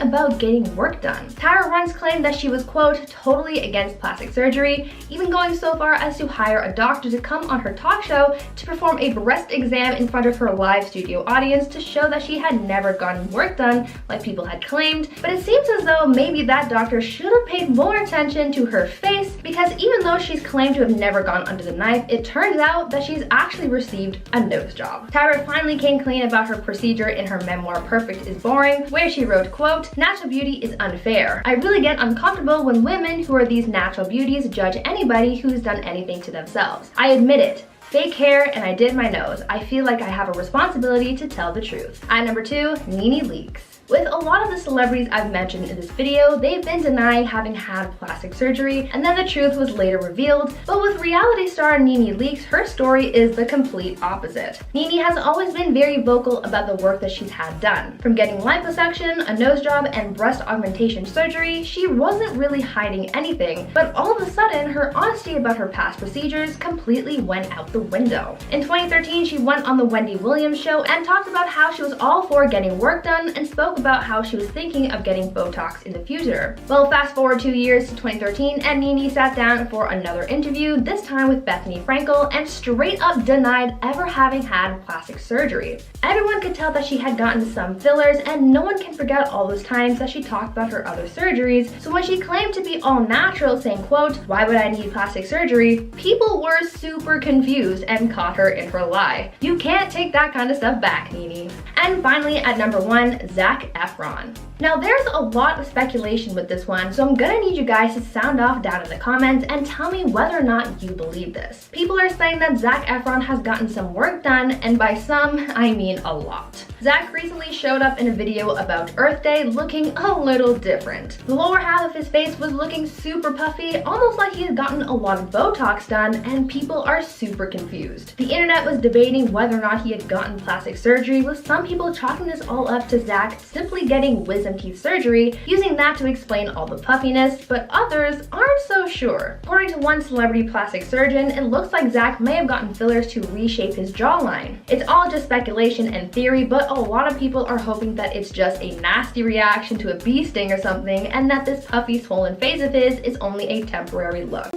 about getting work done. Tyra once claimed that she was, quote, totally against plastic surgery, even going so far as to hire a doctor to come on her talk show to perform a breast exam in front of her live studio audience to show that she had never gotten work done like people had claimed. But it seems as though maybe that doctor should have paid more attention to her face, because even though she's claimed to have never gone under the knife, it turns out that she's actually received a nose job. Tyra finally came clean about her procedure in her memoir Perfect is Boring, where she wrote, quote, natural beauty is unfair. I really get uncomfortable when women who are these natural beauties judge anybody who's done anything to themselves. I admit it. Fake hair and I did my nose. I feel like I have a responsibility to tell the truth. At number 2, Nene Leakes. With a lot of the celebrities I've mentioned in this video, they've been denying having had plastic surgery, and then the truth was later revealed. But with reality star Nene Leakes, her story is the complete opposite. Nene has always been very vocal about the work that she's had done. From getting liposuction, a nose job, and breast augmentation surgery, she wasn't really hiding anything, but all of a sudden, her honesty about her past procedures completely went out the window. In 2013, she went on the Wendy Williams show and talked about how she was all for getting work done and spoke about how she was thinking of getting Botox in the future. Well, fast forward 2 years to 2013 and Nene sat down for another interview, this time with Bethany Frankel, and straight up denied ever having had plastic surgery. Everyone could tell that she had gotten some fillers, and no one can forget all those times that she talked about her other surgeries. So when she claimed to be all natural, saying, quote, why would I need plastic surgery? People were super confused and caught her in her lie. You can't take that kind of stuff back, Nene. And finally, at number 1, Zac Efron. Now there's a lot of speculation with this one, so I'm gonna need you guys to sound off down in the comments and tell me whether or not you believe this. People are saying that Zac Efron has gotten some work done, and by some, I mean a lot. Zac recently showed up in a video about Earth Day looking a little different. The lower half of his face was looking super puffy, almost like he had gotten a lot of Botox done, and people are super confused. The internet was debating whether or not he had gotten plastic surgery, with some people chalking this all up to Zac simply getting wisdom teeth surgery, using that to explain all the puffiness, but others aren't so sure. According to one celebrity plastic surgeon, it looks like Zac may have gotten fillers to reshape his jawline. It's all just speculation and theory, but a lot of people are hoping that it's just a nasty reaction to a bee sting or something, and that this puffy swollen face of his is only a temporary look.